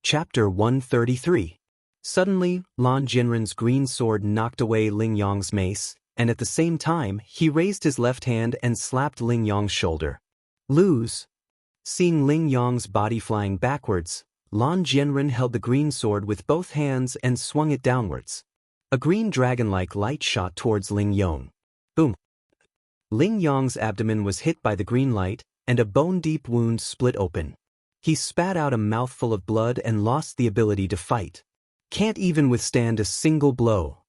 Chapter 133. Suddenly, Lan Jinren's green sword knocked away Ling Yong's mace, and at the same time, he raised his left hand and slapped Ling Yong's shoulder. Lose. Seeing Ling Yong's body flying backwards, Lan Jinren held the green sword with both hands and swung it downwards. A green dragon-like light shot towards Ling Yong. Boom. Ling Yong's abdomen was hit by the green light, and a bone-deep wound split open. He spat out a mouthful of blood and lost the ability to fight. Can't even withstand a single blow.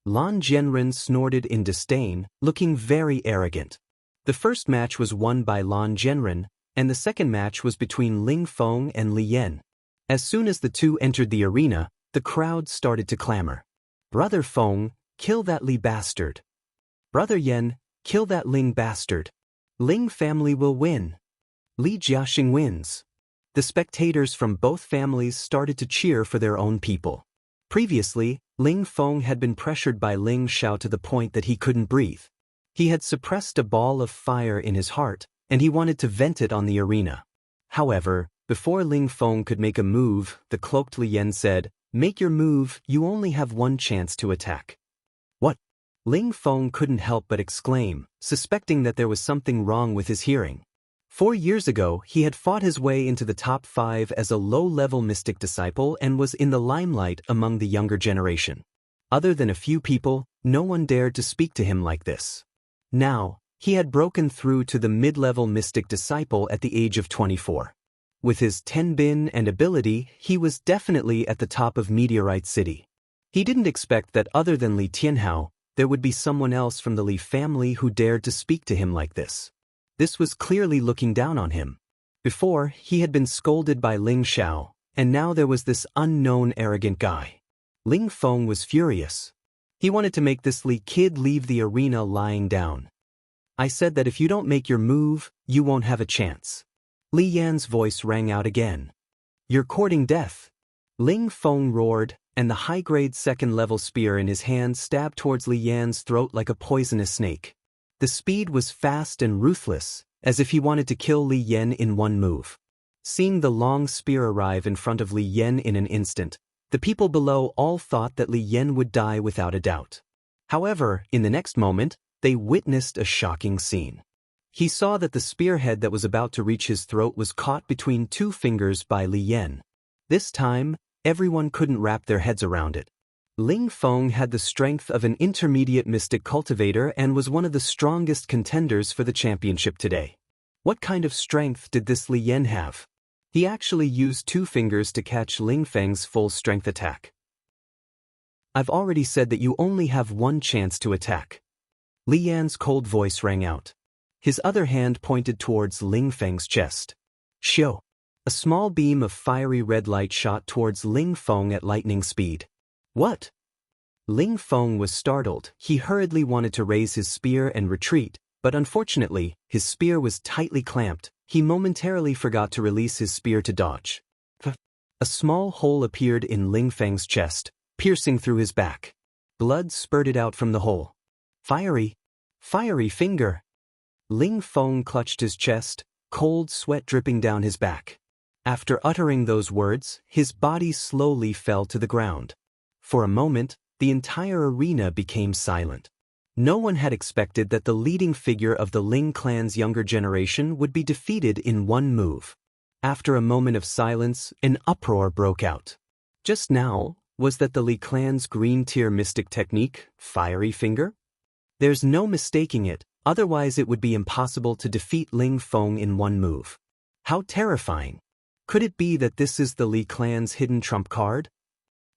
Lan Jinren snorted in disdain, looking very arrogant. The first match was won by Lan Jinren, and the second match was between Ling Feng and Li Yan. As soon as the two entered the arena, the crowd started to clamor. Brother Feng, kill that Li bastard. Brother Yan, kill that Ling bastard. Ling family will win. Li Jiaxing wins. The spectators from both families started to cheer for their own people. Previously, Ling Feng had been pressured by Ling Xiao to the point that he couldn't breathe. He had suppressed a ball of fire in his heart, and he wanted to vent it on the arena. However, before Ling Feng could make a move, the cloaked Li Yan said, "Make your move, you only have one chance to attack." What? Ling Feng couldn't help but exclaim, suspecting that there was something wrong with his hearing. 4 years ago, he had fought his way into the top 5 as a low-level mystic disciple and was in the limelight among the younger generation. Other than a few people, no one dared to speak to him like this. Now, he had broken through to the mid-level mystic disciple at the age of 24. With his tenbin and ability, he was definitely at the top of Meteorite City. He didn't expect that other than Li Tianhao, there would be someone else from the Li family who dared to speak to him like this. This was clearly looking down on him. Before, he had been scolded by Ling Xiao, and now there was this unknown arrogant guy. Ling Feng was furious. He wanted to make this Li kid leave the arena lying down. "I said that if you don't make your move, you won't have a chance." Li Yan's voice rang out again. "You're courting death." Ling Feng roared, and the high-grade second-level spear in his hand stabbed towards Li Yan's throat like a poisonous snake. The speed was fast and ruthless, as if he wanted to kill Li Yan in one move. Seeing the long spear arrive in front of Li Yan in an instant, the people below all thought that Li Yan would die without a doubt. However, in the next moment, they witnessed a shocking scene. He saw that the spearhead that was about to reach his throat was caught between 2 fingers by Li Yan. This time, everyone couldn't wrap their heads around it. Ling Feng had the strength of an intermediate mystic cultivator and was one of the strongest contenders for the championship today. What kind of strength did this Li Yan have? He actually used 2 fingers to catch Ling Feng's full strength attack. "I've already said that you only have one chance to attack." Li Yan's cold voice rang out. His other hand pointed towards Ling Feng's chest. Shio! A small beam of fiery red light shot towards Ling Feng at lightning speed. What? Ling Feng was startled. He hurriedly wanted to raise his spear and retreat, but unfortunately, his spear was tightly clamped. He momentarily forgot to release his spear to dodge. A small hole appeared in Ling Feng's chest, piercing through his back. Blood spurted out from the hole. Fiery finger! Ling Feng clutched his chest, cold sweat dripping down his back. After uttering those words, his body slowly fell to the ground. For a moment, the entire arena became silent. No one had expected that the leading figure of the Ling clan's younger generation would be defeated in one move. After a moment of silence, an uproar broke out. Just now, was that the Li clan's green-tier mystic technique, Fiery Finger? There's no mistaking it, otherwise it would be impossible to defeat Ling Feng in one move. How terrifying! Could it be that this is the Li clan's hidden trump card?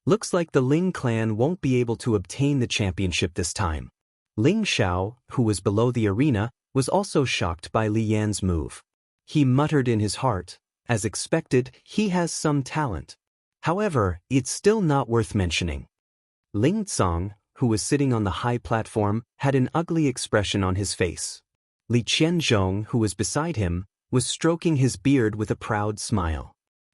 Looks like the Ling clan won't be able to obtain the championship this time. Ling Xiao, who was below the arena, was also shocked by Li Yan's move. He muttered in his heart, as expected, he has some talent. However, it's still not worth mentioning. Ling Tsang, who was sitting on the high platform, had an ugly expression on his face. Li Qianzhong, who was beside him, was stroking his beard with a proud smile.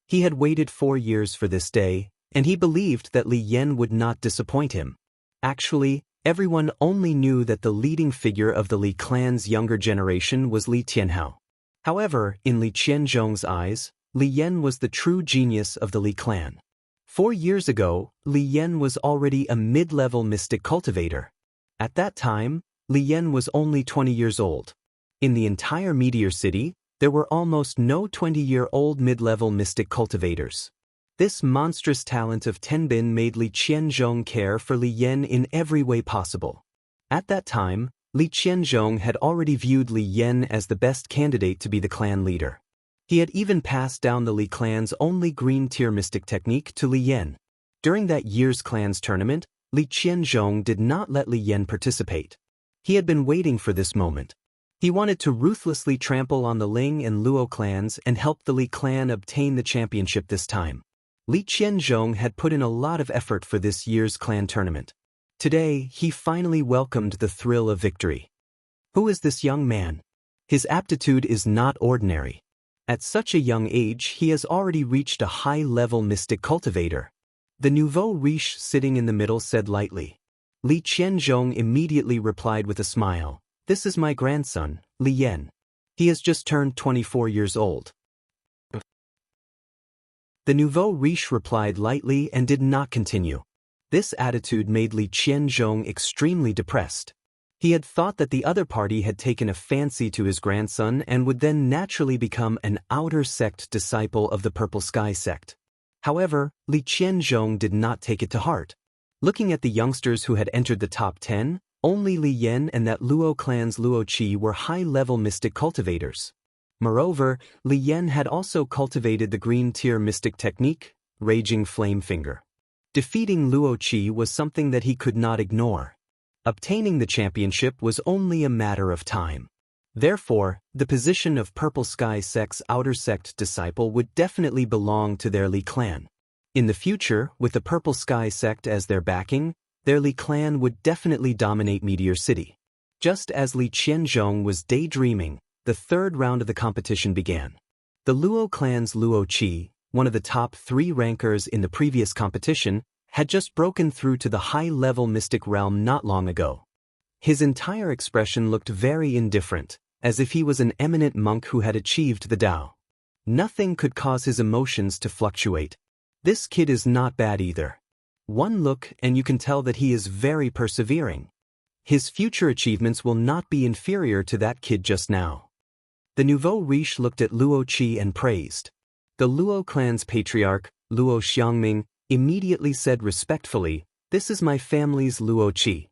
He had waited 4 years for this day, and he believed that Li Yan would not disappoint him. Actually, everyone only knew that the leading figure of the Li clan's younger generation was Li Tianhao. However, in Li Qianzhong's eyes, Li Yan was the true genius of the Li clan. 4 years ago, Li Yan was already a mid-level mystic cultivator. At that time, Li Yan was only 20 years old. In the entire Meteor City, there were almost no 20-year-old mid-level mystic cultivators. This monstrous talent of Tenbin made Li Qianzhong care for Li Yan in every way possible. At that time, Li Qianzhong had already viewed Li Yan as the best candidate to be the clan leader. He had even passed down the Li clan's only green-tier mystic technique to Li Yan. During that year's clans tournament, Li Qianzhong did not let Li Yan participate. He had been waiting for this moment. He wanted to ruthlessly trample on the Ling and Luo clans and help the Li clan obtain the championship this time. Li Qianzhong had put in a lot of effort for this year's clan tournament. Today, he finally welcomed the thrill of victory. Who is this young man? His aptitude is not ordinary. At such a young age, he has already reached a high-level mystic cultivator. The nouveau riche sitting in the middle said lightly. Li Qianzhong immediately replied with a smile. This is my grandson, Li Yan. He has just turned 24 years old. The nouveau riche replied lightly and did not continue. This attitude made Li Qianzhong extremely depressed. He had thought that the other party had taken a fancy to his grandson and would then naturally become an outer sect disciple of the Purple Sky sect. However, Li Qianzhong did not take it to heart. Looking at the youngsters who had entered the top 10, only Li Yan and that Luo clan's Luo Qi were high-level mystic cultivators. Moreover, Li Yan had also cultivated the green-tier mystic technique, Raging Flame Finger. Defeating Luo Qi was something that he could not ignore. Obtaining the championship was only a matter of time. Therefore, the position of Purple Sky sect's outer sect disciple would definitely belong to their Li clan. In the future, with the Purple Sky sect as their backing, their Li clan would definitely dominate Meteor City. Just as Li Qianzhong was daydreaming, the third round of the competition began. The Luo clan's Luo Qi, one of the top 3 rankers in the previous competition, had just broken through to the high-level mystic realm not long ago. His entire expression looked very indifferent, as if he was an eminent monk who had achieved the Tao. Nothing could cause his emotions to fluctuate. This kid is not bad either. One look and you can tell that he is very persevering. His future achievements will not be inferior to that kid just now. The nouveau riche looked at Luo Qi and praised. The Luo clan's patriarch, Luo Xiangming, immediately said respectfully, "This is my family's Luo Qi."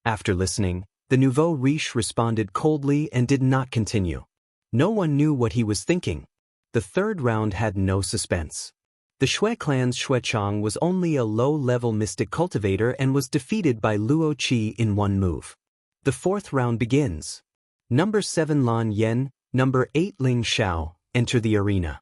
After listening, the nouveau riche responded coldly and did not continue. No one knew what he was thinking. The third round had no suspense. The Shui clan's Shui Chang was only a low-level mystic cultivator and was defeated by Luo Qi in one move. The fourth round begins. Number 7 Lan Yen, number 8 Ling Xiao, enter the arena.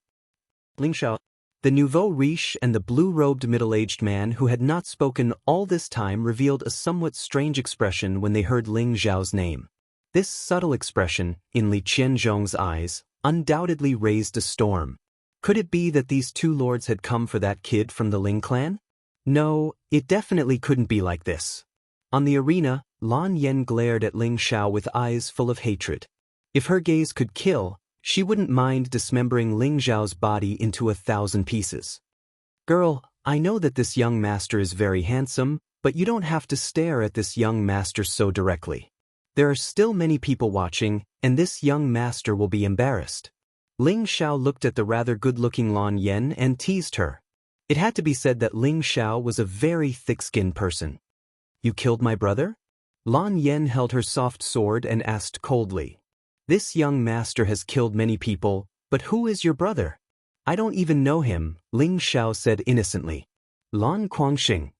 Ling Xiao. The nouveau riche and the blue-robed middle-aged man who had not spoken all this time revealed a somewhat strange expression when they heard Ling Xiao's name. This subtle expression, in Li Qianzhong's eyes, undoubtedly raised a storm. Could it be that these two lords had come for that kid from the Ling clan? No, it definitely couldn't be like this. On the arena, Lan Yen glared at Ling Xiao with eyes full of hatred. If her gaze could kill, she wouldn't mind dismembering Ling Xiao's body into 1,000 pieces. Girl, I know that this young master is very handsome, but you don't have to stare at this young master so directly. There are still many people watching, and this young master will be embarrassed. Ling Xiao looked at the rather good-looking Lan Yen and teased her. It had to be said that Ling Xiao was a very thick-skinned person. You killed my brother? Lan Yen held her soft sword and asked coldly. This young master has killed many people, but who is your brother? I don't even know him, Ling Xiao said innocently. Lan Guangxing.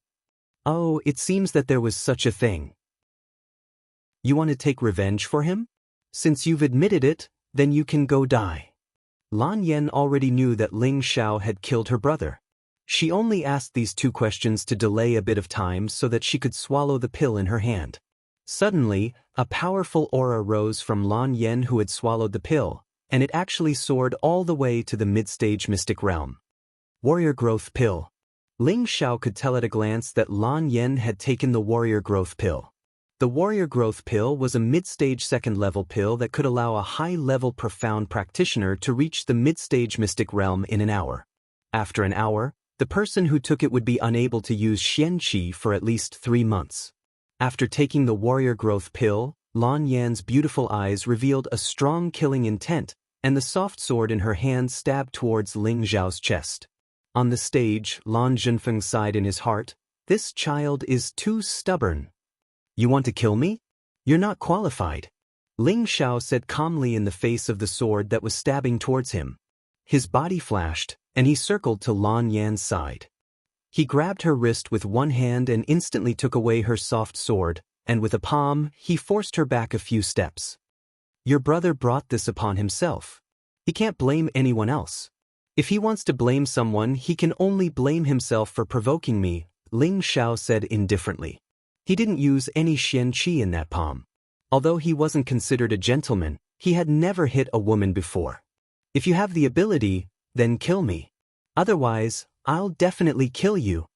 Oh, it seems that there was such a thing. You want to take revenge for him? Since you've admitted it, then you can go die. Lan Yen already knew that Ling Xiao had killed her brother. She only asked these 2 questions to delay a bit of time so that she could swallow the pill in her hand. Suddenly, a powerful aura rose from Lan Yen who had swallowed the pill, and it actually soared all the way to the mid-stage mystic realm. Warrior Growth Pill. Ling Xiao could tell at a glance that Lan Yen had taken the Warrior Growth Pill. The warrior growth pill was a mid-stage second-level pill that could allow a high-level profound practitioner to reach the mid-stage mystic realm in an hour. After an hour, the person who took it would be unable to use Xianxia for at least 3 months. After taking the warrior growth pill, Lan Yan's beautiful eyes revealed a strong killing intent, and the soft sword in her hand stabbed towards Ling Zhao's chest. On the stage, Lan Zhenfeng sighed in his heart, "This child is too stubborn." "You want to kill me? You're not qualified," Ling Xiao said calmly in the face of the sword that was stabbing towards him. His body flashed, and he circled to Lan Yan's side. He grabbed her wrist with one hand and instantly took away her soft sword, and with a palm, he forced her back a few steps. "Your brother brought this upon himself. He can't blame anyone else. If he wants to blame someone, he can only blame himself for provoking me," Ling Xiao said indifferently. He didn't use any Xianqi in that palm. Although he wasn't considered a gentleman, he had never hit a woman before. "If you have the ability, then kill me. Otherwise, I'll definitely kill you."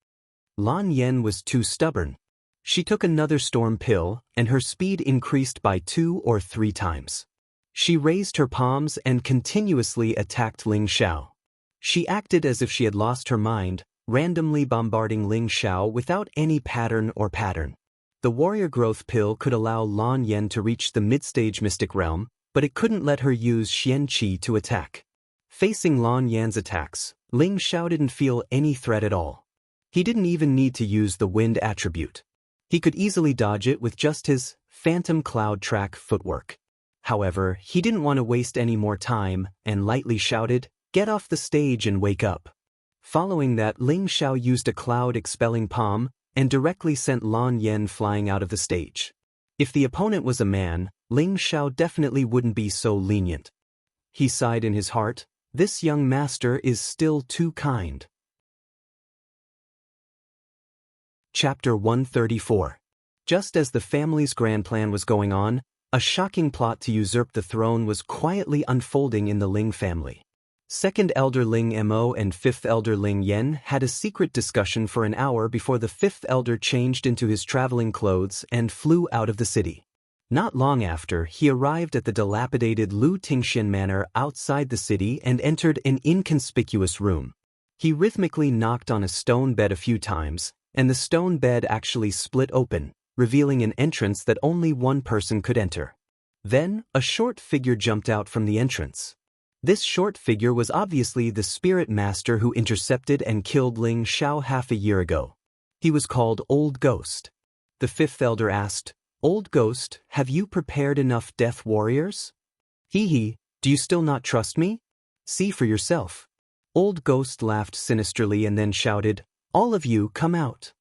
Lan Yan was too stubborn. She took another storm pill, and her speed increased by 2 or 3 times. She raised her palms and continuously attacked Ling Xiao. She acted as if she had lost her mind, randomly bombarding Ling Xiao without any pattern or pattern. The warrior growth pill could allow Lan Yan to reach the mid-stage mystic realm, but it couldn't let her use Xianqi to attack. Facing Lan Yan's attacks, Ling Xiao didn't feel any threat at all. He didn't even need to use the wind attribute. He could easily dodge it with just his phantom cloud track footwork. However, he didn't want to waste any more time and lightly shouted, "Get off the stage and wake up." Following that, Ling Xiao used a cloud-expelling palm and directly sent Lan Yan flying out of the stage. If the opponent was a man, Ling Xiao definitely wouldn't be so lenient. He sighed in his heart, "This young master is still too kind." Chapter 134. Just as the family's grand plan was going on, a shocking plot to usurp the throne was quietly unfolding in the Ling family. Second Elder Ling Mo and Fifth Elder Ling Yen had a secret discussion for an hour before the Fifth Elder changed into his traveling clothes and flew out of the city. Not long after, he arrived at the dilapidated Lu Tingxian Manor outside the city and entered an inconspicuous room. He rhythmically knocked on a stone bed a few times, and the stone bed actually split open, revealing an entrance that only one person could enter. Then, a short figure jumped out from the entrance. This short figure was obviously the spirit master who intercepted and killed Ling Xiao half a year ago. He was called Old Ghost. The Fifth Elder asked, "Old Ghost, have you prepared enough death warriors?" "Hee, do you still not trust me? See for yourself." Old Ghost laughed sinisterly and then shouted, "All of you come out."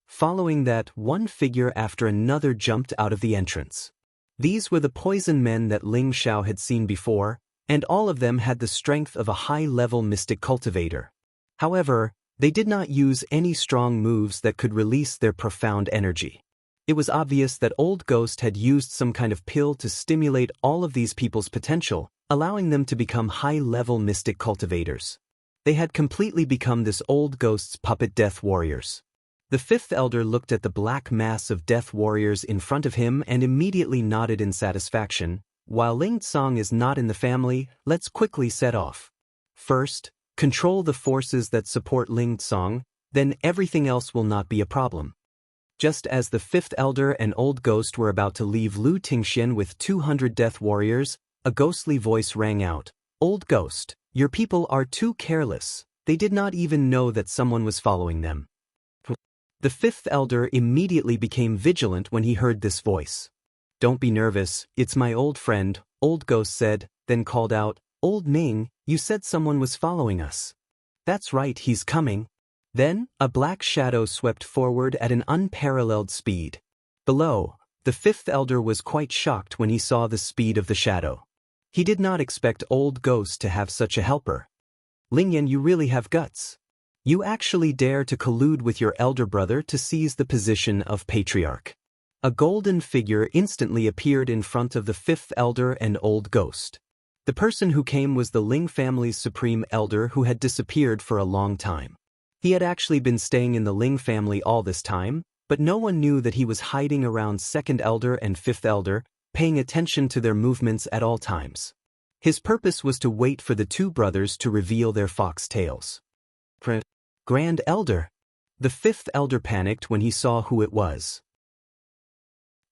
Following that, one figure after another jumped out of the entrance. These were the poison men that Ling Xiao had seen before, and all of them had the strength of a high-level mystic cultivator. However, they did not use any strong moves that could release their profound energy. It was obvious that Old Ghost had used some kind of pill to stimulate all of these people's potential, allowing them to become high-level mystic cultivators. They had completely become this Old Ghost's puppet death warriors. The Fifth Elder looked at the black mass of death warriors in front of him and immediately nodded in satisfaction. "While Ling Tsong is not in the family, let's quickly set off. First, control the forces that support Ling Tsong, then everything else will not be a problem." Just as the Fifth Elder and Old Ghost were about to leave Lu Tingxian with 200 death warriors, a ghostly voice rang out, "Old Ghost, your people are too careless. They did not even know that someone was following them." The Fifth Elder immediately became vigilant when he heard this voice. "Don't be nervous, it's my old friend," Old Ghost said, then called out, "Old Ming, you said someone was following us." "That's right, he's coming." Then, a black shadow swept forward at an unparalleled speed. Below, the Fifth Elder was quite shocked when he saw the speed of the shadow. He did not expect Old Ghost to have such a helper. "Lingyan, you really have guts. You actually dare to collude with your elder brother to seize the position of Patriarch." A golden figure instantly appeared in front of the Fifth Elder and Old Ghost. The person who came was the Ling family's supreme elder who had disappeared for a long time. He had actually been staying in the Ling family all this time, But no one knew that he was hiding around second elder and fifth elder, paying attention to their movements at all times. His purpose was to wait for the two brothers to reveal their fox tails. Grand Elder. The fifth elder panicked when he saw who it was.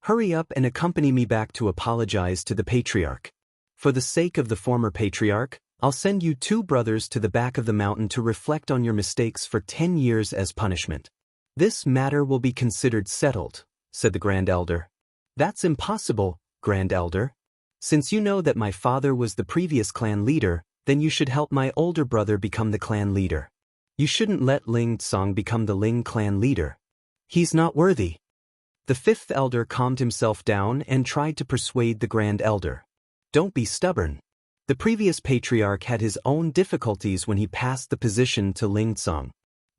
Hurry up and accompany me back to apologize to the patriarch. For the sake of the former patriarch, I'll send you two brothers to the back of the mountain to reflect on your mistakes for 10 years as punishment. This matter will be considered settled, said the Grand Elder. That's impossible, Grand Elder. Since you know that my father was the previous clan leader, then you should help my older brother become the clan leader. You shouldn't let Ling Tsong become the Ling clan leader. He's not worthy. The fifth elder calmed himself down and tried to persuade the Grand Elder. Don't be stubborn. The previous patriarch had his own difficulties when he passed the position to Ling Tsong.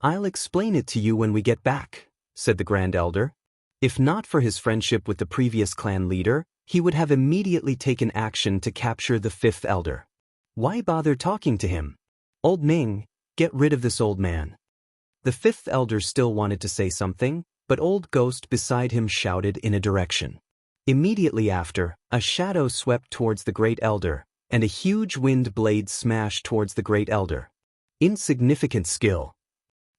I'll explain it to you when we get back, said the Grand Elder. If not for his friendship with the previous clan leader, he would have immediately taken action to capture the fifth elder. Why bother talking to him? Old Ming, get rid of this old man. The fifth elder still wanted to say something, but Old Ghost beside him shouted in a direction. Immediately after, a shadow swept towards the Great Elder, and a huge wind blade smashed towards the Great Elder. Insignificant skill.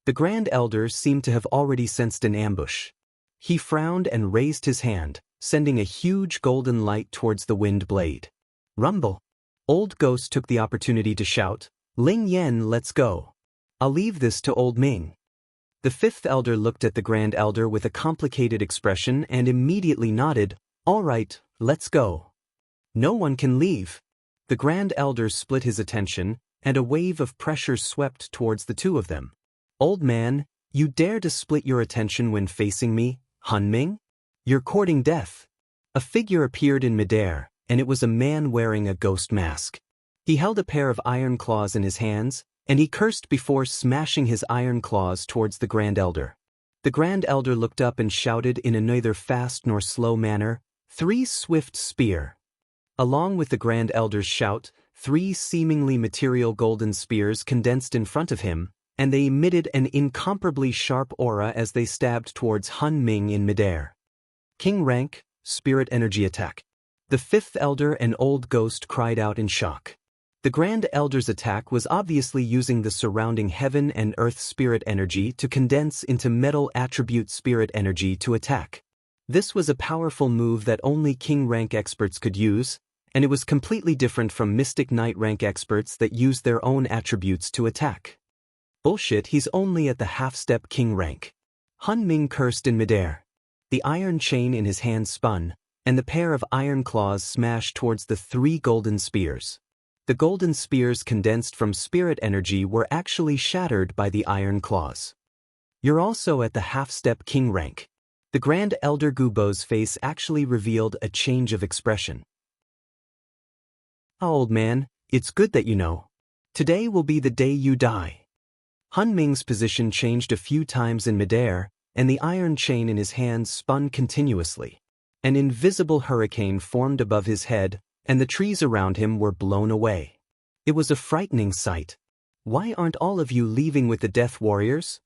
The Grand Elder seemed to have already sensed an ambush. He frowned and raised his hand, sending a huge golden light towards the wind blade. Rumble. Old Ghost took the opportunity to shout, Ling Yen, let's go. I'll leave this to Old Ming. The fifth elder looked at the Grand Elder with a complicated expression and immediately nodded, all right, let's go. No one can leave. The Grand Elder split his attention, and a wave of pressure swept towards the two of them. Old man, you dare to split your attention when facing me, Han Ming? You're courting death. A figure appeared in midair, and it was a man wearing a ghost mask. He held a pair of iron claws in his hands, and he cursed before smashing his iron claws towards the Grand Elder. The Grand Elder looked up and shouted in a neither fast nor slow manner, 3 swift spear. Along with the Grand Elder's shout, 3 seemingly material golden spears condensed in front of him, and they emitted an incomparably sharp aura as they stabbed towards Han Ming in midair. King rank, spirit energy attack. The fifth elder and Old Ghost cried out in shock. The Grand Elder's attack was obviously using the surrounding heaven and earth spirit energy to condense into metal attribute spirit energy to attack. This was a powerful move that only King rank experts could use, and it was completely different from Mystic Knight rank experts that used their own attributes to attack. Bullshit, he's only at the half-step King rank. Han Ming cursed in midair. The iron chain in his hand spun, and the pair of iron claws smashed towards the 3 golden spears. The golden spears condensed from spirit energy were actually shattered by the iron claws. You're also at the half-step King rank. The Grand Elder Gubo's face actually revealed a change of expression. Oh, old man, it's good that you know. Today will be the day you die. Han Ming's position changed a few times in midair, and the iron chain in his hands spun continuously. An invisible hurricane formed above his head, and the trees around him were blown away. It was a frightening sight. Why aren't all of you leaving with the Death Warriors?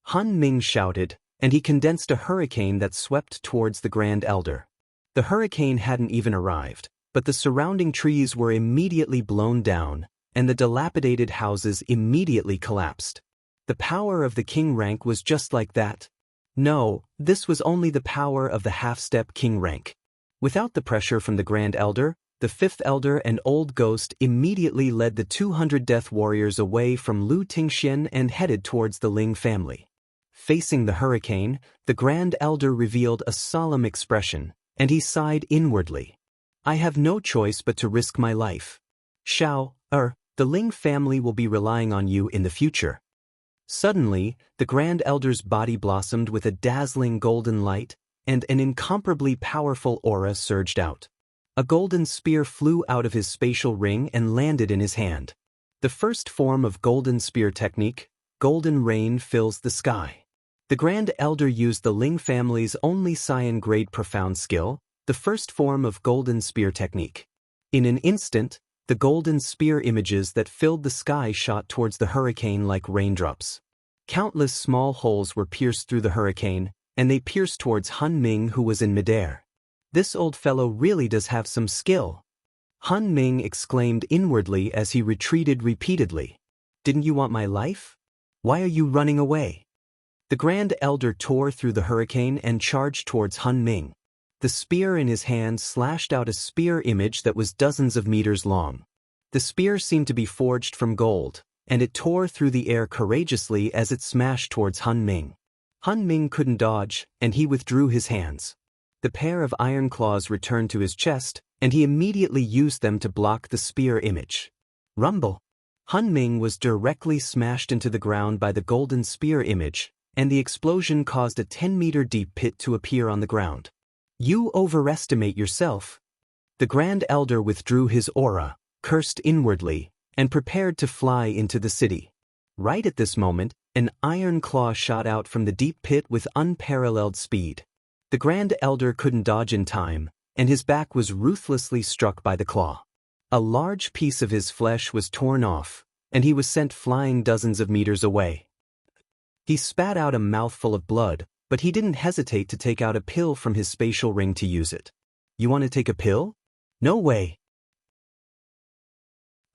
Han Ming shouted, and he condensed a hurricane that swept towards the Grand Elder. The hurricane hadn't even arrived, but the surrounding trees were immediately blown down, and the dilapidated houses immediately collapsed. The power of the King rank was just like that. No, this was only the power of the half-step King rank. Without the pressure from the Grand Elder, the fifth elder and Old Ghost immediately led the 200 Death Warriors away from Lu Tingxian and headed towards the Ling family. Facing the hurricane, the Grand Elder revealed a solemn expression, and he sighed inwardly. I have no choice but to risk my life. The Ling family will be relying on you in the future. Suddenly, the Grand Elder's body blossomed with a dazzling golden light, and an incomparably powerful aura surged out. A golden spear flew out of his spatial ring and landed in his hand. The first form of golden spear technique, golden rain fills the sky. The Grand Elder used the Ling family's only Saiyan grade profound skill, the first form of golden spear technique. In an instant, the golden spear images that filled the sky shot towards the hurricane like raindrops. Countless small holes were pierced through the hurricane, and they pierced towards Han Ming, who was in midair. This old fellow really does have some skill. Han Ming exclaimed inwardly as he retreated repeatedly. Didn't you want my life? Why are you running away? The Grand Elder tore through the hurricane and charged towards Han Ming. The spear in his hand slashed out a spear image that was dozens of meters long. The spear seemed to be forged from gold, and it tore through the air courageously as it smashed towards Han Ming. Han Ming couldn't dodge, and he withdrew his hands. The pair of iron claws returned to his chest, and he immediately used them to block the spear image. Rumble! Han Ming was directly smashed into the ground by the golden spear image, and the explosion caused a 10-meter deep pit to appear on the ground. You overestimate yourself. The Grand Elder withdrew his aura, cursed inwardly, and prepared to fly into the city. Right at this moment, an iron claw shot out from the deep pit with unparalleled speed. The Grand Elder couldn't dodge in time, and his back was ruthlessly struck by the claw. A large piece of his flesh was torn off, and he was sent flying dozens of meters away. He spat out a mouthful of blood, but he didn't hesitate to take out a pill from his spatial ring to use it. You want to take a pill? No way.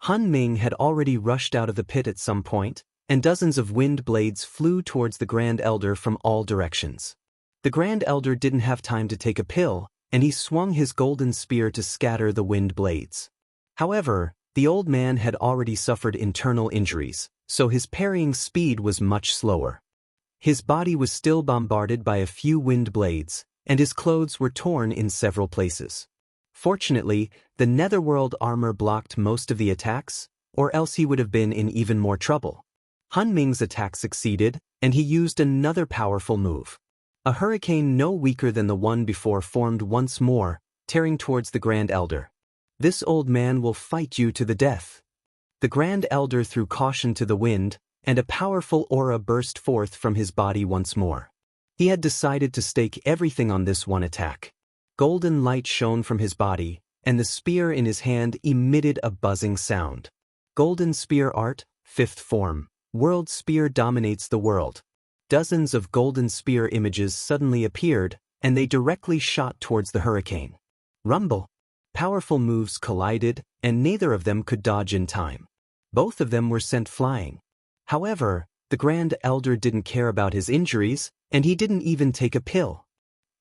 Han Ming had already rushed out of the pit at some point, and dozens of wind blades flew towards the Grand Elder from all directions. The Grand Elder didn't have time to take a pill, and he swung his golden spear to scatter the wind blades. However, the old man had already suffered internal injuries, so his parrying speed was much slower. His body was still bombarded by a few wind blades, and his clothes were torn in several places. Fortunately, the netherworld armor blocked most of the attacks, or else he would have been in even more trouble. Han Ming's attack succeeded, and he used another powerful move. A hurricane no weaker than the one before formed once more, tearing towards the Grand Elder. This old man will fight you to the death. The Grand Elder threw caution to the wind, and a powerful aura burst forth from his body once more. He had decided to stake everything on this one attack. Golden light shone from his body, and the spear in his hand emitted a buzzing sound. Golden Spear Art, 5th Form. World Spear dominates the world. Dozens of golden spear images suddenly appeared, and they directly shot towards the hurricane. Rumble! Powerful moves collided, and neither of them could dodge in time. Both of them were sent flying. However, the Grand Elder didn't care about his injuries, and he didn't even take a pill.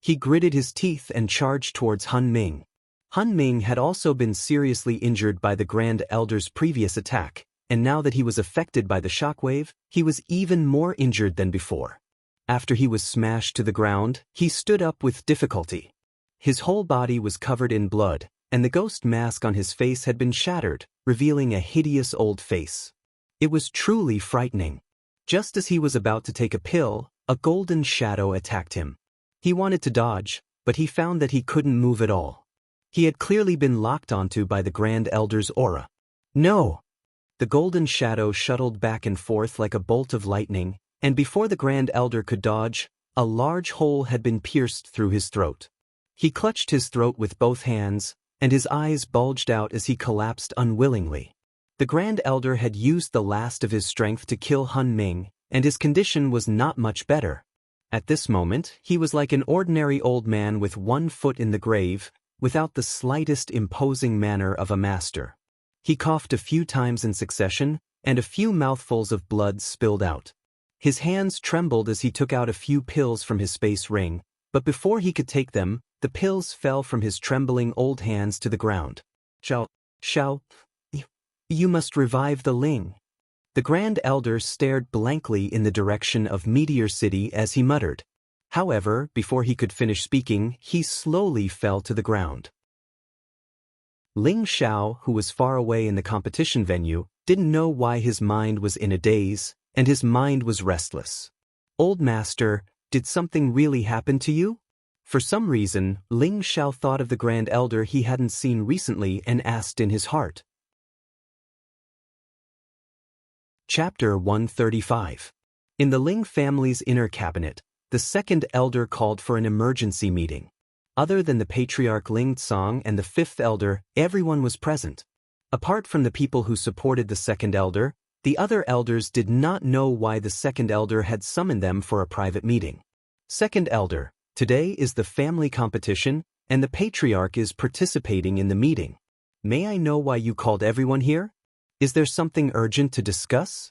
He gritted his teeth and charged towards Han Ming. Han Ming had also been seriously injured by the Grand Elder's previous attack, and now that he was affected by the shockwave, he was even more injured than before. After he was smashed to the ground, he stood up with difficulty. His whole body was covered in blood, and the ghost mask on his face had been shattered, revealing a hideous old face. It was truly frightening. Just as he was about to take a pill, a golden shadow attacked him. He wanted to dodge, but he found that he couldn't move at all. He had clearly been locked onto by the Grand Elder's aura. No! The golden shadow shuttled back and forth like a bolt of lightning, and before the Grand Elder could dodge, a large hole had been pierced through his throat. He clutched his throat with both hands, and his eyes bulged out as he collapsed unwillingly. The Grand Elder had used the last of his strength to kill Han Ming, and his condition was not much better. At this moment, he was like an ordinary old man with one foot in the grave, without the slightest imposing manner of a master. He coughed a few times in succession, and a few mouthfuls of blood spilled out. His hands trembled as he took out a few pills from his space ring, but before he could take them, the pills fell from his trembling old hands to the ground. You must revive the Ling. The Grand Elder stared blankly in the direction of Meteor City as he muttered. However, before he could finish speaking, he slowly fell to the ground. Ling Xiao, who was far away in the competition venue, didn't know why his mind was in a daze, and his mind was restless. Old Master, did something really happen to you? For some reason, Ling Xiao thought of the Grand Elder he hadn't seen recently and asked in his heart. Chapter 135. In the Ling family's inner cabinet, the second elder called for an emergency meeting. Other than the patriarch Ling Tsang and the fifth elder, everyone was present. Apart from the people who supported the second elder, the other elders did not know why the second elder had summoned them for a private meeting. Second elder, today is the family competition, and the patriarch is participating in the meeting. May I know why you called everyone here? Is there something urgent to discuss?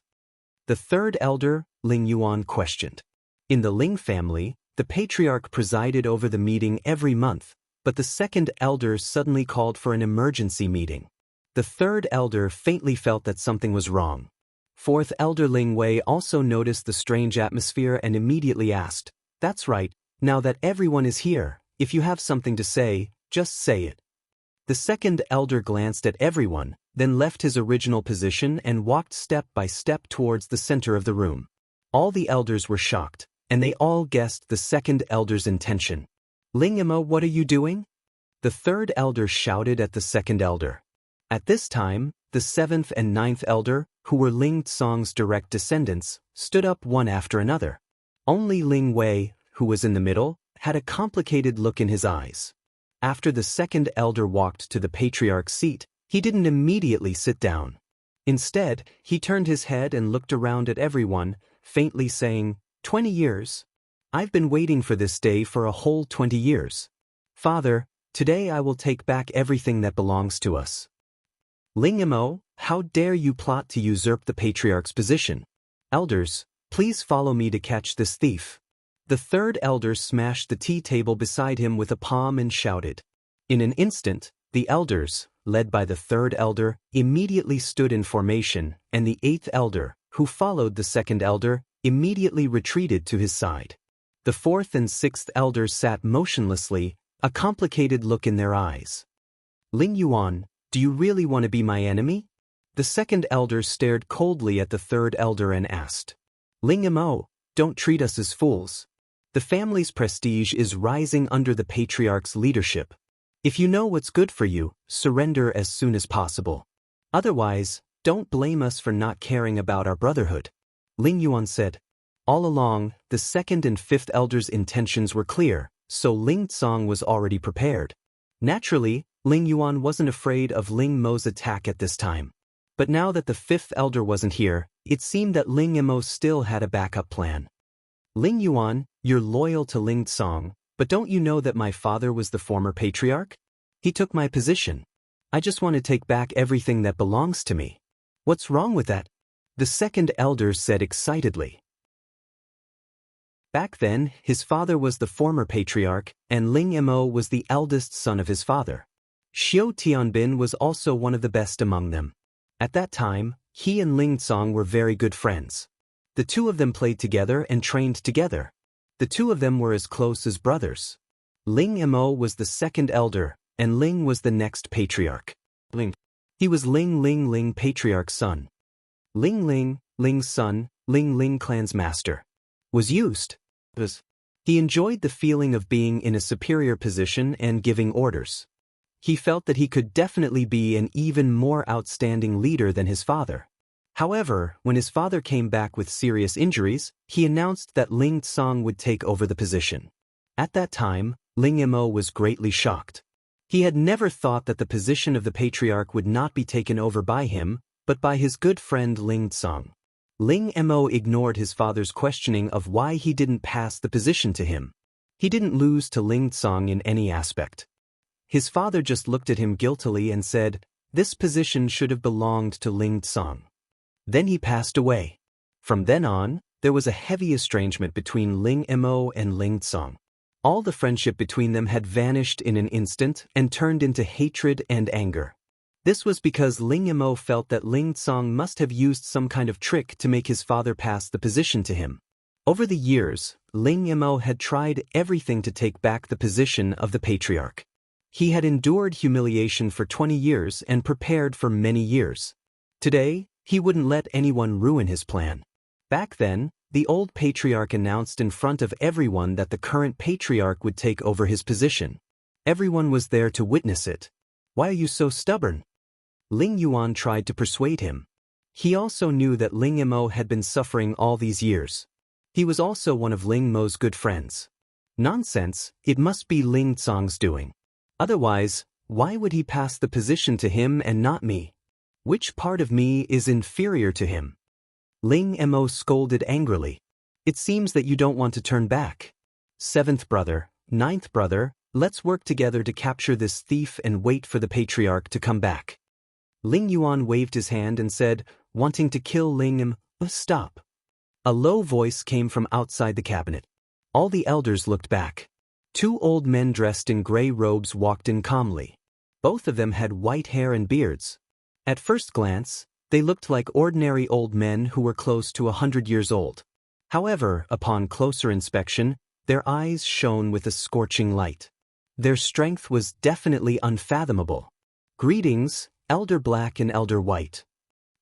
The third elder, Ling Yuan, questioned. In the Ling family, the patriarch presided over the meeting every month, but the second elder suddenly called for an emergency meeting. The third elder faintly felt that something was wrong. Fourth elder Ling Wei also noticed the strange atmosphere and immediately asked, "That's right, now that everyone is here, if you have something to say, just say it." The second elder glanced at everyone, then left his original position and walked step by step towards the center of the room. All the elders were shocked, and they all guessed the second elder's intention. "Ling Imo, what are you doing?" The third elder shouted at the second elder. At this time, the seventh and ninth elder, who were Ling Tsong's direct descendants, stood up one after another. Only Ling Wei, who was in the middle, had a complicated look in his eyes. After the second elder walked to the patriarch's seat, he didn't immediately sit down. Instead, he turned his head and looked around at everyone, faintly saying, 20 years? I've been waiting for this day for a whole 20 years. Father, today I will take back everything that belongs to us. Ling Imo, how dare you plot to usurp the patriarch's position? Elders, please follow me to catch this thief. The third elder smashed the tea table beside him with a palm and shouted. In an instant, the elders, led by the third elder, immediately stood in formation, and the eighth elder, who followed the second elder, immediately retreated to his side. The fourth and sixth elders sat motionlessly, a complicated look in their eyes. Ling Yuan, do you really want to be my enemy? The second elder stared coldly at the third elder and asked. Ling Imo, don't treat us as fools. The family's prestige is rising under the patriarch's leadership. If you know what's good for you, surrender as soon as possible. Otherwise, don't blame us for not caring about our brotherhood. Ling Yuan said. All along, the second and fifth elders' intentions were clear, so Ling Tsong was already prepared. Naturally, Ling Yuan wasn't afraid of Ling Mo's attack at this time. But now that the fifth elder wasn't here, it seemed that Ling Imo still had a backup plan. Ling Yuan, you're loyal to Ling Tsong, but don't you know that my father was the former patriarch? He took my position. I just want to take back everything that belongs to me. What's wrong with that? The second elder said excitedly. Back then, his father was the former patriarch, and Ling Imo was the eldest son of his father. Xiao Tianbin was also one of the best among them. At that time, he and Ling Tsong were very good friends. The two of them played together and trained together. The two of them were as close as brothers. Ling Imo was the second elder, and Ling was the next patriarch. He was Ling patriarch's son. Ling's son, Ling clan's master. Was used. He enjoyed the feeling of being in a superior position and giving orders. He felt that he could definitely be an even more outstanding leader than his father. However, when his father came back with serious injuries, he announced that Ling Tsong would take over the position. At that time, Ling Imo was greatly shocked. He had never thought that the position of the patriarch would not be taken over by him, but by his good friend Ling Tsong. Ling Imo ignored his father's questioning of why he didn't pass the position to him. He didn't lose to Ling Tsong in any aspect. His father just looked at him guiltily and said, this position should have belonged to Ling Tsong. Then he passed away. From then on, there was a heavy estrangement between Ling Imo and Ling Tsong. All the friendship between them had vanished in an instant and turned into hatred and anger. This was because Ling Imo felt that Ling Tsong must have used some kind of trick to make his father pass the position to him. Over the years, Ling Imo had tried everything to take back the position of the patriarch. He had endured humiliation for 20 years and prepared for many years. Today, he wouldn't let anyone ruin his plan. Back then, the old patriarch announced in front of everyone that the current patriarch would take over his position. Everyone was there to witness it. Why are you so stubborn? Ling Yuan tried to persuade him. He also knew that Ling Imo had been suffering all these years. He was also one of Ling Mo's good friends. Nonsense, it must be Ling Tsong's doing. Otherwise, why would he pass the position to him and not me? Which part of me is inferior to him? Ling Imo scolded angrily. It seems that you don't want to turn back. Seventh brother, ninth brother, let's work together to capture this thief and wait for the patriarch to come back. Ling Yuan waved his hand and said, wanting to kill Ling Im, stop. A low voice came from outside the cabinet. All the elders looked back. Two old men dressed in gray robes walked in calmly. Both of them had white hair and beards. At first glance, they looked like ordinary old men who were close to 100 years old. However, upon closer inspection, their eyes shone with a scorching light. Their strength was definitely unfathomable. Greetings, Elder Black and Elder White.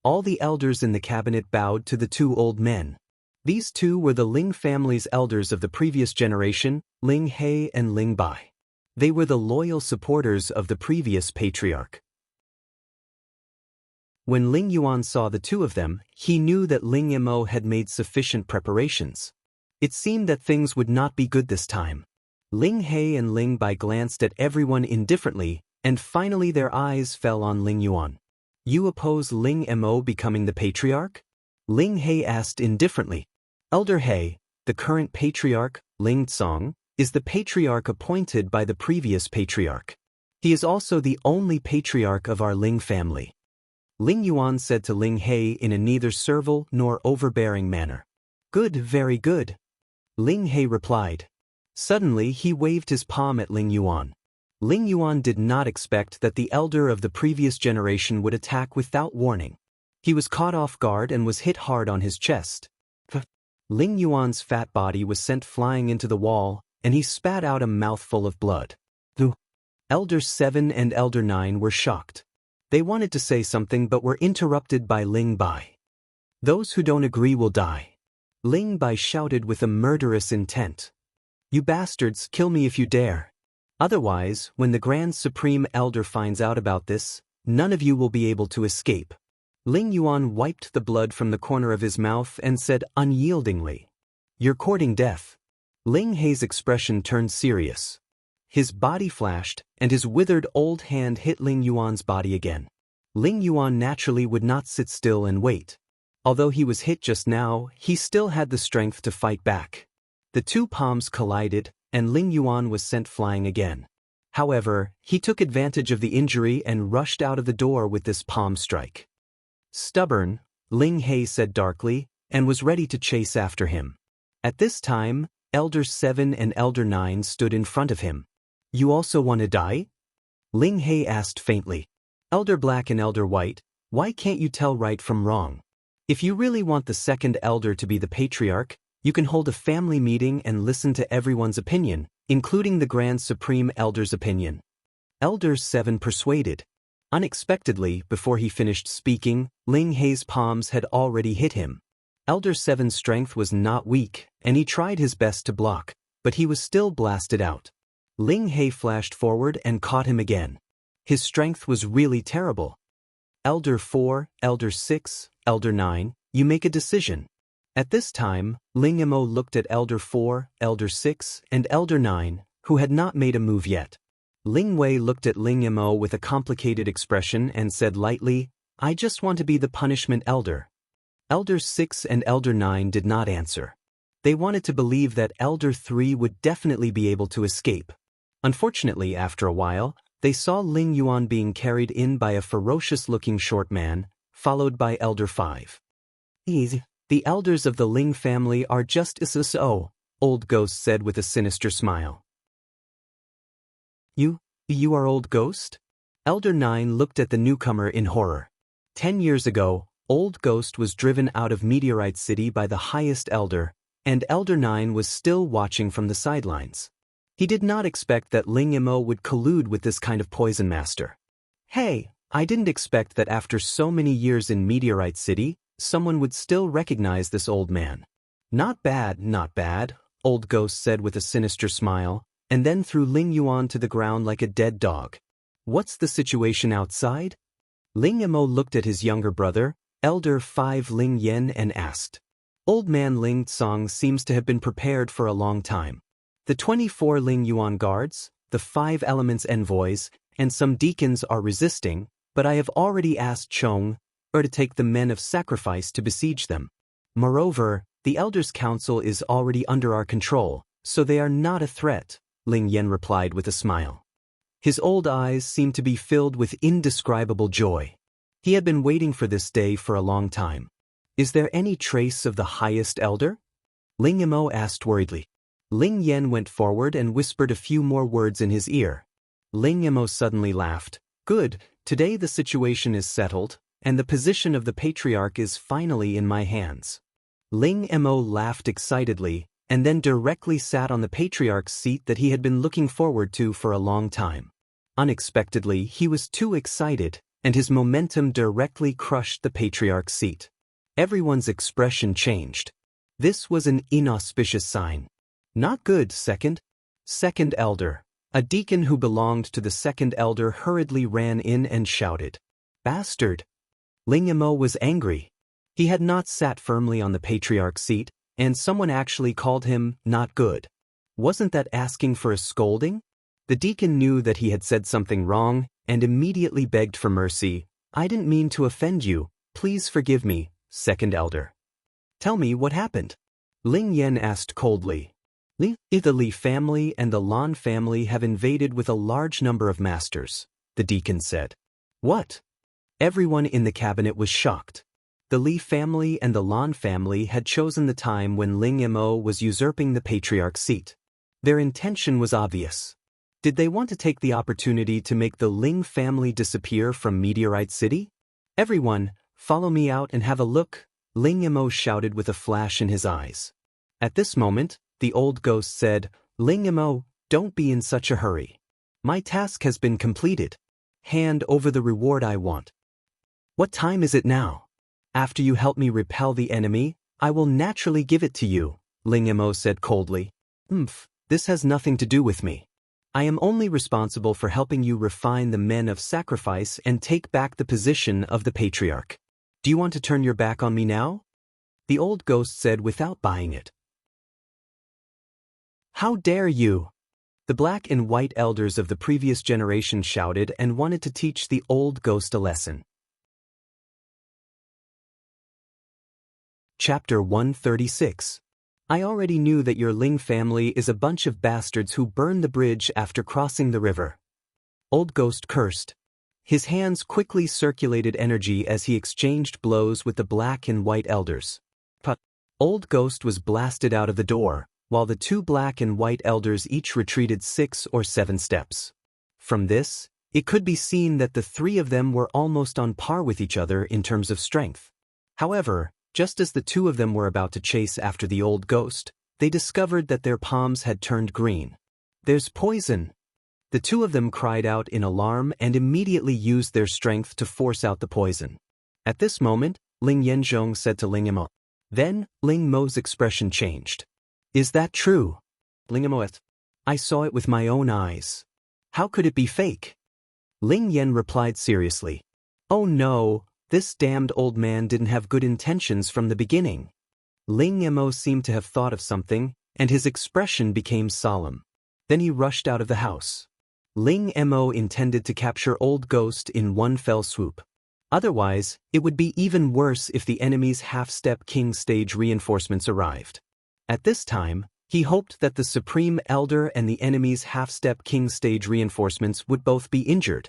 All the elders in the cabinet bowed to the two old men. These two were the Ling family's elders of the previous generation, Ling He and Ling Bai. They were the loyal supporters of the previous patriarch. When Ling Yuan saw the two of them, he knew that Ling Imo had made sufficient preparations. It seemed that things would not be good this time. Ling He and Ling Bai glanced at everyone indifferently, and finally their eyes fell on Ling Yuan. You oppose Ling Imo becoming the patriarch? Ling He asked indifferently. Elder He, the current patriarch, Ling Tsong, is the patriarch appointed by the previous patriarch. He is also the only patriarch of our Ling family. Ling Yuan said to Ling He in a neither servile nor overbearing manner. Good, very good. Ling He replied. Suddenly he waved his palm at Ling Yuan. Ling Yuan did not expect that the elder of the previous generation would attack without warning. He was caught off guard and was hit hard on his chest. Ling Yuan's fat body was sent flying into the wall, and he spat out a mouthful of blood. The Elder 7 and Elder 9 were shocked. They wanted to say something but were interrupted by Ling Bai. Those who don't agree will die. Ling Bai shouted with a murderous intent. You bastards, kill me if you dare. Otherwise, when the Grand Supreme Elder finds out about this, none of you will be able to escape. Ling Yuan wiped the blood from the corner of his mouth and said unyieldingly, You're courting death. Ling He's expression turned serious. His body flashed, and his withered old hand hit Ling Yuan's body again. Ling Yuan naturally would not sit still and wait. Although he was hit just now, he still had the strength to fight back. The two palms collided, and Ling Yuan was sent flying again. However, he took advantage of the injury and rushed out of the door with this palm strike. Stubborn, Ling He said darkly, and was ready to chase after him. At this time, Elder 7 and Elder 9 stood in front of him. You also want to die? Ling He asked faintly. Elder Black and Elder White, why can't you tell right from wrong? If you really want the second elder to be the patriarch, you can hold a family meeting and listen to everyone's opinion, including the Grand Supreme Elder's opinion. Elder 7 persuaded. Unexpectedly, before he finished speaking, Ling He's palms had already hit him. Elder 7's strength was not weak, and he tried his best to block, but he was still blasted out. Ling He flashed forward and caught him again. His strength was really terrible. Elder 4, Elder 6, Elder 9, you make a decision. At this time, Ling Imo looked at Elder 4, Elder 6, and Elder 9, who had not made a move yet. Ling Wei looked at Ling Imo with a complicated expression and said lightly, I just want to be the punishment elder. Elder 6 and Elder 9 did not answer. They wanted to believe that Elder 3 would definitely be able to escape. Unfortunately, after a while, they saw Ling Yuan being carried in by a ferocious-looking short man, followed by Elder 5. The elders of the Ling family are just so, Old Ghost said with a sinister smile. You are Old Ghost? Elder 9 looked at the newcomer in horror. 10 years ago, Old Ghost was driven out of Meteorite City by the highest elder, and Elder 9 was still watching from the sidelines. He did not expect that Ling Imo would collude with this kind of poison master. Hey, I didn't expect that after so many years in Meteorite City, someone would still recognize this old man. Not bad, Old Ghost said with a sinister smile, and then threw Ling Yuan to the ground like a dead dog. What's the situation outside? Ling Imo looked at his younger brother, Elder 5 Ling Yen, and asked. Old man Ling Tsong seems to have been prepared for a long time. The 24 Ling Yuan guards, the 5 elements envoys, and some deacons are resisting, but I have already asked Chong to take the men of sacrifice to besiege them. Moreover, the Elders' Council is already under our control, So they are not a threat, Ling Yan replied with a smile. His old eyes seemed to be filled with indescribable joy. He had been waiting for this day for a long time. Is there any trace of the highest elder? Ling Yimo asked worriedly. Ling Yan went forward and whispered a few more words in his ear. Ling Yimo suddenly laughed. Good, today the situation is settled, and the position of the patriarch is finally in my hands. Ling Yimo laughed excitedly, and then directly sat on the patriarch's seat that he had been looking forward to for a long time. Unexpectedly, he was too excited, and his momentum directly crushed the patriarch's seat. Everyone's expression changed. This was an inauspicious sign. Not good, second elder. A deacon who belonged to the second elder hurriedly ran in and shouted. Bastard! Ling Yimo was angry. He had not sat firmly on the patriarch's seat, and someone actually called him not good. Wasn't that asking for a scolding? The deacon knew that he had said something wrong, and immediately begged for mercy. I didn't mean to offend you. Please forgive me, second elder. Tell me what happened. Ling Yan asked coldly. The Li family and the Lan family have invaded with a large number of masters, the deacon said. What? Everyone in the cabinet was shocked. The Li family and the Lan family had chosen the time when Ling Yimo was usurping the patriarch's seat. Their intention was obvious. Did they want to take the opportunity to make the Ling family disappear from Meteorite City? Everyone, follow me out and have a look, Ling Yimo shouted with a flash in his eyes. At this moment, the old ghost said, Ling Yimo, don't be in such a hurry. My task has been completed. Hand over the reward I want. What time is it now? After you help me repel the enemy, I will naturally give it to you, Ling Yimo said coldly. This has nothing to do with me. I am only responsible for helping you refine the men of sacrifice and take back the position of the patriarch. Do you want to turn your back on me now? The old ghost said without buying it. How dare you? The black and white elders of the previous generation shouted and wanted to teach the old ghost a lesson. Chapter 136. I already knew that your Ling family is a bunch of bastards who burned the bridge after crossing the river. Old Ghost cursed. His hands quickly circulated energy as he exchanged blows with the black and white elders. Old Ghost was blasted out of the door, while the two black and white elders each retreated 6 or 7 steps. From this, it could be seen that the three of them were almost on par with each other in terms of strength. However, just as the two of them were about to chase after the old ghost, they discovered that their palms had turned green. There's poison! The two of them cried out in alarm and immediately used their strength to force out the poison. At this moment, Ling Yanzhong said to Ling Yimo. Then, Ling Mo's expression changed. Is that true? Ling Yimo, I saw it with my own eyes. How could it be fake? Ling Yan replied seriously. Oh no! This damned old man didn't have good intentions from the beginning. Ling Yimo seemed to have thought of something, and his expression became solemn. Then he rushed out of the house. Ling Yimo intended to capture Old Ghost in one fell swoop. Otherwise, it would be even worse if the enemy's half-step king stage reinforcements arrived. At this time, he hoped that the Supreme Elder and the enemy's half-step king stage reinforcements would both be injured.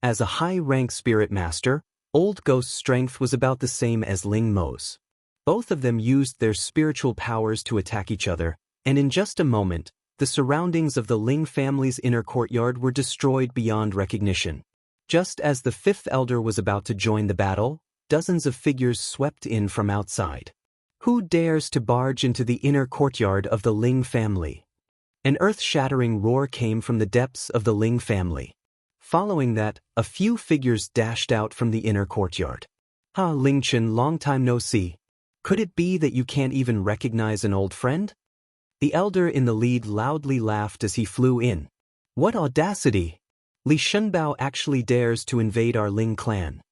As a high-rank spirit master, Old Ghost's strength was about the same as Ling Mo's. Both of them used their spiritual powers to attack each other, and in just a moment, the surroundings of the Ling family's inner courtyard were destroyed beyond recognition. Just as the fifth elder was about to join the battle, dozens of figures swept in from outside. Who dares to barge into the inner courtyard of the Ling family? An earth-shattering roar came from the depths of the Ling family. Following that, a few figures dashed out from the inner courtyard. Ling Chen, long time no see. Could it be that you can't even recognize an old friend? The elder in the lead loudly laughed as he flew in. What audacity! Li Shenbao actually dares to invade our Ling clan.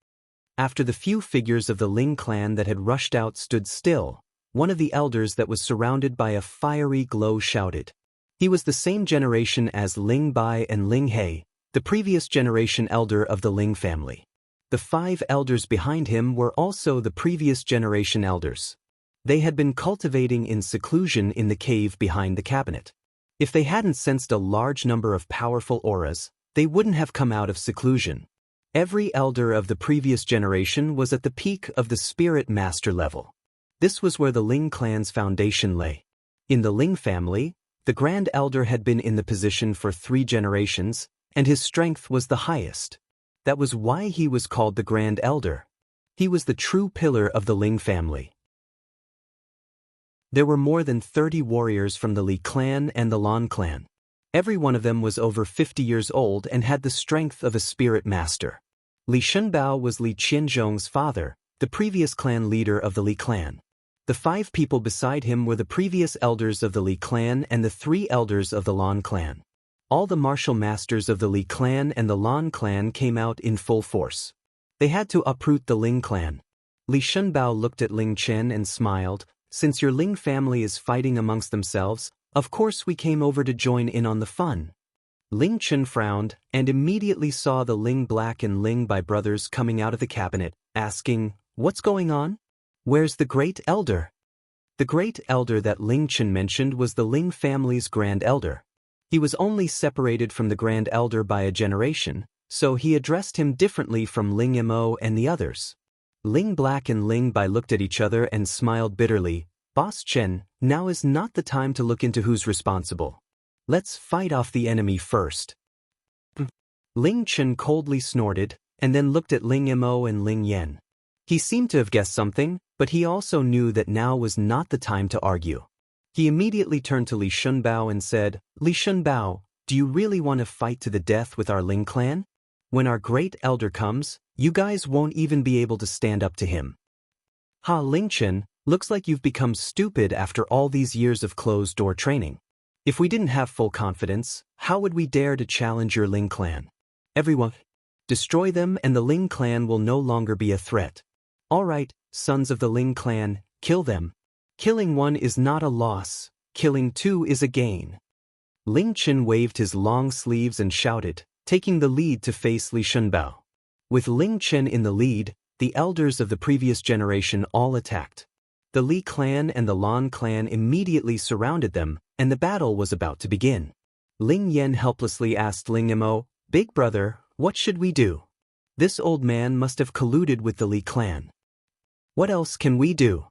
After the few figures of the Ling clan that had rushed out stood still, one of the elders that was surrounded by a fiery glow shouted. He was the same generation as Ling Bai and Ling He, the previous generation elder of the Ling family. The 5 elders behind him were also the previous generation elders. They had been cultivating in seclusion in the cave behind the cabinet. If they hadn't sensed a large number of powerful auras, they wouldn't have come out of seclusion. Every elder of the previous generation was at the peak of the spirit master level. This was where the Ling clan's foundation lay. In the Ling family, the Grand Elder had been in the position for 3 generations, and his strength was the highest. That was why he was called the Grand Elder. He was the true pillar of the Ling family. There were more than 30 warriors from the Li clan and the Lan clan. Every one of them was over 50 years old and had the strength of a spirit master. Li Shunbao was Li Qianzhong's father, the previous clan leader of the Li clan. The 5 people beside him were the previous elders of the Li clan and the 3 elders of the Lan clan. All the martial masters of the Li clan and the Lan clan came out in full force. They had to uproot the Ling clan. Li Shunbao looked at Ling Chen and smiled. Since your Ling family is fighting amongst themselves, of course we came over to join in on the fun. Ling Chen frowned and immediately saw the Ling Black and Ling Bai brothers coming out of the cabinet, asking, "What's going on? Where's the Great Elder?" The Great Elder that Ling Chen mentioned was the Ling family's Grand Elder. He was only separated from the Grand Elder by a generation, so he addressed him differently from Ling Mo and the others. Ling Black and Ling Bai looked at each other and smiled bitterly. "Boss Chen, now is not the time to look into who's responsible. Let's fight off the enemy first." Ling Chen coldly snorted, and then looked at Ling Mo and Ling Yan. He seemed to have guessed something, but he also knew that now was not the time to argue. He immediately turned to Li Shunbao and said, "Li Shunbao, do you really want to fight to the death with our Ling clan? When our Great Elder comes, you guys won't even be able to stand up to him." "Ha, Ling Chen, looks like you've become stupid after all these years of closed-door training. If we didn't have full confidence, how would we dare to challenge your Ling clan? Everyone, destroy them and the Ling clan will no longer be a threat. All right, sons of the Ling clan, kill them. Killing one is not a loss, killing 2 is a gain." Ling Chen waved his long sleeves and shouted, taking the lead to face Li Shunbao. With Ling Chen in the lead, the elders of the previous generation all attacked. The Li clan and the Lan clan immediately surrounded them, and the battle was about to begin. Ling Yan helplessly asked Ling Mo, "Big brother, what should we do? This old man must have colluded with the Li clan. What else can we do?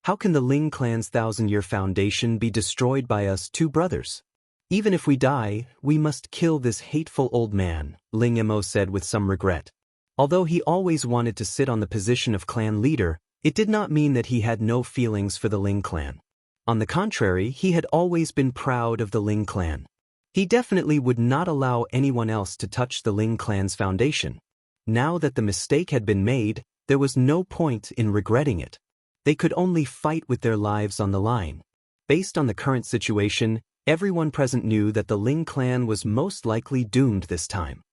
How can the Ling clan's 1,000-year foundation be destroyed by us 2 brothers? Even if we die, we must kill this hateful old man," Ling Mo said with some regret. Although he always wanted to sit on the position of clan leader, it did not mean that he had no feelings for the Ling clan. On the contrary, he had always been proud of the Ling clan. He definitely would not allow anyone else to touch the Ling clan's foundation. Now that the mistake had been made, there was no point in regretting it. They could only fight with their lives on the line. Based on the current situation, everyone present knew that the Ling clan was most likely doomed this time.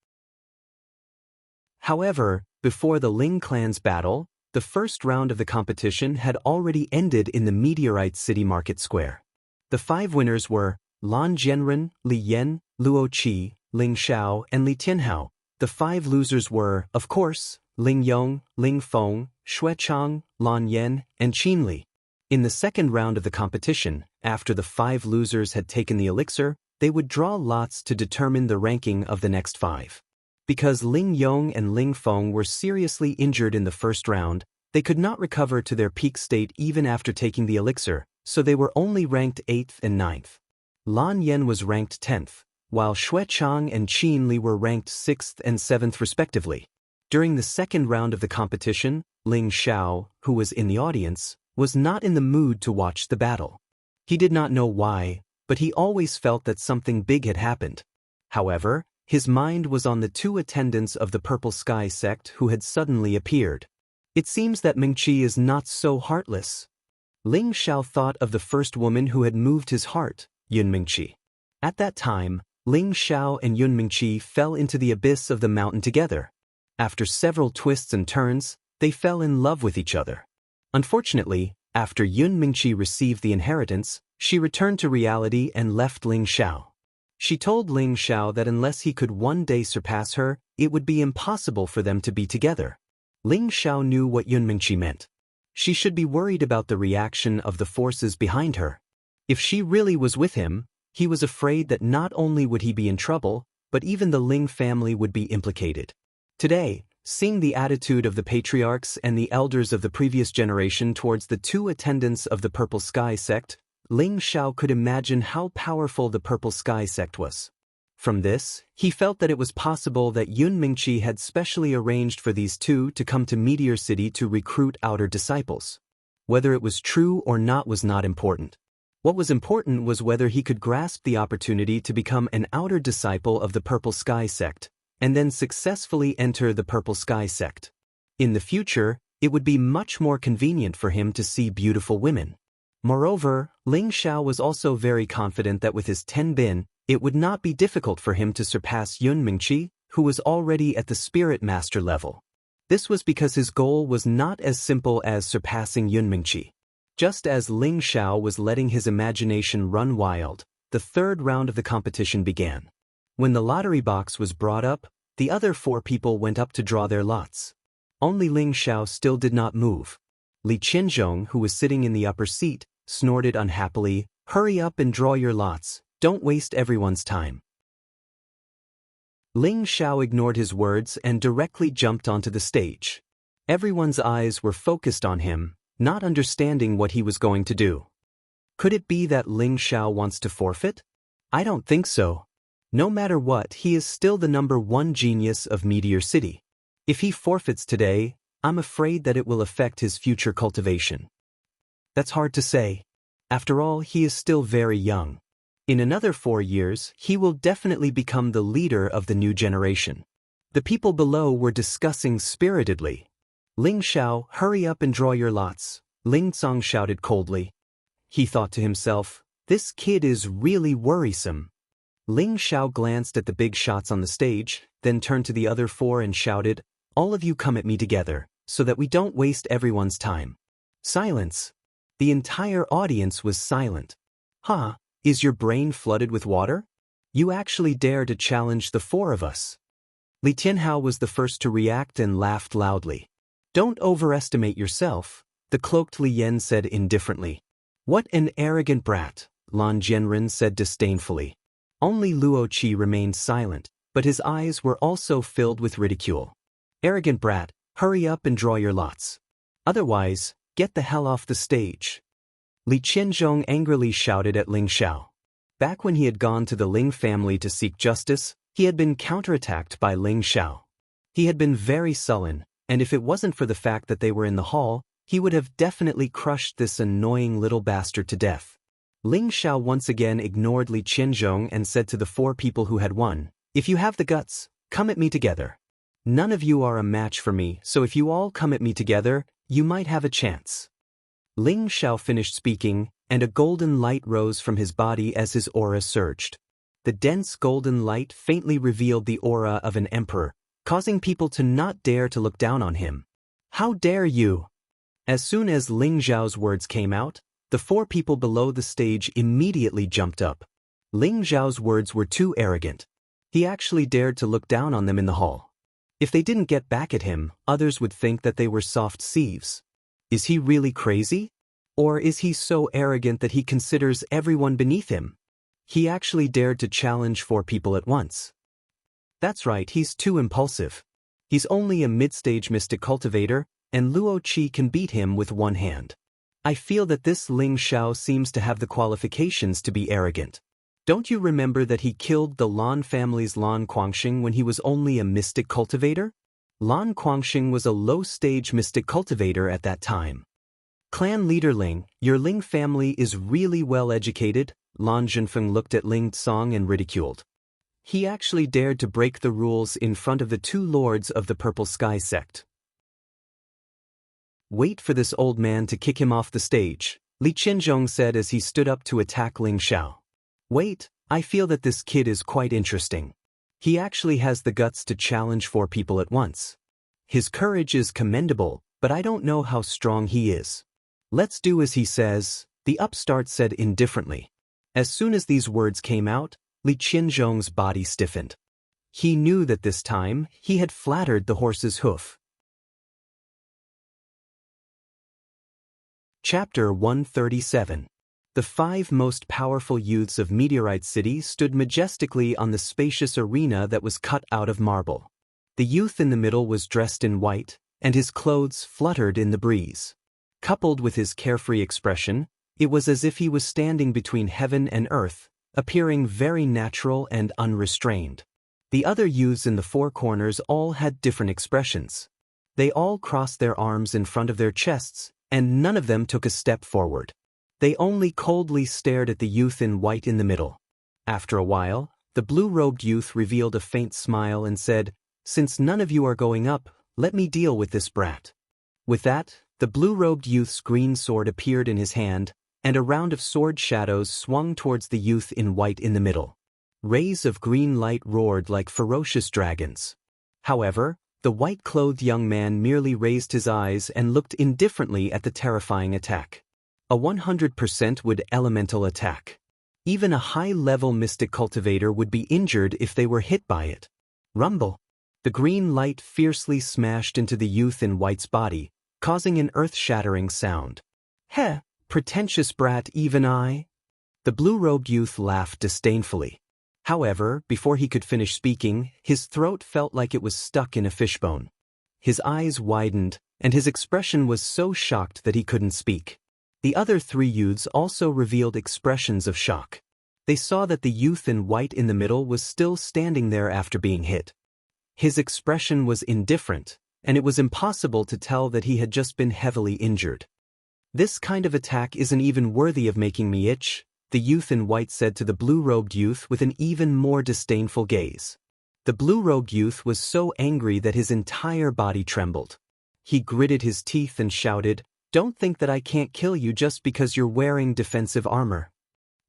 However, before the Ling clan's battle, the first round of the competition had already ended in the Meteorite City Market Square. The 5 winners were Lan Jianren, Li Yan, Luo Qi, Ling Xiao, and Li Tianhao. The 5 losers were, of course, Ling Yong, Ling Feng, Xue Chang, Lan Yan, and Qin Li. In the second round of the competition, after the 5 losers had taken the elixir, they would draw lots to determine the ranking of the next 5. Because Ling Yong and Ling Feng were seriously injured in the first round, they could not recover to their peak state even after taking the elixir, so they were only ranked 8th and 9th. Lan Yan was ranked 10th, while Xue Chang and Qin Li were ranked 6th and 7th respectively. During the second round of the competition, Ling Xiao, who was in the audience, was not in the mood to watch the battle. He did not know why, but he always felt that something big had happened. However, his mind was on the 2 attendants of the Purple Sky sect who had suddenly appeared. It seems that Mingqi is not so heartless. Ling Xiao thought of the first woman who had moved his heart, Yun Mingqi. At that time, Ling Xiao and Yun Mingqi fell into the abyss of the mountain together. After several twists and turns, they fell in love with each other. Unfortunately, after Yun Mingqi received the inheritance, she returned to reality and left Ling Xiao. She told Ling Xiao that unless he could one day surpass her, it would be impossible for them to be together. Ling Xiao knew what Yun Mingqi meant. She should be worried about the reaction of the forces behind her. If she really was with him, He was afraid that not only would he be in trouble, but even the Ling family would be implicated. Today, seeing the attitude of the patriarchs and the elders of the previous generation towards the two attendants of the Purple Sky sect, Ling Xiao could imagine how powerful the Purple Sky sect was. From this, he felt that it was possible that Yun Mingqi had specially arranged for these two to come to Meteor City to recruit outer disciples. Whether it was true or not was not important. What was important was whether he could grasp the opportunity to become an outer disciple of the Purple Sky sect, and then successfully enter the Purple Sky sect. In the future, it would be much more convenient for him to see beautiful women. Moreover, Ling Xiao was also very confident that with his 10 bin, it would not be difficult for him to surpass Yun Mingqi, who was already at the Spirit Master level. This was because his goal was not as simple as surpassing Yun Mingqi. Just as Ling Xiao was letting his imagination run wild, the third round of the competition began. When the lottery box was brought up, the other 4 people went up to draw their lots. Only Ling Xiao still did not move. Li Qianzhong, who was sitting in the upper seat, snorted unhappily, "Hurry up and draw your lots, don't waste everyone's time." Ling Xiao ignored his words and directly jumped onto the stage. Everyone's eyes were focused on him, not understanding what he was going to do. Could it be that Ling Xiao wants to forfeit? I don't think so. No matter what, he is still the #1 genius of Meteor City. If he forfeits today, I'm afraid that it will affect his future cultivation. That's hard to say. After all, he is still very young. In another 4 years, he will definitely become the leader of the new generation. The people below were discussing spiritedly. "Ling Xiao, hurry up and draw your lots," Ling Cong shouted coldly. He thought to himself, "This kid is really worrisome." Ling Xiao glanced at the big shots on the stage, then turned to the other 4 and shouted, "All of you come at me together, so that we don't waste everyone's time." Silence. The entire audience was silent. "Huh? Is your brain flooded with water? You actually dare to challenge the 4 of us?" Li Tianhao was the first to react and laughed loudly. "Don't overestimate yourself," the cloaked Li Yan said indifferently. "What an arrogant brat," Lan Jianren said disdainfully. Only Luo Qi remained silent, but his eyes were also filled with ridicule. "Arrogant brat, hurry up and draw your lots. Otherwise, get the hell off the stage." Li Qianzhong angrily shouted at Ling Xiao. Back when he had gone to the Ling family to seek justice, he had been counterattacked by Ling Xiao. He had been very sullen, and if it wasn't for the fact that they were in the hall, he would have definitely crushed this annoying little bastard to death. Ling Xiao once again ignored Li Qianzhong and said to the 4 people who had won, "If you have the guts, come at me together. None of you are a match for me, so if you all come at me together, you might have a chance." Ling Xiao finished speaking, and a golden light rose from his body as his aura surged. The dense golden light faintly revealed the aura of an emperor, causing people to not dare to look down on him. "How dare you!" As soon as Ling Xiao's words came out, the 4 people below the stage immediately jumped up. Ling Xiao's words were too arrogant. He actually dared to look down on them in the hall. If they didn't get back at him, others would think that they were soft sieves. Is he really crazy? Or is he so arrogant that he considers everyone beneath him? He actually dared to challenge 4 people at once. That's right, he's too impulsive. He's only a mid-stage mystic cultivator, and Luo Qi can beat him with one hand. I feel that this Ling Xiao seems to have the qualifications to be arrogant. Don't you remember that he killed the Lan family's Lan Guangxing when he was only a mystic cultivator? Lan Guangxing was a low-stage mystic cultivator at that time. "Clan leader Ling, your Ling family is really well educated," Lan Zhenfeng looked at Ling Cong and ridiculed. He actually dared to break the rules in front of the 2 lords of the Purple Sky sect. "Wait for this old man to kick him off the stage," Li Qianzhong said as he stood up to attack Ling Xiao. "Wait, I feel that this kid is quite interesting. He actually has the guts to challenge 4 people at once. His courage is commendable, but I don't know how strong he is. Let's do as he says," the upstart said indifferently. As soon as these words came out, Li Qianzhong's body stiffened. He knew that this time, he had flattered the horse's hoof. Chapter 137. The 5 most powerful youths of Meteorite City stood majestically on the spacious arena that was cut out of marble. The youth in the middle was dressed in white, and his clothes fluttered in the breeze. Coupled with his carefree expression, it was as if he was standing between heaven and earth, appearing very natural and unrestrained. The other youths in the 4 corners all had different expressions. They all crossed their arms in front of their chests, and none of them took a step forward. They only coldly stared at the youth in white in the middle. After a while, the blue-robed youth revealed a faint smile and said, "Since none of you are going up, let me deal with this brat." With that, the blue-robed youth's green sword appeared in his hand, and a round of sword shadows swung towards the youth in white in the middle. Rays of green light roared like ferocious dragons. However, the white-clothed young man merely raised his eyes and looked indifferently at the terrifying attack. A 100% wood elemental attack. Even a high-level mystic cultivator would be injured if they were hit by it. Rumble. The green light fiercely smashed into the youth in white's body, causing an earth-shattering sound. "Heh, pretentious brat, even I?" The blue-robed youth laughed disdainfully. However, before he could finish speaking, his throat felt like it was stuck in a fishbone. His eyes widened, and his expression was so shocked that he couldn't speak. The other 3 youths also revealed expressions of shock. They saw that the youth in white in the middle was still standing there after being hit. His expression was indifferent, and it was impossible to tell that he had just been heavily injured. "This kind of attack isn't even worthy of making me itch," the youth in white said to the blue-robed youth with an even more disdainful gaze. The blue-robed youth was so angry that his entire body trembled. He gritted his teeth and shouted, "Don't think that I can't kill you just because you're wearing defensive armor."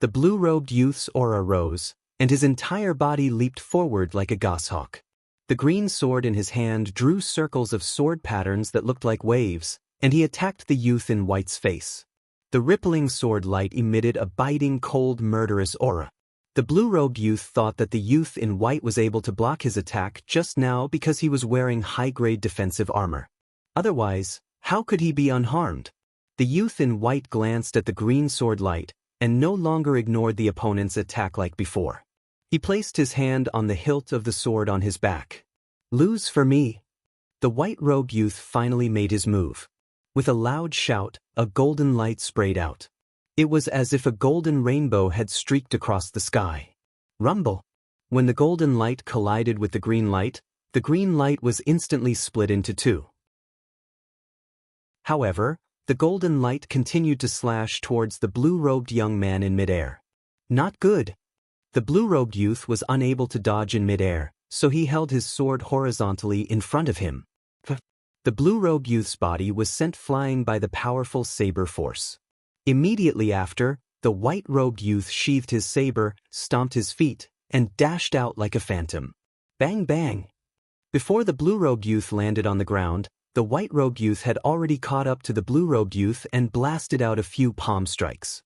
The blue-robed youth's aura rose, and his entire body leaped forward like a goshawk. The green sword in his hand drew circles of sword patterns that looked like waves, and he attacked the youth in white's face. The rippling sword light emitted a biting, cold, murderous aura. The blue-robed youth thought that the youth in white was able to block his attack just now because he was wearing high-grade defensive armor. Otherwise, how could he be unharmed? The youth in white glanced at the green sword light, and no longer ignored the opponent's attack like before. He placed his hand on the hilt of the sword on his back. "Lose for me." The white-robed youth finally made his move. With a loud shout, a golden light sprayed out. It was as if a golden rainbow had streaked across the sky. Rumble. When the golden light collided with the green light was instantly split into 2. However, the golden light continued to slash towards the blue-robed young man in midair. Not good. The blue-robed youth was unable to dodge in midair, so he held his sword horizontally in front of him. The blue-robed youth's body was sent flying by the powerful saber force. Immediately after, the white-robed youth sheathed his saber, stomped his feet, and dashed out like a phantom. Bang bang! Before the blue-robed youth landed on the ground, the white-robed youth had already caught up to the blue-robed youth and blasted out a few palm strikes.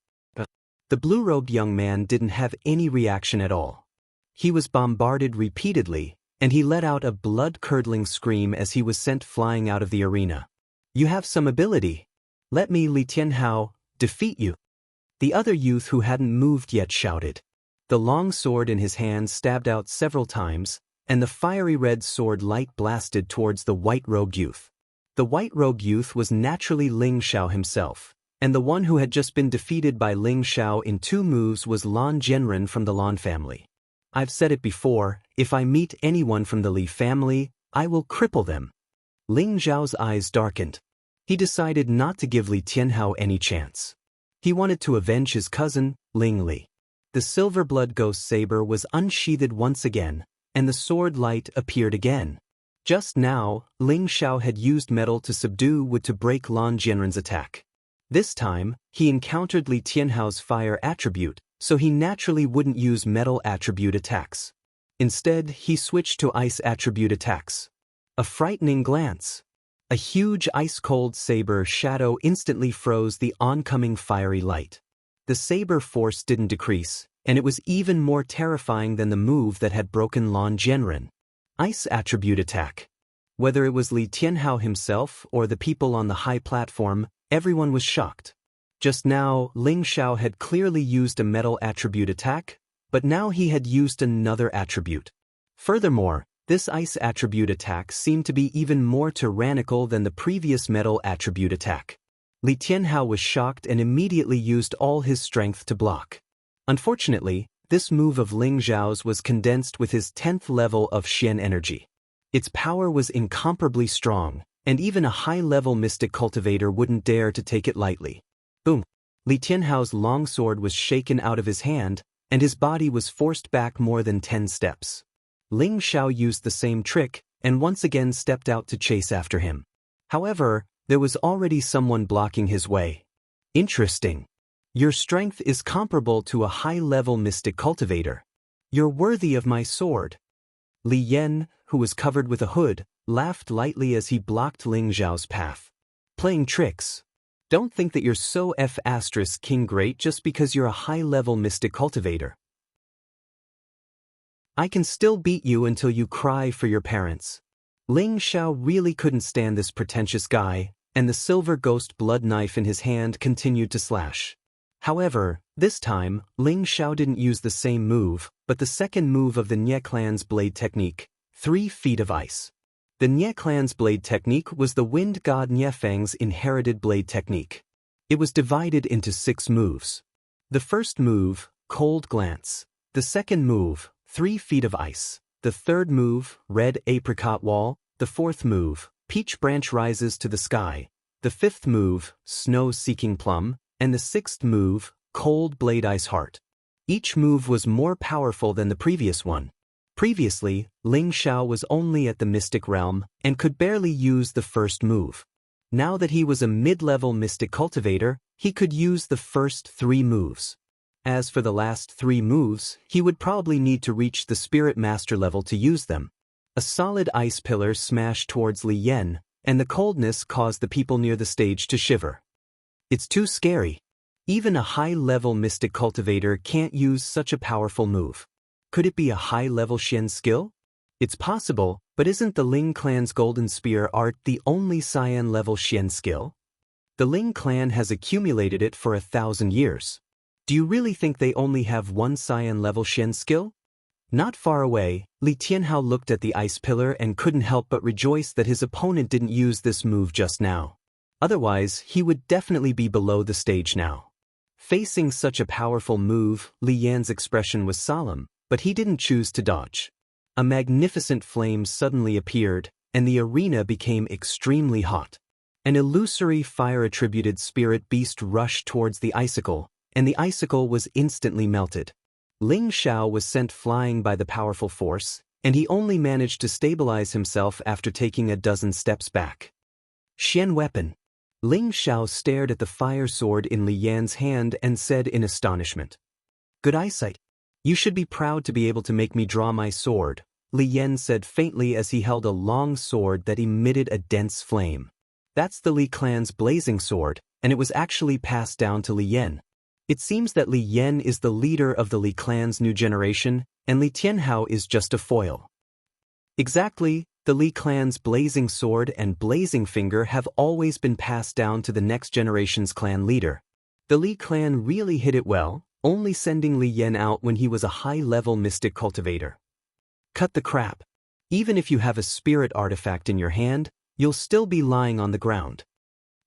The blue-robed young man didn't have any reaction at all. He was bombarded repeatedly, and he let out a blood-curdling scream as he was sent flying out of the arena. "You have some ability. Let me, Li Tianhao, defeat you." The other youth who hadn't moved yet shouted. The long sword in his hand stabbed out several times, and the fiery red sword light blasted towards the white-robed youth. The white-robed youth was naturally Ling Xiao himself, and the one who had just been defeated by Ling Xiao in 2 moves was Lan Jianren from the Lan family. I've said it before, if I meet anyone from the Li family, I will cripple them. Ling Xiao's eyes darkened. He decided not to give Li Tianhao any chance. He wanted to avenge his cousin, Ling Li. The silver blood ghost saber was unsheathed once again, and the sword light appeared again. Just now, Ling Xiao had used metal to subdue wood to break Lan Jianren's attack. This time, he encountered Li Tianhao's fire attribute, so he naturally wouldn't use metal attribute attacks. Instead, he switched to ice attribute attacks. A frightening glance. A huge ice-cold saber shadow instantly froze the oncoming fiery light. The saber force didn't decrease, and it was even more terrifying than the move that had broken Lan Jianren. Ice attribute attack. Whether it was Li Tianhao himself or the people on the high platform, everyone was shocked. Just now, Ling Xiao had clearly used a metal attribute attack, but now he had used another attribute. Furthermore, this ice attribute attack seemed to be even more tyrannical than the previous metal attribute attack. Li Tianhao was shocked and immediately used all his strength to block. Unfortunately, this move of Ling Xiao's was condensed with his 10th level of Xian energy. Its power was incomparably strong, and even a high-level mystic cultivator wouldn't dare to take it lightly. Boom! Li Tianhao's longsword was shaken out of his hand, and his body was forced back more than 10 steps. Ling Xiao used the same trick, and once again stepped out to chase after him. However, there was already someone blocking his way. Interesting. Your strength is comparable to a high-level mystic cultivator. You're worthy of my sword. Li Yan, who was covered with a hood, laughed lightly as he blocked Ling Xiao's path. Playing tricks. Don't think that you're so King great just because you're a high-level mystic cultivator. I can still beat you until you cry for your parents. Ling Xiao really couldn't stand this pretentious guy, and the silver ghost blood knife in his hand continued to slash. However, this time, Ling Xiao didn't use the same move, but the second move of the Nie clan's blade technique, 3 feet of ice. The Nie clan's blade technique was the wind god Niefeng's inherited blade technique. It was divided into 6 moves. The first move, Cold Glance. The second move, 3 feet of ice. The third move, Red Apricot Wall. The fourth move, Peach Branch Rises to the Sky. The fifth move, Snow Seeking Plum. And the sixth move, Cold Blade Ice Heart. Each move was more powerful than the previous one. Previously, Ling Xiao was only at the Mystic Realm and could barely use the first move. Now that he was a mid-level Mystic Cultivator, he could use the first 3 moves. As for the last 3 moves, he would probably need to reach the Spirit Master level to use them. A solid ice pillar smashed towards Li Yan, and the coldness caused the people near the stage to shiver. It's too scary. Even a high-level Mystic Cultivator can't use such a powerful move. Could it be a high-level Xian skill? It's possible, but isn't the Ling clan's Golden Spear art the only Cyan-level Xian skill? The Ling clan has accumulated it for 1,000 years. Do you really think they only have one Cyan-level Xian skill? Not far away, Li Tianhao looked at the ice pillar and couldn't help but rejoice that his opponent didn't use this move just now. Otherwise, he would definitely be below the stage now. Facing such a powerful move, Li Yan's expression was solemn, but he didn't choose to dodge. A magnificent flame suddenly appeared, and the arena became extremely hot. An illusory fire-attributed spirit beast rushed towards the icicle, and the icicle was instantly melted. Ling Xiao was sent flying by the powerful force, and he only managed to stabilize himself after taking a dozen steps back. Xian weapon. Ling Xiao stared at the fire sword in Li Yan's hand and said in astonishment. Good eyesight. You should be proud to be able to make me draw my sword, Li Yan said faintly as he held a long sword that emitted a dense flame. That's the Li clan's blazing sword, and it was actually passed down to Li Yan. It seems that Li Yan is the leader of the Li clan's new generation, and Li Tianhao is just a foil. Exactly, the Li clan's blazing sword and blazing finger have always been passed down to the next generation's clan leader. The Li clan really hit it well, only sending Li Yan out when he was a high-level mystic cultivator. Cut the crap. Even if you have a spirit artifact in your hand, you'll still be lying on the ground.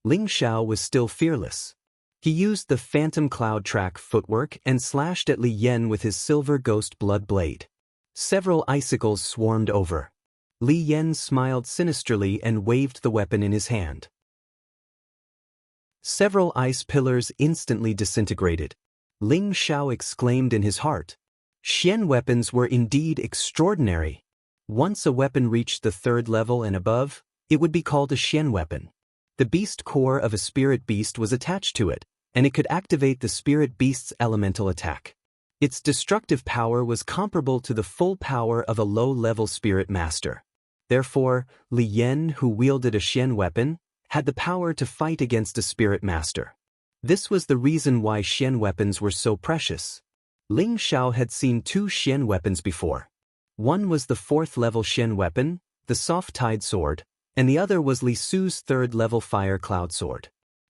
Ling Xiao was still fearless. He used the Phantom Cloud Track footwork and slashed at Li Yan with his silver ghost blood blade. Several icicles swarmed over. Li Yan smiled sinisterly and waved the weapon in his hand. Several ice pillars instantly disintegrated. Ling Xiao exclaimed in his heart. Xian weapons were indeed extraordinary. Once a weapon reached the 3rd level and above, it would be called a Xian weapon. The beast core of a spirit beast was attached to it, and it could activate the spirit beast's elemental attack. Its destructive power was comparable to the full power of a low-level spirit master. Therefore, Li Yan, who wielded a Xian weapon, had the power to fight against a spirit master. This was the reason why Xian weapons were so precious. Ling Xiao had seen 2 Xian weapons before. One was the 4th-level Xian weapon, the Soft Tide Sword, and the other was Li Su's 3rd-level Fire Cloud Sword.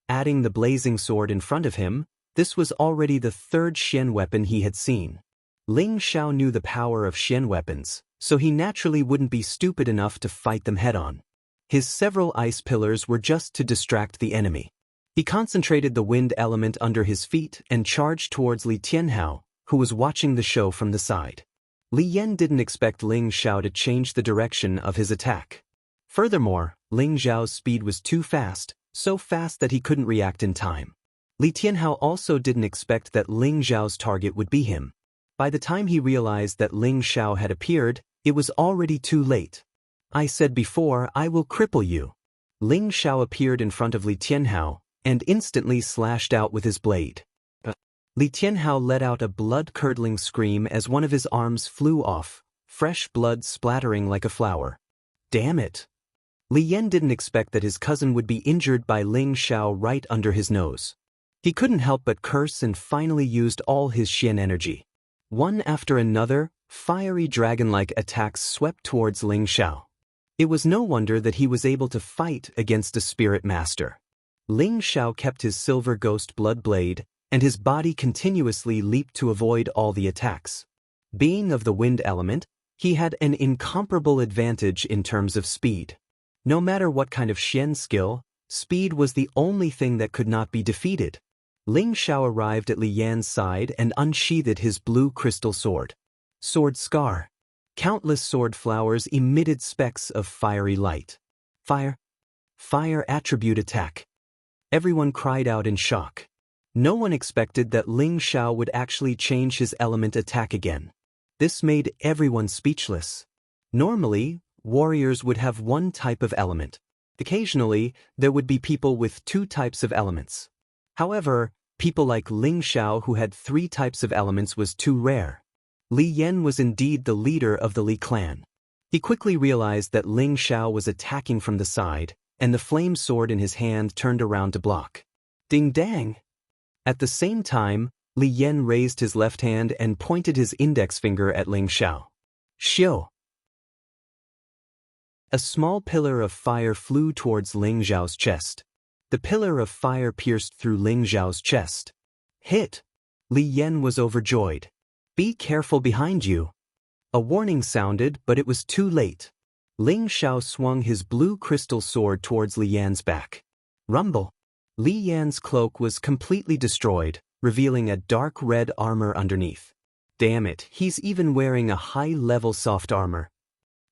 Adding the blazing sword in front of him, this was already the third Xian weapon he had seen. Ling Xiao knew the power of Xian weapons, so he naturally wouldn't be stupid enough to fight them head-on. His several ice pillars were just to distract the enemy. He concentrated the wind element under his feet and charged towards Li Tianhao, who was watching the show from the side. Li Yan didn't expect Ling Xiao to change the direction of his attack. Furthermore, Ling Xiao's speed was too fast, so fast that he couldn't react in time. Li Tianhao also didn't expect that Ling Xiao's target would be him. By the time he realized that Ling Xiao had appeared, it was already too late. I said before, I will cripple you. Ling Xiao appeared in front of Li Tianhao and instantly slashed out with his blade. Li Tianhao let out a blood-curdling scream as one of his arms flew off, fresh blood splattering like a flower. Damn it! Li Yan didn't expect that his cousin would be injured by Ling Xiao right under his nose. He couldn't help but curse and finally used all his Xian energy. One after another, fiery dragon-like attacks swept towards Ling Xiao. It was no wonder that he was able to fight against a spirit master. Ling Xiao kept his silver ghost blood blade, and his body continuously leaped to avoid all the attacks. Being of the wind element, he had an incomparable advantage in terms of speed. No matter what kind of Xian skill, speed was the only thing that could not be defeated. Ling Xiao arrived at Li Yan's side and unsheathed his blue crystal sword. Sword scar. Countless sword flowers emitted specks of fiery light. Fire. Fire attribute attack. Everyone cried out in shock. No one expected that Ling Xiao would actually change his element attack again. This made everyone speechless. Normally, warriors would have one type of element. Occasionally, there would be people with two types of elements. However, people like Ling Xiao who had three types of elements was too rare. Li Yan was indeed the leader of the Li clan. He quickly realized that Ling Xiao was attacking from the side, and the flame sword in his hand turned around to block. Ding dang! At the same time, Li Yan raised his left hand and pointed his index finger at Ling Xiao. Xiu! A small pillar of fire flew towards Ling Xiao's chest. The pillar of fire pierced through Ling Xiao's chest. Hit! Li Yan was overjoyed. Be careful behind you. A warning sounded, but it was too late. Ling Xiao swung his blue crystal sword towards Li Yan's back. Rumble! Li Yan's cloak was completely destroyed, revealing a dark red armor underneath. Damn it, he's even wearing a high-level soft armor.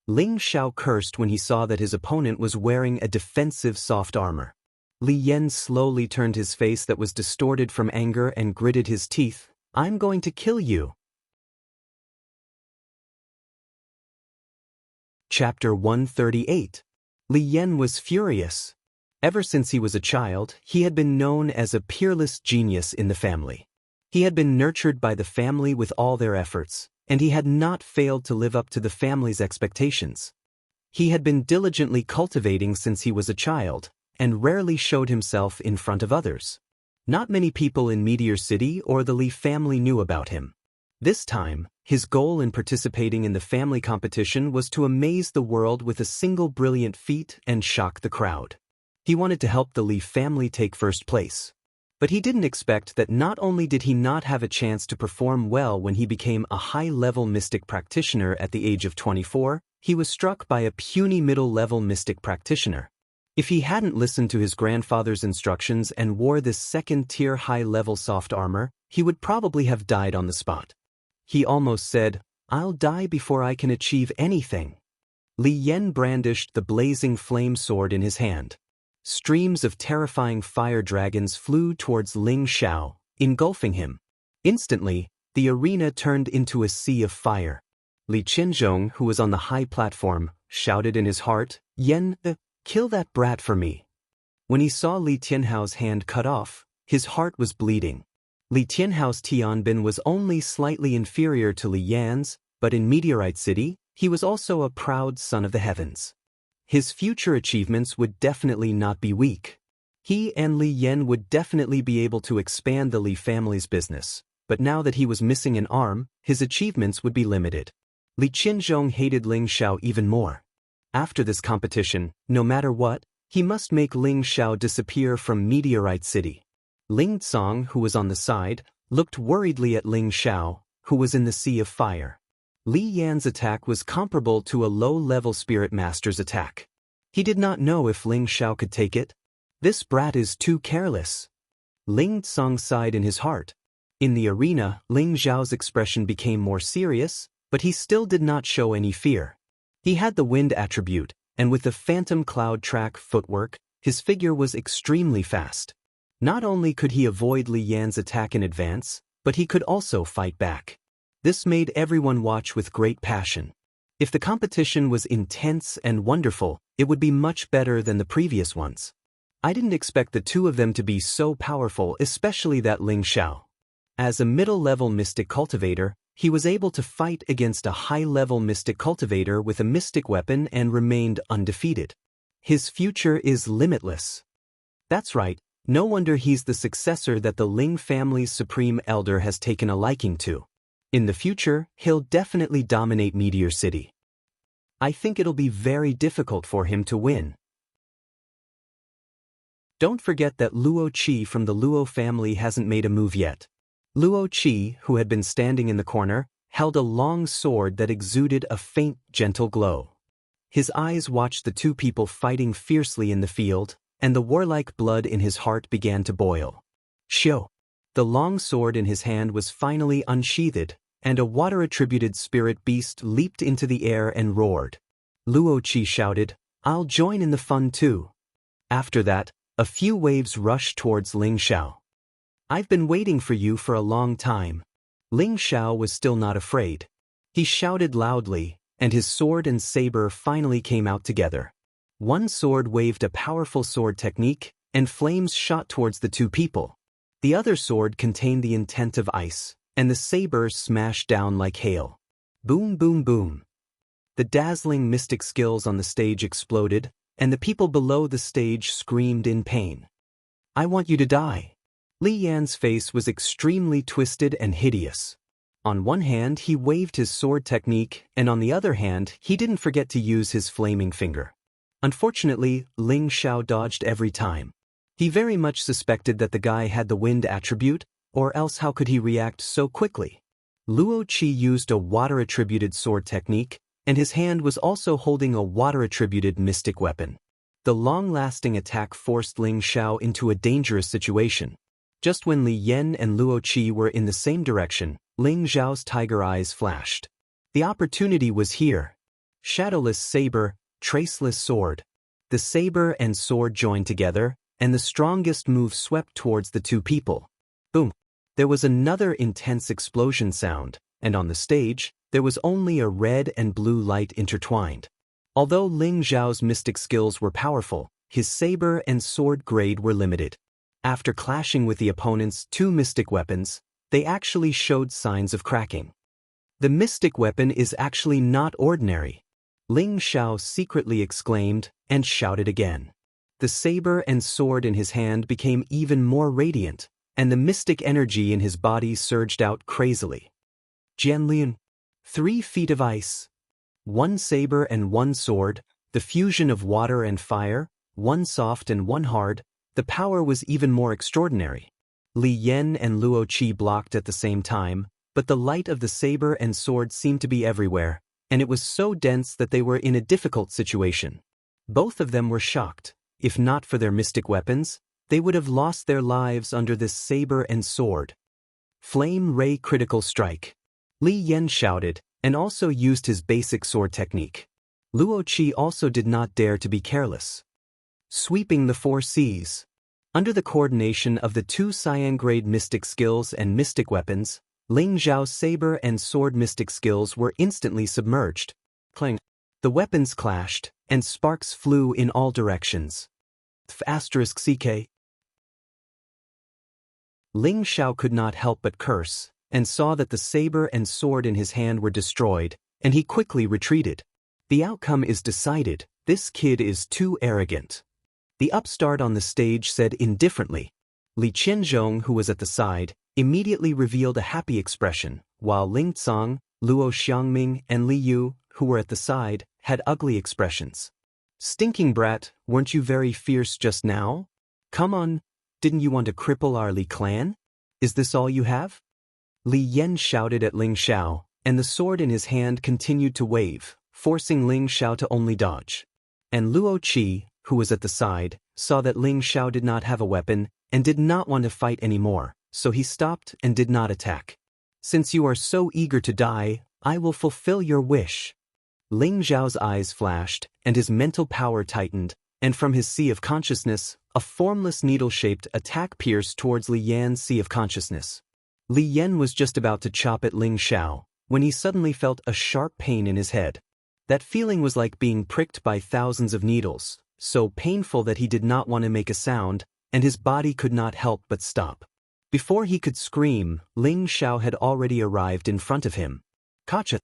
Ling Xiao cursed when he saw that his opponent was wearing a defensive soft armor. Li Yan slowly turned his face that was distorted from anger and gritted his teeth. I'm going to kill you. Chapter 138. Li Yan was furious. Ever since he was a child, he had been known as a peerless genius in the family. He had been nurtured by the family with all their efforts, and he had not failed to live up to the family's expectations. He had been diligently cultivating since he was a child, and rarely showed himself in front of others. Not many people in Meteor City or the Li family knew about him. This time, his goal in participating in the family competition was to amaze the world with a single brilliant feat and shock the crowd. He wanted to help the Li family take first place. But he didn't expect that not only did he not have a chance to perform well when he became a high-level mystic practitioner at the age of 24, he was struck by a puny middle-level mystic practitioner. If he hadn't listened to his grandfather's instructions and wore this second-tier high-level soft armor, he would probably have died on the spot. He almost said, "I'll die before I can achieve anything." Li Yan brandished the blazing flame sword in his hand. Streams of terrifying fire dragons flew towards Ling Xiao, engulfing him. Instantly, the arena turned into a sea of fire. Li Qianzhong, who was on the high platform, shouted in his heart, "Yan, kill that brat for me." When he saw Li Tianhao's hand cut off, his heart was bleeding. Li Tianhao's Tianbin was only slightly inferior to Li Yan's, but in Meteorite City, he was also a proud son of the heavens. His future achievements would definitely not be weak. He and Li Yan would definitely be able to expand the Li family's business, but now that he was missing an arm, his achievements would be limited. Li Qianzhong hated Ling Xiao even more. After this competition, no matter what, He must make Ling Xiao disappear from Meteorite City. Ling Tsong, who was on the side, looked worriedly at Ling Xiao, who was in the Sea of Fire. Li Yan's attack was comparable to a low-level spirit master's attack. He did not know if Ling Xiao could take it. This brat is too careless. Ling Tsong sighed in his heart. In the arena, Ling Xiao's expression became more serious, but he still did not show any fear. He had the wind attribute, and with the phantom cloud track footwork, his figure was extremely fast. Not only could he avoid Li Yan's attack in advance, but he could also fight back. This made everyone watch with great passion. If the competition was intense and wonderful, it would be much better than the previous ones. I didn't expect the two of them to be so powerful, especially that Ling Xiao. As a middle-level mystic cultivator, he was able to fight against a high-level mystic cultivator with a mystic weapon and remained undefeated. His future is limitless. That's right, no wonder he's the successor that the Ling family's supreme elder has taken a liking to. In the future, he'll definitely dominate Meteor City. I think it'll be very difficult for him to win. Don't forget that Luo Qi from the Luo family hasn't made a move yet. Luo Qi, who had been standing in the corner, held a long sword that exuded a faint, gentle glow. His eyes watched the two people fighting fiercely in the field, and the warlike blood in his heart began to boil. Shio! The long sword in his hand was finally unsheathed, and a water-attributed spirit beast leaped into the air and roared. Luo Qi shouted, "I'll join in the fun too." After that, a few waves rushed towards Ling Xiao. "I've been waiting for you for a long time." Ling Xiao was still not afraid. He shouted loudly, and his sword and saber finally came out together. One sword waved a powerful sword technique, and flames shot towards the two people. The other sword contained the intent of ice, and the saber smashed down like hail. Boom, boom, boom. The dazzling mystic skills on the stage exploded, and the people below the stage screamed in pain. "I want you to die." Li Yan's face was extremely twisted and hideous. On one hand, he waved his sword technique, and on the other hand, he didn't forget to use his flaming finger. Unfortunately, Ling Xiao dodged every time. He very much suspected that the guy had the wind attribute, or else how could he react so quickly? Luo Qi used a water-attributed sword technique, and his hand was also holding a water-attributed mystic weapon. The long-lasting attack forced Ling Xiao into a dangerous situation. Just when Li Yan and Luo Qi were in the same direction, Ling Xiao's tiger eyes flashed. The opportunity was here. Shadowless saber, traceless sword. The saber and sword joined together, and the strongest move swept towards the two people. Boom! There was another intense explosion sound, and on the stage, there was only a red and blue light intertwined. Although Ling Xiao's mystic skills were powerful, his saber and sword grade were limited. After clashing with the opponent's two mystic weapons, they actually showed signs of cracking. The mystic weapon is actually not ordinary. Ling Xiao secretly exclaimed and shouted again. The saber and sword in his hand became even more radiant, and the mystic energy in his body surged out crazily. Jianlian. 3 feet of ice. 1 saber and 1 sword, the fusion of water and fire, 1 soft and 1 hard. The power was even more extraordinary. Li Yan and Luo Qi blocked at the same time, but the light of the saber and sword seemed to be everywhere, and it was so dense that they were in a difficult situation. Both of them were shocked. If not for their mystic weapons, they would have lost their lives under this saber and sword. Flame Ray Critical Strike. Li Yan shouted, and also used his basic sword technique. Luo Qi also did not dare to be careless. Sweeping the 4 seas. Under the coordination of the 2 cyan-grade mystic skills and mystic weapons, Ling Xiao's saber and sword mystic skills were instantly submerged. Clang. The weapons clashed, and sparks flew in all directions. *CK. Ling Xiao could not help but curse, and saw that the saber and sword in his hand were destroyed, and he quickly retreated. The outcome is decided. This kid is too arrogant. The upstart on the stage said indifferently. Li Qianzhong, who was at the side, immediately revealed a happy expression, while Ling Tsong, Luo Xiangming, and Li Yu, who were at the side, had ugly expressions. Stinking brat, weren't you very fierce just now? Come on, didn't you want to cripple our Li clan? Is this all you have? Li Yan shouted at Ling Xiao, and the sword in his hand continued to wave, forcing Ling Xiao to only dodge. And Luo Qi, who was at the side, saw that Ling Xiao did not have a weapon and did not want to fight anymore, so he stopped and did not attack. Since you are so eager to die, I will fulfill your wish. Ling Xiao's eyes flashed, and his mental power tightened, and from his sea of consciousness, a formless needle-shaped attack pierced towards Li Yan's sea of consciousness. Li Yan was just about to chop at Ling Xiao, when he suddenly felt a sharp pain in his head. That feeling was like being pricked by thousands of needles, so painful that he did not want to make a sound, and his body could not help but stop. Before he could scream, Ling Xiao had already arrived in front of him. Gotcha!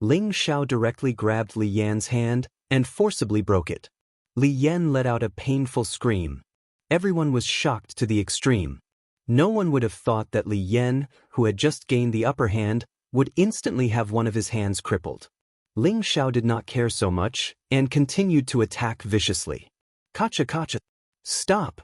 Ling Xiao directly grabbed Li Yan's hand and forcibly broke it. Li Yan let out a painful scream. Everyone was shocked to the extreme. No one would have thought that Li Yan, who had just gained the upper hand, would instantly have one of his hands crippled. Ling Xiao did not care so much and continued to attack viciously. Gotcha! Stop!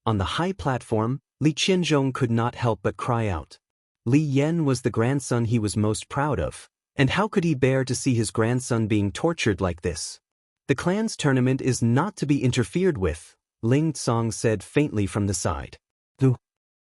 On the high platform, Li Qianzhong could not help but cry out. Li Yan was the grandson he was most proud of, and how could he bear to see his grandson being tortured like this? The clan's tournament is not to be interfered with, Ling Tsong said faintly from the side.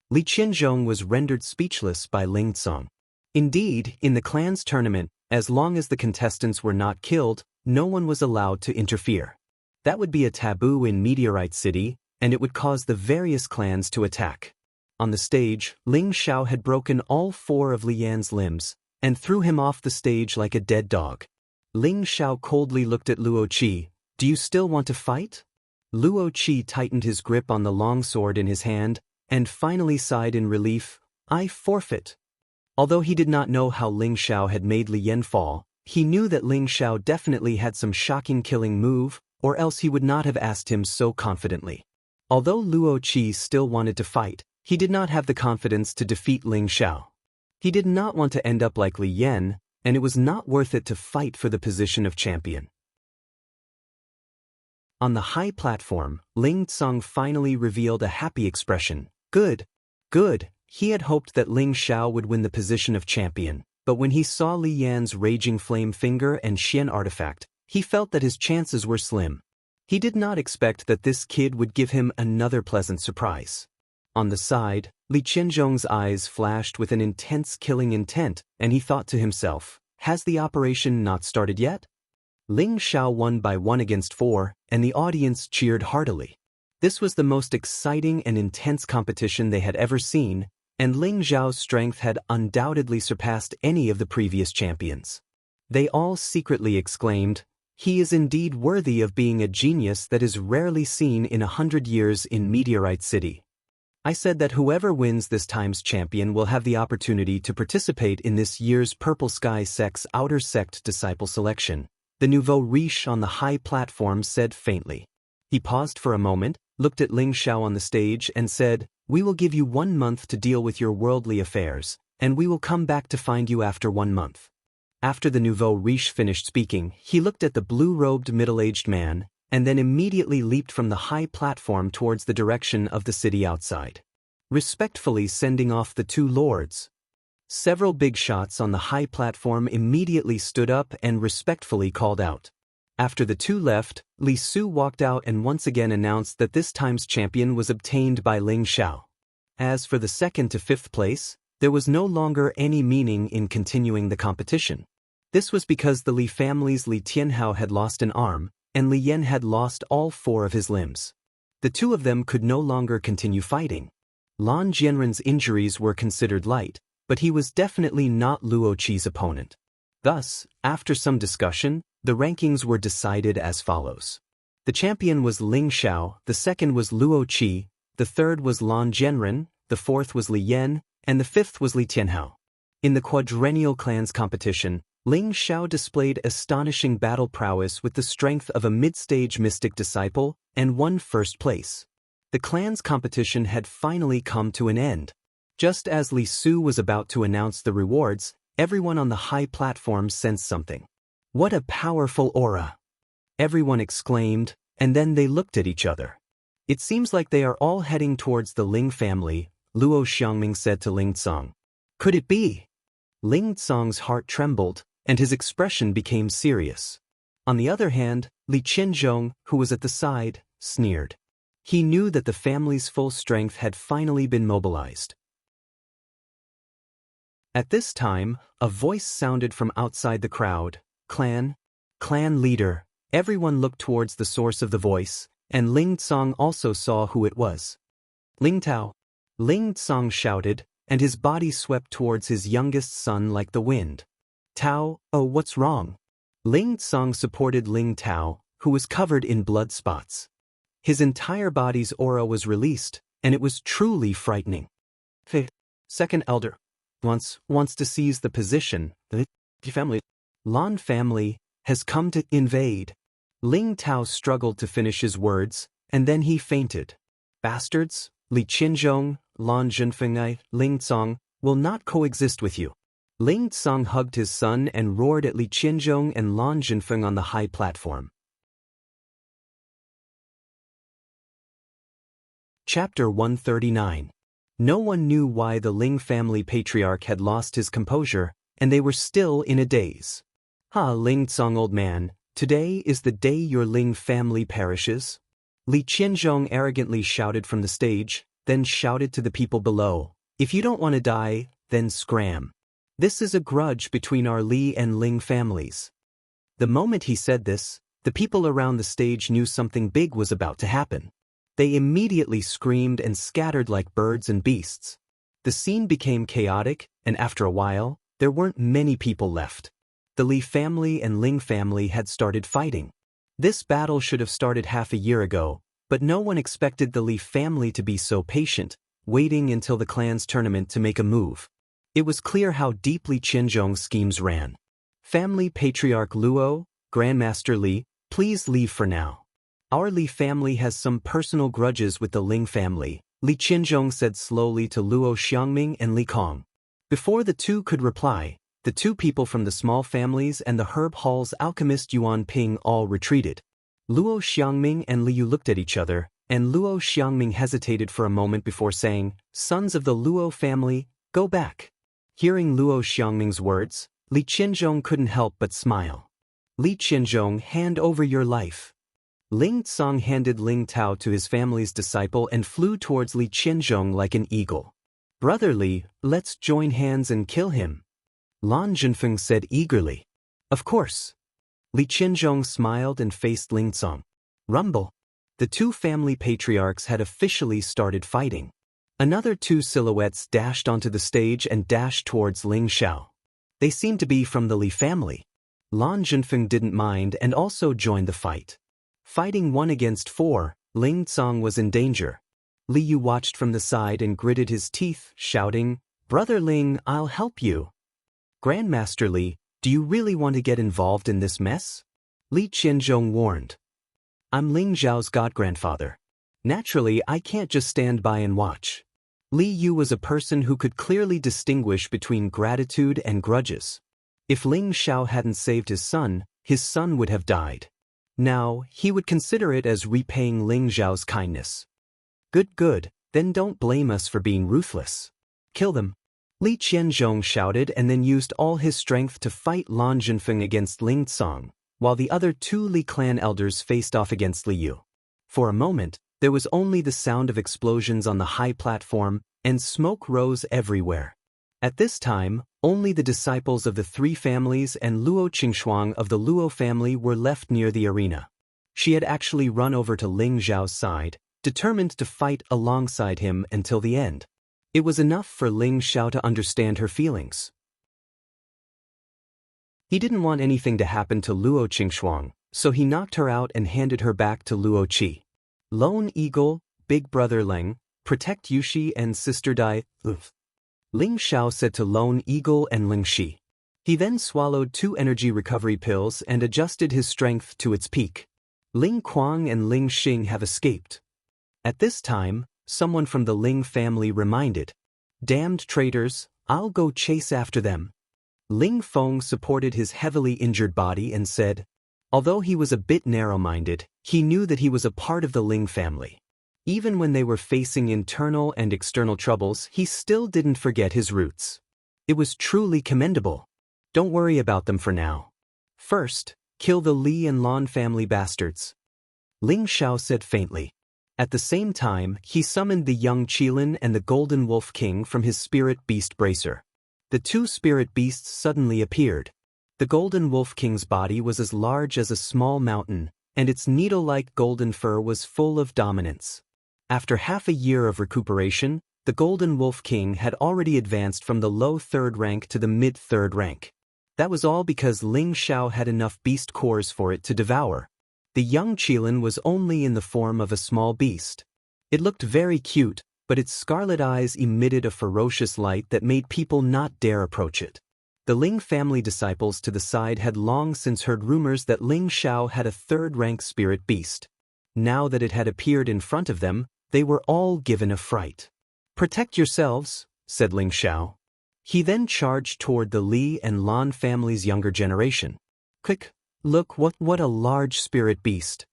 Li Qianzhong was rendered speechless by Ling Tsong. Indeed, in the clan's tournament, as long as the contestants were not killed, no one was allowed to interfere. That would be a taboo in Meteorite City, and it would cause the various clans to attack. On the stage, Ling Xiao had broken all 4 of Li Yan's limbs, and threw him off the stage like a dead dog. Ling Xiao coldly looked at Luo Qi. Do you still want to fight? Luo Qi tightened his grip on the longsword in his hand, and finally sighed in relief. I forfeit. Although he did not know how Ling Xiao had made Li Yan fall, he knew that Ling Xiao definitely had some shocking killing move, or else he would not have asked him so confidently. Although Luo Qi still wanted to fight, he did not have the confidence to defeat Ling Xiao. He did not want to end up like Li Yan, and it was not worth it to fight for the position of champion. On the high platform, Ling Tsong finally revealed a happy expression. Good. He had hoped that Ling Xiao would win the position of champion, but when he saw Li Yan's Raging Flame Finger and Xian artifact, he felt that his chances were slim. He did not expect that this kid would give him another pleasant surprise. On the side, Li Qianzhong's eyes flashed with an intense killing intent, and he thought to himself, has the operation not started yet? Ling Xiao won by 1 against 4, and the audience cheered heartily. This was the most exciting and intense competition they had ever seen, and Ling Xiao's strength had undoubtedly surpassed any of the previous champions. They all secretly exclaimed, he is indeed worthy of being a genius that is rarely seen in 100 years in Meteorite City. I said that whoever wins this time's champion will have the opportunity to participate in this year's Purple Sky Sect's Outer Sect Disciple Selection, the nouveau riche on the high platform said faintly. He paused for a moment, looked at Ling Xiao on the stage and said, we will give you 1 month to deal with your worldly affairs, and we will come back to find you after 1 month. After the nouveau riche finished speaking, he looked at the blue-robed middle-aged man, and then immediately leaped from the high platform towards the direction of the city outside, respectfully sending off the 2 lords. Several big shots on the high platform immediately stood up and respectfully called out. After the 2 left, Li Su walked out and once again announced that this time's champion was obtained by Ling Xiao. As for the 2nd to 5th place, there was no longer any meaning in continuing the competition. This was because the Li family's Li Tianhao had lost an arm, and Li Yan had lost all 4 of his limbs. The 2 of them could no longer continue fighting. Lan Jianren's injuries were considered light, but he was definitely not Luo Qi's opponent. Thus, after some discussion, the rankings were decided as follows. The champion was Ling Xiao, the 2nd was Luo Qi, the 3rd was Lan Jianren, the 4th was Li Yan, and the 5th was Li Tianhao. In the quadrennial clans competition, Ling Xiao displayed astonishing battle prowess with the strength of a mid-stage mystic disciple and won 1st place. The clans competition had finally come to an end. Just as Li Su was about to announce the rewards, everyone on the high platform sensed something. What a powerful aura! everyone exclaimed, and then they looked at each other. It seems like they are all heading towards the Ling family, Luo Xiangming said to Ling Tsang. Could it be? Ling Tsang's heart trembled, and his expression became serious. On the other hand, Li Qinzhong, who was at the side, sneered. He knew that the family's full strength had finally been mobilized. At this time, a voice sounded from outside the crowd. Clan leader. Everyone looked towards the source of the voice, and Ling Tsang also saw who it was. Ling Tao. Ling Tsang shouted, and his body swept towards his youngest son like the wind. Tao, oh, what's wrong? Ling Tsang supported Ling Tao, who was covered in blood spots. His entire body's aura was released, and it was truly frightening. Second elder wants to seize the position. The family, Lan family, has come to invade. Ling Tao struggled to finish his words, and then he fainted. Bastards, Li Qinzhong, Lan Zhenfeng, Ling Tsang, will not coexist with you. Ling Tsang hugged his son and roared at Li Qinzhong and Lan Zhenfeng on the high platform. Chapter 139. No one knew why the Ling family patriarch had lost his composure, and they were still in a daze. Ling Tsang, old man, today is the day your Ling family perishes? Li Qinzhong arrogantly shouted from the stage, then shouted to the people below, if you don't want to die, then scram. This is a grudge between our Li and Ling families. The moment he said this, the people around the stage knew something big was about to happen. They immediately screamed and scattered like birds and beasts. The scene became chaotic, and after a while, there weren't many people left. The Li family and Ling family had started fighting. This battle should have started half a year ago, but no one expected the Li family to be so patient, waiting until the clan's tournament to make a move. It was clear how deeply Qinzhong's schemes ran. Family Patriarch Luo, Grandmaster Li, please leave for now. Our Li family has some personal grudges with the Ling family, Li Qinzhong said slowly to Luo Xiangming and Li Kong. Before the two could reply, the two people from the small families and the Herb Hall's alchemist Yuan Ping all retreated. Luo Xiangming and Li Yu looked at each other, and Luo Xiangming hesitated for a moment before saying, Sons of the Luo family, go back. Hearing Luo Xiangming's words, Li Qinzhong couldn't help but smile. Li Qinzhong, hand over your life. Ling Tsang handed Ling Tao to his family's disciple and flew towards Li Qinzhong like an eagle. Brother Li, let's join hands and kill him. Lan Zhenfeng said eagerly. Of course. Li Qinzhong smiled and faced Ling Tsang. Rumble. The two family patriarchs had officially started fighting. Another two silhouettes dashed onto the stage and dashed towards Ling Xiao. They seemed to be from the Li family. Lan Zhenfeng didn't mind and also joined the fight. Fighting 1 against 4, Ling Tsang was in danger. Li Yu watched from the side and gritted his teeth, shouting, Brother Ling, I'll help you. Grandmaster Li, do you really want to get involved in this mess? Li Qinzhong warned. I'm Ling Zhao's godgrandfather. Naturally, I can't just stand by and watch. Li Yu was a person who could clearly distinguish between gratitude and grudges. If Ling Xiao hadn't saved his son would have died. Now, he would consider it as repaying Ling Zhao's kindness. Good, then don't blame us for being ruthless. Kill them. Li Qinzhong shouted and then used all his strength to fight Lan Zhenfeng against Ling Tsang, while the other two Li clan elders faced off against Li Yu. For a moment, there was only the sound of explosions on the high platform, and smoke rose everywhere. At this time, only the disciples of the three families and Luo Qingxuang of the Luo family were left near the arena. She had actually run over to Ling Zhao's side, determined to fight alongside him until the end. It was enough for Ling Xiao to understand her feelings. He didn't want anything to happen to Luo Qingxuang, so he knocked her out and handed her back to Luo Qi. Lone Eagle, Big Brother Ling, protect Yushi and Sister Dai. Ling Xiao said to Lone Eagle and Ling Shi. He then swallowed 2 energy recovery pills and adjusted his strength to its peak. Ling Kuang and Ling Xing have escaped. At this time, someone from the Ling family reminded, Damned traitors, I'll go chase after them. Ling Feng supported his heavily injured body and said, Although he was a bit narrow-minded, he knew that he was a part of the Ling family. Even when they were facing internal and external troubles, he still didn't forget his roots. It was truly commendable. Don't worry about them for now. First, kill the Li and Lan family bastards. Ling Xiao said faintly. At the same time, he summoned the young Qilin and the Golden Wolf King from his spirit beast bracer. The two spirit beasts suddenly appeared. The Golden Wolf King's body was as large as a small mountain, and its needle-like golden fur was full of dominance. After half a year of recuperation, the Golden Wolf King had already advanced from the low 3rd rank to the mid-3rd rank. That was all because Ling Xiao had enough beast cores for it to devour. The young Qilin was only in the form of a small beast. It looked very cute, but its scarlet eyes emitted a ferocious light that made people not dare approach it. The Ling family disciples to the side had long since heard rumors that Ling Xiao had a 3rd-rank spirit beast. Now that it had appeared in front of them, they were all given a fright. "Protect yourselves," said Ling Xiao. He then charged toward the Li and Lan family's younger generation. "Quick, look what a large spirit beast."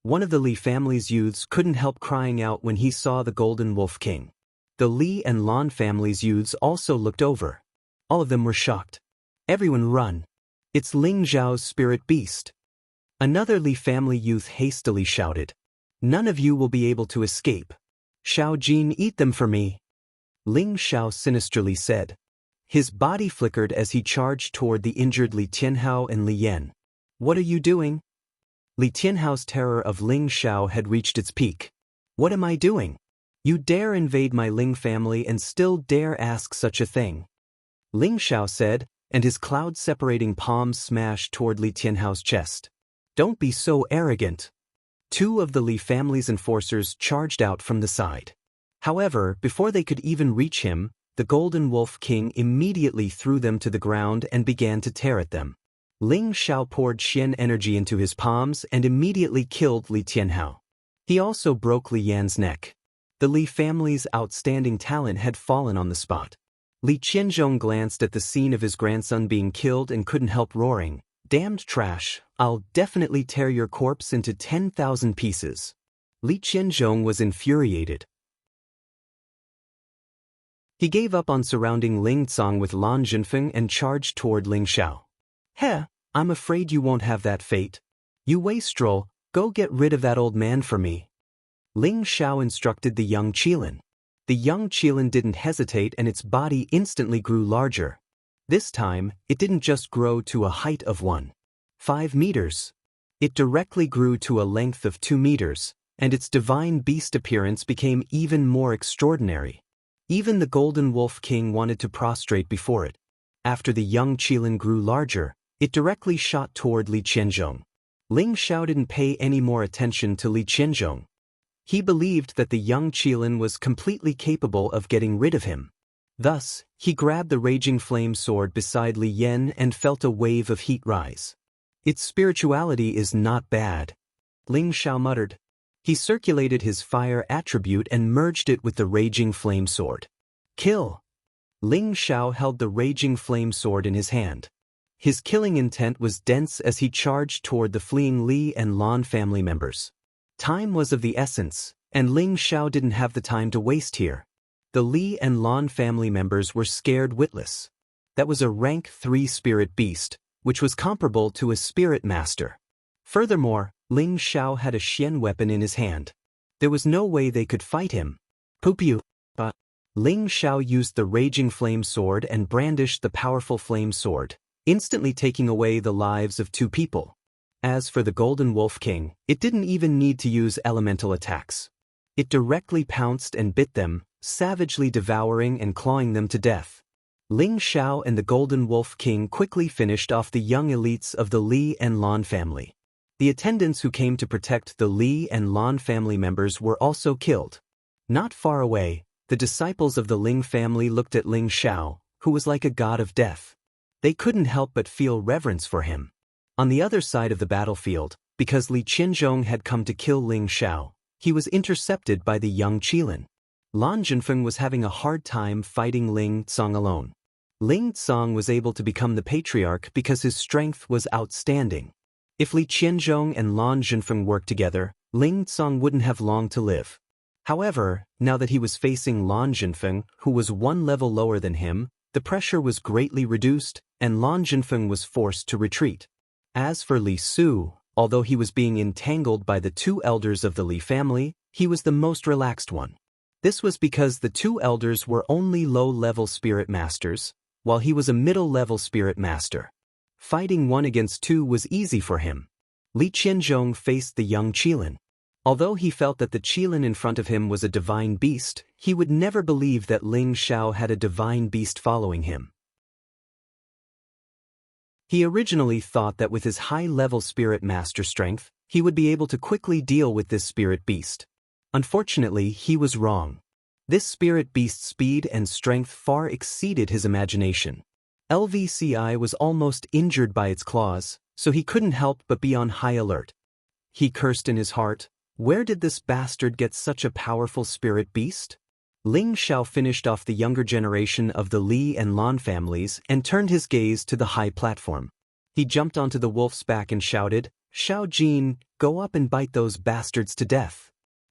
One of the Li family's youths couldn't help crying out when he saw the Golden Wolf King. The Li and Lan family's youths also looked over. All of them were shocked. "Everyone run. It's Ling Xiao's spirit beast." Another Li family youth hastily shouted. "None of you will be able to escape. Xiao Jin, eat them for me." Ling Xiao sinisterly said. His body flickered as he charged toward the injured Li Tianhao and Li Yan. "What are you doing?" Li Tianhao's terror of Ling Xiao had reached its peak. "What am I doing? You dare invade my Ling family and still dare ask such a thing?" Ling Xiao said, and his cloud-separating palms smashed toward Li Tianhao's chest. "Don't be so arrogant." Two of the Li family's enforcers charged out from the side. However, before they could even reach him, the Golden Wolf King immediately threw them to the ground and began to tear at them. Ling Xiao poured Xian energy into his palms and immediately killed Li Tianhao. He also broke Li Yan's neck. The Li family's outstanding talent had fallen on the spot. Li Qianzhong glanced at the scene of his grandson being killed and couldn't help roaring, "Damned trash, I'll definitely tear your corpse into 10,000 pieces." Li Qianzhong was infuriated. He gave up on surrounding Ling Tsang with Lan Zhenfeng and charged toward Ling Xiao. "Heh, I'm afraid you won't have that fate. You wastrel, go get rid of that old man for me." Ling Xiao instructed the young Qilin. The young Qilin didn't hesitate and its body instantly grew larger. This time, it didn't just grow to a height of 1.5 meters. It directly grew to a length of 2 meters, and its divine beast appearance became even more extraordinary. Even the Golden Wolf King wanted to prostrate before it. After the young Qilin grew larger, it directly shot toward Li Qianzhong. Ling Xiao didn't pay any more attention to Li Qianzhong. He believed that the young Qilin was completely capable of getting rid of him. Thus, he grabbed the raging flame sword beside Li Yan and felt a wave of heat rise. "Its spirituality is not bad," Ling Xiao muttered. He circulated his fire attribute and merged it with the raging flame sword. "Kill!" Ling Xiao held the raging flame sword in his hand. His killing intent was dense as he charged toward the fleeing Li and Lan family members. Time was of the essence, and Ling Xiao didn't have the time to waste here. The Li and Lan family members were scared witless. That was a rank 3 spirit beast, which was comparable to a spirit master. Furthermore, Ling Xiao had a Xian weapon in his hand. There was no way they could fight him. Poopiu! But Ling Xiao used the raging flame sword and brandished the powerful flame sword, instantly taking away the lives of 2 people. As for the Golden Wolf King, it didn't even need to use elemental attacks. It directly pounced and bit them, savagely devouring and clawing them to death. Ling Xiao and the Golden Wolf King quickly finished off the young elites of the Li and Lan family. The attendants who came to protect the Li and Lan family members were also killed. Not far away, the disciples of the Ling family looked at Ling Xiao, who was like a god of death. They couldn't help but feel reverence for him. On the other side of the battlefield, because Li Qianzhong had come to kill Ling Xiao, he was intercepted by the young Qilin. Lan Zhenfeng was having a hard time fighting Ling Tsang alone. Ling Tsang was able to become the patriarch because his strength was outstanding. If Li Qianzhong and Lan Zhenfeng worked together, Ling Tsong wouldn't have long to live. However, now that he was facing Lan Zhenfeng, who was one level lower than him, the pressure was greatly reduced, and Lan Zhenfeng was forced to retreat. As for Li Su, although he was being entangled by the two elders of the Li family, he was the most relaxed one. This was because the two elders were only low-level spirit masters, while he was a middle-level spirit master. Fighting 1 against 2 was easy for him. Li Qianzhong faced the young Qilin. Although he felt that the Qilin in front of him was a divine beast, he would never believe that Ling Xiao had a divine beast following him. He originally thought that with his high-level spirit master strength, he would be able to quickly deal with this spirit beast. Unfortunately, he was wrong. This spirit beast's speed and strength far exceeded his imagination. LVCI was almost injured by its claws, so he couldn't help but be on high alert. He cursed in his heart, "Where did this bastard get such a powerful spirit beast?" Ling Xiao finished off the younger generation of the Li and Lan families and turned his gaze to the high platform. He jumped onto the wolf's back and shouted, "Xiao Jin, go up and bite those bastards to death."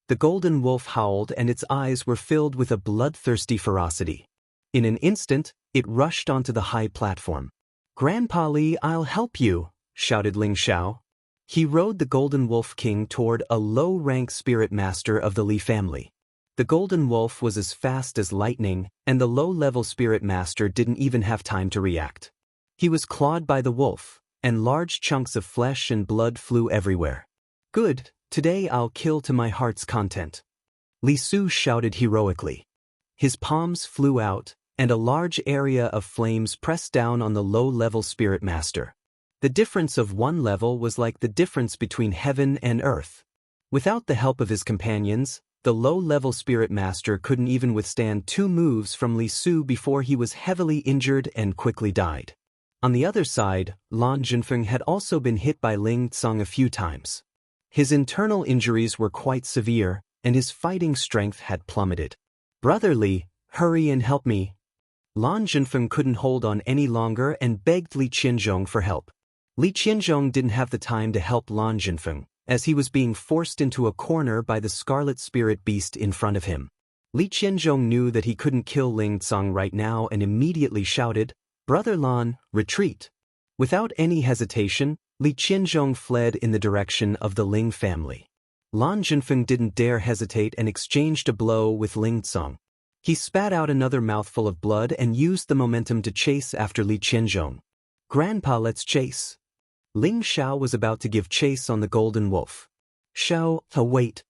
The golden wolf howled and its eyes were filled with a bloodthirsty ferocity. In an instant, it rushed onto the high platform. "Grandpa Li, I'll help you," shouted Ling Xiao. He rode the Golden Wolf King toward a low-rank spirit master of the Li family. The Golden Wolf was as fast as lightning, and the low-level spirit master didn't even have time to react. He was clawed by the wolf, and large chunks of flesh and blood flew everywhere. "Good, today I'll kill to my heart's content," Li Su shouted heroically. His palms flew out, and a large area of flames pressed down on the low-level spirit master. The difference of one level was like the difference between heaven and earth. Without the help of his companions, the low-level spirit master couldn't even withstand 2 moves from Li Su before he was heavily injured and quickly died. On the other side, Lan Zhenfeng had also been hit by Ling Tsong a few times. His internal injuries were quite severe, and his fighting strength had plummeted. "Brother Li, hurry and help me." Lan Zhenfeng couldn't hold on any longer and begged Li Qianzhong for help. Li Qianzhong didn't have the time to help Lan Zhenfeng, as he was being forced into a corner by the scarlet spirit beast in front of him. Li Qianzhong knew that he couldn't kill Ling Tsong right now and immediately shouted, "Brother Lan, retreat." Without any hesitation, Li Qianzhong fled in the direction of the Ling family. Lan Zhenfeng didn't dare hesitate and exchanged a blow with Ling Tsong. He spat out another mouthful of blood and used the momentum to chase after Li Qianzhong. "Grandpa, let's chase." Ling Xiao was about to give chase on the golden wolf. "Xiao, wait!"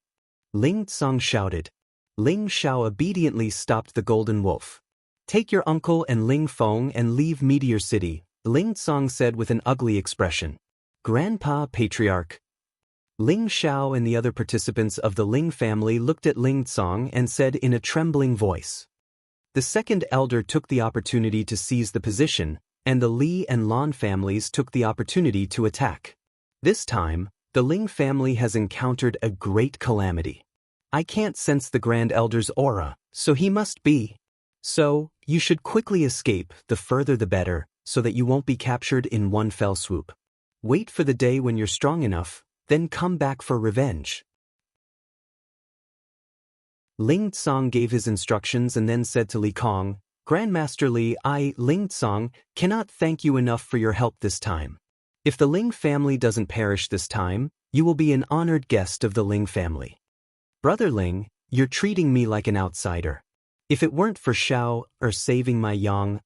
Ling Tsong shouted. Ling Xiao obediently stopped the golden wolf. "Take your uncle and Ling Feng and leave Meteor City," Ling Tsong said with an ugly expression. "Grandpa, patriarch." Ling Xiao and the other participants of the Ling family looked at Ling Tsong and said in a trembling voice. The second elder took the opportunity to seize the position, and the Li and Lan families took the opportunity to attack. This time, the Ling family has encountered a great calamity. I can't sense the Grand Elder's aura, so he must be. So, you should quickly escape, the further the better, so that you won't be captured in one fell swoop. Wait for the day when you're strong enough, then come back for revenge. Ling Tsong gave his instructions and then said to Li Kong, "Grandmaster Li, I, Ling Tsong, cannot thank you enough for your help this time. If the Ling family doesn't perish this time, you will be an honored guest of the Ling family. Brother Ling, you're treating me like an outsider. If it weren't for Xiao, saving my Yang,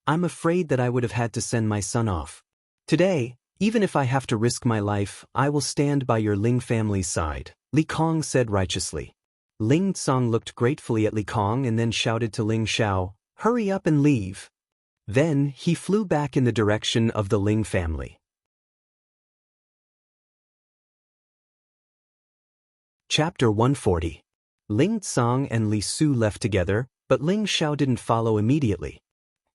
I'm afraid that I would have had to send my son off. Today, even if I have to risk my life, I will stand by your Ling family's side," Li Kong said righteously. Ling Tsong looked gratefully at Li Kong and then shouted to Ling Xiao, "Hurry up and leave." Then, he flew back in the direction of the Ling family. Chapter 140. Ling Tsong and Li Su left together, but Ling Xiao didn't follow immediately.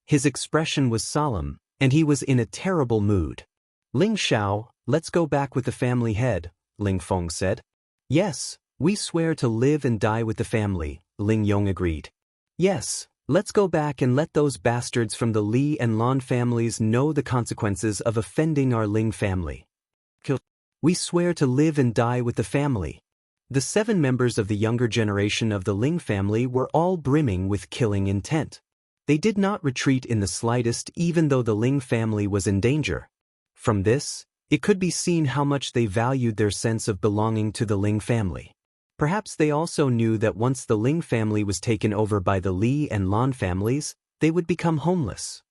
His expression was solemn, and he was in a terrible mood. "Ling Xiao, let's go back with the family head," Ling Feng said. "Yes, we swear to live and die with the family," Ling Yong agreed. "Yes, let's go back and let those bastards from the Li and Lan families know the consequences of offending our Ling family." We swear to live and die with the family. The 7 members of the younger generation of the Ling family were all brimming with killing intent. They did not retreat in the slightest even though the Ling family was in danger. From this, it could be seen how much they valued their sense of belonging to the Ling family. Perhaps they also knew that once the Ling family was taken over by the Li and Lan families, they would become homeless.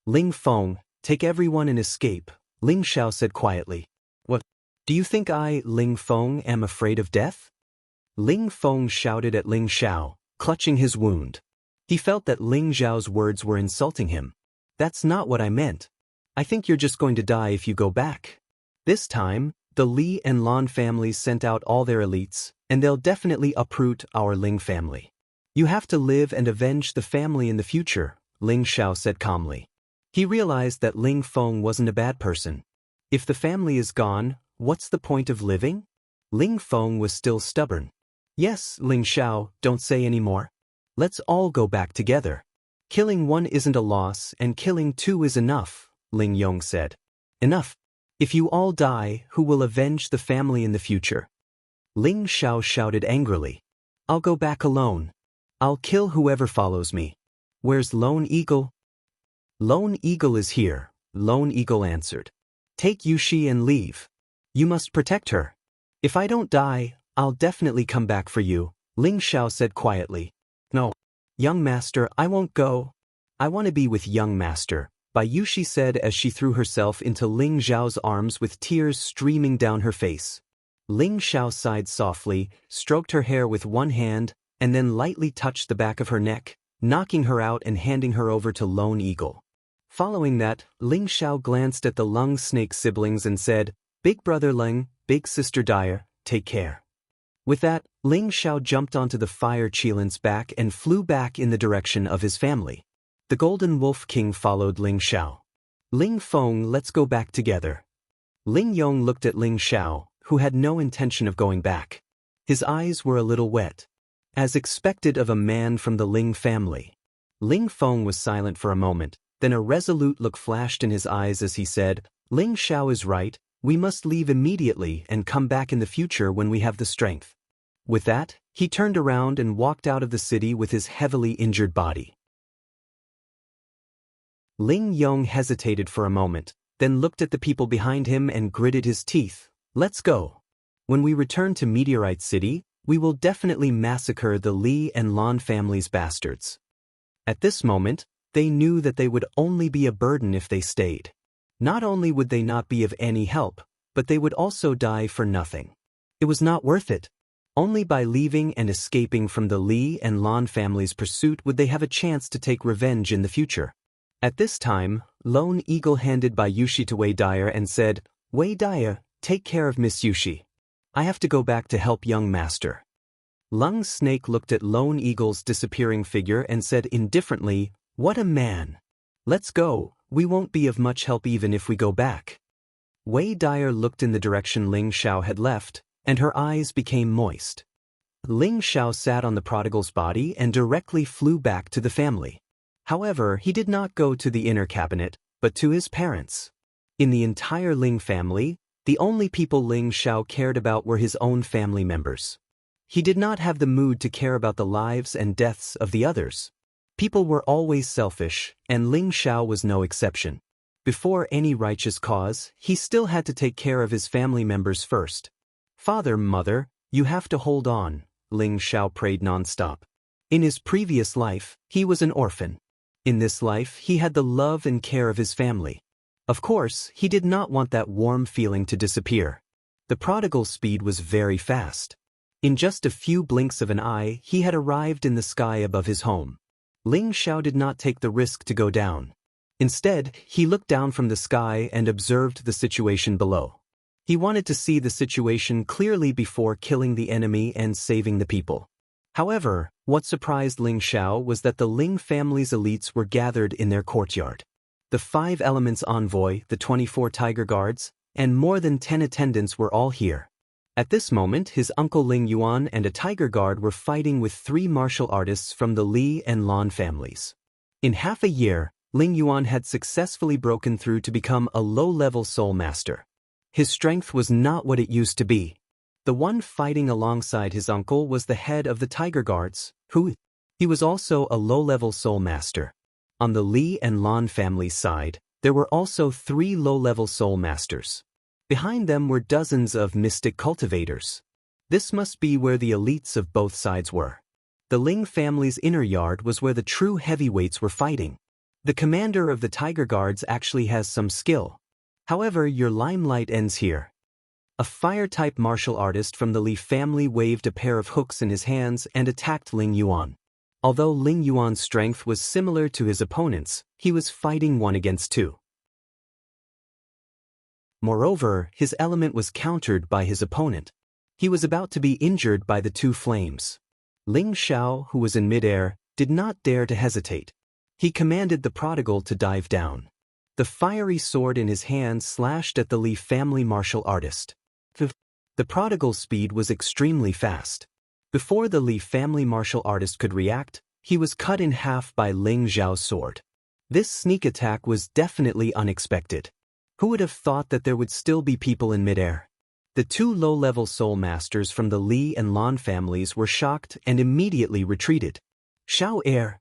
Ling Feng, take everyone and escape, Ling Xiao said quietly. What? Do you think I, Ling Feng, am afraid of death? Ling Feng shouted at Ling Xiao, clutching his wound. He felt that Ling Xiao's words were insulting him. That's not what I meant. I think you're just going to die if you go back. This time, the Li and Lan families sent out all their elites, and they'll definitely uproot our Ling family. You have to live and avenge the family in the future, Ling Xiao said calmly. He realized that Ling Feng wasn't a bad person. If the family is gone, what's the point of living? Ling Feng was still stubborn. Yes, Ling Xiao, don't say any more. Let's all go back together. Killing one isn't a loss and killing 2 is enough, Ling Yong said. Enough. If you all die, who will avenge the family in the future? Ling Xiao shouted angrily. I'll go back alone. I'll kill whoever follows me. Where's Lone Eagle? Lone Eagle is here, Lone Eagle answered. Take Yushi and leave. You must protect her. If I don't die, I'll definitely come back for you, Ling Xiao said quietly. No. Young master, I won't go. I want to be with young master, Yushi said as she threw herself into Ling Xiao's arms with tears streaming down her face. Ling Xiao sighed softly, stroked her hair with one hand, and then lightly touched the back of her neck, knocking her out and handing her over to Lone Eagle. Following that, Ling Xiao glanced at the Lung Snake siblings and said, Big brother Ling, big sister Dire, take care. With that, Ling Xiao jumped onto the fire Qilin's back and flew back in the direction of his family. The Golden Wolf King followed Ling Xiao. Ling Feng, let's go back together. Ling Yong looked at Ling Xiao, who had no intention of going back. His eyes were a little wet. As expected of a man from the Ling family. Ling Feng was silent for a moment, then a resolute look flashed in his eyes as he said, Ling Xiao is right, we must leave immediately and come back in the future when we have the strength. With that, he turned around and walked out of the city with his heavily injured body. Ling Yong hesitated for a moment, then looked at the people behind him and gritted his teeth. Let's go. When we return to Meteorite City, we will definitely massacre the Li and Lan family's bastards. At this moment, they knew that they would only be a burden if they stayed. Not only would they not be of any help, but they would also die for nothing. It was not worth it. Only by leaving and escaping from the Li and Lan family's pursuit would they have a chance to take revenge in the future. At this time, Lone Eagle handed Yushi to Wei Dyer and said, Wei Dyer, take care of Miss Yushi. I have to go back to help young master. Lung Snake looked at Lone Eagle's disappearing figure and said indifferently, What a man. Let's go, we won't be of much help even if we go back. Wei Dyer looked in the direction Ling Xiao had left, and her eyes became moist. Ling Xiao sat on the prodigal's body and directly flew back to the family. However, he did not go to the inner cabinet, but to his parents. In the entire Ling family, the only people Ling Xiao cared about were his own family members. He did not have the mood to care about the lives and deaths of the others. People were always selfish, and Ling Xiao was no exception. Before any righteous cause, he still had to take care of his family members first. Father, mother, you have to hold on, Ling Xiao prayed nonstop. In his previous life, he was an orphan. In this life, he had the love and care of his family. Of course, he did not want that warm feeling to disappear. The prodigal's speed was very fast. In just a few blinks of an eye, he had arrived in the sky above his home. Ling Xiao did not take the risk to go down. Instead, he looked down from the sky and observed the situation below. He wanted to see the situation clearly before killing the enemy and saving the people. However, what surprised Ling Xiao was that the Ling family's elites were gathered in their courtyard. The 5 elements envoy, the 24 tiger guards, and more than 10 attendants were all here. At this moment, his uncle Ling Yuan and a tiger guard were fighting with 3 martial artists from the Li and Lan families. In half a year, Ling Yuan had successfully broken through to become a low-level soul master. His strength was not what it used to be. The one fighting alongside his uncle was the head of the Tiger Guards, he was also a low-level soul master. On the Li and Lan family's side, there were also 3 low-level soul masters. Behind them were dozens of mystic cultivators. This must be where the elites of both sides were. The Ling family's inner yard was where the true heavyweights were fighting. The commander of the Tiger Guards actually has some skill. However, your limelight ends here. A fire-type martial artist from the Li family waved a pair of hooks in his hands and attacked Ling Yuan. Although Ling Yuan's strength was similar to his opponent's, he was fighting 1 against 2. Moreover, his element was countered by his opponent. He was about to be injured by the 2 flames. Ling Xiao, who was in midair, did not dare to hesitate. He commanded the prodigal to dive down. The fiery sword in his hand slashed at the Li family martial artist. The prodigal's speed was extremely fast. Before the Li family martial artist could react, he was cut in half by Ling Xiao's sword. This sneak attack was definitely unexpected. Who would have thought that there would still be people in midair? The 2 low-level soul masters from the Li and Lan families were shocked and immediately retreated. Xiao Air!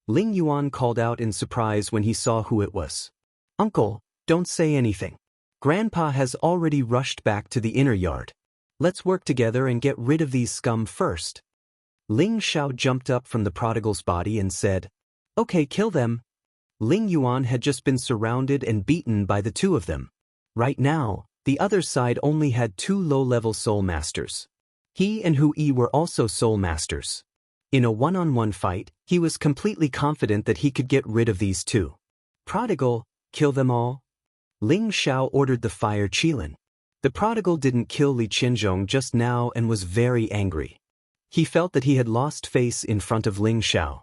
Ling Yuan called out in surprise when he saw who it was. Uncle, don't say anything. Grandpa has already rushed back to the inner yard. Let's work together and get rid of these scum first. Ling Xiao jumped up from the prodigal's body and said, Okay, kill them. Ling Yuan had just been surrounded and beaten by the 2 of them. Right now, the other side only had 2 low-level soul masters. He and Hu Yi were also soul masters. In a one-on-one fight, he was completely confident that he could get rid of these 2. Prodigal, kill them all. Ling Xiao ordered the fire qilin. The prodigal didn't kill Li Qianzhong just now and was very angry. He felt that he had lost face in front of Ling Xiao.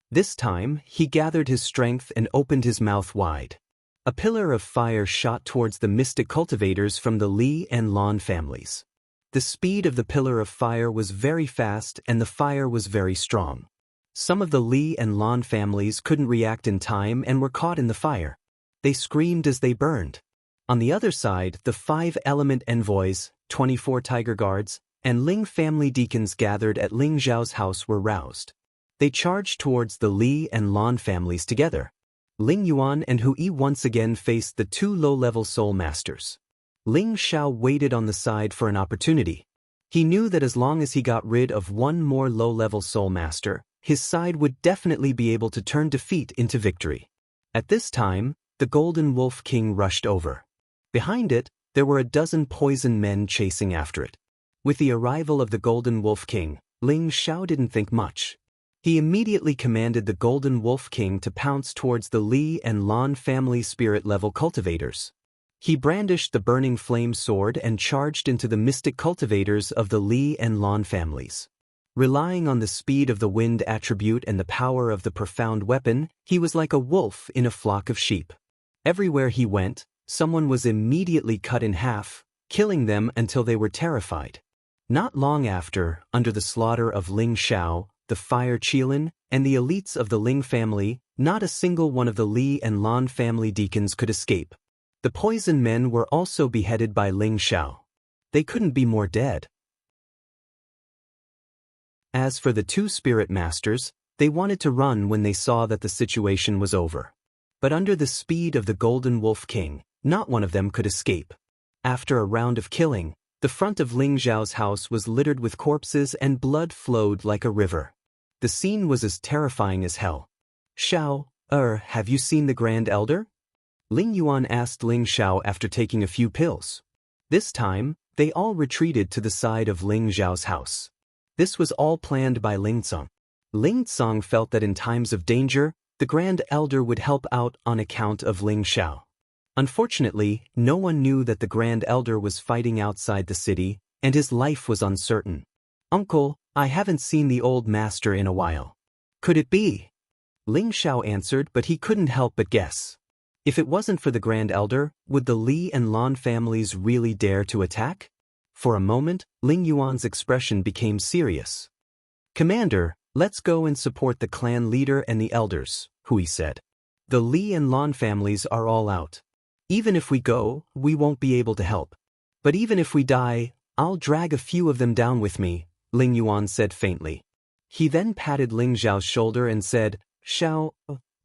This time, he gathered his strength and opened his mouth wide. A pillar of fire shot towards the mystic cultivators from the Li and Lan families. The speed of the pillar of fire was very fast and the fire was very strong. Some of the Li and Lan families couldn't react in time and were caught in the fire. They screamed as they burned. On the other side, the 5 element envoys, 24 Tiger Guards, and Ling family deacons gathered at Ling Zhao's house were roused. They charged towards the Li and Lan families together. Ling Yuan and Hu Yi once again faced the 2 low-level soul masters. Ling Xiao waited on the side for an opportunity. He knew that as long as he got rid of 1 more low-level soul master, his side would definitely be able to turn defeat into victory. At this time, the Golden Wolf King rushed over. Behind it, there were a dozen poison men chasing after it. With the arrival of the Golden Wolf King, Ling Xiao didn't think much. He immediately commanded the Golden Wolf King to pounce towards the Li and Lan family spirit-level cultivators. He brandished the burning flame sword and charged into the mystic cultivators of the Li and Lan families. Relying on the speed of the wind attribute and the power of the profound weapon, he was like a wolf in a flock of sheep. Everywhere he went, someone was immediately cut in half, killing them until they were terrified. Not long after, under the slaughter of Ling Xiao, the fire qilin, and the elites of the Ling family, not a single one of the Li and Lan family deacons could escape. The poison men were also beheaded by Ling Xiao. They couldn't be more dead. As for the 2 spirit masters, they wanted to run when they saw that the situation was over. But under the speed of the Golden Wolf King, not one of them could escape. After a round of killing, the front of Ling Zhao's house was littered with corpses and blood flowed like a river. The scene was as terrifying as hell. Xiao, have you seen the Grand Elder? Ling Yuan asked Ling Xiao after taking a few pills. This time, they all retreated to the side of Ling Zhao's house. This was all planned by Ling Tsang. Ling Tsang felt that in times of danger, the Grand Elder would help out on account of Ling Xiao. Unfortunately, no one knew that the Grand Elder was fighting outside the city, and his life was uncertain. Uncle, I haven't seen the old master in a while. Could it be? Ling Xiao answered, but he couldn't help but guess. If it wasn't for the Grand Elder, would the Li and Lan families really dare to attack? For a moment, Ling Yuan's expression became serious. Commander, let's go and support the clan leader and the elders, Hui said. The Li and Lan families are all out. Even if we go, we won't be able to help. But even if we die, I'll drag a few of them down with me, Ling Yuan said faintly. He then patted Ling Zhao's shoulder and said, Xiao,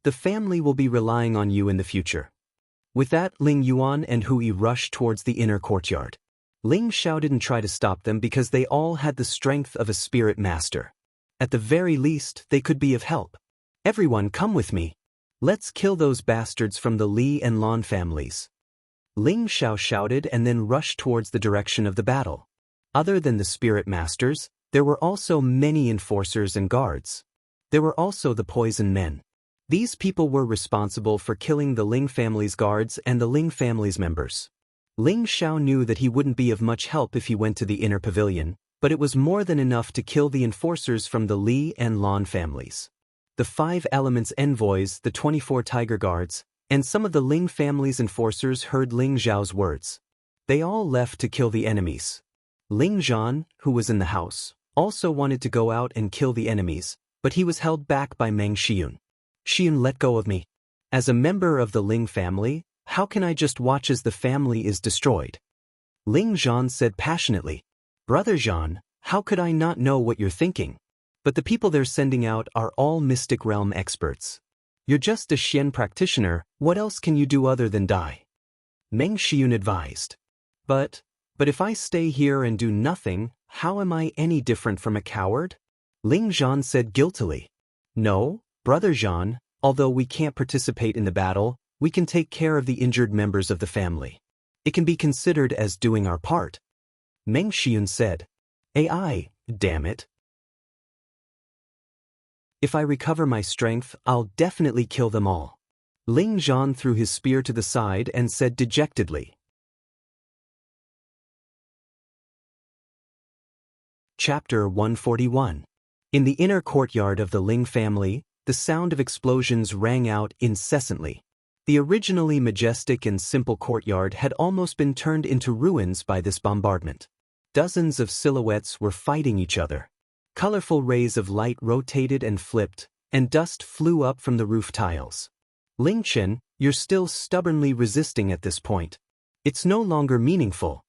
the family will be relying on you in the future. With that, Ling Yuan and Hui rushed towards the inner courtyard. Ling Xiao didn't try to stop them because they all had the strength of a spirit master. At the very least, they could be of help. Everyone, come with me. Let's kill those bastards from the Li and Lan families. Ling Xiao shouted and then rushed towards the direction of the battle. Other than the spirit masters, there were also many enforcers and guards. There were also the poison men. These people were responsible for killing the Ling family's guards and the Ling family's members. Ling Xiao knew that he wouldn't be of much help if he went to the inner pavilion, but it was more than enough to kill the enforcers from the Li and Lan families. The 5 elements envoys, the 24 tiger guards, and some of the Ling family's enforcers heard Ling Zhao's words. They all left to kill the enemies. Ling Zhan, who was in the house, also wanted to go out and kill the enemies, but he was held back by Meng Xiun. Xiun, let go of me. As a member of the Ling family, how can I just watch as the family is destroyed? Ling Zhan said passionately. Brother Zhan, how could I not know what you're thinking? But the people they're sending out are all mystic realm experts. You're just a Xian practitioner, what else can you do other than die? Meng Xiun advised. But if I stay here and do nothing, how am I any different from a coward? Ling Zhan said guiltily. No, Brother Zhan, although we can't participate in the battle, we can take care of the injured members of the family. It can be considered as doing our part. Meng Xiun said. AI, damn it. If I recover my strength, I'll definitely kill them all. Ling Zhan threw his spear to the side and said dejectedly. Chapter 141. In the inner courtyard of the Ling family, the sound of explosions rang out incessantly. The originally majestic and simple courtyard had almost been turned into ruins by this bombardment. Dozens of silhouettes were fighting each other. Colorful rays of light rotated and flipped, and dust flew up from the roof tiles. Ling Chen, you're still stubbornly resisting at this point. It's no longer meaningful.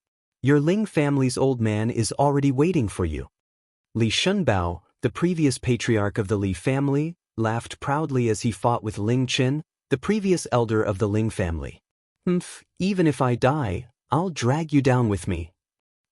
Your Ling family's old man is already waiting for you. Li Shunbao, the previous patriarch of the Li family, laughed proudly as he fought with Ling Chen, the previous elder of the Ling family. Even if I die, I'll drag you down with me.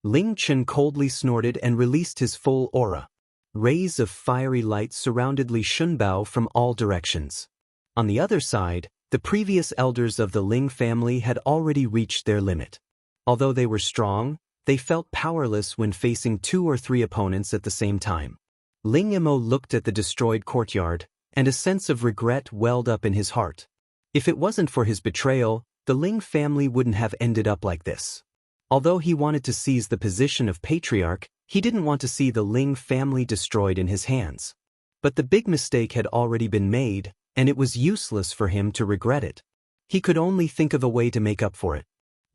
Ling Chen coldly snorted and released his full aura. Rays of fiery light surrounded Li Shunbao from all directions. On the other side, the previous elders of the Ling family had already reached their limit. Although they were strong, they felt powerless when facing 2 or 3 opponents at the same time. Ling Emo looked at the destroyed courtyard, and a sense of regret welled up in his heart. If it wasn't for his betrayal, the Ling family wouldn't have ended up like this. Although he wanted to seize the position of patriarch, he didn't want to see the Ling family destroyed in his hands. But the big mistake had already been made, and it was useless for him to regret it. He could only think of a way to make up for it.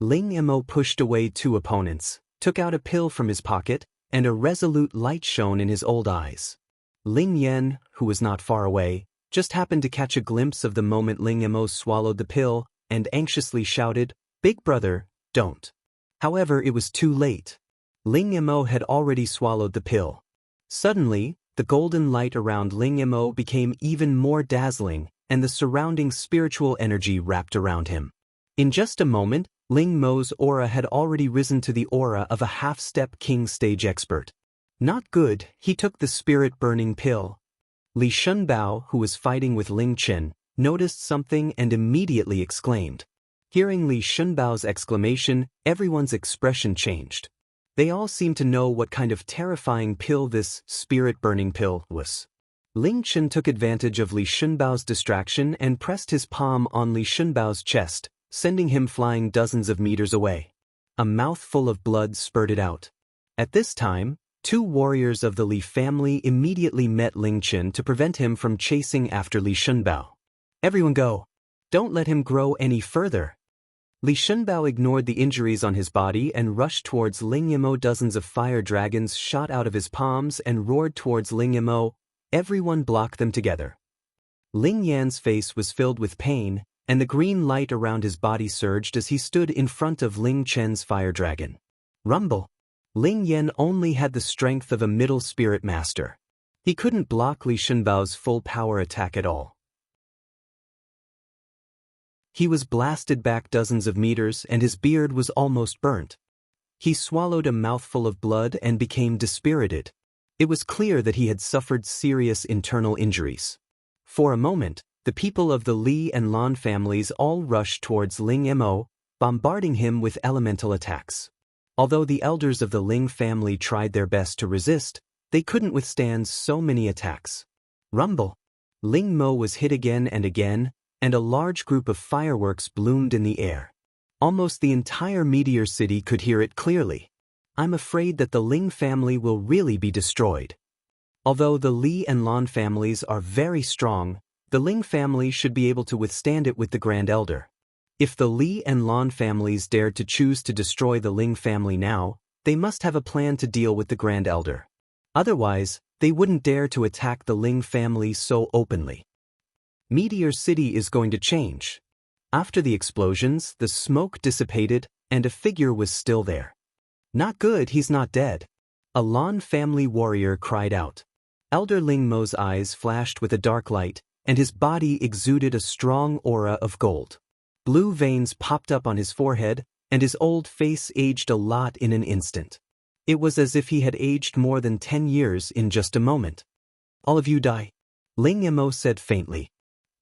Ling Emo pushed away 2 opponents, took out a pill from his pocket, and a resolute light shone in his old eyes. Ling Yan, who was not far away, just happened to catch a glimpse of the moment Ling Emo swallowed the pill, and anxiously shouted, "Big brother, don't." However, it was too late. Ling Emo had already swallowed the pill. Suddenly, the golden light around Ling Emo became even more dazzling, and the surrounding spiritual energy wrapped around him. In just a moment, Ling Mo's aura had already risen to the aura of a half-step king stage expert. Not good, he took the spirit-burning pill. Li Shunbao, who was fighting with Ling Chen, noticed something and immediately exclaimed. Hearing Li Shunbao's exclamation, everyone's expression changed. They all seemed to know what kind of terrifying pill this spirit-burning pill was. Ling Chen took advantage of Li Shunbao's distraction and pressed his palm on Li Shunbao's chest, sending him flying dozens of meters away. A mouthful of blood spurted out. At this time, 2 warriors of the Li family immediately met Ling Chen to prevent him from chasing after Li Shunbao. Everyone go! Don't let him grow any further! Li Shunbao ignored the injuries on his body and rushed towards Ling Yimo. Dozens of fire dragons shot out of his palms and roared towards Ling Yimo. Everyone blocked them together. Ling Yan's face was filled with pain, and the green light around his body surged as he stood in front of Ling Chen's fire dragon. Rumble. Ling Yan only had the strength of a middle spirit master. He couldn't block Li Shenbao's full power attack at all. He was blasted back dozens of meters and his beard was almost burnt. He swallowed a mouthful of blood and became dispirited. It was clear that he had suffered serious internal injuries. For a moment, the people of the Li and Lan families all rushed towards Ling Mo, bombarding him with elemental attacks. Although the elders of the Ling family tried their best to resist, they couldn't withstand so many attacks. Rumble. Ling Mo was hit again, and a large group of fireworks bloomed in the air. Almost the entire meteor city could hear it clearly. I'm afraid that the Ling family will really be destroyed. Although the Li and Lan families are very strong, the Ling family should be able to withstand it with the Grand Elder. If the Li and Lan families dared to choose to destroy the Ling family now, they must have a plan to deal with the Grand Elder. Otherwise, they wouldn't dare to attack the Ling family so openly. Meteor City is going to change. After the explosions, the smoke dissipated, and a figure was still there. Not good, he's not dead. A Lan family warrior cried out. Elder Ling Mo's eyes flashed with a dark light, and his body exuded a strong aura of gold. Blue veins popped up on his forehead, and his old face aged a lot in an instant. It was as if he had aged more than 10 years in just a moment. All of you die, Ling Mo said faintly.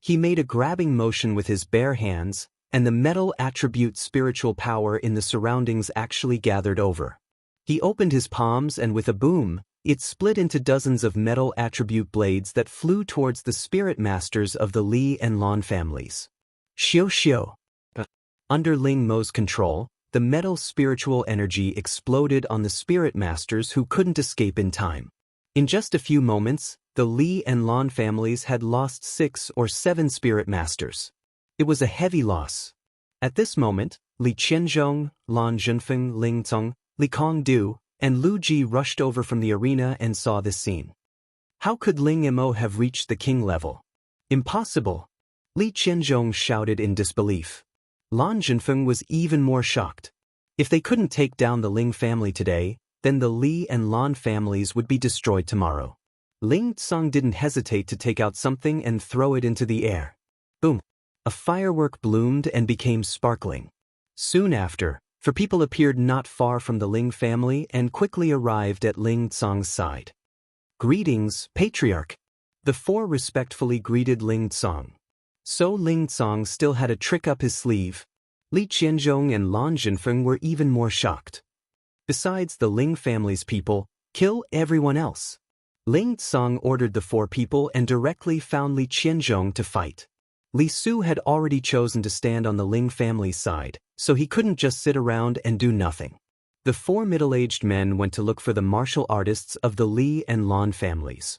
He made a grabbing motion with his bare hands, and the metal attribute spiritual power in the surroundings actually gathered over. He opened his palms and with a boom, it split into dozens of metal attribute blades that flew towards the spirit masters of the Li and Lan families. Xiao. Under Ling Mo's control, the metal spiritual energy exploded on the spirit masters who couldn't escape in time. In just a few moments, the Li and Lan families had lost 6 or 7 spirit masters. It was a heavy loss. At this moment, Li Qianzhong, Lan Zhenfeng, Ling Cong, Li Kongdu, and Lu Ji rushed over from the arena and saw this scene. How could Ling Mo have reached the king level? Impossible! Li Qianzhong shouted in disbelief. Lan Zhenfeng was even more shocked. If they couldn't take down the Ling family today, then the Li and Lan families would be destroyed tomorrow. Ling Tsong didn't hesitate to take out something and throw it into the air. Boom! A firework bloomed and became sparkling. Soon after, 4 people appeared not far from the Ling family and quickly arrived at Ling Tsong's side. Greetings, Patriarch. The 4 respectfully greeted Ling Tsong. So Ling Tsong still had a trick up his sleeve. Li Qianzhong and Lan Zhenfeng were even more shocked. Besides the Ling family's people, kill everyone else. Ling Tsong ordered the 4 people and directly found Li Qianzhong to fight. Li Su had already chosen to stand on the Ling family's side, so he couldn't just sit around and do nothing. The 4 middle-aged men went to look for the martial artists of the Li and Lan families.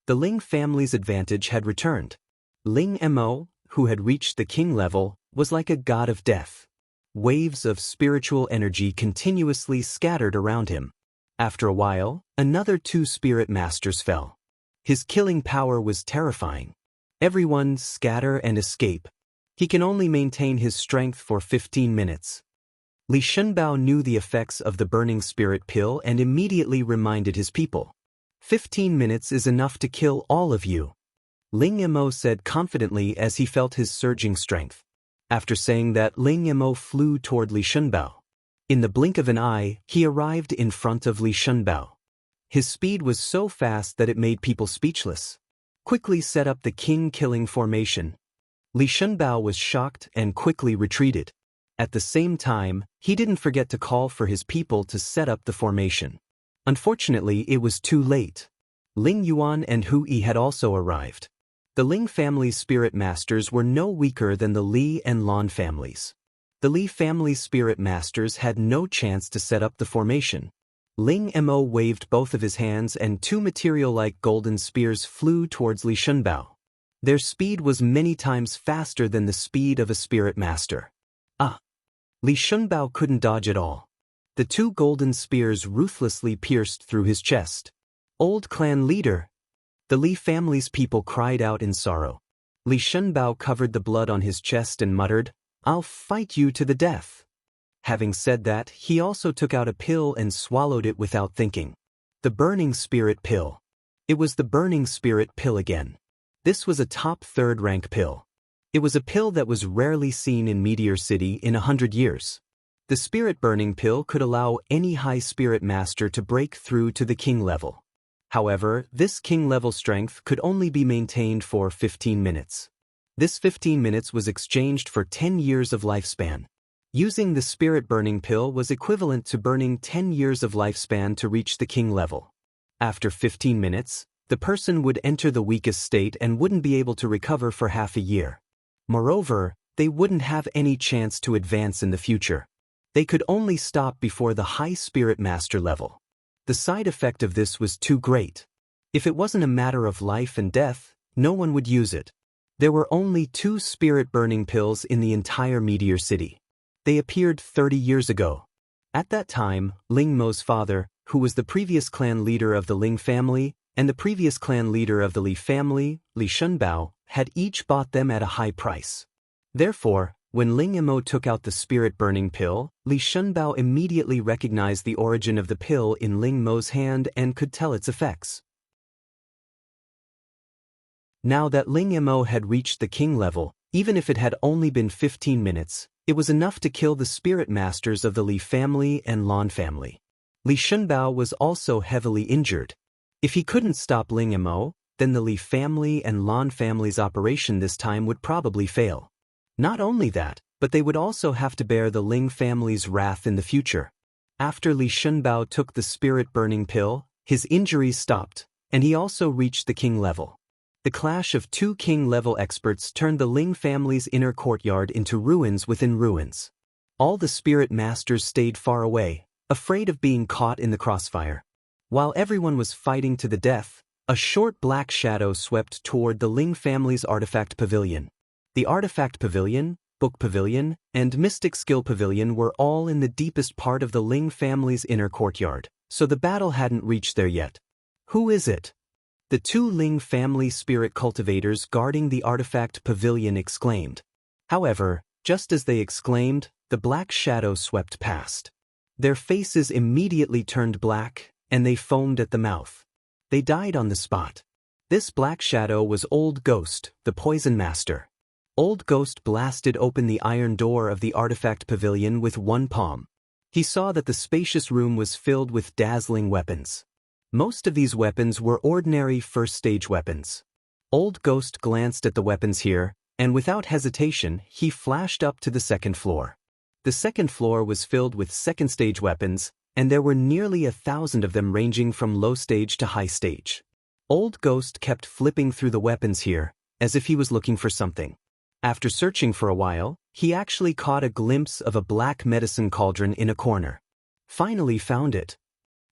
The Ling family's advantage had returned. Ling Mo, who had reached the king level, was like a god of death. Waves of spiritual energy continuously scattered around him. After a while, another 2 spirit masters fell. His killing power was terrifying. Everyone scatter and escape. He can only maintain his strength for 15 minutes. Li Shenbao knew the effects of the burning spirit pill and immediately reminded his people. 15 minutes is enough to kill all of you, Ling Mo said confidently as he felt his surging strength. After saying that, Ling Mo flew toward Li Shenbao. In the blink of an eye, he arrived in front of Li Shenbao. His speed was so fast that it made people speechless. Quickly set up the king-killing formation. Li Shenbao was shocked and quickly retreated. At the same time, he didn't forget to call for his people to set up the formation. Unfortunately, it was too late. Ling Yuan and Hu Yi had also arrived. The Ling family's spirit masters were no weaker than the Li and Lan families. The Li family's spirit masters had no chance to set up the formation. Ling Mo waved both of his hands and 2 material-like golden spears flew towards Li Shenbao. Their speed was many times faster than the speed of a spirit master. Li Shenbao couldn't dodge at all. The 2 golden spears ruthlessly pierced through his chest. Old clan leader! The Li family's people cried out in sorrow. Li Shenbao covered the blood on his chest and muttered, "I'll fight you to the death." Having said that, he also took out a pill and swallowed it without thinking. The Burning Spirit Pill. It was the Burning Spirit Pill again. This was a top third-rank pill. It was a pill that was rarely seen in Meteor City in 100 years. The Spirit Burning Pill could allow any high spirit master to break through to the king level. However, this king level strength could only be maintained for 15 minutes. This 15 minutes was exchanged for 10 years of lifespan. Using the Spirit Burning Pill was equivalent to burning 10 years of lifespan to reach the king level. After 15 minutes, the person would enter the weakest state and wouldn't be able to recover for half a year. Moreover, they wouldn't have any chance to advance in the future. They could only stop before the high spirit master level. The side effect of this was too great. If it wasn't a matter of life and death, no one would use it. There were only 2 spirit burning pills in the entire Meteor City. They appeared 30 years ago. At that time, Ling Mo's father, who was the previous clan leader of the Ling family, and the previous clan leader of the Li family, Li Shunbao, had each bought them at a high price. Therefore, when Ling Mo took out the spirit burning pill, Li Shunbao immediately recognized the origin of the pill in Ling Mo's hand and could tell its effects. Now that Ling Mo had reached the king level, even if it had only been 15 minutes, it was enough to kill the spirit masters of the Li family and Lan family. Li Shunbao was also heavily injured. If he couldn't stop Ling Mo, then the Li family and Lan family's operation this time would probably fail. Not only that, but they would also have to bear the Ling family's wrath in the future. After Li Shunbao took the spirit burning pill, his injuries stopped, and he also reached the king level. The clash of 2 king-level experts turned the Ling family's inner courtyard into ruins within ruins. All the spirit masters stayed far away, afraid of being caught in the crossfire. While everyone was fighting to the death, a short black shadow swept toward the Ling family's artifact pavilion. The artifact pavilion, book pavilion, and mystic skill pavilion were all in the deepest part of the Ling family's inner courtyard, so the battle hadn't reached there yet. Who is it? The 2 Ling family spirit cultivators guarding the artifact pavilion exclaimed. However, just as they exclaimed, the black shadow swept past. Their faces immediately turned black, and they foamed at the mouth. They died on the spot. This black shadow was Old Ghost, the poison master. Old Ghost blasted open the iron door of the artifact pavilion with one palm. He saw that the spacious room was filled with dazzling weapons. Most of these weapons were ordinary first-stage weapons. Old Ghost glanced at the weapons here, and without hesitation, he flashed up to the second floor. The second floor was filled with second-stage weapons, and there were nearly 1,000 of them ranging from low stage to high stage. Old Ghost kept flipping through the weapons here, as if he was looking for something. After searching for a while, he actually caught a glimpse of a black medicine cauldron in a corner. Finally found it.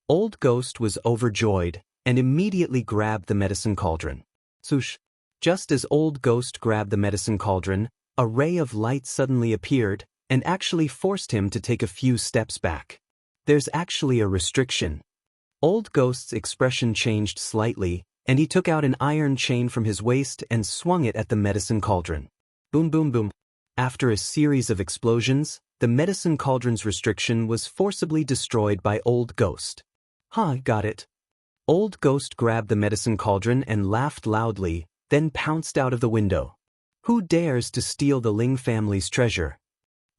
Old Ghost was overjoyed, and immediately grabbed the medicine cauldron. Swoosh! Just as Old Ghost grabbed the medicine cauldron, a ray of light suddenly appeared, and actually forced him to take a few steps back. There's actually a restriction. Old Ghost's expression changed slightly, and he took out an iron chain from his waist and swung it at the medicine cauldron. Boom boom boom. After a series of explosions, the medicine cauldron's restriction was forcibly destroyed by Old Ghost. Got it. Old Ghost grabbed the medicine cauldron and laughed loudly, then pounced out of the window. Who dares to steal the Ling family's treasure?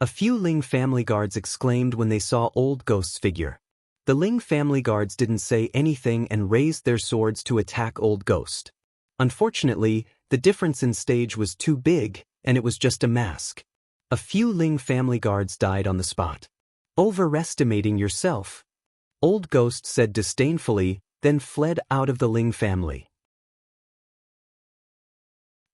A few Ling family guards exclaimed when they saw Old Ghost's figure. The Ling family guards didn't say anything and raised their swords to attack Old Ghost. Unfortunately, the difference in stage was too big, and it was just a mask. A few Ling family guards died on the spot. Overestimating yourself, Old Ghost said disdainfully, then fled out of the Ling family.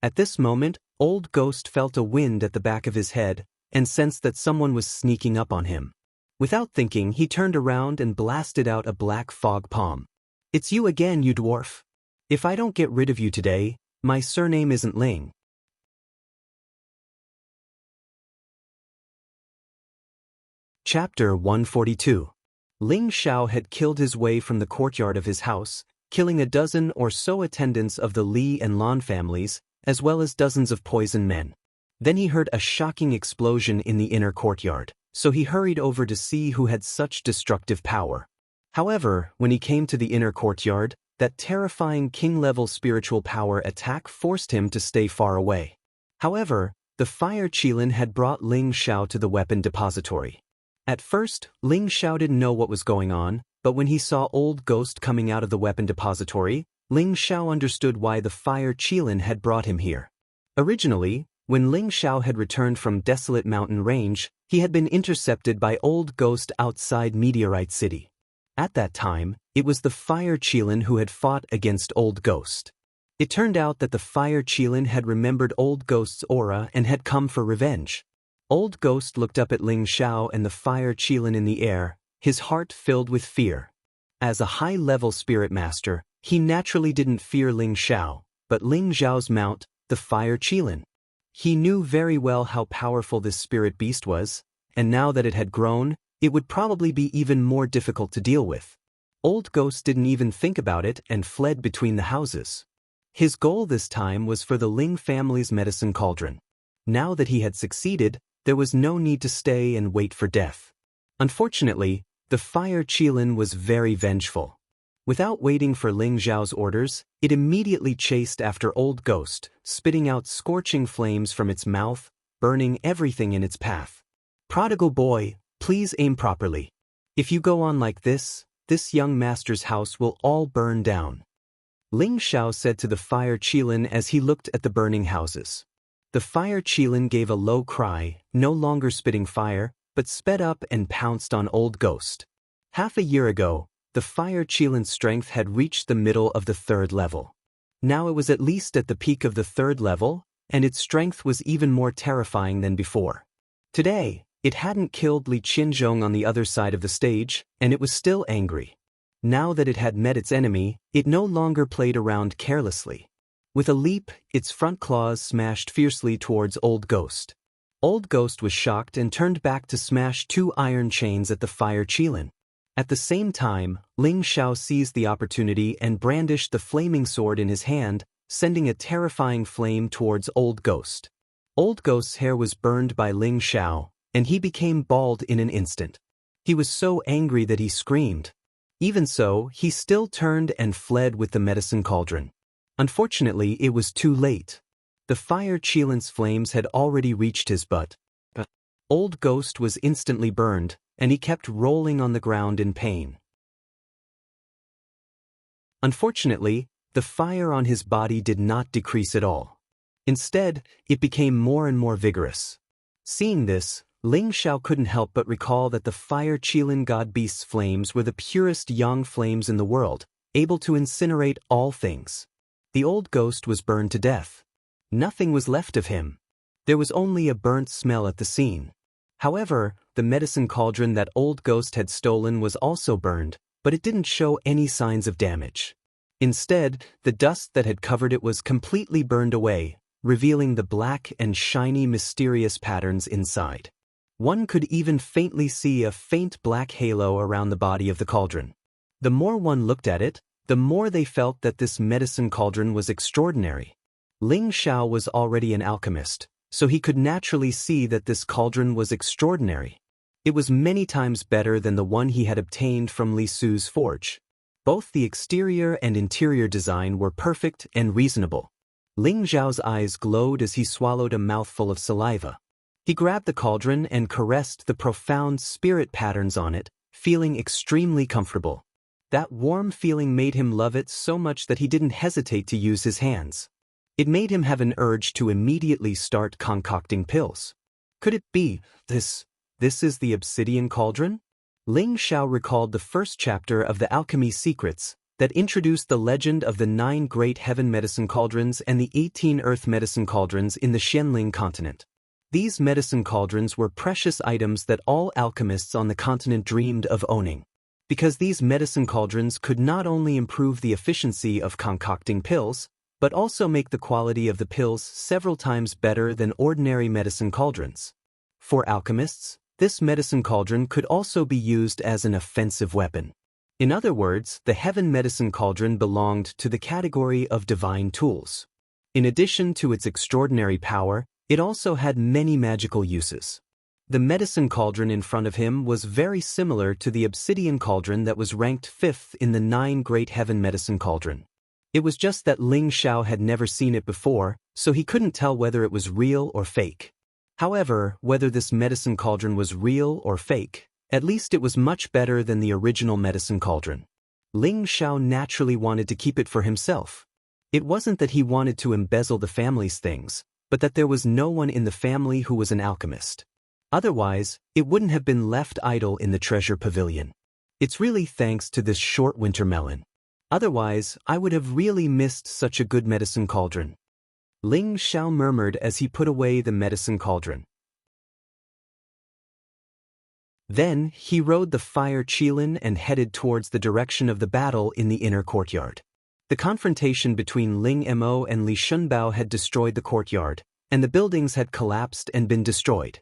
At this moment, Old Ghost felt a wind at the back of his head and sensed that someone was sneaking up on him. Without thinking, he turned around and blasted out a black fog palm. It's you again, you dwarf. If I don't get rid of you today, my surname isn't Ling. Chapter 142. Ling Xiao had killed his way from the courtyard of his house, killing a dozen or so attendants of the Li and Lan families, as well as dozens of poison men. Then he heard a shocking explosion in the inner courtyard. so he hurried over to see who had such destructive power. However, when he came to the inner courtyard, that terrifying king-level spiritual power attack forced him to stay far away. However, the fire Qilin had brought Ling Xiao to the weapon depository. At first, Ling Xiao didn't know what was going on, but when he saw Old Ghost coming out of the weapon depository, Ling Xiao understood why the fire Qilin had brought him here. Originally, when Ling Xiao had returned from Desolate Mountain Range, he had been intercepted by Old Ghost outside Meteorite City. At that time, it was the fire Qilin who had fought against Old Ghost. It turned out that the fire Qilin had remembered Old Ghost's aura and had come for revenge. Old Ghost looked up at Ling Xiao and the fire Qilin in the air, his heart filled with fear. As a high-level spirit master, he naturally didn't fear Ling Xiao, but Ling Xiao's mount, the fire Qilin. He knew very well how powerful this spirit beast was, and now that it had grown, it would probably be even more difficult to deal with. Old Ghost didn't even think about it and fled between the houses. His goal this time was for the Ling family's medicine cauldron. Now that he had succeeded, there was no need to stay and wait for death. Unfortunately, the fire Qilin was very vengeful. Without waiting for Ling Xiao's orders, it immediately chased after Old Ghost, spitting out scorching flames from its mouth, burning everything in its path. "Prodigal boy, please aim properly. If you go on like this young master's house will all burn down," Ling Xiao said to the fire Qilin as he looked at the burning houses. The fire Qilin gave a low cry, no longer spitting fire, but sped up and pounced on Old Ghost. Half a year ago, the fire Qilin's strength had reached the middle of the 3rd level. Now it was at least at the peak of the 3rd level, and its strength was even more terrifying than before. Today, it hadn't killed Li Qinzhong on the other side of the stage, and it was still angry. Now that it had met its enemy, it no longer played around carelessly. With a leap, its front claws smashed fiercely towards Old Ghost. Old Ghost was shocked and turned back to smash 2 iron chains at the fire Qilin. At the same time, Ling Xiao seized the opportunity and brandished the flaming sword in his hand, sending a terrifying flame towards Old Ghost. Old Ghost's hair was burned by Ling Xiao, and he became bald in an instant. He was so angry that he screamed. Even so, he still turned and fled with the medicine cauldron. Unfortunately, it was too late. The fire Qilin's flames had already reached his butt. Old Ghost was instantly burned, and he kept rolling on the ground in pain. Unfortunately, the fire on his body did not decrease at all. Instead, it became more and more vigorous. Seeing this, Ling Xiao couldn't help but recall that the fire Qilin god beast's flames were the purest yang flames in the world, able to incinerate all things. The Old Ghost was burned to death. Nothing was left of him. There was only a burnt smell at the scene. However, the medicine cauldron that Old Ghost had stolen was also burned, but it didn't show any signs of damage. Instead, the dust that had covered it was completely burned away, revealing the black and shiny mysterious patterns inside. One could even faintly see a faint black halo around the body of the cauldron. The more one looked at it, the more they felt that this medicine cauldron was extraordinary. Ling Xiao was already an alchemist, so he could naturally see that this cauldron was extraordinary. It was many times better than the one he had obtained from Li Su's forge. Both the exterior and interior design were perfect and reasonable. Ling Xiao's eyes glowed as he swallowed a mouthful of saliva. He grabbed the cauldron and caressed the profound spirit patterns on it, feeling extremely comfortable. That warm feeling made him love it so much that he didn't hesitate to use his hands. It made him have an urge to immediately start concocting pills. Could it be this is the obsidian cauldron? Ling Xiao recalled the first chapter of the Alchemy Secrets that introduced the legend of the 9 great heaven medicine cauldrons and the 18 earth medicine cauldrons in the Xianling continent. These medicine cauldrons were precious items that all alchemists on the continent dreamed of owning. Because these medicine cauldrons could not only improve the efficiency of concocting pills, but also make the quality of the pills several times better than ordinary medicine cauldrons. For alchemists, this medicine cauldron could also be used as an offensive weapon. In other words, the heaven medicine cauldron belonged to the category of divine tools. In addition to its extraordinary power, it also had many magical uses. The medicine cauldron in front of him was very similar to the obsidian cauldron that was ranked 5th in the 9 Great Heaven Medicine Cauldron. It was just that Ling Xiao had never seen it before, so he couldn't tell whether it was real or fake. However, whether this medicine cauldron was real or fake, at least it was much better than the original medicine cauldron. Ling Xiao naturally wanted to keep it for himself. It wasn't that he wanted to embezzle the family's things, but that there was no one in the family who was an alchemist. Otherwise, it wouldn't have been left idle in the treasure pavilion. It's really thanks to this short winter melon. Otherwise, I would have really missed such a good medicine cauldron. Ling Xiao murmured as he put away the medicine cauldron. Then, he rode the fire qilin and headed towards the direction of the battle in the inner courtyard. The confrontation between Ling Mo and Li Shunbao had destroyed the courtyard, and the buildings had collapsed and been destroyed.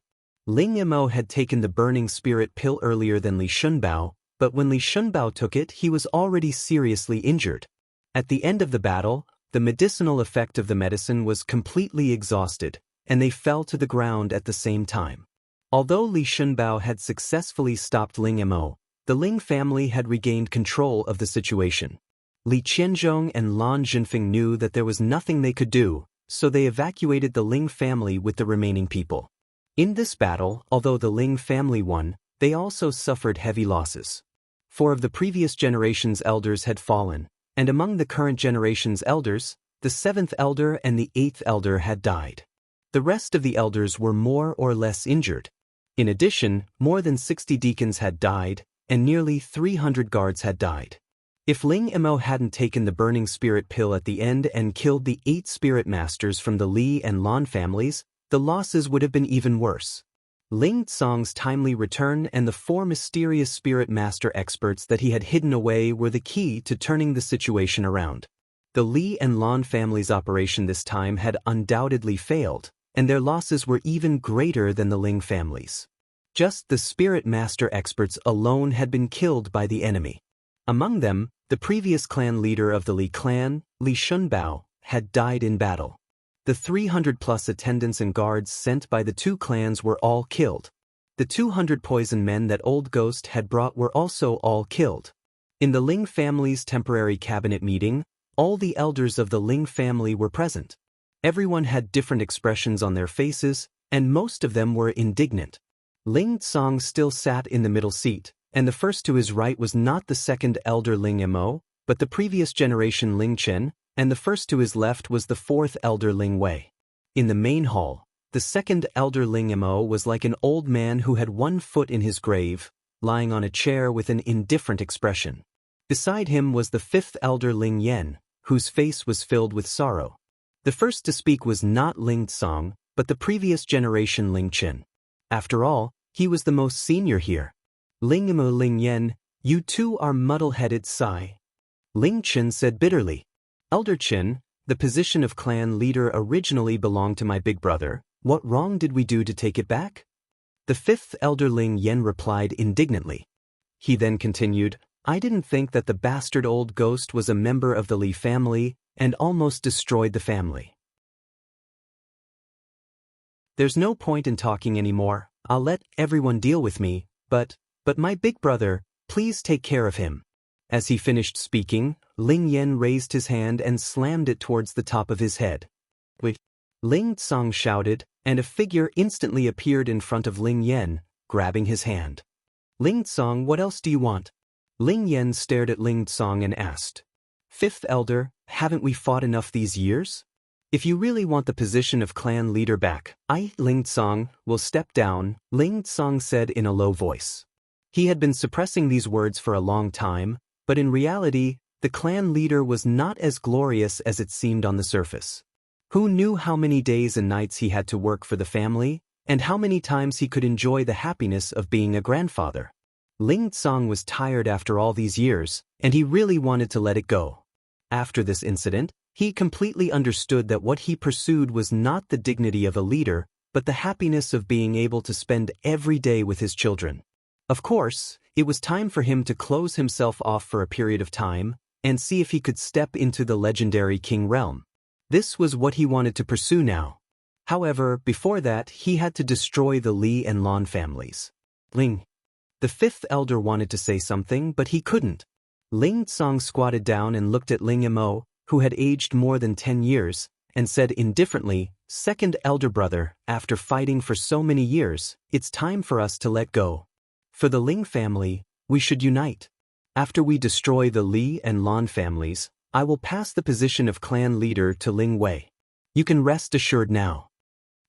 Ling Mo had taken the burning spirit pill earlier than Li Shunbao, but when Li Shunbao took it, he was already seriously injured. At the end of the battle, the medicinal effect of the medicine was completely exhausted, and they fell to the ground at the same time. Although Li Shunbao had successfully stopped Ling Mo, the Ling family had regained control of the situation. Li Qianzhong and Lan Zhenfeng knew that there was nothing they could do, so they evacuated the Ling family with the remaining people. In this battle, although the Ling family won, they also suffered heavy losses. 4 of the previous generation's elders had fallen, and among the current generation's elders, the 7th elder and the 8th elder had died. The rest of the elders were more or less injured. In addition, more than 60 deacons had died, and nearly 300 guards had died. If Ling Mo hadn't taken the burning spirit pill at the end and killed the 8 spirit masters from the Li and Lan families, the losses would have been even worse. Ling Tsong's timely return and the 4 mysterious spirit master experts that he had hidden away were the key to turning the situation around. The Li and Lan families' operation this time had undoubtedly failed, and their losses were even greater than the Ling families. Just the spirit master experts alone had been killed by the enemy. Among them, the previous clan leader of the Li clan, Li Shunbao, had died in battle. The 300-plus attendants and guards sent by the 2 clans were all killed. The 200 poison men that Old Ghost had brought were also all killed. In the Ling family's temporary cabinet meeting, all the elders of the Ling family were present. Everyone had different expressions on their faces, and most of them were indignant. Ling Tsong still sat in the middle seat, and the first to his right was not the 2nd elder Ling Mo, but the previous generation Ling Chen, and the first to his left was the 4th elder Ling Wei. In the main hall, the 2nd elder Ling Mo was like an old man who had 1 foot in his grave, lying on a chair with an indifferent expression. Beside him was the 5th elder Ling Yen, whose face was filled with sorrow. The first to speak was not Ling Tsong, but the previous generation Ling Chen. After all, he was the most senior here. Ling Mo Ling Yen, you two are muddle-headed, sigh. Ling Chen said bitterly. Elder Chen, the position of clan leader originally belonged to my big brother. What wrong did we do to take it back? The 5th elder Ling Yen replied indignantly. He then continued, I didn't think that the bastard Old Ghost was a member of the Li family and almost destroyed the family. There's no point in talking anymore. I'll let everyone deal with me, but my big brother, please take care of him. As he finished speaking, Ling Yen raised his hand and slammed it towards the top of his head. Ling Tsong shouted, and a figure instantly appeared in front of Ling Yen, grabbing his hand. Ling Tsong, what else do you want? Ling Yen stared at Ling Tsong and asked. 5th elder, haven't we fought enough these years? If you really want the position of clan leader back, Ling Tsong, will step down, Ling Tsong said in a low voice. He had been suppressing these words for a long time, but in reality, the clan leader was not as glorious as it seemed on the surface. Who knew how many days and nights he had to work for the family, and how many times he could enjoy the happiness of being a grandfather? Ling Tsong was tired after all these years, and he really wanted to let it go. After this incident, he completely understood that what he pursued was not the dignity of a leader, but the happiness of being able to spend every day with his children. Of course, it was time for him to close himself off for a period of time and see if he could step into the legendary king realm. This was what he wanted to pursue now. However, before that, he had to destroy the Li and Lan families. Ling. The fifth elder wanted to say something, but he couldn't. Ling Tsong squatted down and looked at Ling Mo, who had aged more than 10 years, and said indifferently, "Second elder brother, after fighting for so many years, it's time for us to let go. For the Ling family, we should unite. After we destroy the Li and Lan families, I will pass the position of clan leader to Ling Wei. You can rest assured now."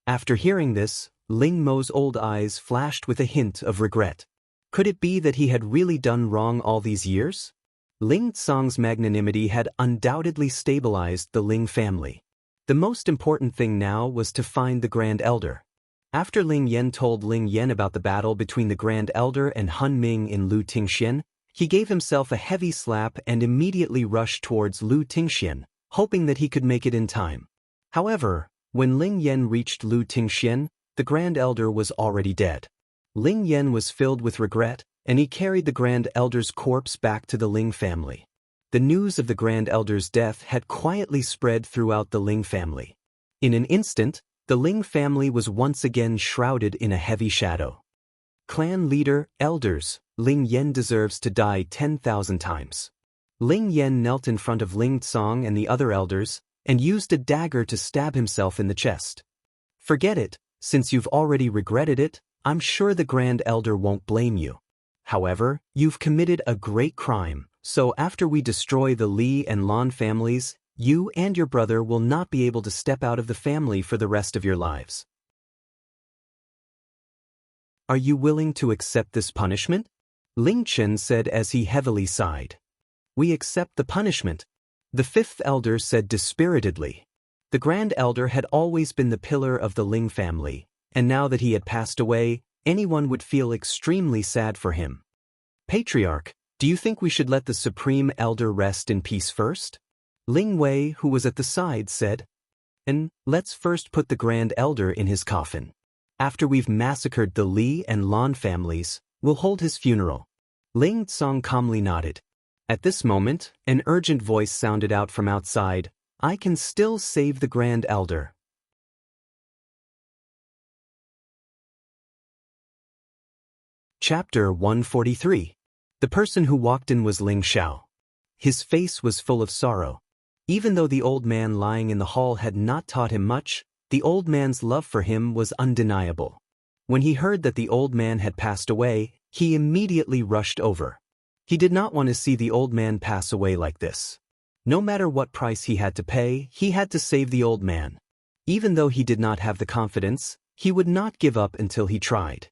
After hearing this, Ling Mo's old eyes flashed with a hint of regret. Could it be that he had really done wrong all these years? Ling Tsong's magnanimity had undoubtedly stabilized the Ling family. The most important thing now was to find the Grand Elder. After Ling Yan told Ling Yan about the battle between the Grand Elder and Hun Ming in Lu Tingxian, he gave himself a heavy slap and immediately rushed towards Lu Tingxian, hoping that he could make it in time. However, when Ling Yan reached Lu Tingxian, the Grand Elder was already dead. Ling Yan was filled with regret, and he carried the Grand Elder's corpse back to the Ling family. The news of the Grand Elder's death had quietly spread throughout the Ling family. In an instant, the Ling family was once again shrouded in a heavy shadow. Clan leader, elders, Ling Yan deserves to die 10,000 times. Ling Yan knelt in front of Ling Tsong and the other elders, and used a dagger to stab himself in the chest. Forget it, since you've already regretted it, I'm sure the Grand Elder won't blame you. However, you've committed a great crime, so after we destroy the Li and Lan families, you and your brother will not be able to step out of the family for the rest of your lives. Are you willing to accept this punishment? Ling Chen said as he heavily sighed. We accept the punishment. The fifth elder said dispiritedly. The Grand Elder had always been the pillar of the Ling family, and now that he had passed away, anyone would feel extremely sad for him. Patriarch, do you think we should let the Supreme Elder rest in peace first? Ling Wei, who was at the side, said. And let's first put the Grand Elder in his coffin. After we've massacred the Li and Lan families, we'll hold his funeral. Ling Tsong calmly nodded. At this moment, an urgent voice sounded out from outside. I can still save the Grand Elder. Chapter 143. The person who walked in was Ling Xiao. His face was full of sorrow. Even though the old man lying in the hall had not taught him much, the old man's love for him was undeniable. When he heard that the old man had passed away, he immediately rushed over. He did not want to see the old man pass away like this. No matter what price he had to save the old man. Even though he did not have the confidence, he would not give up until he tried.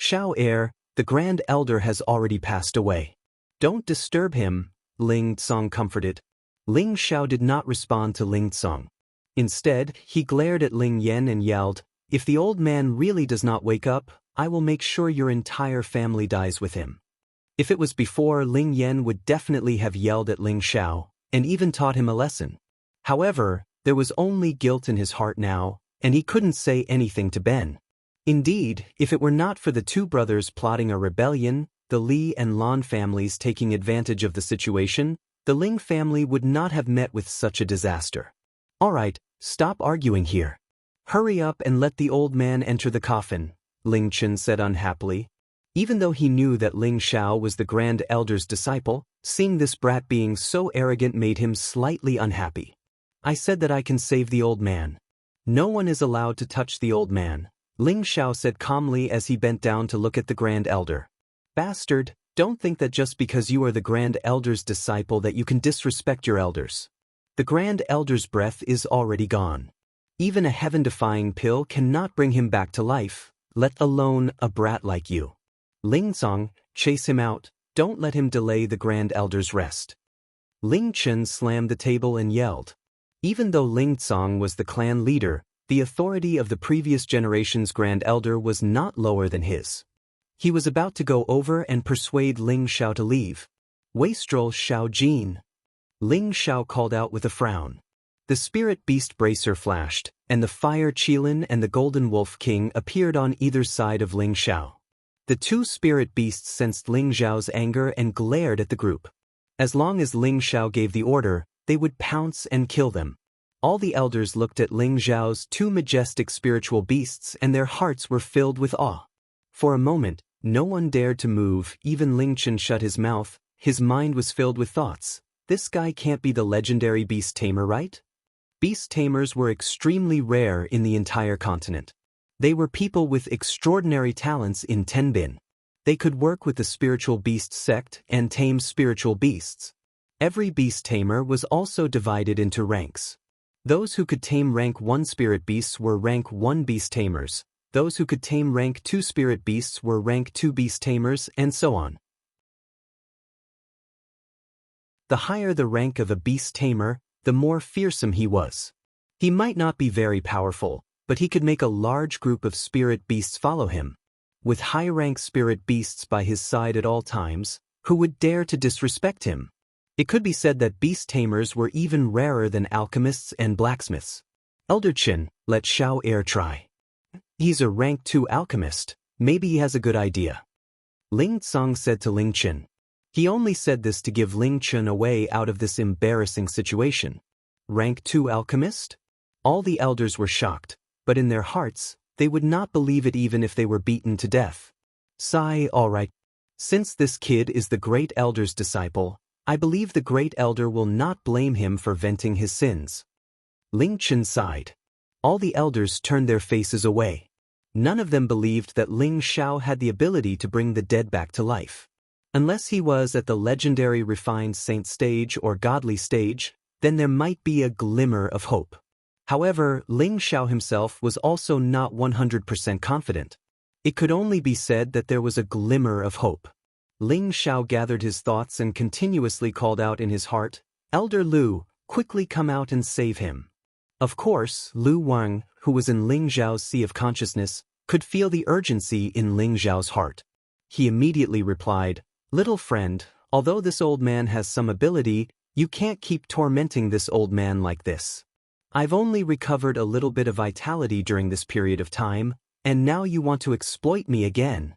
Xiao heir, the Grand Elder has already passed away. Don't disturb him, Ling Tsong comforted. Ling Xiao did not respond to Ling Tsong. Instead, he glared at Ling Yan and yelled, If the old man really does not wake up, I will make sure your entire family dies with him. If it was before, Ling Yan would definitely have yelled at Ling Xiao, and even taught him a lesson. However, there was only guilt in his heart now, and he couldn't say anything to Ben. Indeed, if it were not for the two brothers plotting a rebellion, the Li and Lan families taking advantage of the situation, the Ling family would not have met with such a disaster. All right, stop arguing here. Hurry up and let the old man enter the coffin, Ling Chen said unhappily. Even though he knew that Ling Xiao was the Grand Elder's disciple, seeing this brat being so arrogant made him slightly unhappy. I said that I can save the old man. No one is allowed to touch the old man, Ling Xiao said calmly as he bent down to look at the Grand Elder. Bastard, don't think that just because you are the Grand Elder's disciple that you can disrespect your elders. The Grand Elder's breath is already gone. Even a heaven-defying pill cannot bring him back to life, let alone a brat like you. Ling Tsong, chase him out, don't let him delay the Grand Elder's rest. Ling Chen slammed the table and yelled. Even though Ling Tsong was the clan leader, the authority of the previous generation's Grand Elder was not lower than his. He was about to go over and persuade Ling Xiao to leave. Wastrel Xiao Jin. Ling Xiao called out with a frown. The Spirit Beast Bracer flashed, and the Fire Qilin and the Golden Wolf King appeared on either side of Ling Xiao. The two Spirit Beasts sensed Ling Xiao's anger and glared at the group. As long as Ling Xiao gave the order, they would pounce and kill them. All the elders looked at Ling Zhao's two majestic spiritual beasts and their hearts were filled with awe. For a moment, no one dared to move, even Ling Chen shut his mouth. His mind was filled with thoughts. This guy can't be the legendary beast tamer, right? Beast tamers were extremely rare in the entire continent. They were people with extraordinary talents in Tenbin. They could work with the spiritual beast sect and tame spiritual beasts. Every beast tamer was also divided into ranks. Those who could tame rank 1 spirit beasts were rank 1 beast tamers. Those who could tame rank 2 spirit beasts were rank 2 beast tamers, and so on. The higher the rank of a beast tamer, the more fearsome he was. He might not be very powerful, but he could make a large group of spirit beasts follow him. With high-rank spirit beasts by his side at all times, who would dare to disrespect him? It could be said that beast tamers were even rarer than alchemists and blacksmiths. Elder Qin, let Xiao Air try. He's a rank 2 alchemist, maybe he has a good idea. Ling Tsang said to Ling Chen. He only said this to give Ling Chen a way out of this embarrassing situation. Rank 2 alchemist? All the elders were shocked, but in their hearts, they would not believe it even if they were beaten to death. Sigh, all right. Since this kid is the great elder's disciple, I believe the great elder will not blame him for venting his sins. Ling Chen sighed. All the elders turned their faces away. None of them believed that Ling Xiao had the ability to bring the dead back to life. Unless he was at the legendary refined saint stage or godly stage, then there might be a glimmer of hope. However, Ling Xiao himself was also not 100% confident. It could only be said that there was a glimmer of hope. Ling Xiao gathered his thoughts and continuously called out in his heart, "Elder Lu, quickly come out and save him." Of course, Lu Wang, who was in Ling Xiao's sea of consciousness, could feel the urgency in Ling Xiao's heart. He immediately replied, "Little friend, although this old man has some ability, you can't keep tormenting this old man like this. I've only recovered a little bit of vitality during this period of time, and now you want to exploit me again.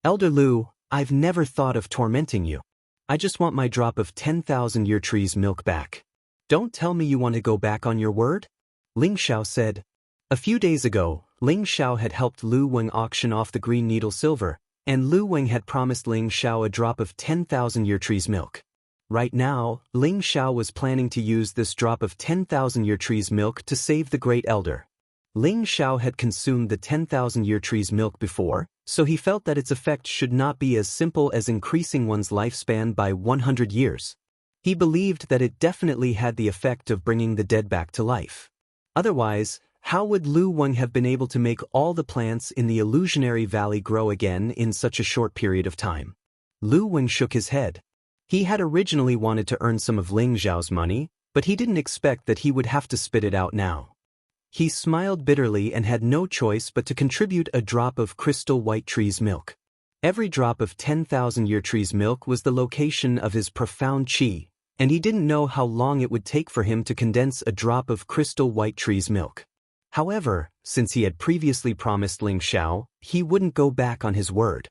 Elder Lu, I've never thought of tormenting you. I just want my drop of 10,000-year tree's milk back. Don't tell me you want to go back on your word?" Ling Xiao said. A few days ago, Ling Xiao had helped Lu Weng auction off the green needle silver, and Lu Weng had promised Ling Xiao a drop of 10,000-year tree's milk. Right now, Ling Xiao was planning to use this drop of 10,000-year tree's milk to save the great elder. Ling Xiao had consumed the 10,000-year tree's milk before, so he felt that its effect should not be as simple as increasing one's lifespan by 100 years. He believed that it definitely had the effect of bringing the dead back to life. Otherwise, how would Lu Weng have been able to make all the plants in the illusionary valley grow again in such a short period of time? Lu Weng shook his head. He had originally wanted to earn some of Ling Zhao's money, but he didn't expect that he would have to spit it out now. He smiled bitterly and had no choice but to contribute a drop of crystal white tree's milk. Every drop of 10,000-year tree's milk was the location of his profound qi, and he didn't know how long it would take for him to condense a drop of crystal white tree's milk. However, since he had previously promised Ling Xiao, he wouldn't go back on his word.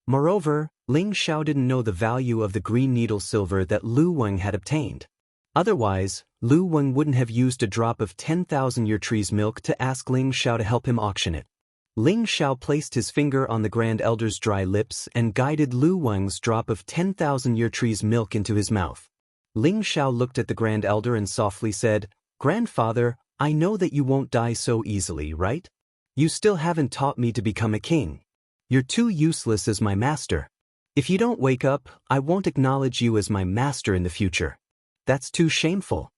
Moreover, Ling Xiao didn't know the value of the green needle silver that Lu Weng had obtained. Otherwise, Lu Weng wouldn't have used a drop of 10,000-year tree's milk to ask Ling Xiao to help him auction it. Ling Xiao placed his finger on the Grand Elder's dry lips and guided Lu Weng's drop of 10,000-year tree's milk into his mouth. Ling Xiao looked at the Grand Elder and softly said, "Grandfather, I know that you won't die so easily, right? You still haven't taught me to become a king. You're too useless as my master. If you don't wake up, I won't acknowledge you as my master in the future. That's too shameful."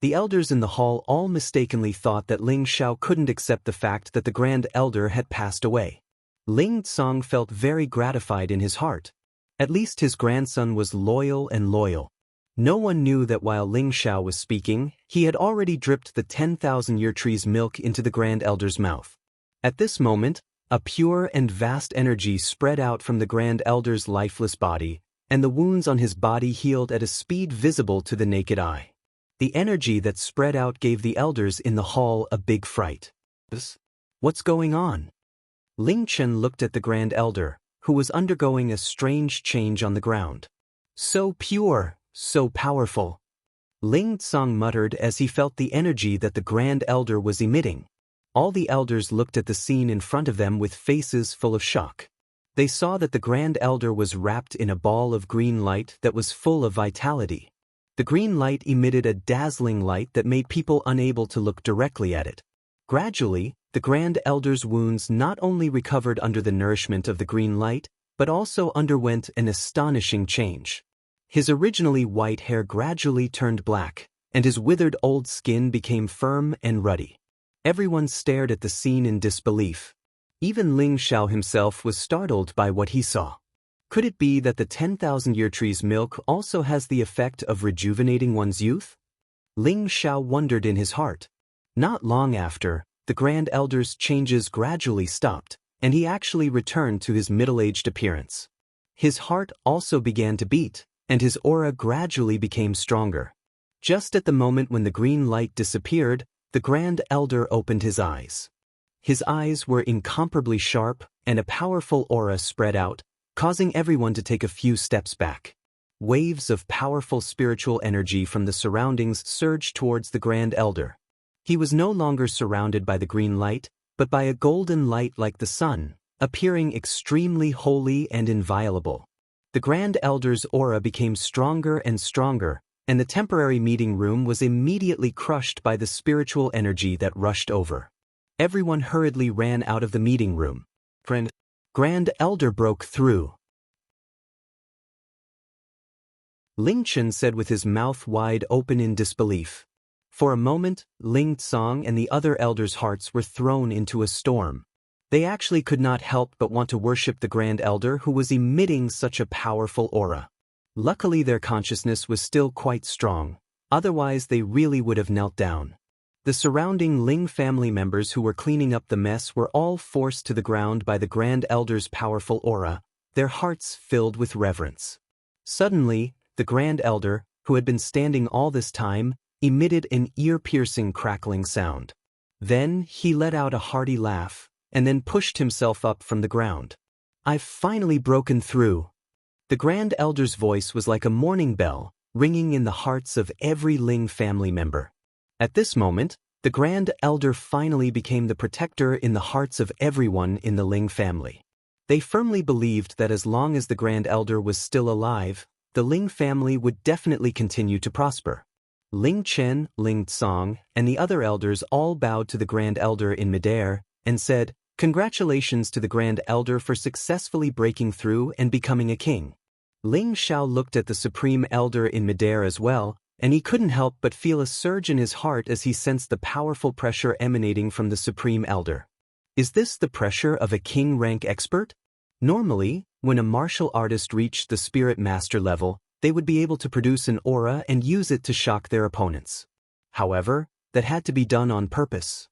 The elders in the hall all mistakenly thought that Ling Xiao couldn't accept the fact that the Grand Elder had passed away. Ling Tsang felt very gratified in his heart. At least his grandson was loyal and loyal. No one knew that while Ling Xiao was speaking, he had already dripped the 10,000-year tree's milk into the Grand Elder's mouth. At this moment, a pure and vast energy spread out from the Grand Elder's lifeless body, and the wounds on his body healed at a speed visible to the naked eye. The energy that spread out gave the elders in the hall a big fright. What's going on? Ling Chen looked at the Grand Elder, who was undergoing a strange change on the ground. So pure, So powerful. Ling Tsang muttered as he felt the energy that the Grand Elder was emitting. All the elders looked at the scene in front of them with faces full of shock. They saw that the Grand Elder was wrapped in a ball of green light that was full of vitality. The green light emitted a dazzling light that made people unable to look directly at it. Gradually, the Grand Elder's wounds not only recovered under the nourishment of the green light, but also underwent an astonishing change. His originally white hair gradually turned black, and his withered old skin became firm and ruddy. Everyone stared at the scene in disbelief. Even Ling Xiao himself was startled by what he saw. Could it be that the 10,000-year tree's milk also has the effect of rejuvenating one's youth? Ling Xiao wondered in his heart. Not long after, the Grand Elder's changes gradually stopped, and he actually returned to his middle-aged appearance. His heart also began to beat, and his aura gradually became stronger. Just at the moment when the green light disappeared, the Grand Elder opened his eyes. His eyes were incomparably sharp, and a powerful aura spread out, causing everyone to take a few steps back. Waves of powerful spiritual energy from the surroundings surged towards the Grand Elder. He was no longer surrounded by the green light, but by a golden light like the sun, appearing extremely holy and inviolable. The Grand Elder's aura became stronger and stronger, and the temporary meeting room was immediately crushed by the spiritual energy that rushed over. Everyone hurriedly ran out of the meeting room. Grand Elder broke through. Ling Chen said with his mouth wide open in disbelief. For a moment, Ling Tsang and the other elders' hearts were thrown into a storm. They actually could not help but want to worship the Grand Elder who was emitting such a powerful aura. Luckily their consciousness was still quite strong, otherwise they really would have knelt down. The surrounding Ling family members who were cleaning up the mess were all forced to the ground by the Grand Elder's powerful aura, their hearts filled with reverence. Suddenly, the Grand Elder, who had been standing all this time, emitted an ear-piercing crackling sound. Then he let out a hearty laugh, and then pushed himself up from the ground. "I've finally broken through." The Grand Elder's voice was like a morning bell, ringing in the hearts of every Ling family member. At this moment, the Grand Elder finally became the protector in the hearts of everyone in the Ling family. They firmly believed that as long as the Grand Elder was still alive, the Ling family would definitely continue to prosper. Ling Chen, Ling Tsang, and the other elders all bowed to the Grand Elder in midair and said, "Congratulations to the Grand Elder for successfully breaking through and becoming a king." Ling Xiao looked at the Supreme Elder in midair as well, and he couldn't help but feel a surge in his heart as he sensed the powerful pressure emanating from the Supreme Elder. Is this the pressure of a king rank expert? Normally, when a martial artist reached the Spirit Master level, they would be able to produce an aura and use it to shock their opponents. However, that had to be done on purpose.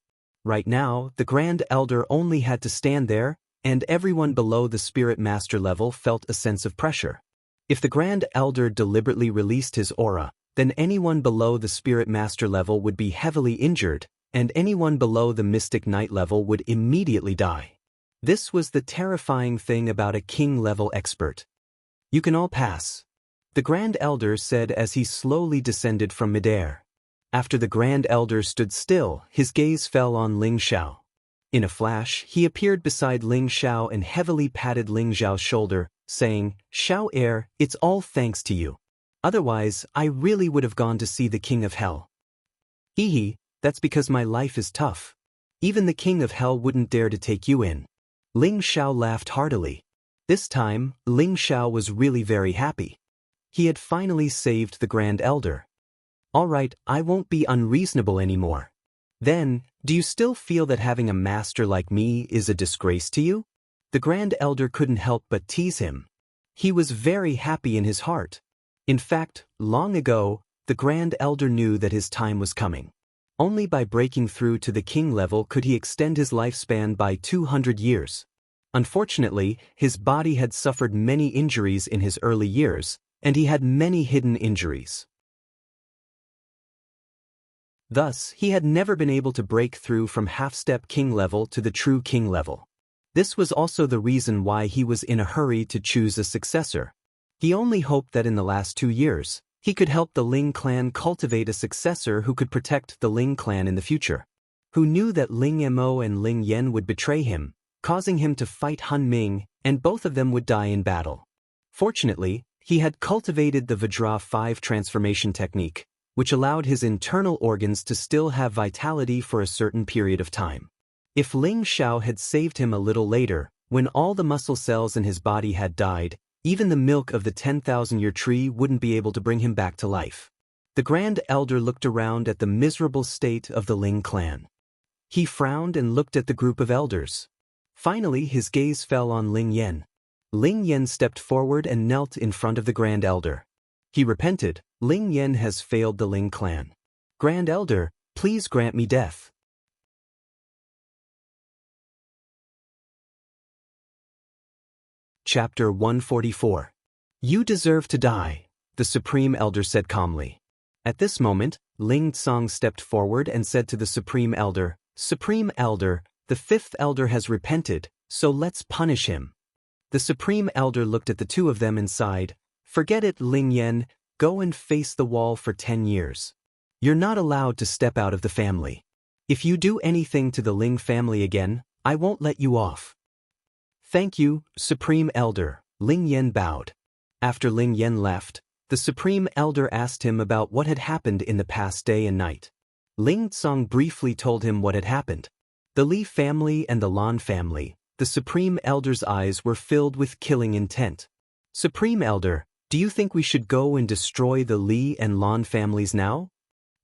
Right now, the Grand Elder only had to stand there, and everyone below the Spirit Master level felt a sense of pressure. If the Grand Elder deliberately released his aura, then anyone below the Spirit Master level would be heavily injured, and anyone below the Mystic Knight level would immediately die. This was the terrifying thing about a king-level expert. "You can all pass," the Grand Elder said as he slowly descended from midair. After the Grand Elder stood still, his gaze fell on Ling Xiao. In a flash, he appeared beside Ling Xiao and heavily patted Ling Xiao's shoulder, saying, "Xiao heir, it's all thanks to you. Otherwise, I really would have gone to see the King of Hell." "Hee, that's because my life is tough. Even the King of Hell wouldn't dare to take you in." Ling Xiao laughed heartily. This time, Ling Xiao was really very happy. He had finally saved the Grand Elder. "All right, I won't be unreasonable anymore. Then, do you still feel that having a master like me is a disgrace to you?" The Grand Elder couldn't help but tease him. He was very happy in his heart. In fact, long ago, the Grand Elder knew that his time was coming. Only by breaking through to the king level could he extend his lifespan by 200 years. Unfortunately, his body had suffered many injuries in his early years, and he had many hidden injuries. Thus, he had never been able to break through from half-step king level to the true king level. This was also the reason why he was in a hurry to choose a successor. He only hoped that in the last 2 years, He could help the Ling clan cultivate a successor who could protect the Ling clan in the future. Who knew that Ling Mo and Ling Yen would betray him, causing him to fight Han Ming, and both of them would die in battle. Fortunately, he had cultivated the Vajra 5 transformation technique, which allowed his internal organs to still have vitality for a certain period of time. If Ling Xiao had saved him a little later, when all the muscle cells in his body had died, even the milk of the 10,000-year tree wouldn't be able to bring him back to life. The Grand Elder looked around at the miserable state of the Ling clan. He frowned and looked at the group of elders. Finally, his gaze fell on Ling Yen. Ling Yen stepped forward and knelt in front of the Grand Elder. He repented. Ling Yen has failed the Ling clan. Grand Elder, please grant me death. Chapter 144. You deserve to die, the Supreme Elder said calmly. At this moment, Ling Tsong stepped forward and said to the Supreme Elder, Supreme Elder, the 5th Elder has repented, so let's punish him. The Supreme Elder looked at the two of them and sighed, Forget it, Ling Yen, go and face the wall for 10 years. You're not allowed to step out of the family. If you do anything to the Ling family again, I won't let you off. Thank you, Supreme Elder, Ling Yen bowed. After Ling Yen left, the Supreme Elder asked him about what had happened in the past day and night. Ling Tsong briefly told him what had happened. The Li family and the Lan family, the Supreme Elder's eyes were filled with killing intent. Supreme Elder, do you think we should go and destroy the Li and Lan families now?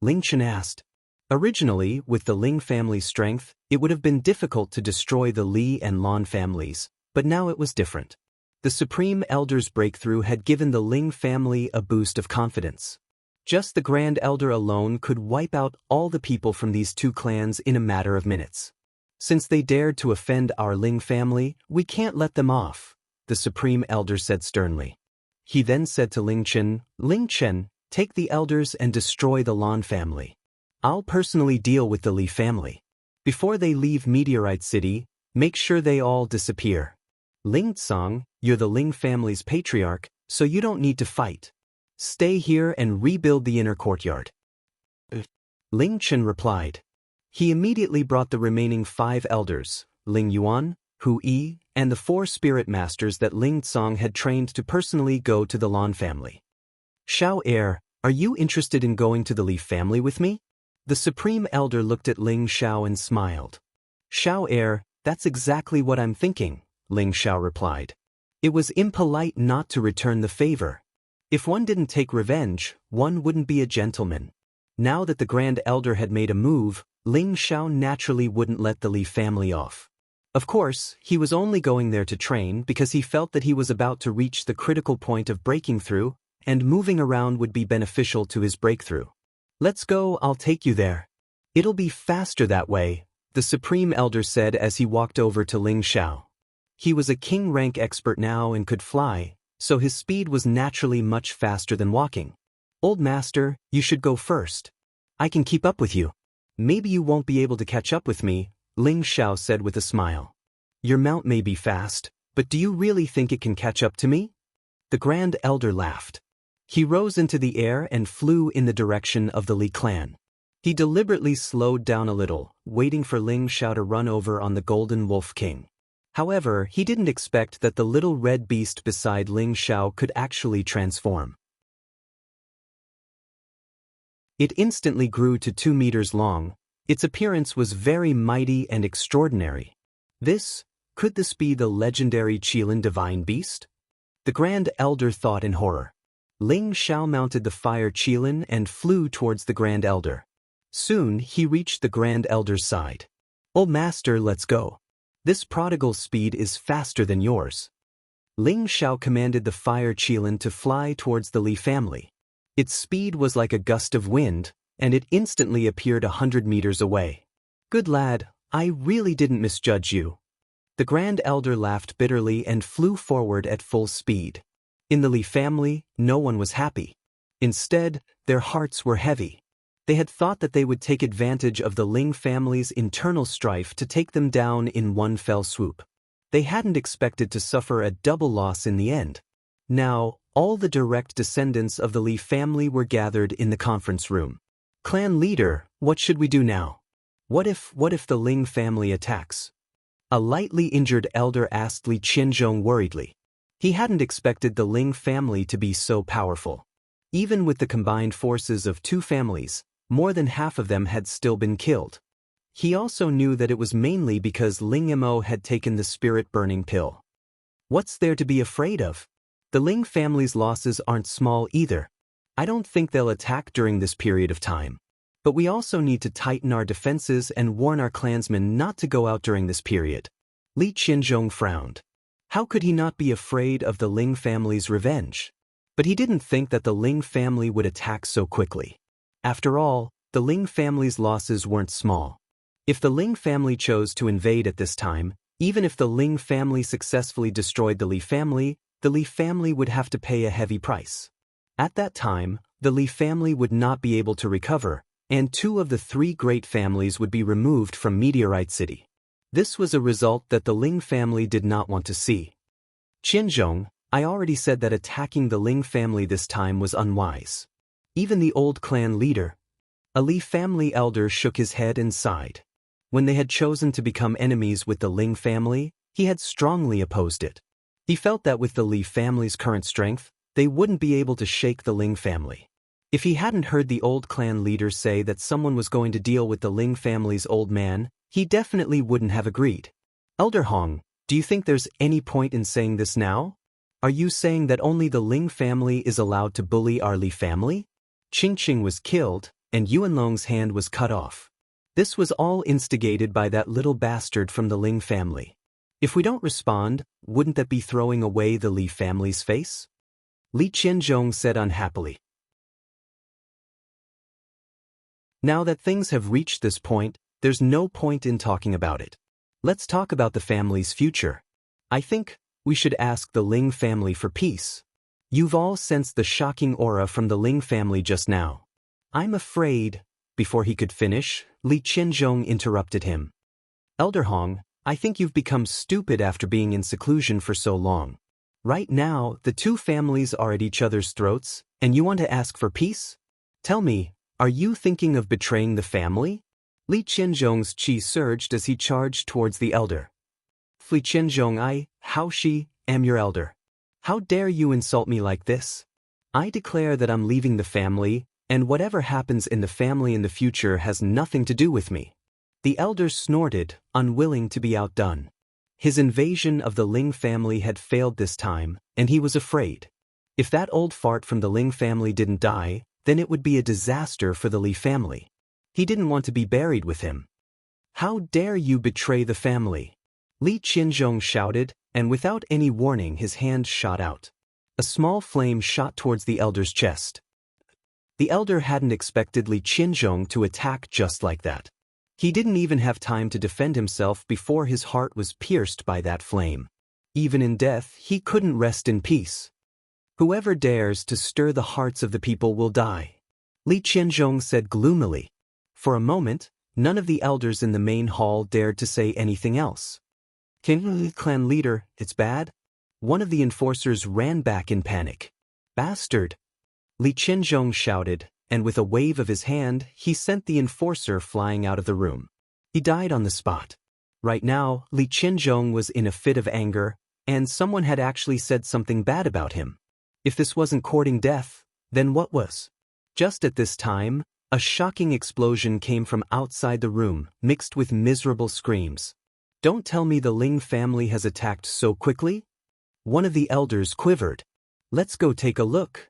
Ling Chen asked. Originally, with the Ling family's strength, it would have been difficult to destroy the Li and Lan families, but now it was different. The Supreme Elder's breakthrough had given the Ling family a boost of confidence. Just the Grand Elder alone could wipe out all the people from these two clans in a matter of minutes. Since they dared to offend our Ling family, we can't let them off, the Supreme Elder said sternly. He then said to Ling Chen, take the elders and destroy the Lan family. I'll personally deal with the Li family. Before they leave Meteorite City, make sure they all disappear. Ling Tsong, you're the Ling family's patriarch, so you don't need to fight. Stay here and rebuild the inner courtyard. Ling Chen replied. He immediately brought the remaining 5 elders, Ling Yuan, Hu Yi, and the 4 spirit masters that Ling Tsong had trained to personally go to the Lan family. Xiao Heir, are you interested in going to the Li family with me? The Supreme Elder looked at Ling Xiao and smiled. Xiao Heir, that's exactly what I'm thinking, Ling Xiao replied. It was impolite not to return the favor. If one didn't take revenge, one wouldn't be a gentleman. Now that the Grand Elder had made a move, Ling Xiao naturally wouldn't let the Li family off. Of course, he was only going there to train because he felt that he was about to reach the critical point of breaking through, and moving around would be beneficial to his breakthrough. Let's go, I'll take you there. It'll be faster that way, the Supreme Elder said as he walked over to Ling Xiao. He was a king rank expert now and could fly, so his speed was naturally much faster than walking. Old Master, you should go first. I can keep up with you. Maybe you won't be able to catch up with me, Ling Xiao said with a smile. Your mount may be fast, but do you really think it can catch up to me? The Grand Elder laughed. He rose into the air and flew in the direction of the Li clan. He deliberately slowed down a little, waiting for Ling Xiao to run over on the Golden Wolf King. However, he didn't expect that the little red beast beside Ling Xiao could actually transform. It instantly grew to 2 meters long. Its appearance was very mighty and extraordinary. Could this be the legendary Qilin Divine Beast? The Grand Elder thought in horror. Ling Xiao mounted the fire Qilin and flew towards the Grand Elder. Soon he reached the Grand Elder's side. "Old Master, let's go. This prodigal speed is faster than yours." Ling Xiao commanded the fire Qilin to fly towards the Li family. Its speed was like a gust of wind, and it instantly appeared 100 meters away. "Good lad, I really didn't misjudge you." The Grand Elder laughed bitterly and flew forward at full speed. In the Li family, no one was happy. Instead, their hearts were heavy. They had thought that they would take advantage of the Ling family's internal strife to take them down in one fell swoop. They hadn't expected to suffer a double loss in the end. Now, all the direct descendants of the Li family were gathered in the conference room. Clan leader, what should we do now? What if the Ling family attacks? A lightly injured elder asked Li Qianzhong worriedly. He hadn't expected the Ling family to be so powerful. Even with the combined forces of two families, more than half of them had still been killed. He also knew that it was mainly because Ling Mo had taken the spirit-burning pill. What's there to be afraid of? The Ling family's losses aren't small either. I don't think they'll attack during this period of time. But we also need to tighten our defenses and warn our clansmen not to go out during this period. Li Qianzhong frowned. How could he not be afraid of the Ling family's revenge? But he didn't think that the Ling family would attack so quickly. After all, the Ling family's losses weren't small. If the Ling family chose to invade at this time, even if the Ling family successfully destroyed the Li family would have to pay a heavy price. At that time, the Li family would not be able to recover, and two of the three great families would be removed from Meteorite City. This was a result that the Ling family did not want to see. Qianzhong, I already said that attacking the Ling family this time was unwise. Even the old clan leader, a Li family elder, shook his head and sighed. When they had chosen to become enemies with the Ling family, he had strongly opposed it. He felt that with the Li family's current strength, they wouldn't be able to shake the Ling family. If he hadn't heard the old clan leader say that someone was going to deal with the Ling family's old man, he definitely wouldn't have agreed. Elder Hong, do you think there's any point in saying this now? Are you saying that only the Ling family is allowed to bully our Li family? Qingqing was killed, and Yuanlong's hand was cut off. This was all instigated by that little bastard from the Ling family. If we don't respond, wouldn't that be throwing away the Li family's face? Li Qianzhong said unhappily. Now that things have reached this point, there's no point in talking about it. Let's talk about the family's future. I think we should ask the Ling family for peace. You've all sensed the shocking aura from the Ling family just now. I'm afraid. Before he could finish, Li Qianzhong interrupted him. Elder Hong, I think you've become stupid after being in seclusion for so long. Right now, the two families are at each other's throats, and you want to ask for peace? Tell me, are you thinking of betraying the family? Li Qianzhong's qi surged as he charged towards the elder. Li Qianzhong, am your elder. How dare you insult me like this? I declare that I'm leaving the family, and whatever happens in the family in the future has nothing to do with me. The elder snorted, unwilling to be outdone. His invasion of the Ling family had failed this time, and he was afraid. If that old fart from the Ling family didn't die, then it would be a disaster for the Li family. He didn't want to be buried with him. How dare you betray the family? Li Qianzhong shouted, and without any warning his hand shot out. A small flame shot towards the elder's chest. The elder hadn't expected Li Qianzhong to attack just like that. He didn't even have time to defend himself before his heart was pierced by that flame. Even in death, he couldn't rest in peace. Whoever dares to stir the hearts of the people will die, Li Qianzhong said gloomily. For a moment, none of the elders in the main hall dared to say anything else. Clan leader, it's bad? One of the enforcers ran back in panic. Bastard! Li Qianzhong shouted, and with a wave of his hand, he sent the enforcer flying out of the room. He died on the spot. Right now, Li Qianzhong was in a fit of anger, and someone had actually said something bad about him. If this wasn't courting death, then what was? Just at this time, a shocking explosion came from outside the room, mixed with miserable screams. Don't tell me the Ling family has attacked so quickly? One of the elders quivered. Let's go take a look.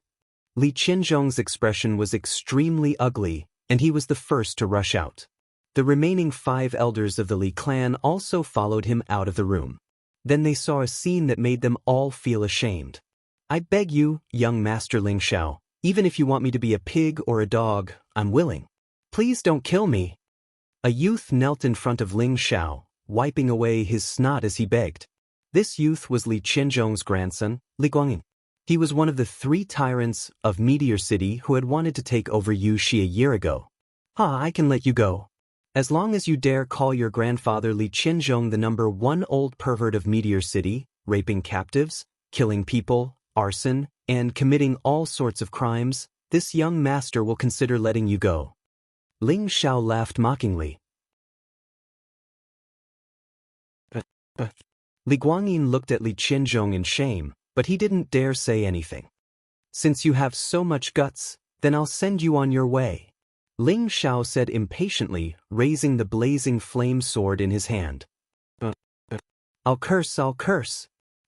Li Qianzhong's expression was extremely ugly, and he was the first to rush out. The remaining 5 elders of the Li clan also followed him out of the room. Then they saw a scene that made them all feel ashamed. I beg you, young Master Ling Xiao, even if you want me to be a pig or a dog, I'm willing. Please don't kill me. A youth knelt in front of Ling Xiao, wiping away his snot as he begged. This youth was Li Qianzhong's grandson, Li Guangyin. He was one of the 3 tyrants of Meteor City who had wanted to take over Wuxia a year ago. I can let you go. As long as you dare call your grandfather Li Qianzhong the #1 old pervert of Meteor City, raping captives, killing people, arson, and committing all sorts of crimes, this young master will consider letting you go." Ling Xiao laughed mockingly. But Li Guangyin looked at Li Qianzhong in shame, but he didn't dare say anything. "Since you have so much guts, then I'll send you on your way," Ling Xiao said impatiently, raising the blazing flame sword in his hand. I'll curse.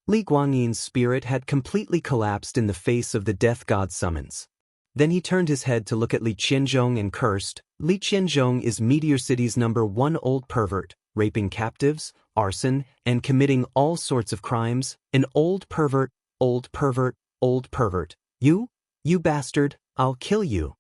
Li Guangyin's spirit had completely collapsed in the face of the death god summons. Then he turned his head to look at Li Qianzhong and cursed. "Li Qianzhong is Meteor City's #1 old pervert, raping captives, arson, and committing all sorts of crimes. An old pervert, old pervert, old pervert. You bastard, I'll kill you."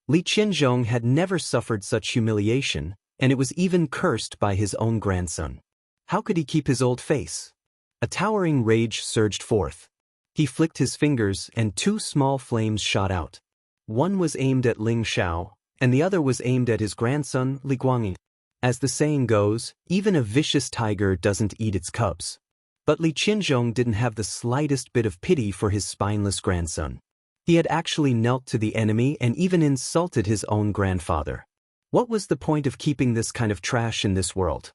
Li Qianzhong had never suffered such humiliation, and it was even cursed by his own grandson. How could he keep his old face? A towering rage surged forth. He flicked his fingers and 2 small flames shot out. One was aimed at Ling Xiao, and the other was aimed at his grandson, Li Guangyin. As the saying goes, even a vicious tiger doesn't eat its cubs. But Li Qianzhong didn't have the slightest bit of pity for his spineless grandson. He had actually knelt to the enemy and even insulted his own grandfather. What was the point of keeping this kind of trash in this world?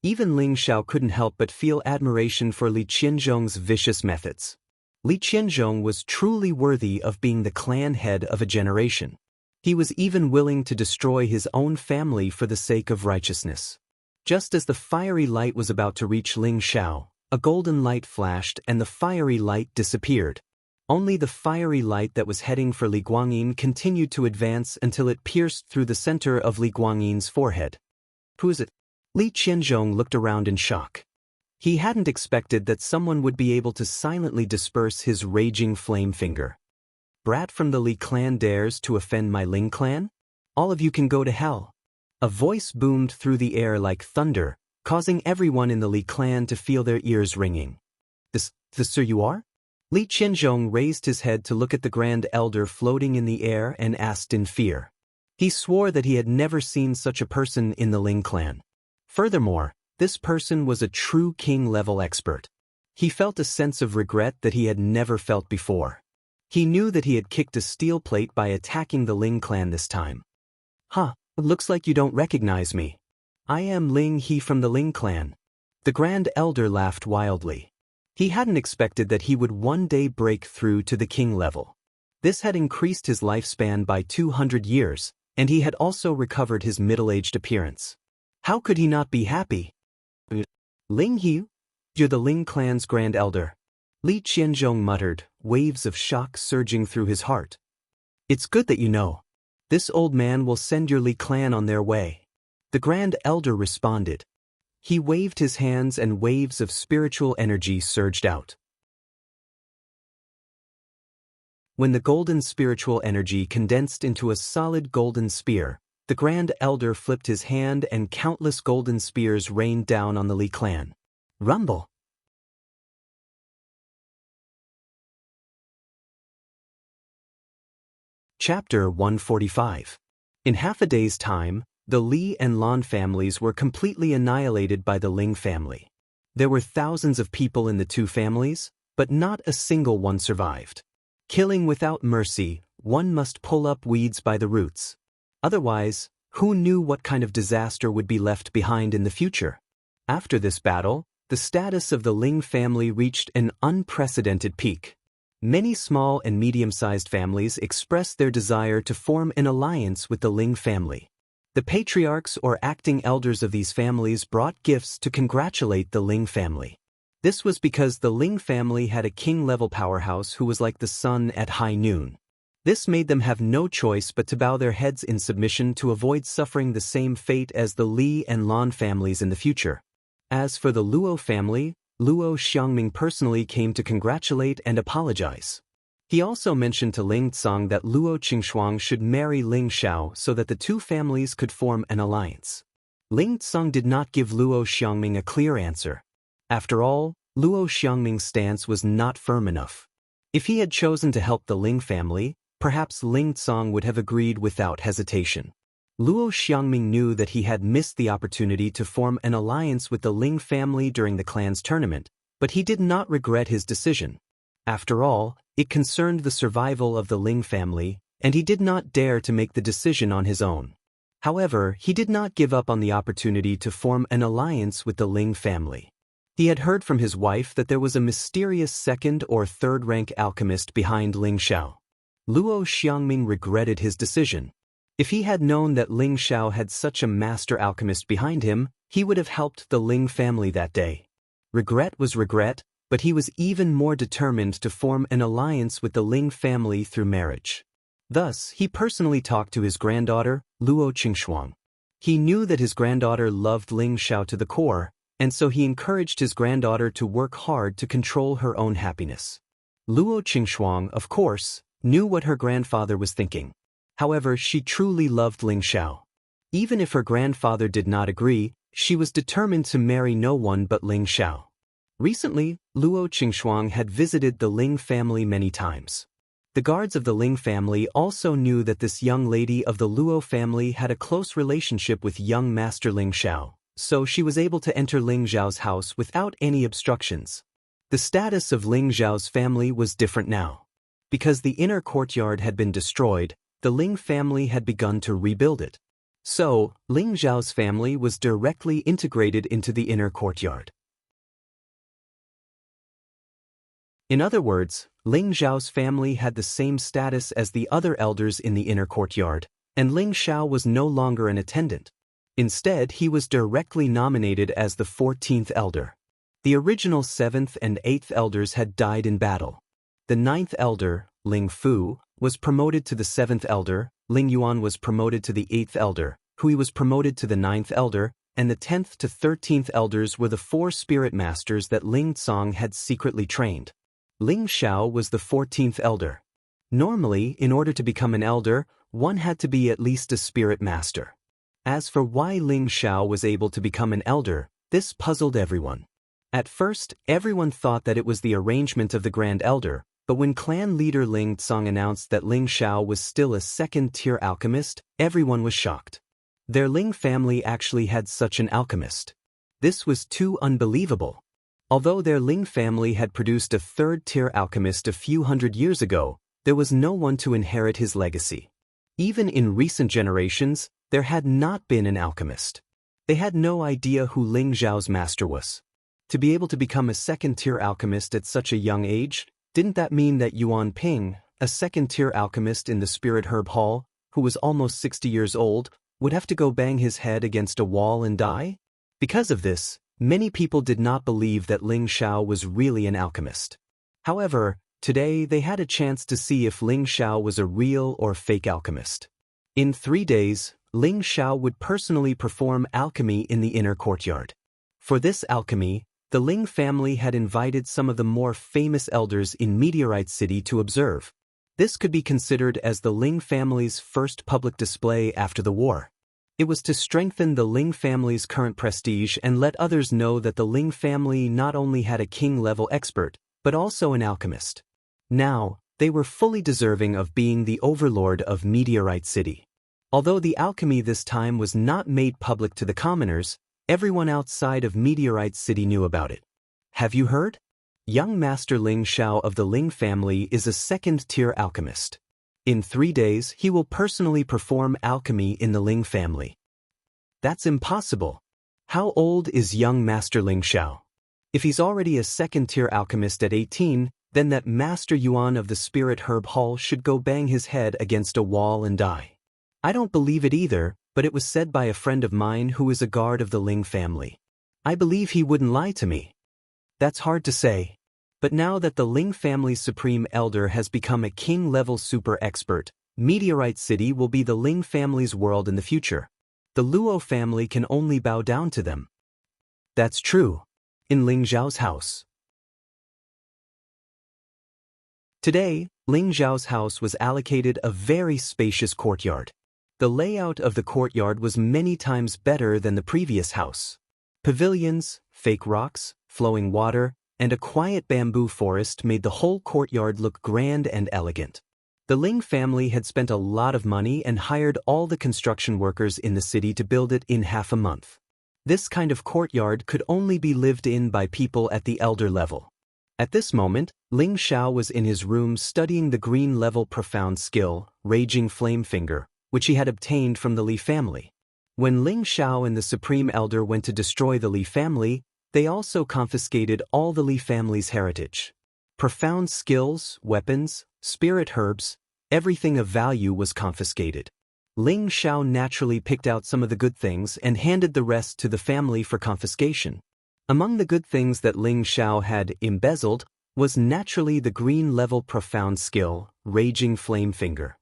Even Ling Xiao couldn't help but feel admiration for Li Qianzhong's vicious methods. Li Qianzhong was truly worthy of being the clan head of a generation. He was even willing to destroy his own family for the sake of righteousness. Just as the fiery light was about to reach Ling Xiao, a golden light flashed and the fiery light disappeared. Only the fiery light that was heading for Li Guangyin continued to advance until it pierced through the center of Li Guangyin's forehead. "Who is it?" Li Qianzhong looked around in shock. He hadn't expected that someone would be able to silently disperse his raging flame finger. "Brat from the Li clan dares to offend my Ling clan? All of you can go to hell." A voice boomed through the air like thunder, causing everyone in the Li clan to feel their ears ringing. This sir you are?" Li Qianzhong raised his head to look at the Grand Elder floating in the air and asked in fear. He swore that he had never seen such a person in the Ling clan. Furthermore, this person was a true king-level expert. He felt a sense of regret that he had never felt before. He knew that he had kicked a steel plate by attacking the Ling clan this time. Looks like you don't recognize me. I am Ling He from the Ling clan." The Grand Elder laughed wildly. He hadn't expected that he would one day break through to the king level. This had increased his lifespan by 200 years, and he had also recovered his middle-aged appearance. How could he not be happy? "Ling He? You're the Ling clan's Grand Elder," Li Qianzhong muttered, waves of shock surging through his heart. "It's good that you know. This old man will send your Li clan on their way." The Grand Elder responded. He waved his hands and waves of spiritual energy surged out. When the golden spiritual energy condensed into a solid golden spear, the Grand Elder flipped his hand and countless golden spears rained down on the Li clan. Rumble! Chapter 145. In half a day's time, the Li and Lan families were completely annihilated by the Ling family. There were thousands of people in the two families, but not a single one survived. Killing without mercy, one must pull up weeds by the roots. Otherwise, who knew what kind of disaster would be left behind in the future? After this battle, the status of the Ling family reached an unprecedented peak. Many small and medium-sized families expressed their desire to form an alliance with the Ling family. The patriarchs or acting elders of these families brought gifts to congratulate the Ling family. This was because the Ling family had a king-level powerhouse who was like the sun at high noon. This made them have no choice but to bow their heads in submission to avoid suffering the same fate as the Li and Lan families in the future. As for the Luo family, Luo Xiangming personally came to congratulate and apologize. He also mentioned to Ling Tsang that Luo Qingshuang should marry Ling Xiao so that the two families could form an alliance. Ling Tsang did not give Luo Xiangming a clear answer. After all, Luo Xiangming's stance was not firm enough. If he had chosen to help the Ling family, perhaps Ling Tsang would have agreed without hesitation. Luo Xiangming knew that he had missed the opportunity to form an alliance with the Ling family during the clan's tournament, but he did not regret his decision. After all, It concerned the survival of the Ling family, and he did not dare to make the decision on his own. However, he did not give up on the opportunity to form an alliance with the Ling family. He had heard from his wife that there was a mysterious second or third rank alchemist behind Ling Xiao. Luo Xiangming regretted his decision. If he had known that Ling Xiao had such a master alchemist behind him, he would have helped the Ling family that day. Regret was regret, but he was even more determined to form an alliance with the Ling family through marriage. Thus, he personally talked to his granddaughter, Luo Qingshuang. He knew that his granddaughter loved Ling Xiao to the core, and so he encouraged his granddaughter to work hard to control her own happiness. Luo Qingshuang, of course, knew what her grandfather was thinking. However, she truly loved Ling Xiao. Even if her grandfather did not agree, she was determined to marry no one but Ling Xiao. Recently, Luo Qingshuang had visited the Ling family many times. The guards of the Ling family also knew that this young lady of the Luo family had a close relationship with young master Ling Xiao, so she was able to enter Ling Xiao's house without any obstructions. The status of Ling Xiao's family was different now. Because the inner courtyard had been destroyed, the Ling family had begun to rebuild it. So, Ling Xiao's family was directly integrated into the inner courtyard. In other words, Ling Xiao's family had the same status as the other elders in the inner courtyard, and Ling Xiao was no longer an attendant. Instead, he was directly nominated as the 14th elder. The original 7th and 8th elders had died in battle. The 9th elder, Ling Fu, was promoted to the 7th elder, Ling Yuan was promoted to the 8th elder, Hui was promoted to the 9th elder, and the 10th to 13th elders were the 4 spirit masters that Ling Tsong had secretly trained. Ling Xiao was the 14th elder. Normally, in order to become an elder, one had to be at least a spirit master. As for why Ling Xiao was able to become an elder, this puzzled everyone. At first, everyone thought that it was the arrangement of the Grand Elder, but when clan leader Ling Tsong announced that Ling Xiao was still a second-tier alchemist, everyone was shocked. Their Ling family actually had such an alchemist. This was too unbelievable. Although their Ling family had produced a third-tier alchemist a few hundred years ago, there was no one to inherit his legacy. Even in recent generations, there had not been an alchemist. They had no idea who Ling Xiao's master was. To be able to become a second-tier alchemist at such a young age, didn't that mean that Yuan Ping, a second-tier alchemist in the Spirit Herb Hall, who was almost 60 years old, would have to go bang his head against a wall and die? Because of this, many people did not believe that Ling Xiao was really an alchemist. However, today they had a chance to see if Ling Xiao was a real or fake alchemist. In 3 days, Ling Xiao would personally perform alchemy in the inner courtyard. For this alchemy, the Ling family had invited some of the more famous elders in Meteorite City to observe. This could be considered as the Ling family's first public display after the war. It was to strengthen the Ling family's current prestige and let others know that the Ling family not only had a king-level expert, but also an alchemist. Now, they were fully deserving of being the overlord of Meteorite City. Although the alchemy this time was not made public to the commoners, everyone outside of Meteorite City knew about it. Have you heard? Young Master Ling Xiao of the Ling family is a second-tier alchemist. In 3 days, he will personally perform alchemy in the Ling family. That's impossible. How old is young Master Ling Xiao? If he's already a second-tier alchemist at 18, then that Master Yuan of the Spirit Herb Hall should go bang his head against a wall and die. I don't believe it either, but it was said by a friend of mine who is a guard of the Ling family. I believe he wouldn't lie to me. That's hard to say. But now that the Ling family's supreme elder has become a king-level super expert, Meteorite City will be the Ling family's world in the future. The Luo family can only bow down to them. That's true. In Ling Xiao's house. Today, Ling Xiao's house was allocated a very spacious courtyard. The layout of the courtyard was many times better than the previous house. Pavilions, fake rocks, flowing water, and a quiet bamboo forest made the whole courtyard look grand and elegant. The Ling family had spent a lot of money and hired all the construction workers in the city to build it in half a month. This kind of courtyard could only be lived in by people at the elder level. At this moment, Ling Xiao was in his room studying the green-level profound skill, Raging Flame Finger, which he had obtained from the Li family. When Ling Xiao and the Supreme Elder went to destroy the Li family, they also confiscated all the Li family's heritage. Profound skills, weapons, spirit herbs, everything of value was confiscated. Ling Xiao naturally picked out some of the good things and handed the rest to the family for confiscation. Among the good things that Ling Xiao had embezzled was naturally the green-level profound skill, Raging Flame Finger.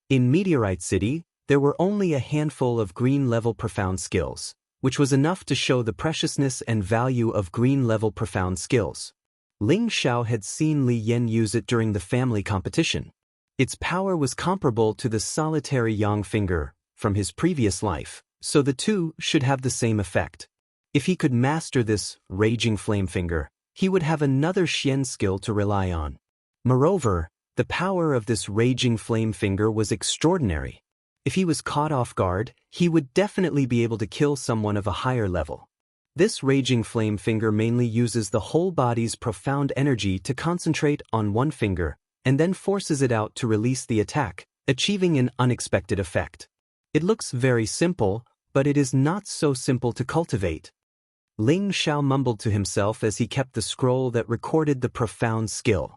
In Meteorite City, there were only a handful of green-level profound skills, which was enough to show the preciousness and value of green-level profound skills. Ling Xiao had seen Li Yan use it during the family competition. Its power was comparable to the solitary Yang finger from his previous life, so the two should have the same effect. If he could master this Raging Flame Finger, he would have another Xian skill to rely on. Moreover, the power of this Raging Flame Finger was extraordinary. If he was caught off guard, he would definitely be able to kill someone of a higher level. This Raging Flame Finger mainly uses the whole body's profound energy to concentrate on one finger, and then forces it out to release the attack, achieving an unexpected effect. It looks very simple, but it is not so simple to cultivate. Ling Xiao mumbled to himself as he kept the scroll that recorded the profound skill.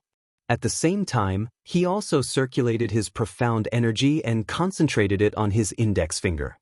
At the same time, he also circulated his profound energy and concentrated it on his index finger.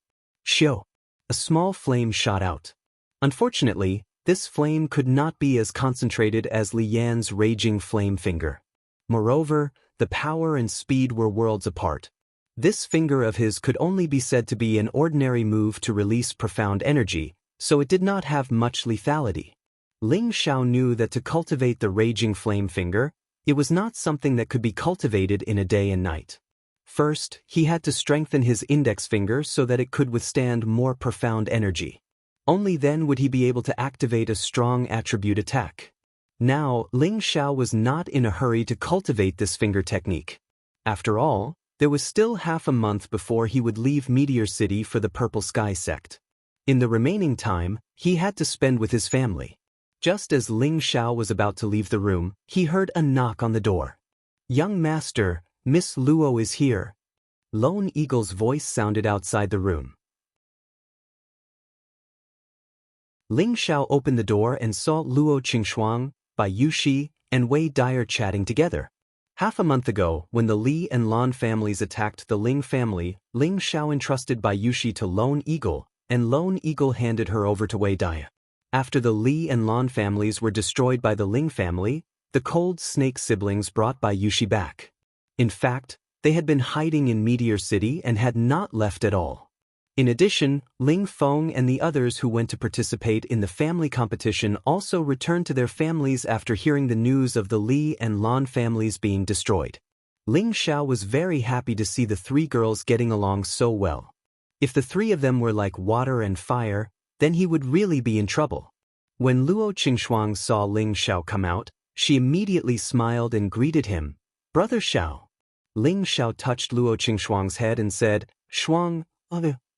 Shio! A small flame shot out. Unfortunately, this flame could not be as concentrated as Li Yan's Raging Flame Finger. Moreover, the power and speed were worlds apart. This finger of his could only be said to be an ordinary move to release profound energy, so it did not have much lethality. Ling Xiao knew that to cultivate the Raging Flame Finger, it was not something that could be cultivated in a day and night. First, he had to strengthen his index finger so that it could withstand more profound energy. Only then would he be able to activate a strong attribute attack. Now, Ling Xiao was not in a hurry to cultivate this finger technique. After all, there was still half a month before he would leave Meteor City for the Purple Sky sect. In the remaining time, he had to spend with his family. Just as Ling Xiao was about to leave the room, he heard a knock on the door. "Young master, Miss Luo is here." Lone Eagle's voice sounded outside the room. Ling Xiao opened the door and saw Luo Qingxuang, Bai Yuxi, and Wei Dyer chatting together. Half a month ago, when the Li and Lan families attacked the Ling family, Ling Xiao entrusted Bai Yuxi to Lone Eagle, and Lone Eagle handed her over to Wei Dyer. After the Li and Lan families were destroyed by the Ling family, the Cold Snake siblings brought Bai Yuxi back. In fact, they had been hiding in Meteor City and had not left at all. In addition, Ling Feng and the others who went to participate in the family competition also returned to their families after hearing the news of the Li and Lan families being destroyed. Ling Xiao was very happy to see the three girls getting along so well. If the three of them were like water and fire, then he would really be in trouble. When Luo Qingxuang saw Ling Xiao come out, she immediately smiled and greeted him. "Brother Xiao." Ling Xiao touched Luo Qingxuang's head and said, "Shuang,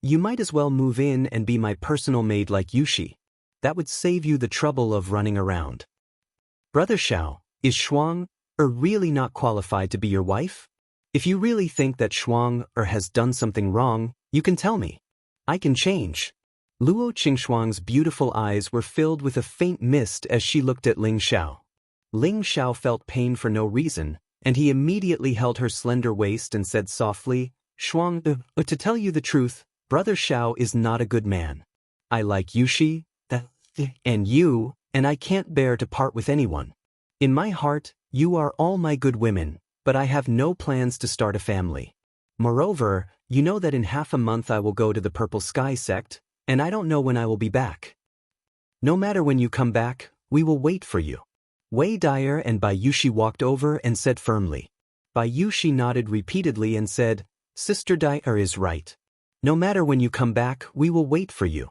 you might as well move in and be my personal maid like Yuxi. That would save you the trouble of running around." "Brother Xiao, is Shuang really not qualified to be your wife? If you really think that Shuang has done something wrong, you can tell me. I can change." Luo Qingxuang's beautiful eyes were filled with a faint mist as she looked at Ling Xiao. Ling Xiao felt pain for no reason, and he immediately held her slender waist and said softly, "Shuang, to tell you the truth, Brother Xiao is not a good man. I like Yuxi, and you, and I can't bear to part with anyone. In my heart, you are all my good women, but I have no plans to start a family. Moreover, you know that in half a month I will go to the Purple Sky sect, and I don't know when I will be back. No matter when you come back, we will wait for you." Wei Dyer and Bai Yuxi walked over and said firmly. Bai Yuxi nodded repeatedly and said, "Sister Dyer is right. No matter when you come back, we will wait for you."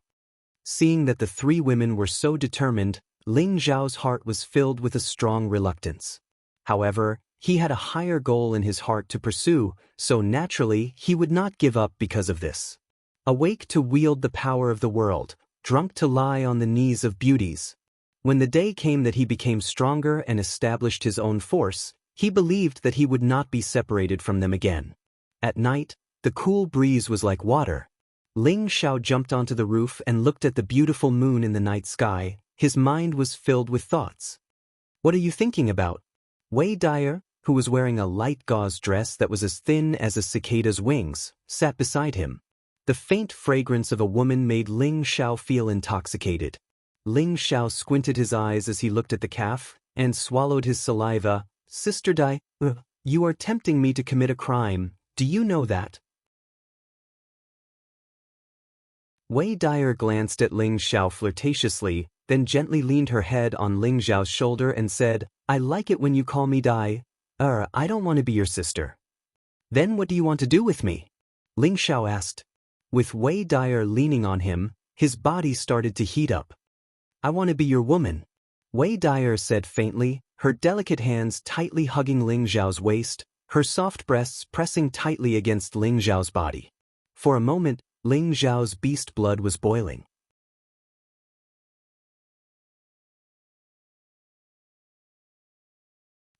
Seeing that the three women were so determined, Ling Zhao's heart was filled with a strong reluctance. However, he had a higher goal in his heart to pursue, so naturally he would not give up because of this. Awake to wield the power of the world, drunk to lie on the knees of beauties. When the day came that he became stronger and established his own force, he believed that he would not be separated from them again. At night, the cool breeze was like water. Ling Xiao jumped onto the roof and looked at the beautiful moon in the night sky. His mind was filled with thoughts. "What are you thinking about?" Wei Dyer, who was wearing a light gauze dress that was as thin as a cicada's wings, sat beside him. The faint fragrance of a woman made Ling Xiao feel intoxicated. Ling Xiao squinted his eyes as he looked at the calf, and swallowed his saliva. "Sister Dai, you are tempting me to commit a crime, do you know that?" Wei Dyer glanced at Ling Xiao flirtatiously, then gently leaned her head on Ling Xiao's shoulder and said, "I like it when you call me Dai. I don't want to be your sister." "Then what do you want to do with me?" Ling Xiao asked. With Wei Dyer leaning on him, his body started to heat up. "I want to be your woman," Wei Dyer said faintly, her delicate hands tightly hugging Ling Xiao's waist, her soft breasts pressing tightly against Ling Xiao's body. For a moment, Ling Xiao's beast blood was boiling.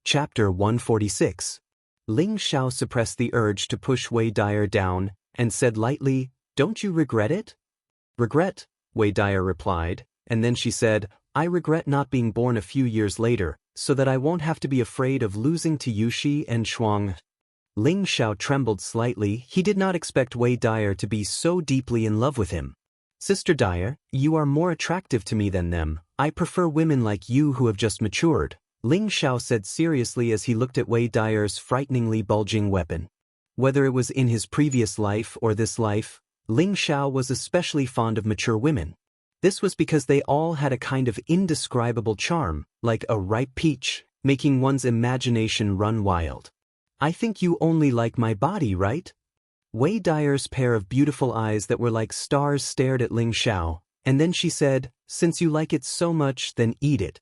Chapter 146. Ling Xiao suppressed the urge to push Wei Dyer down, and said lightly, "Don't you regret it?" "Regret?" Wei Dyer replied, and then she said, "I regret not being born a few years later, so that I won't have to be afraid of losing to Yuxi and Shuang." Ling Xiao trembled slightly. He did not expect Wei Dyer to be so deeply in love with him. "Sister Dyer, you are more attractive to me than them. I prefer women like you who have just matured," Ling Xiao said seriously as he looked at Wei Dyer's frighteningly bulging weapon. Whether it was in his previous life or this life, Ling Xiao was especially fond of mature women. This was because they all had a kind of indescribable charm, like a ripe peach, making one's imagination run wild. "I think you only like my body, right?" Wei Dyer's pair of beautiful eyes that were like stars stared at Ling Xiao, and then she said, "Since you like it so much, then eat it."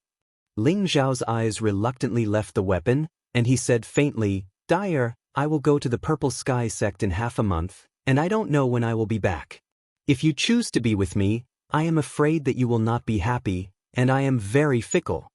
Ling Xiao's eyes reluctantly left the weapon, and he said faintly, "Dyer, I will go to the Purple Sky sect in half a month, and I don't know when I will be back. If you choose to be with me, I am afraid that you will not be happy, and I am very fickle.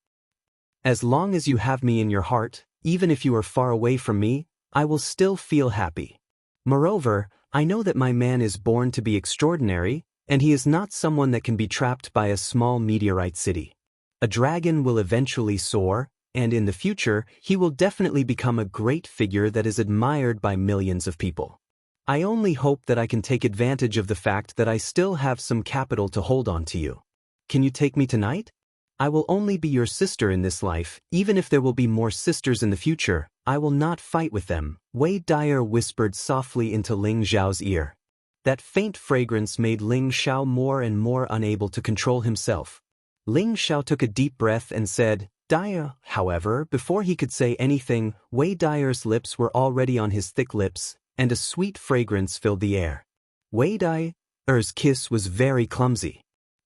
As long as you have me in your heart, even if you are far away from me, I will still feel happy. Moreover, I know that my man is born to be extraordinary, and he is not someone that can be trapped by a small meteorite city. A dragon will eventually soar, and in the future, he will definitely become a great figure that is admired by millions of people. I only hope that I can take advantage of the fact that I still have some capital to hold on to you. Can you take me tonight? I will only be your sister in this life, even if there will be more sisters in the future, I will not fight with them," Wei Dyer whispered softly into Ling Xiao's ear. That faint fragrance made Ling Xiao more and more unable to control himself. Ling Xiao took a deep breath and said, "Dyer." However, before he could say anything, Wei Dyer's lips were already on his thick lips, and a sweet fragrance filled the air. Wei Dyer's kiss was very clumsy.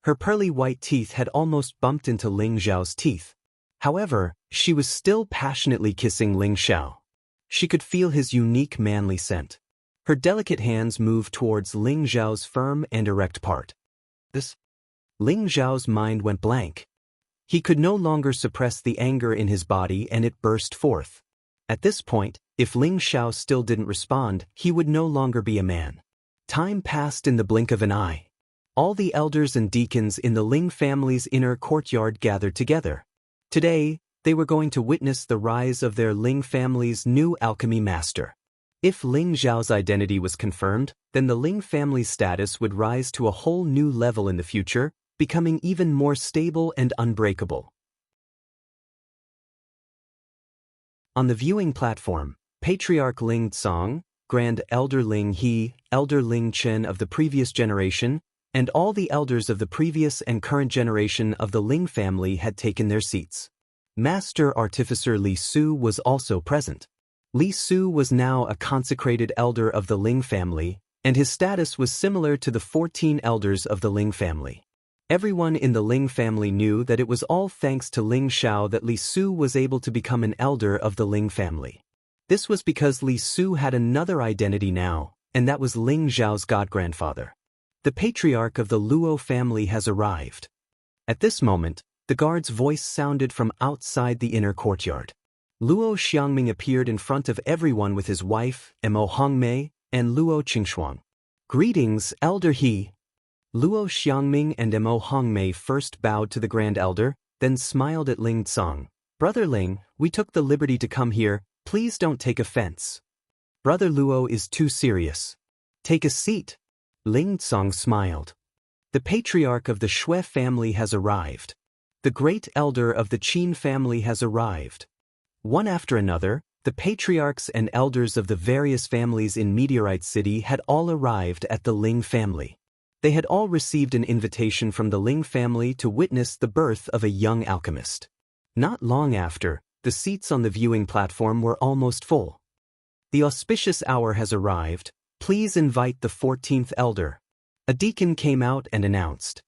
Her pearly white teeth had almost bumped into Ling Xiao's teeth. However, she was still passionately kissing Ling Xiao. She could feel his unique manly scent. Her delicate hands moved towards Ling Xiao's firm and erect part. Ling Xiao's mind went blank. He could no longer suppress the anger in his body and it burst forth. At this point, if Ling Xiao still didn't respond, he would no longer be a man. Time passed in the blink of an eye. All the elders and deacons in the Ling family's inner courtyard gathered together. Today, they were going to witness the rise of their Ling family's new alchemy master. If Ling Xiao's identity was confirmed, then the Ling family's status would rise to a whole new level in the future, becoming even more stable and unbreakable. On the viewing platform, Patriarch Ling Tsong, Grand Elder Ling He, Elder Ling Chen of the previous generation, and all the elders of the previous and current generation of the Ling family had taken their seats. Master Artificer Li Su was also present. Li Su was now a consecrated elder of the Ling family, and his status was similar to the 14 elders of the Ling family. Everyone in the Ling family knew that it was all thanks to Ling Xiao that Li Su was able to become an elder of the Ling family. This was because Li Su had another identity now, and that was Ling Xiao's godgrandfather. The patriarch of the Luo family has arrived. At this moment, The guard's voice sounded from outside the inner courtyard. Luo Xiangming appeared in front of everyone with his wife, Mo Hongmei, and Luo Qingxuang. Greetings, Elder He. Luo Xiangming and Mo Hongmei first bowed to the Grand Elder, then smiled at Ling Tsang. Brother Ling, we took the liberty to come here, please don't take offense. Brother Luo is too serious. Take a seat. Ling Tsang smiled. The patriarch of the Shui family has arrived. The great elder of the Qin family has arrived. One after another, the patriarchs and elders of the various families in Meteorite City had all arrived at the Ling family. They had all received an invitation from the Ling family to witness the birth of a young alchemist. Not long after, the seats on the viewing platform were almost full. The auspicious hour has arrived. Please invite the 14th elder. A deacon came out and announced.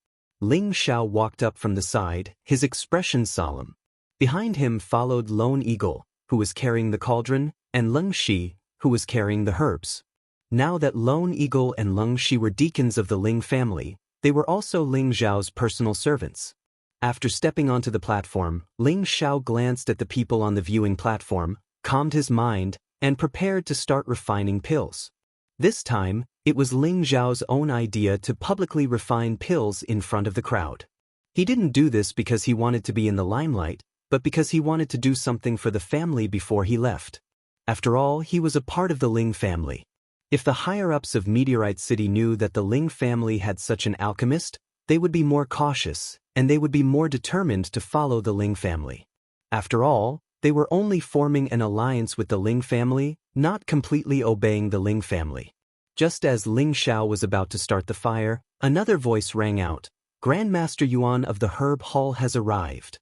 Ling Xiao walked up from the side, his expression solemn. Behind him followed Lone Eagle, who was carrying the cauldron, and Leng Shi, who was carrying the herbs. Now that Lone Eagle and Leng Shi were deacons of the Ling family, they were also Ling Xiao's personal servants. After stepping onto the platform, Ling Xiao glanced at the people on the viewing platform, calmed his mind, and prepared to start refining pills. This time, it was Ling Xiao's own idea to publicly refine pills in front of the crowd. He didn't do this because he wanted to be in the limelight, but because he wanted to do something for the family before he left. After all, he was a part of the Ling family. If the higher-ups of Meteorite City knew that the Ling family had such an alchemist, they would be more cautious, and they would be more determined to follow the Ling family. After all, they were only forming an alliance with the Ling family, not completely obeying the Ling family. Just as Ling Xiao was about to start the fire, another voice rang out. Grandmaster Yuan of the Herb Hall has arrived.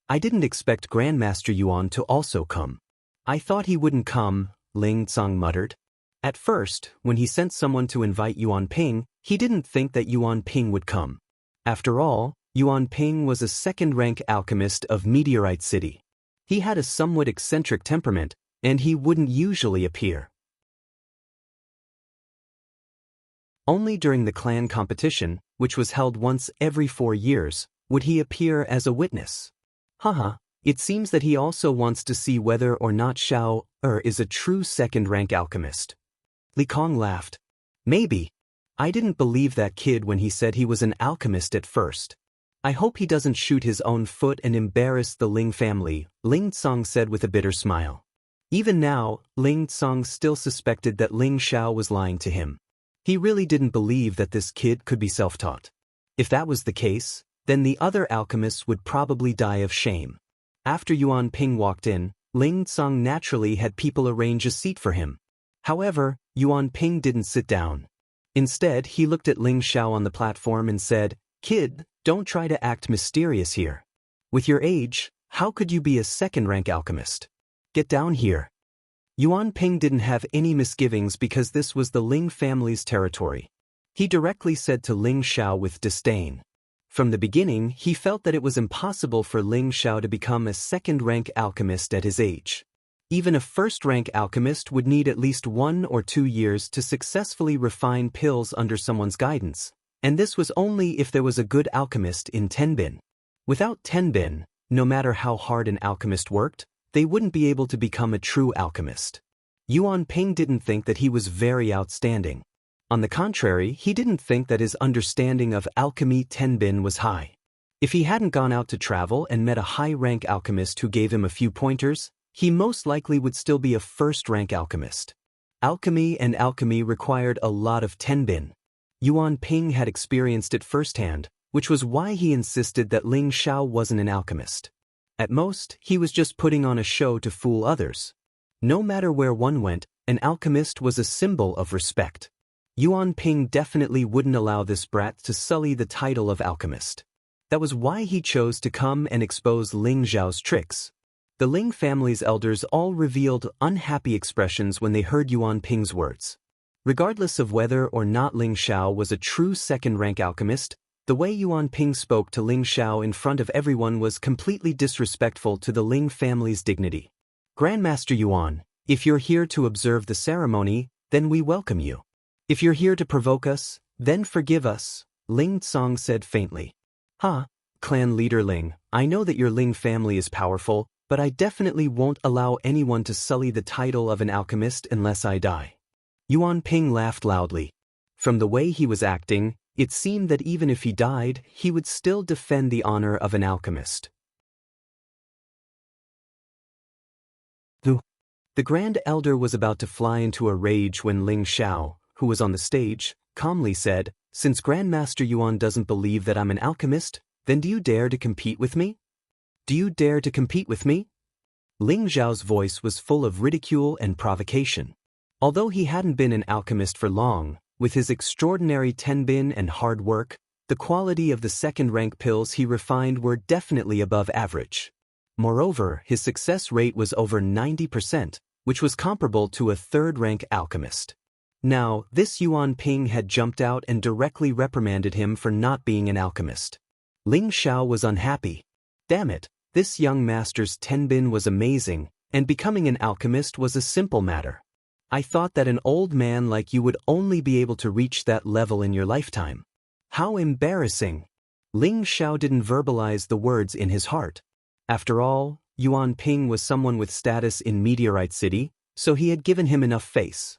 I didn't expect Grandmaster Yuan to also come. I thought he wouldn't come, Ling Tsang muttered. At first, when he sent someone to invite Yuan Ping, he didn't think that Yuan Ping would come. After all, Yuan Ping was a second-rank alchemist of Meteorite City. He had a somewhat eccentric temperament, and he wouldn't usually appear. Only during the clan competition, which was held once every 4 years, would he appear as a witness. Haha, it seems that he also wants to see whether or not Xiao is a true second-rank alchemist. Li Kong laughed. Maybe. I didn't believe that kid when he said he was an alchemist at first. I hope he doesn't shoot his own foot and embarrass the Ling family, Ling Tsang said with a bitter smile. Even now, Ling Tsang still suspected that Ling Xiao was lying to him. He really didn't believe that this kid could be self-taught. If that was the case, then the other alchemists would probably die of shame. After Yuan Ping walked in, Ling Tsang naturally had people arrange a seat for him. However, Yuan Ping didn't sit down. Instead, he looked at Ling Xiao on the platform and said, Kid, don't try to act mysterious here. With your age, how could you be a second-rank alchemist? Get down here. Yuan Ping didn't have any misgivings because this was the Ling family's territory. He directly said to Ling Xiao with disdain. From the beginning, he felt that it was impossible for Ling Xiao to become a second-rank alchemist at his age. Even a first-rank alchemist would need at least 1 or 2 years to successfully refine pills under someone's guidance, and this was only if there was a good alchemist in Tenbin. Without Tenbin, no matter how hard an alchemist worked, they wouldn't be able to become a true alchemist. Yuan Ping didn't think that he was very outstanding. On the contrary, he didn't think that his understanding of alchemy Tenbin was high. If he hadn't gone out to travel and met a high-rank alchemist who gave him a few pointers, he most likely would still be a first-rank alchemist. Alchemy required a lot of Tenbin. Yuan Ping had experienced it firsthand, which was why he insisted that Ling Xiao wasn't an alchemist. At most, he was just putting on a show to fool others. No matter where one went, an alchemist was a symbol of respect. Yuan Ping definitely wouldn't allow this brat to sully the title of alchemist. That was why he chose to come and expose Ling Xiao's tricks. The Ling family's elders all revealed unhappy expressions when they heard Yuan Ping's words. Regardless of whether or not Ling Xiao was a true second-rank alchemist, the way Yuan Ping spoke to Ling Xiao in front of everyone was completely disrespectful to the Ling family's dignity. Grandmaster Yuan, if you're here to observe the ceremony, then we welcome you. If you're here to provoke us, then forgive us, Ling Tsang said faintly. Clan leader Ling, I know that your Ling family is powerful, but I definitely won't allow anyone to sully the title of an alchemist unless I die. Yuan Ping laughed loudly. From the way he was acting, it seemed that even if he died, he would still defend the honor of an alchemist. The Grand Elder was about to fly into a rage when Ling Xiao, who was on the stage, calmly said, "Since Grandmaster Yuan doesn't believe that I'm an alchemist, then do you dare to compete with me? Do you dare to compete with me?" Ling Xiao's voice was full of ridicule and provocation. Although he hadn't been an alchemist for long, with his extraordinary tenbin and hard work, the quality of the second-rank pills he refined were definitely above average. Moreover, his success rate was over 90%, which was comparable to a third-rank alchemist. Now, this Yuan Ping had jumped out and directly reprimanded him for not being an alchemist. Ling Xiao was unhappy. Damn it, this young master's tenbin was amazing, and becoming an alchemist was a simple matter. I thought that an old man like you would only be able to reach that level in your lifetime. How embarrassing! Ling Xiao didn't verbalize the words in his heart. After all, Yuan Ping was someone with status in Meteorite City, so he had given him enough face.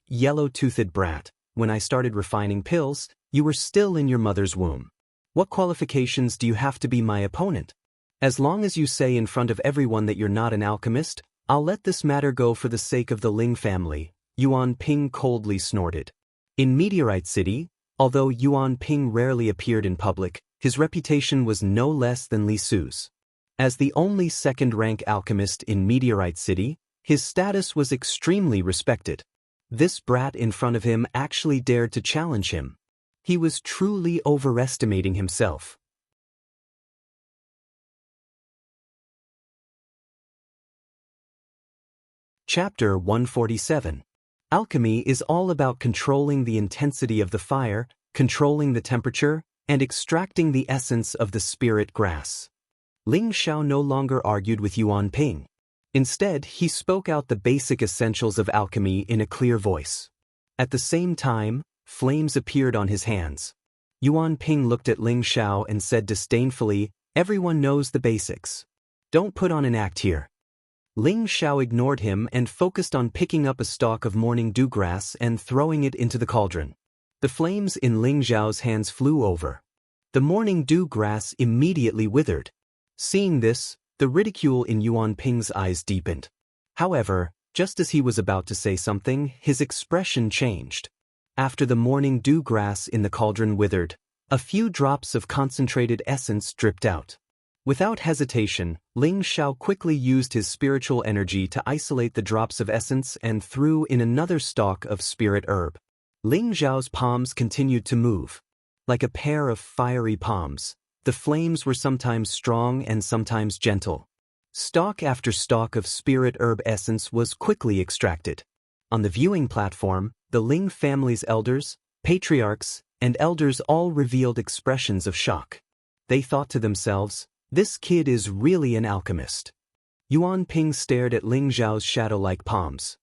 Yellow-toothed brat, when I started refining pills, you were still in your mother's womb. What qualifications do you have to be my opponent? As long as you say in front of everyone that you're not an alchemist, I'll let this matter go for the sake of the Ling family, Yuan Ping coldly snorted. In Meteorite City, although Yuan Ping rarely appeared in public, his reputation was no less than Li Su's. As the only second-rank alchemist in Meteorite City, his status was extremely respected. This brat in front of him actually dared to challenge him. He was truly overestimating himself. Chapter 147. Alchemy is all about controlling the intensity of the fire, controlling the temperature, and extracting the essence of the spirit grass. Ling Xiao no longer argued with Yuan Ping. Instead, he spoke out the basic essentials of alchemy in a clear voice. At the same time, flames appeared on his hands. Yuan Ping looked at Ling Xiao and said disdainfully, "Everyone knows the basics. Don't put on an act here." Ling Xiao ignored him and focused on picking up a stalk of morning dew grass and throwing it into the cauldron. The flames in Ling Xiao's hands flew over. The morning dew grass immediately withered. Seeing this, the ridicule in Yuan Ping's eyes deepened. However, just as he was about to say something, his expression changed. After the morning dew grass in the cauldron withered, a few drops of concentrated essence dripped out. Without hesitation, Ling Xiao quickly used his spiritual energy to isolate the drops of essence and threw in another stalk of spirit herb. Ling Xiao's palms continued to move. Like a pair of fiery palms, the flames were sometimes strong and sometimes gentle. Stalk after stalk of spirit herb essence was quickly extracted. On the viewing platform, the Ling family's elders, patriarchs, and elders all revealed expressions of shock. They thought to themselves, "This kid is really an alchemist." Yuan Ping stared at Ling Xiao's shadow-like palms.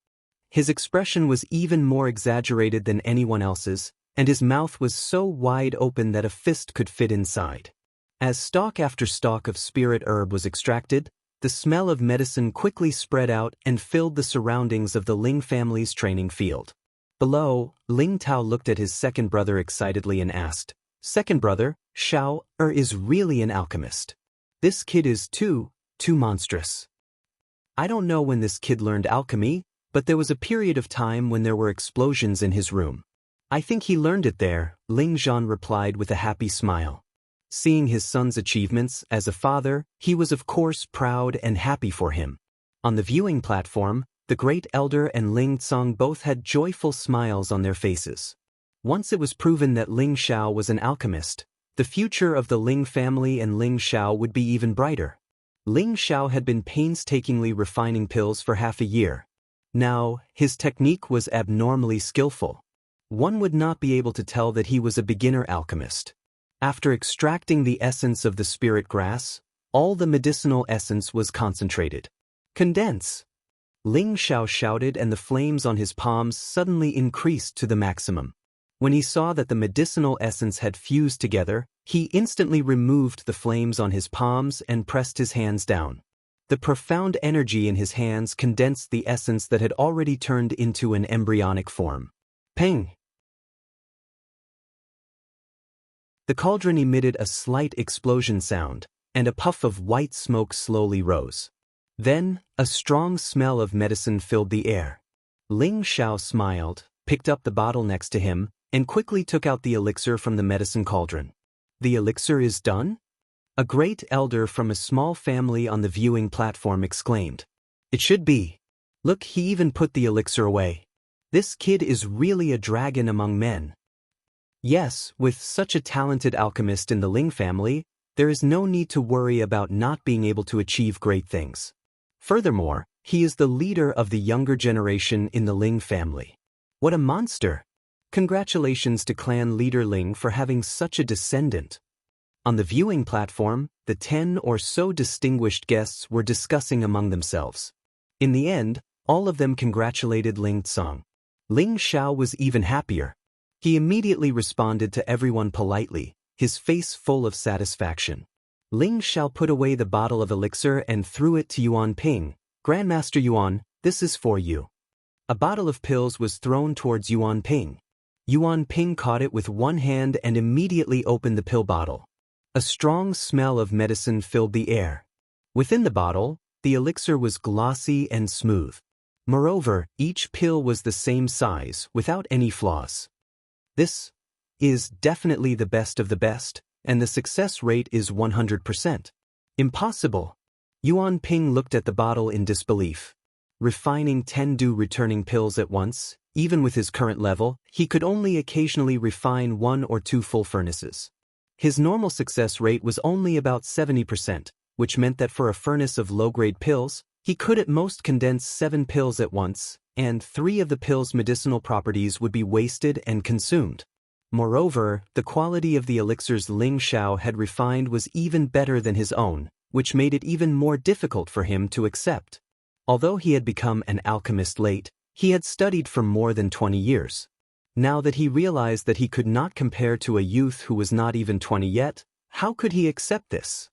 His expression was even more exaggerated than anyone else's, and his mouth was so wide open that a fist could fit inside. As stalk after stalk of spirit herb was extracted, the smell of medicine quickly spread out and filled the surroundings of the Ling family's training field. Below, Ling Tao looked at his second brother excitedly and asked, "Second brother, Xiao is really an alchemist. This kid is too monstrous. I don't know when this kid learned alchemy, but there was a period of time when there were explosions in his room. I think he learned it there," Ling Zhan replied with a happy smile. Seeing his son's achievements as a father, he was of course proud and happy for him. On the viewing platform, the Great Elder and Ling Tsang both had joyful smiles on their faces. Once it was proven that Ling Xiao was an alchemist, the future of the Ling family and Ling Xiao would be even brighter. Ling Xiao had been painstakingly refining pills for half a year. Now, his technique was abnormally skillful. One would not be able to tell that he was a beginner alchemist. After extracting the essence of the spirit grass, all the medicinal essence was concentrated. "Condense!" Ling Xiao shouted, and the flames on his palms suddenly increased to the maximum. When he saw that the medicinal essence had fused together, he instantly removed the flames on his palms and pressed his hands down. The profound energy in his hands condensed the essence that had already turned into an embryonic form. Ping! The cauldron emitted a slight explosion sound, and a puff of white smoke slowly rose. Then, a strong smell of medicine filled the air. Ling Xiao smiled, picked up the bottle next to him, and quickly took out the elixir from the medicine cauldron. The elixir is done? A great elder from a small family on the viewing platform exclaimed. It should be. Look, he even put the elixir away. This kid is really a dragon among men. Yes, with such a talented alchemist in the Ling family, there is no need to worry about not being able to achieve great things. Furthermore, he is the leader of the younger generation in the Ling family. What a monster! Congratulations to clan leader Ling for having such a descendant. On the viewing platform, the 10 or so distinguished guests were discussing among themselves. In the end, all of them congratulated Ling Tsang. Ling Xiao was even happier. He immediately responded to everyone politely, his face full of satisfaction. Ling Xiao put away the bottle of elixir and threw it to Yuan Ping. Grandmaster Yuan, this is for you. A bottle of pills was thrown towards Yuan Ping. Yuan Ping caught it with one hand and immediately opened the pill bottle. A strong smell of medicine filled the air. Within the bottle, the elixir was glossy and smooth. Moreover, each pill was the same size, without any flaws. This is definitely the best of the best, and the success rate is 100%. Impossible. Yuan Ping looked at the bottle in disbelief. Refining 10 returning pills at once, even with his current level, he could only occasionally refine 1 or 2 full furnaces. His normal success rate was only about 70%, which meant that for a furnace of low-grade pills, he could at most condense 7 pills at once, and 3 of the pills' medicinal properties would be wasted and consumed. Moreover, the quality of the elixirs Ling Xiao had refined was even better than his own, which made it even more difficult for him to accept. Although he had become an alchemist late, he had studied for more than 20 years. Now that he realized that he could not compare to a youth who was not even 20 yet, how could he accept this?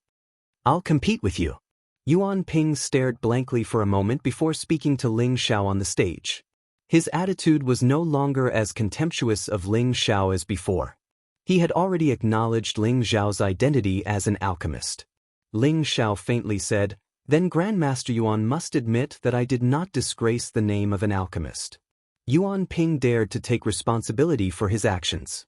I'll compete with you. Yuan Ping stared blankly for a moment before speaking to Ling Xiao on the stage. His attitude was no longer as contemptuous of Ling Xiao as before. He had already acknowledged Ling Xiao's identity as an alchemist. Ling Xiao faintly said, "Then Grandmaster Yuan must admit that I did not disgrace the name of an alchemist." Yuan Ping dared to take responsibility for his actions.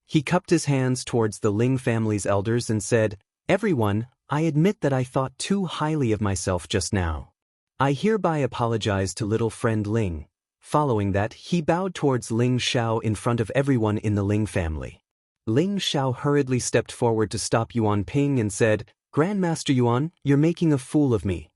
He cupped his hands towards the Ling family's elders and said, "Everyone, I admit that I thought too highly of myself just now. I hereby apologize to little friend Ling." Following that, he bowed towards Ling Xiao in front of everyone in the Ling family. Ling Xiao hurriedly stepped forward to stop Yuan Ping and said, "Grandmaster Yuan, you're making a fool of me."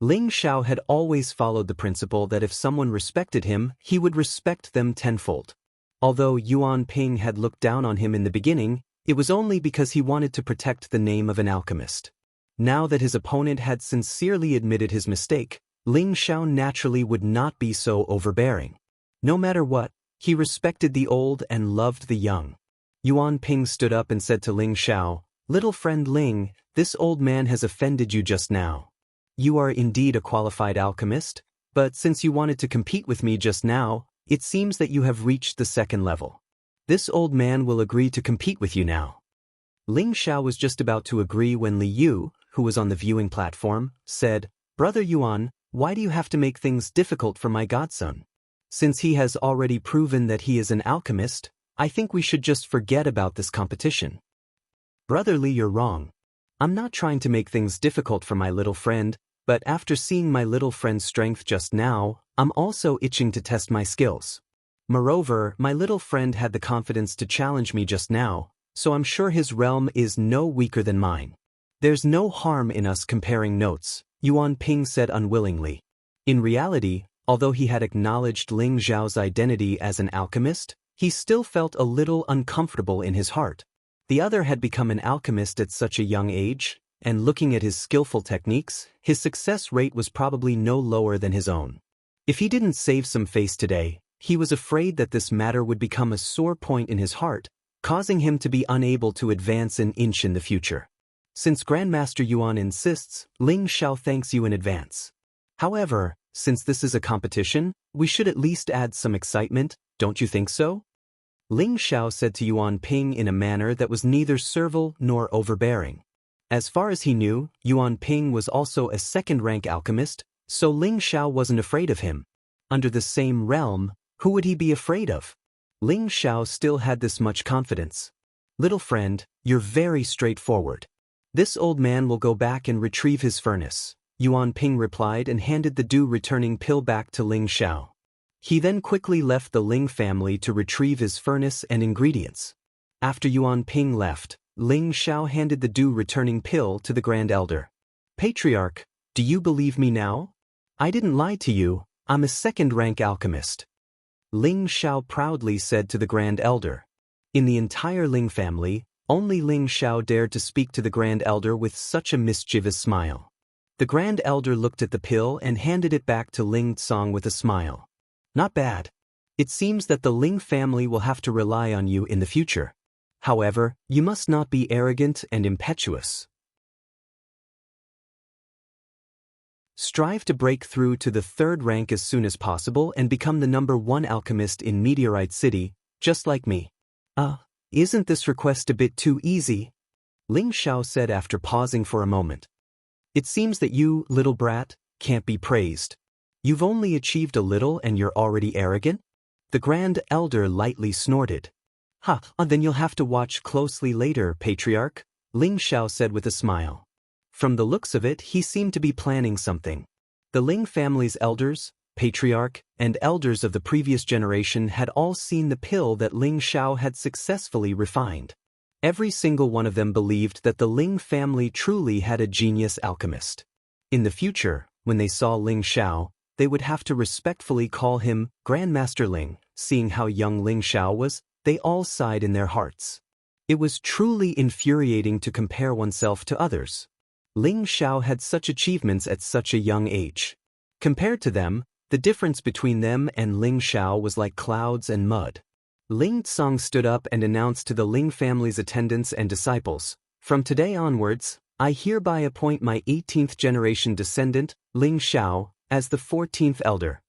Ling Xiao had always followed the principle that if someone respected him, he would respect them tenfold. Although Yuan Ping had looked down on him in the beginning, it was only because he wanted to protect the name of an alchemist. Now that his opponent had sincerely admitted his mistake, Ling Xiao naturally would not be so overbearing. No matter what, he respected the old and loved the young. Yuan Ping stood up and said to Ling Xiao, "Little friend Ling, this old man has offended you just now. You are indeed a qualified alchemist, but since you wanted to compete with me just now, it seems that you have reached the second level. This old man will agree to compete with you now." Ling Xiao was just about to agree when Li Yu, who was on the viewing platform, said, "Brother Yuan, why do you have to make things difficult for my godson? Since he has already proven that he is an alchemist, I think we should just forget about this competition." "Brother Li, you're wrong. I'm not trying to make things difficult for my little friend, but after seeing my little friend's strength just now, I'm also itching to test my skills. Moreover, my little friend had the confidence to challenge me just now, so I'm sure his realm is no weaker than mine. There's no harm in us comparing notes," Yuan Ping said unwillingly. In reality, although he had acknowledged Ling Xiao's identity as an alchemist, he still felt a little uncomfortable in his heart. The other had become an alchemist at such a young age, and looking at his skillful techniques, his success rate was probably no lower than his own. If he didn't save some face today, He was afraid that this matter would become a sore point in his heart, causing him to be unable to advance an inch in the future. Since Grandmaster Yuan insists, Ling Xiao thanks you in advance. However, since this is a competition, we should at least add some excitement, don't you think so? Ling Xiao said to Yuan Ping in a manner that was neither servile nor overbearing. As far as he knew, Yuan Ping was also a second-rank alchemist, so Ling Xiao wasn't afraid of him. Under the same realm, who would he be afraid of? Ling Xiao still had this much confidence. Little friend, you're very straightforward. This old man will go back and retrieve his furnace, Yuan Ping replied and handed the dew-returning pill back to Ling Xiao. He then quickly left the Ling family to retrieve his furnace and ingredients. After Yuan Ping left, Ling Xiao handed the dew-returning pill to the Grand Elder. Patriarch, do you believe me now? I didn't lie to you, I'm a second-rank alchemist. Ling Xiao proudly said to the Grand Elder. In the entire Ling family, only Ling Xiao dared to speak to the Grand Elder with such a mischievous smile. The Grand Elder looked at the pill and handed it back to Ling Tsong with a smile. Not bad. It seems that the Ling family will have to rely on you in the future. However, you must not be arrogant and impetuous. Strive to break through to the third rank as soon as possible and become the #1 alchemist in Meteorite City, just like me. Isn't this request a bit too easy? Ling Xiao said after pausing for a moment. It seems that you, little brat, can't be praised. You've only achieved a little and you're already arrogant? The Grand Elder lightly snorted. Then you'll have to watch closely later, Patriarch, Ling Xiao said with a smile. From the looks of it, he seemed to be planning something. The Ling family's elders, Patriarch, and elders of the previous generation had all seen the pill that Ling Xiao had successfully refined. Every single one of them believed that the Ling family truly had a genius alchemist. In the future, when they saw Ling Xiao, they would have to respectfully call him Grandmaster Ling. Seeing how young Ling Xiao was, they all sighed in their hearts. It was truly infuriating to compare oneself to others. Ling Xiao had such achievements at such a young age. Compared to them, the difference between them and Ling Xiao was like clouds and mud. Ling Tsong stood up and announced to the Ling family's attendants and disciples, "From today onwards, I hereby appoint my 18th generation descendant, Ling Xiao, as the 14th elder."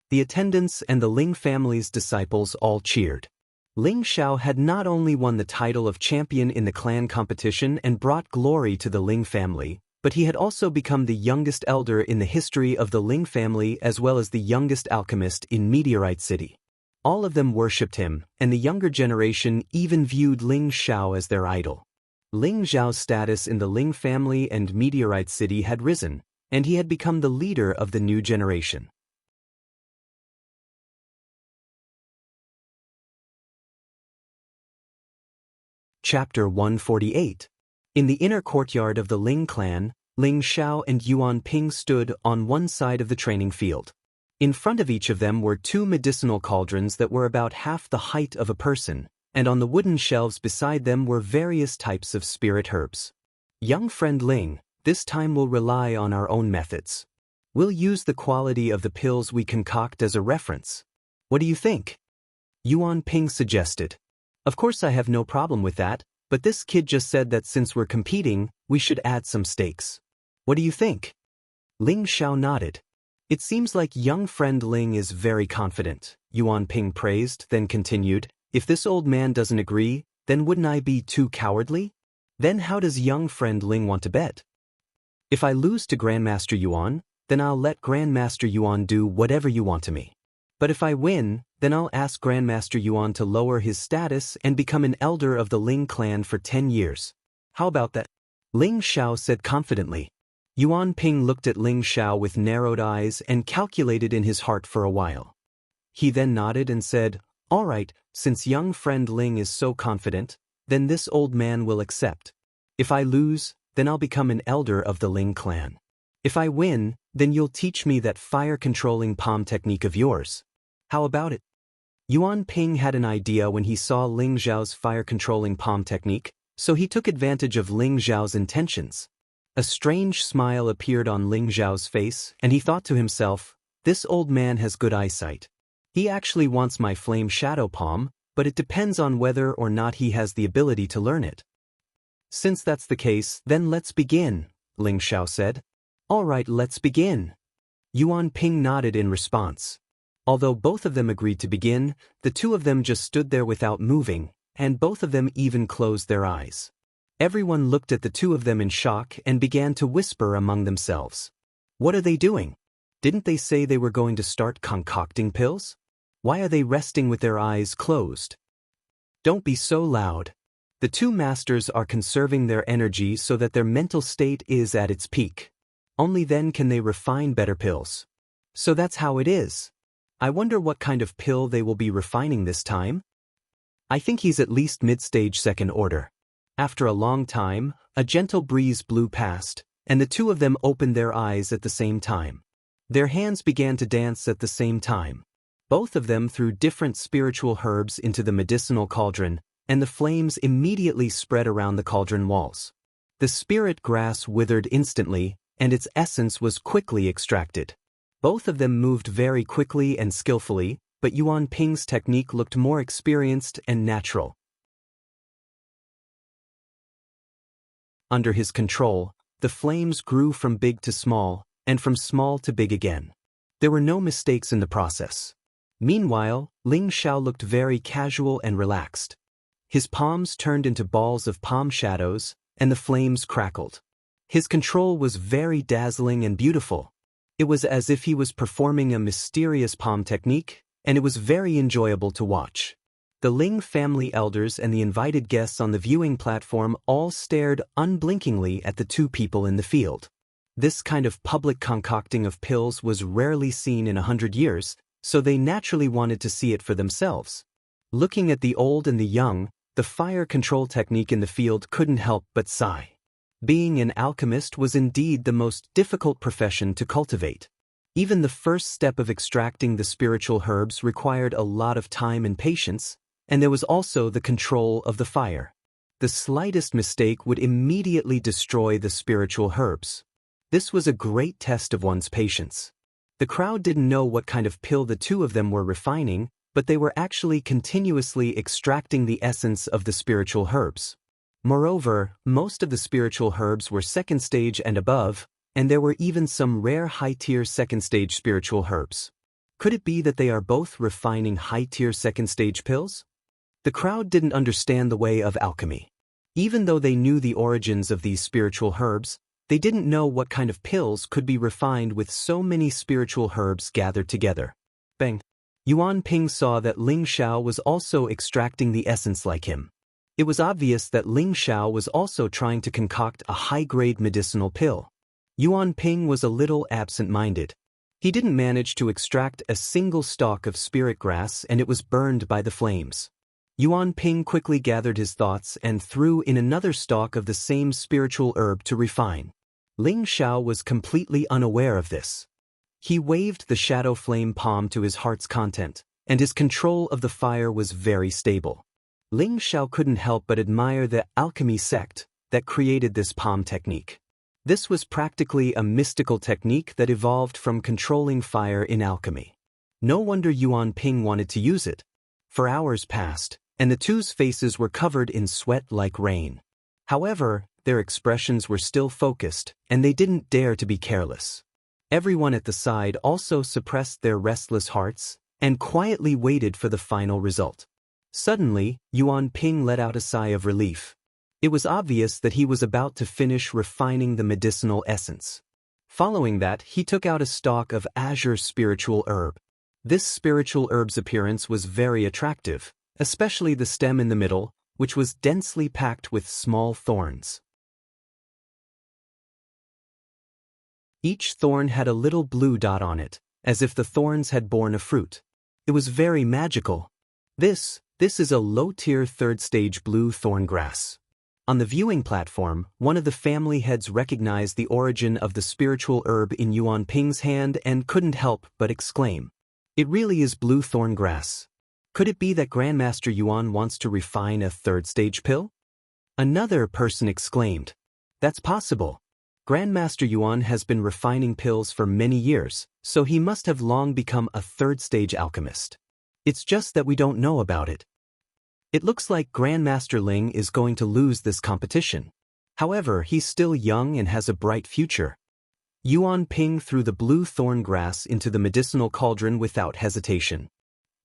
The attendants and the Ling family's disciples all cheered. Ling Xiao had not only won the title of champion in the clan competition and brought glory to the Ling family, but he had also become the youngest elder in the history of the Ling family as well as the youngest alchemist in Meteorite City. All of them worshipped him, and the younger generation even viewed Ling Xiao as their idol. Ling Xiao's status in the Ling family and Meteorite City had risen, and he had become the leader of the new generation. Chapter 148. In the inner courtyard of the Ling clan, Ling Xiao and Yuan Ping stood on one side of the training field. In front of each of them were 2 medicinal cauldrons that were about half the height of a person, and on the wooden shelves beside them were various types of spirit herbs. Young friend Ling, this time we'll rely on our own methods. We'll use the quality of the pills we concoct as a reference. What do you think? Yuan Ping suggested. Of course I have no problem with that, but this kid just said that since we're competing, we should add some stakes. What do you think? Ling Xiao nodded. It seems like young friend Ling is very confident, Yuan Ping praised, then continued, if this old man doesn't agree, then wouldn't I be too cowardly? Then how does young friend Ling want to bet? If I lose to Grandmaster Yuan, then I'll let Grandmaster Yuan do whatever you want to me. But if I win, then I'll ask Grandmaster Yuan to lower his status and become an elder of the Ling clan for 10 years. How about that? Ling Xiao said confidently. Yuan Ping looked at Ling Xiao with narrowed eyes and calculated in his heart for a while. He then nodded and said, all right, since young friend Ling is so confident, then this old man will accept. If I lose, then I'll become an elder of the Ling clan. If I win, then you'll teach me that fire-controlling palm technique of yours. How about it? Yuan Ping had an idea when he saw Ling Xiao's fire-controlling palm technique, so he took advantage of Ling Xiao's intentions. A strange smile appeared on Ling Xiao's face, and he thought to himself, this old man has good eyesight. He actually wants my flame shadow palm, but it depends on whether or not he has the ability to learn it. Since that's the case, then let's begin, Ling Xiao said. All right, let's begin. Yuan Ping nodded in response. Although both of them agreed to begin, the two of them just stood there without moving, and both of them even closed their eyes. Everyone looked at the two of them in shock and began to whisper among themselves. What are they doing? Didn't they say they were going to start concocting pills? Why are they resting with their eyes closed? Don't be so loud. The two masters are conserving their energy so that their mental state is at its peak. Only then can they refine better pills. So that's how it is. I wonder what kind of pill they will be refining this time? I think he's at least mid-stage second order. After a long time, a gentle breeze blew past, and the two of them opened their eyes at the same time. Their hands began to dance at the same time. Both of them threw different spiritual herbs into the medicinal cauldron, and the flames immediately spread around the cauldron walls. The spirit grass withered instantly, and its essence was quickly extracted. Both of them moved very quickly and skillfully, but Yuan Ping's technique looked more experienced and natural. Under his control, the flames grew from big to small, and from small to big again. There were no mistakes in the process. Meanwhile, Ling Xiao looked very casual and relaxed. His palms turned into balls of palm shadows, and the flames crackled. His control was very dazzling and beautiful. It was as if he was performing a mysterious palm technique, and it was very enjoyable to watch. The Ling family elders and the invited guests on the viewing platform all stared unblinkingly at the two people in the field. This kind of public concocting of pills was rarely seen in 100 years, so they naturally wanted to see it for themselves. Looking at the old and the young, the fire control technique in the field couldn't help but sigh. Being an alchemist was indeed the most difficult profession to cultivate. Even the first step of extracting the spiritual herbs required a lot of time and patience, and there was also the control of the fire. The slightest mistake would immediately destroy the spiritual herbs. This was a great test of one's patience. The crowd didn't know what kind of pill the two of them were refining, but they were actually continuously extracting the essence of the spiritual herbs. Moreover, most of the spiritual herbs were second stage and above, and there were even some rare high-tier second-stage spiritual herbs. Could it be that they are both refining high-tier second-stage pills? The crowd didn't understand the way of alchemy. Even though they knew the origins of these spiritual herbs, they didn't know what kind of pills could be refined with so many spiritual herbs gathered together. Bang! Yuan Ping saw that Ling Xiao was also extracting the essence like him. It was obvious that Ling Xiao was also trying to concoct a high-grade medicinal pill. Yuan Ping was a little absent-minded. He didn't manage to extract a single stalk of spirit grass, and it was burned by the flames. Yuan Ping quickly gathered his thoughts and threw in another stalk of the same spiritual herb to refine. Ling Xiao was completely unaware of this. He waved the shadow flame palm to his heart's content, and his control of the fire was very stable. Ling Xiao couldn't help but admire the alchemy sect that created this palm technique. This was practically a mystical technique that evolved from controlling fire in alchemy. No wonder Yuan Ping wanted to use it. For hours passed, and the two's faces were covered in sweat like rain. However, their expressions were still focused, and they didn't dare to be careless. Everyone at the side also suppressed their restless hearts and quietly waited for the final result. Suddenly, Yuan Ping let out a sigh of relief. It was obvious that he was about to finish refining the medicinal essence. Following that, he took out a stalk of azure spiritual herb. This spiritual herb's appearance was very attractive, especially the stem in the middle, which was densely packed with small thorns. Each thorn had a little blue dot on it, as if the thorns had borne a fruit. It was very magical. This is a low-tier third-stage blue thorn grass. On the viewing platform, one of the family heads recognized the origin of the spiritual herb in Yuan Ping's hand and couldn't help but exclaim, "It really is blue thorn grass. Could it be that Grandmaster Yuan wants to refine a third-stage pill?" Another person exclaimed, "That's possible. Grandmaster Yuan has been refining pills for many years, so he must have long become a third-stage alchemist." It's just that we don't know about it. It looks like Grandmaster Ling is going to lose this competition. However, he's still young and has a bright future. Yuan Ping threw the blue thorn grass into the medicinal cauldron without hesitation.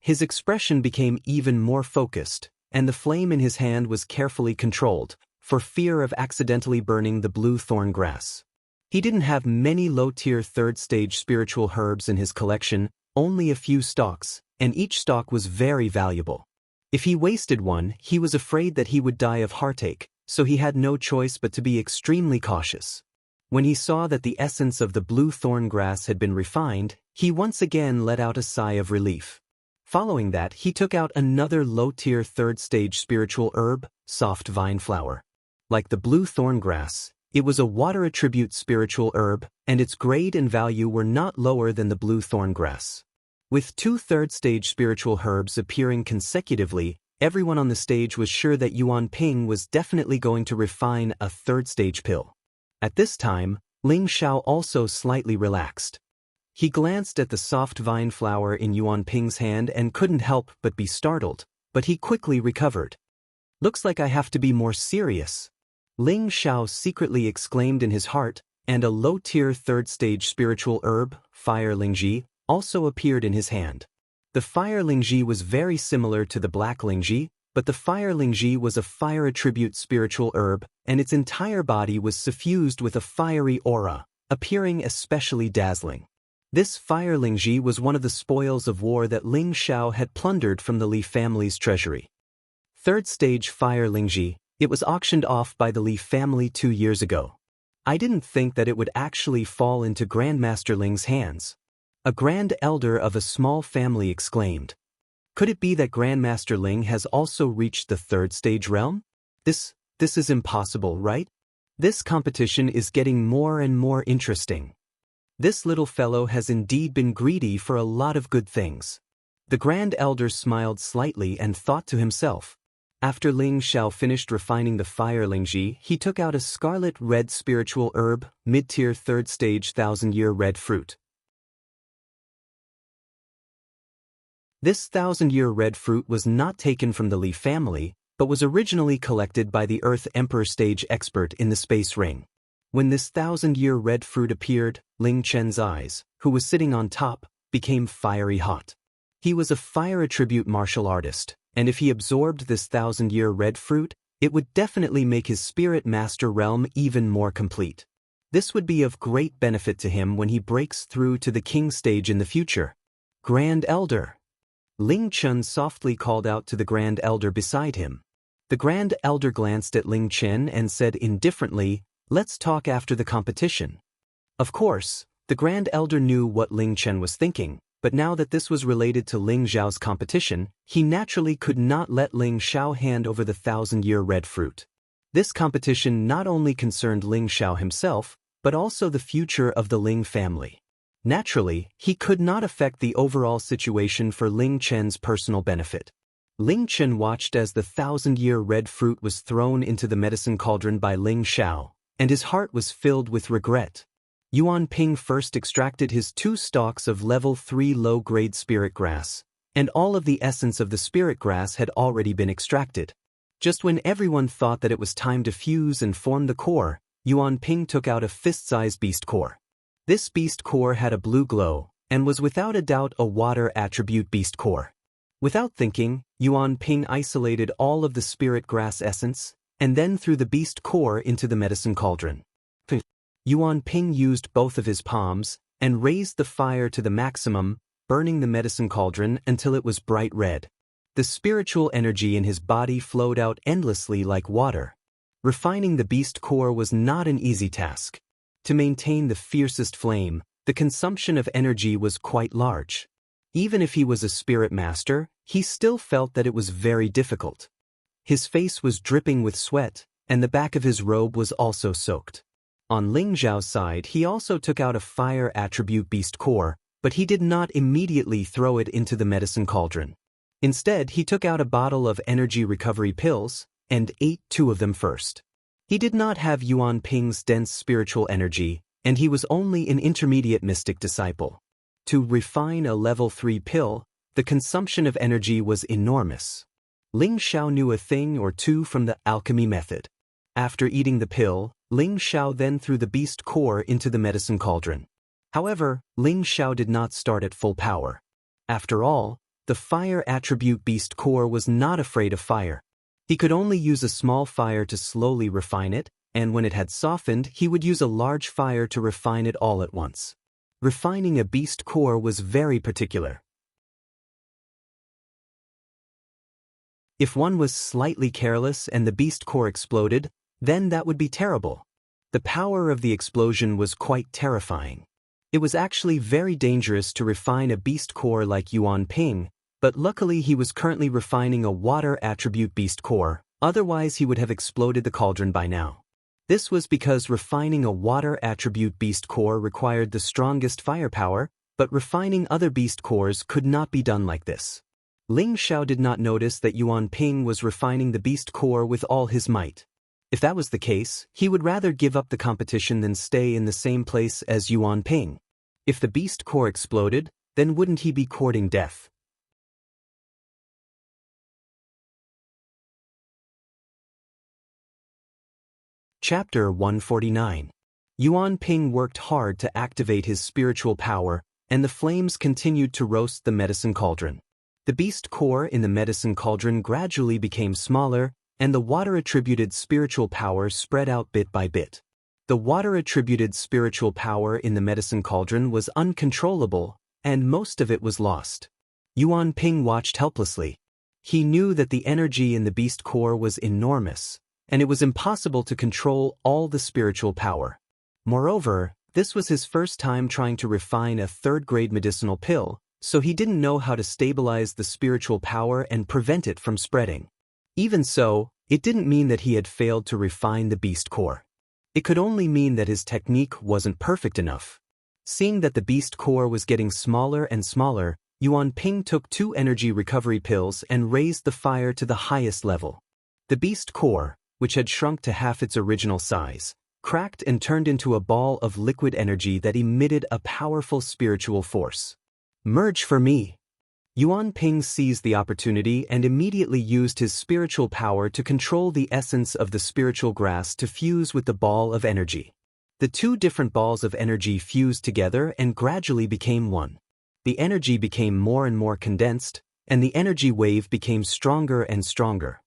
His expression became even more focused, and the flame in his hand was carefully controlled, for fear of accidentally burning the blue thorn grass. He didn't have many low-tier third-stage spiritual herbs in his collection, only a few stalks, and each stalk was very valuable. If he wasted one, he was afraid that he would die of heartache, so he had no choice but to be extremely cautious. When he saw that the essence of the blue thorn grass had been refined, he once again let out a sigh of relief. Following that, he took out another low-tier third-stage spiritual herb, soft vine flower. Like the blue thorn grass, it was a water attribute spiritual herb, and its grade and value were not lower than the blue thorn grass. With two third-stage spiritual herbs appearing consecutively, everyone on the stage was sure that Yuan Ping was definitely going to refine a third-stage pill. At this time, Ling Xiao also slightly relaxed. He glanced at the soft vine flower in Yuan Ping's hand and couldn't help but be startled, but he quickly recovered. "Looks like I have to be more serious," Ling Xiao secretly exclaimed in his heart, and a low-tier third-stage spiritual herb, Fire Lingji, also appeared in his hand. The Fire Lingji was very similar to the Black Lingji, but the Fire Lingji was a fire attribute spiritual herb, and its entire body was suffused with a fiery aura, appearing especially dazzling. This Fire Lingji was one of the spoils of war that Ling Xiao had plundered from the Li family's treasury. Third stage Fire Lingji, it was auctioned off by the Li family 2 years ago. I didn't think that it would actually fall into Grandmaster Ling's hands. A grand elder of a small family exclaimed. Could it be that Grandmaster Ling has also reached the third stage realm? This is impossible, right? This competition is getting more and more interesting. This little fellow has indeed been greedy for a lot of good things. The Grand Elder smiled slightly and thought to himself. After Ling Xiao finished refining the Fire Lingji, he took out a scarlet-red spiritual herb, mid-tier third stage 1000-year red fruit. This 1000-year red fruit was not taken from the Li family, but was originally collected by the Earth Emperor stage expert in the space ring. When this 1000-year red fruit appeared, Ling Chen's eyes, who was sitting on top, became fiery hot. He was a fire attribute martial artist, and if he absorbed this 1000-year red fruit, it would definitely make his spirit master realm even more complete. This would be of great benefit to him when he breaks through to the king stage in the future. Grand Elder! Ling Chen softly called out to the Grand Elder beside him. The Grand Elder glanced at Ling Chen and said indifferently, "Let's talk after the competition." Of course, the Grand Elder knew what Ling Chen was thinking, but now that this was related to Ling Xiao's competition, he naturally could not let Ling Xiao hand over the 1000-year red fruit. This competition not only concerned Ling Xiao himself, but also the future of the Ling family. Naturally, he could not affect the overall situation for Ling Chen's personal benefit. Ling Chen watched as the 1000-year red fruit was thrown into the medicine cauldron by Ling Xiao, and his heart was filled with regret. Yuan Ping first extracted his 2 stalks of level 3 low-grade spirit grass, and all of the essence of the spirit grass had already been extracted. Just when everyone thought that it was time to fuse and form the core, Yuan Ping took out a fist-sized beast core. This beast core had a blue glow, and was without a doubt a water attribute beast core. Without thinking, Yuan Ping isolated all of the spirit grass essence, and then threw the beast core into the medicine cauldron. Yuan Ping used both of his palms, and raised the fire to the maximum, burning the medicine cauldron until it was bright red. The spiritual energy in his body flowed out endlessly like water. Refining the beast core was not an easy task. To maintain the fiercest flame, the consumption of energy was quite large. Even if he was a spirit master, he still felt that it was very difficult. His face was dripping with sweat, and the back of his robe was also soaked. On Ling Xiao's side, he also took out a fire attribute beast core, but he did not immediately throw it into the medicine cauldron. Instead, he took out a bottle of energy recovery pills, and ate 2 of them first. He did not have Yuan Ping's dense spiritual energy, and he was only an intermediate mystic disciple. To refine a level 3 pill, The consumption of energy was enormous. Ling Xiao knew a thing or two from the alchemy method. After eating the pill, Ling Xiao then threw the beast core into the medicine cauldron. However, Ling Xiao did not start at full power. After all, the fire attribute beast core was not afraid of fire. He could only use a small fire to slowly refine it, and when it had softened, he would use a large fire to refine it all at once. Refining a beast core was very particular. If one was slightly careless and the beast core exploded, then that would be terrible. The power of the explosion was quite terrifying. It was actually very dangerous to refine a beast core like Yuan Ping, but luckily he was currently refining a water attribute beast core, otherwise he would have exploded the cauldron by now. This was because refining a water attribute beast core required the strongest firepower, but refining other beast cores could not be done like this. Ling Xiao did not notice that Yuan Ping was refining the beast core with all his might. If that was the case, he would rather give up the competition than stay in the same place as Yuan Ping. If the beast core exploded, then wouldn't he be courting death? Chapter 149. Yuan Ping worked hard to activate his spiritual power, and the flames continued to roast the medicine cauldron. The beast core in the medicine cauldron gradually became smaller, and the water-attributed spiritual power spread out bit by bit. The water-attributed spiritual power in the medicine cauldron was uncontrollable, and most of it was lost. Yuan Ping watched helplessly. He knew that the energy in the beast core was enormous, and it was impossible to control all the spiritual power. Moreover, this was his first time trying to refine a third-grade medicinal pill, so he didn't know how to stabilize the spiritual power and prevent it from spreading. Even so, it didn't mean that he had failed to refine the beast core. It could only mean that his technique wasn't perfect enough. Seeing that the beast core was getting smaller and smaller, Yuan Ping took 2 energy recovery pills and raised the fire to the highest level. The beast core, which had shrunk to half its original size, cracked and turned into a ball of liquid energy that emitted a powerful spiritual force. "Merge for me." Yuan Ping seized the opportunity and immediately used his spiritual power to control the essence of the spiritual grass to fuse with the ball of energy. The 2 different balls of energy fused together and gradually became one. The energy became more and more condensed, and the energy wave became stronger and stronger.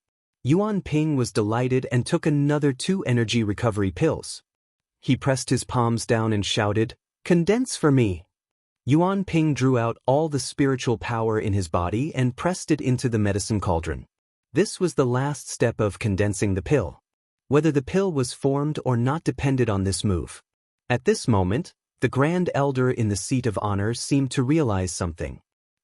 Yuan Ping was delighted and took another 2 energy recovery pills. He pressed his palms down and shouted, "Condense for me." Yuan Ping drew out all the spiritual power in his body and pressed it into the medicine cauldron. This was the last step of condensing the pill. Whether the pill was formed or not depended on this move. At this moment, the Grand Elder in the seat of honor seemed to realize something.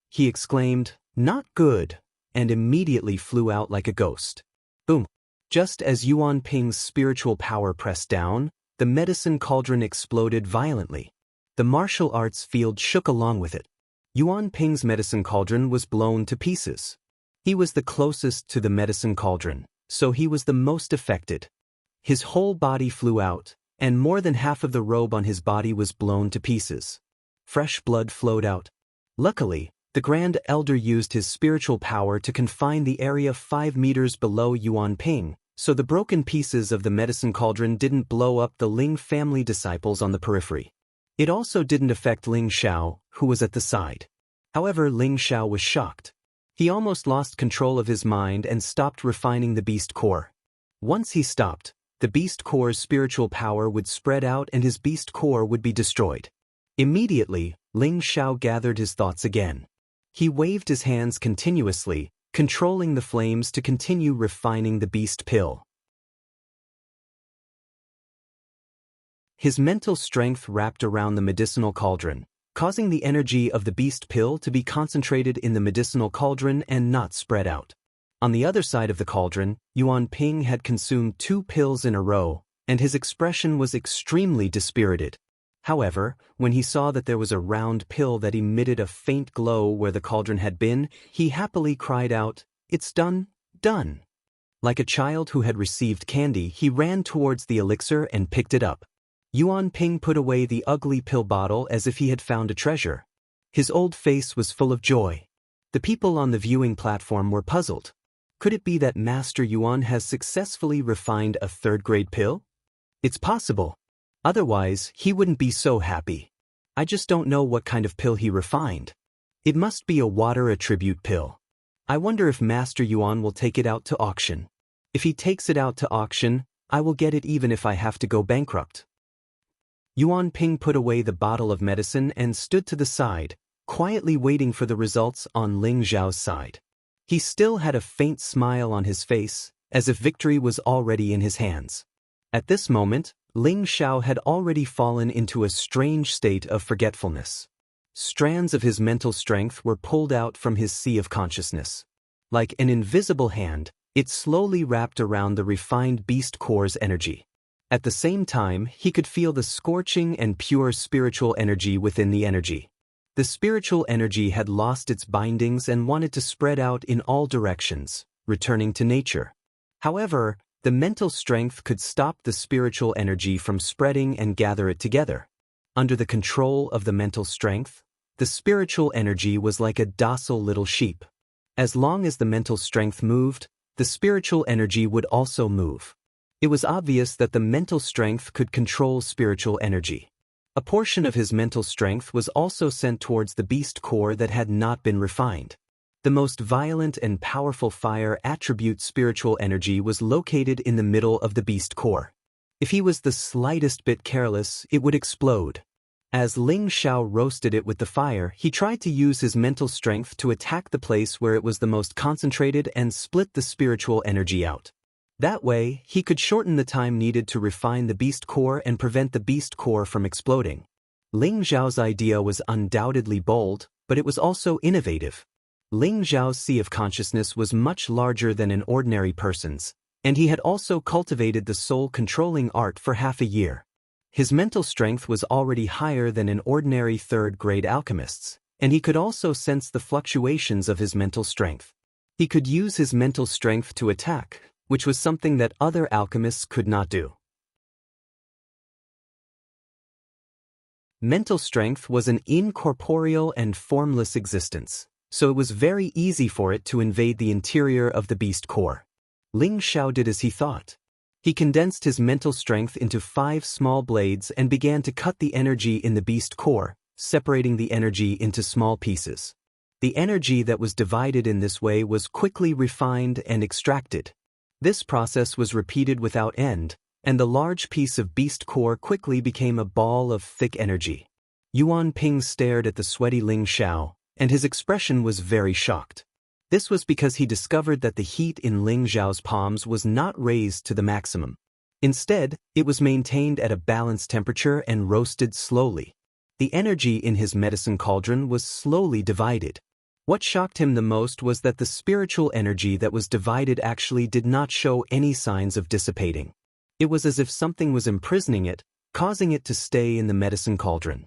He exclaimed, "Not good," and immediately flew out like a ghost. Boom! Just as Yuan Ping's spiritual power pressed down, the medicine cauldron exploded violently. The martial arts field shook along with it. Yuan Ping's medicine cauldron was blown to pieces. He was the closest to the medicine cauldron, so he was the most affected. His whole body flew out, and more than half of the robe on his body was blown to pieces. Fresh blood flowed out. Luckily, the Grand Elder used his spiritual power to confine the area 5 meters below Yuan Ping, so the broken pieces of the medicine cauldron didn't blow up the Ling family disciples on the periphery. It also didn't affect Ling Xiao, who was at the side. However, Ling Xiao was shocked. He almost lost control of his mind and stopped refining the beast core. Once he stopped, the beast core's spiritual power would spread out and his beast core would be destroyed. Immediately, Ling Xiao gathered his thoughts again. He waved his hands continuously, controlling the flames to continue refining the beast pill. His mental strength wrapped around the medicinal cauldron, causing the energy of the beast pill to be concentrated in the medicinal cauldron and not spread out. On the other side of the cauldron, Yuan Ping had consumed 2 pills in a row, and his expression was extremely dispirited. However, when he saw that there was a round pill that emitted a faint glow where the cauldron had been, he happily cried out, "It's done, done." Like a child who had received candy, he ran towards the elixir and picked it up. Yuan Ping put away the ugly pill bottle as if he had found a treasure. His old face was full of joy. The people on the viewing platform were puzzled. Could it be that Master Yuan has successfully refined a third-grade pill? It's possible. Otherwise, he wouldn't be so happy. I just don't know what kind of pill he refined. It must be a water attribute pill. I wonder if Master Yuan will take it out to auction. If he takes it out to auction, I will get it even if I have to go bankrupt. Yuan Ping put away the bottle of medicine and stood to the side, quietly waiting for the results on Ling Zhao's side. He still had a faint smile on his face, as if victory was already in his hands. At this moment, Ling Zhao had already fallen into a strange state of forgetfulness. Strands of his mental strength were pulled out from his sea of consciousness. Like an invisible hand, it slowly wrapped around the refined beast core's energy. At the same time, he could feel the scorching and pure spiritual energy within the energy. The spiritual energy had lost its bindings and wanted to spread out in all directions, returning to nature. However, the mental strength could stop the spiritual energy from spreading and gather it together. Under the control of the mental strength, the spiritual energy was like a docile little sheep. As long as the mental strength moved, the spiritual energy would also move. It was obvious that the mental strength could control spiritual energy. A portion of his mental strength was also sent towards the beast core that had not been refined. The most violent and powerful fire attribute spiritual energy was located in the middle of the beast core. If he was the slightest bit careless, it would explode. As Ling Zhao roasted it with the fire, he tried to use his mental strength to attack the place where it was the most concentrated and split the spiritual energy out. That way, he could shorten the time needed to refine the beast core and prevent the beast core from exploding. Ling Zhao's idea was undoubtedly bold, but it was also innovative. Ling Zhao's sea of consciousness was much larger than an ordinary person's, and he had also cultivated the soul-controlling art for half a year. His mental strength was already higher than an ordinary third-grade alchemist's, and he could also sense the fluctuations of his mental strength. He could use his mental strength to attack, which was something that other alchemists could not do. Mental strength was an incorporeal and formless existence, so it was very easy for it to invade the interior of the beast core. Ling Zhao did as he thought. He condensed his mental strength into 5 small blades and began to cut the energy in the beast core, separating the energy into small pieces. The energy that was divided in this way was quickly refined and extracted. This process was repeated without end, and the large piece of beast core quickly became a ball of thick energy. Yuan Ping stared at the sweaty Ling Zhao, and his expression was very shocked. This was because he discovered that the heat in Ling Zhao's palms was not raised to the maximum. Instead, it was maintained at a balanced temperature and roasted slowly. The energy in his medicine cauldron was slowly divided. What shocked him the most was that the spiritual energy that was divided actually did not show any signs of dissipating. It was as if something was imprisoning it, causing it to stay in the medicine cauldron.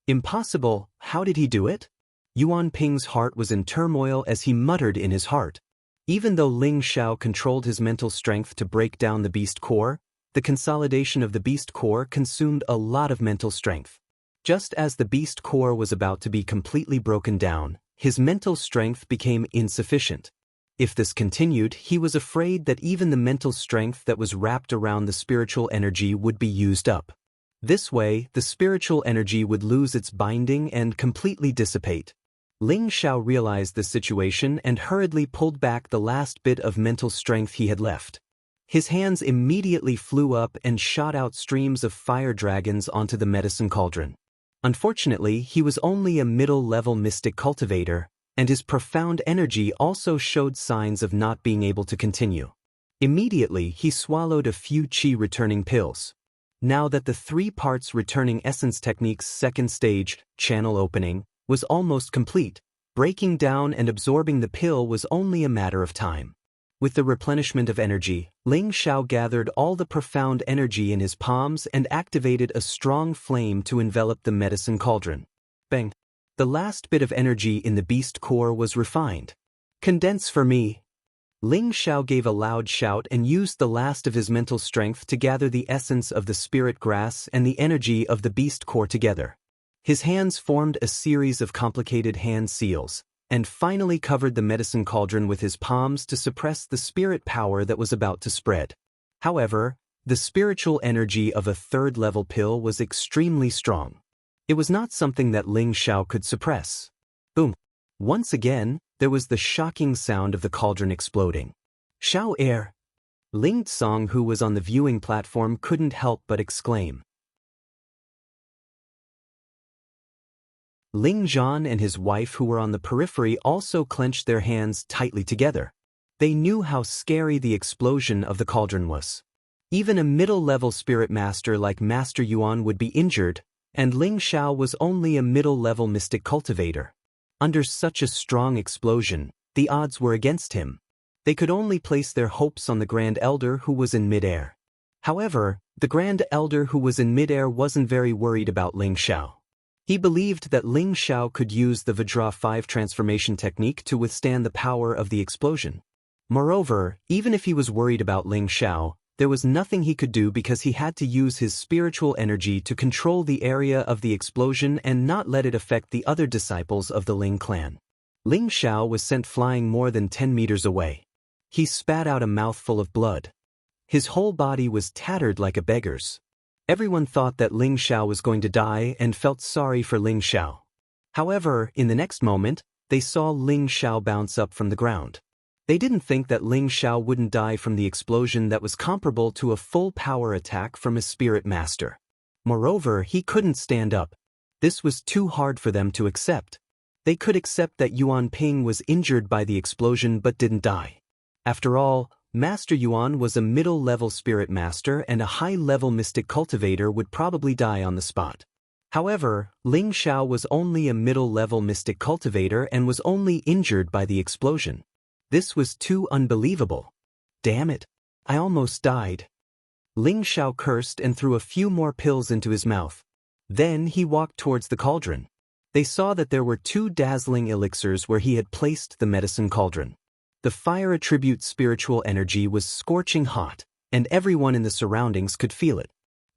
Impossible, how did he do it? Yuan Ping's heart was in turmoil as he muttered in his heart. Even though Ling Zhao controlled his mental strength to break down the beast core, the consolidation of the beast core consumed a lot of mental strength. Just as the beast core was about to be completely broken down, his mental strength became insufficient. If this continued, he was afraid that even the mental strength that was wrapped around the spiritual energy would be used up. This way, the spiritual energy would lose its binding and completely dissipate. Ling Zhao realized the situation and hurriedly pulled back the last bit of mental strength he had left. His hands immediately flew up and shot out streams of fire dragons onto the medicine cauldron. Unfortunately, he was only a middle-level mystic cultivator, and his profound energy also showed signs of not being able to continue. Immediately, he swallowed a few chi-returning pills. Now that the 3 parts returning essence technique's second stage, channel opening, was almost complete, breaking down and absorbing the pill was only a matter of time. With the replenishment of energy, Ling Zhao gathered all the profound energy in his palms and activated a strong flame to envelop the medicine cauldron. Bang! The last bit of energy in the beast core was refined. Condense for me! Ling Zhao gave a loud shout and used the last of his mental strength to gather the essence of the spirit grass and the energy of the beast core together. His hands formed a series of complicated hand seals, and finally covered the medicine cauldron with his palms to suppress the spirit power that was about to spread. However, the spiritual energy of a third-level pill was extremely strong. It was not something that Ling Xiao could suppress. Boom! Once again, there was the shocking sound of the cauldron exploding. Xiao air! Ling Tsong, who was on the viewing platform, couldn't help but exclaim. Ling Zhan and his wife, who were on the periphery, also clenched their hands tightly together. They knew how scary the explosion of the cauldron was. Even a middle-level spirit master like Master Yuan would be injured, and Ling Xiao was only a middle-level mystic cultivator. Under such a strong explosion, the odds were against him. They could only place their hopes on the Grand Elder, who was in midair. However, the Grand Elder who was in midair wasn't very worried about Ling Xiao. He believed that Ling Xiao could use the Vajra 5 transformation technique to withstand the power of the explosion. Moreover, even if he was worried about Ling Xiao, there was nothing he could do because he had to use his spiritual energy to control the area of the explosion and not let it affect the other disciples of the Ling clan. Ling Xiao was sent flying more than 10 meters away. He spat out a mouthful of blood. His whole body was tattered like a beggar's. Everyone thought that Ling Xiao was going to die and felt sorry for Ling Xiao. However, in the next moment, they saw Ling Xiao bounce up from the ground. They didn't think that Ling Xiao wouldn't die from the explosion that was comparable to a full power attack from a spirit master. Moreover, he couldn't stand up. This was too hard for them to accept. They could accept that Yuan Ping was injured by the explosion but didn't die. After all, Master Yuan was a middle-level spirit master, and a high-level mystic cultivator would probably die on the spot. However, Ling Xiao was only a middle-level mystic cultivator and was only injured by the explosion. This was too unbelievable. Damn it! I almost died. Ling Xiao cursed and threw a few more pills into his mouth. Then he walked towards the cauldron. They saw that there were 2 dazzling elixirs where he had placed the medicine cauldron. The fire attribute spiritual energy was scorching hot, and everyone in the surroundings could feel it.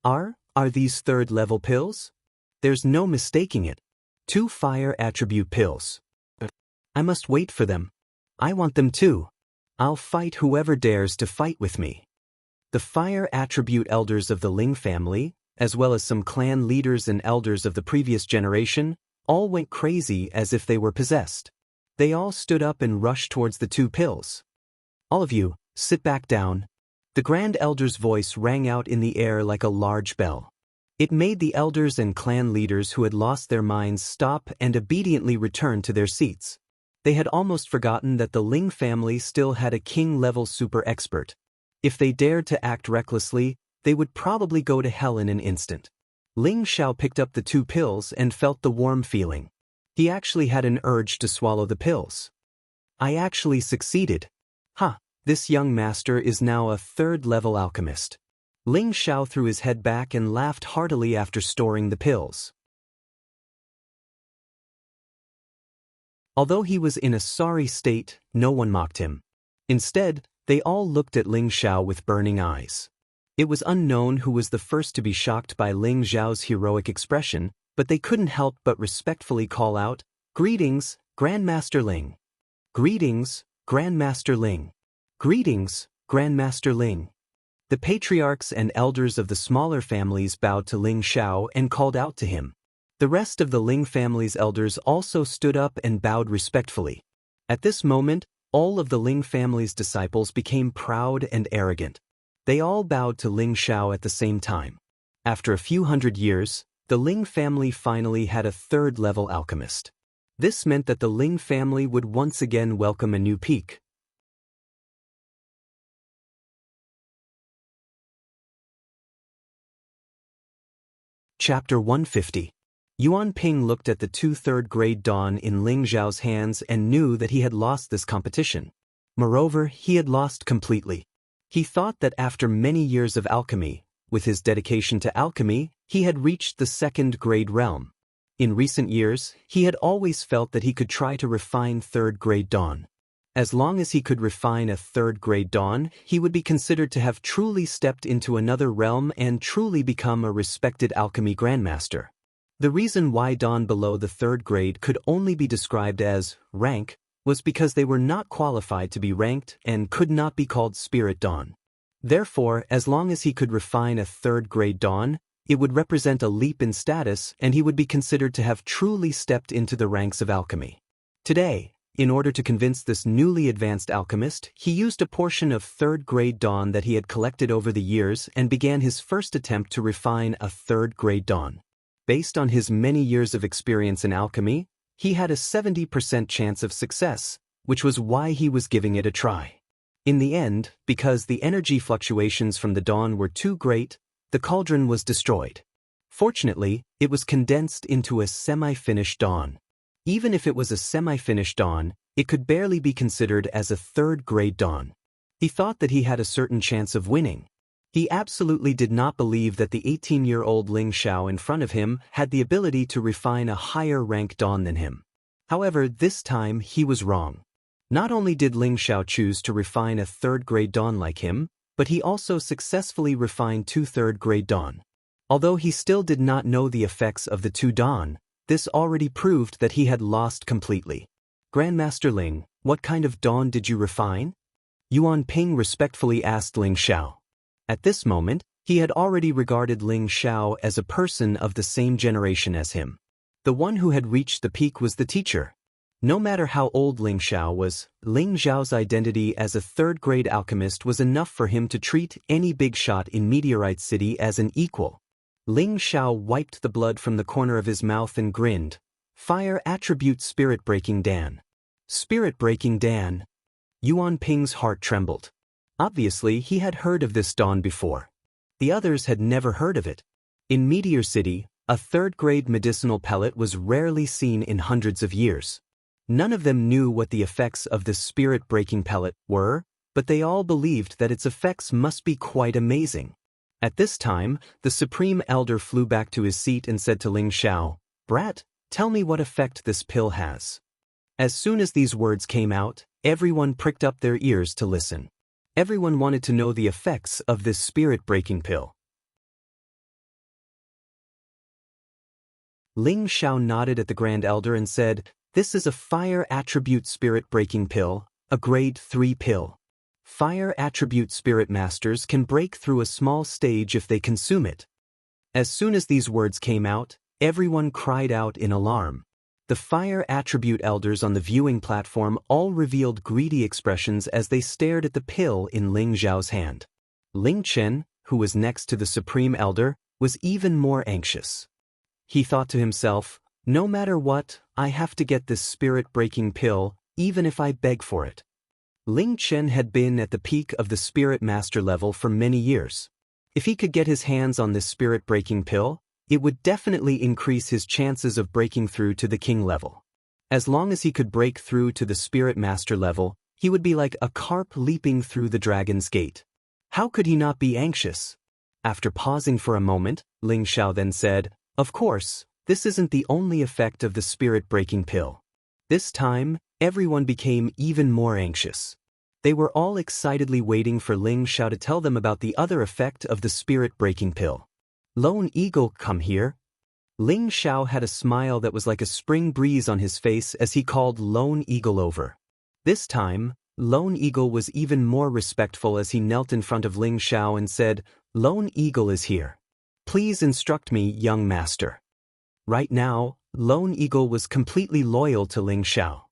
Are these third-level pills? There's no mistaking it. 2 fire attribute pills. I must wait for them. I want them too. I'll fight whoever dares to fight with me. The fire attribute elders of the Ling family, as well as some clan leaders and elders of the previous generation, all went crazy as if they were possessed. They all stood up and rushed towards the 2 pills. All of you, sit back down. The Grand Elder's voice rang out in the air like a large bell. It made the elders and clan leaders who had lost their minds stop and obediently return to their seats. They had almost forgotten that the Ling family still had a king-level super expert. If they dared to act recklessly, they would probably go to hell in an instant. Ling Xiao picked up the 2 pills and felt the warm feeling. He actually had an urge to swallow the pills. I actually succeeded. This young master is now a third-level alchemist. Ling Xiao threw his head back and laughed heartily after storing the pills. Although he was in a sorry state, no one mocked him. Instead, they all looked at Ling Xiao with burning eyes. It was unknown who was the first to be shocked by Ling Xiao's heroic expression, but they couldn't help but respectfully call out, "Greetings, Grandmaster Ling! Greetings, Grandmaster Ling! Greetings, Grandmaster Ling!" The patriarchs and elders of the smaller families bowed to Ling Xiao and called out to him. The rest of the Ling family's elders also stood up and bowed respectfully. At this moment, all of the Ling family's disciples became proud and arrogant. They all bowed to Ling Xiao at the same time. After a few hundred years, the Ling family finally had a third-level alchemist. This meant that the Ling family would once again welcome a new peak. Chapter 150. Yuan Ping looked at the 2 third-grade dawn in Ling Xiao's hands and knew that he had lost this competition. Moreover, he had lost completely. He thought that after many years of alchemy, with his dedication to alchemy, he had reached the 2nd-grade realm. In recent years, he had always felt that he could try to refine 3rd-grade dawn. As long as he could refine a 3rd-grade dawn, he would be considered to have truly stepped into another realm and truly become a respected alchemy grandmaster. The reason why Dawn below the 3rd grade could only be described as rank was because they were not qualified to be ranked and could not be called Spirit Dawn. Therefore, as long as he could refine a 3rd grade Dawn, it would represent a leap in status and he would be considered to have truly stepped into the ranks of alchemy. Today, in order to convince this newly advanced alchemist, he used a portion of 3rd grade Dawn that he had collected over the years and began his first attempt to refine a 3rd grade Dawn. Based on his many years of experience in alchemy, he had a 70% chance of success, which was why he was giving it a try. In the end, because the energy fluctuations from the Dawn were too great, the cauldron was destroyed. Fortunately, it was condensed into a semi-finished Dawn. Even if it was a semi-finished Dawn, it could barely be considered as a 3rd grade Dawn. He thought that he had a certain chance of winning. He absolutely did not believe that the 18-year-old Ling Xiao in front of him had the ability to refine a higher rank Dawn than him. However, this time he was wrong. Not only did Ling Xiao choose to refine a 3rd grade Dawn like him, but he also successfully refined 2 3rd grade Dawn. Although he still did not know the effects of the 2 Dawn, this already proved that he had lost completely. Grandmaster Ling, what kind of Dawn did you refine? Yuan Ping respectfully asked Ling Xiao. At this moment, he had already regarded Ling Xiao as a person of the same generation as him. The one who had reached the peak was the teacher. No matter how old Ling Xiao was, Ling Xiao's identity as a 3rd grade alchemist was enough for him to treat any big shot in Meteorite City as an equal. Ling Xiao wiped the blood from the corner of his mouth and grinned. Fire attribute Spirit-breaking Dan. Spirit-breaking Dan. Yuan Ping's heart trembled. Obviously, he had heard of this Dawn before. The others had never heard of it. In Meteor City, a 3rd grade medicinal pellet was rarely seen in hundreds of years. None of them knew what the effects of this spirit-breaking pellet were, but they all believed that its effects must be quite amazing. At this time, the Supreme Elder flew back to his seat and said to Ling Xiao, "Brat, tell me what effect this pill has." As soon as these words came out, everyone pricked up their ears to listen. Everyone wanted to know the effects of this spirit-breaking pill. Ling Xiao nodded at the Grand Elder and said, "This is a fire attribute spirit-breaking pill, a grade 3 pill. Fire attribute spirit masters can break through a small stage if they consume it." As soon as these words came out, everyone cried out in alarm. The fire attribute elders on the viewing platform all revealed greedy expressions as they stared at the pill in Ling Xiao's hand. Ling Chen, who was next to the Supreme Elder, was even more anxious. He thought to himself, "No matter what, I have to get this spirit-breaking pill, even if I beg for it." Ling Chen had been at the peak of the Spirit Master level for many years. If he could get his hands on this spirit-breaking pill, it would definitely increase his chances of breaking through to the king level. As long as he could break through to the Spirit Master level, he would be like a carp leaping through the dragon's gate. How could he not be anxious? After pausing for a moment, Ling Xiao then said, "Of course, this isn't the only effect of the spirit-breaking pill." This time, everyone became even more anxious. They were all excitedly waiting for Ling Xiao to tell them about the other effect of the spirit-breaking pill. "Lone Eagle, come here." Ling Xiao had a smile that was like a spring breeze on his face as he called Lone Eagle over. This time, Lone Eagle was even more respectful as he knelt in front of Ling Xiao and said, "Lone Eagle is here. Please instruct me, young master." Right now, Lone Eagle was completely loyal to Ling Xiao.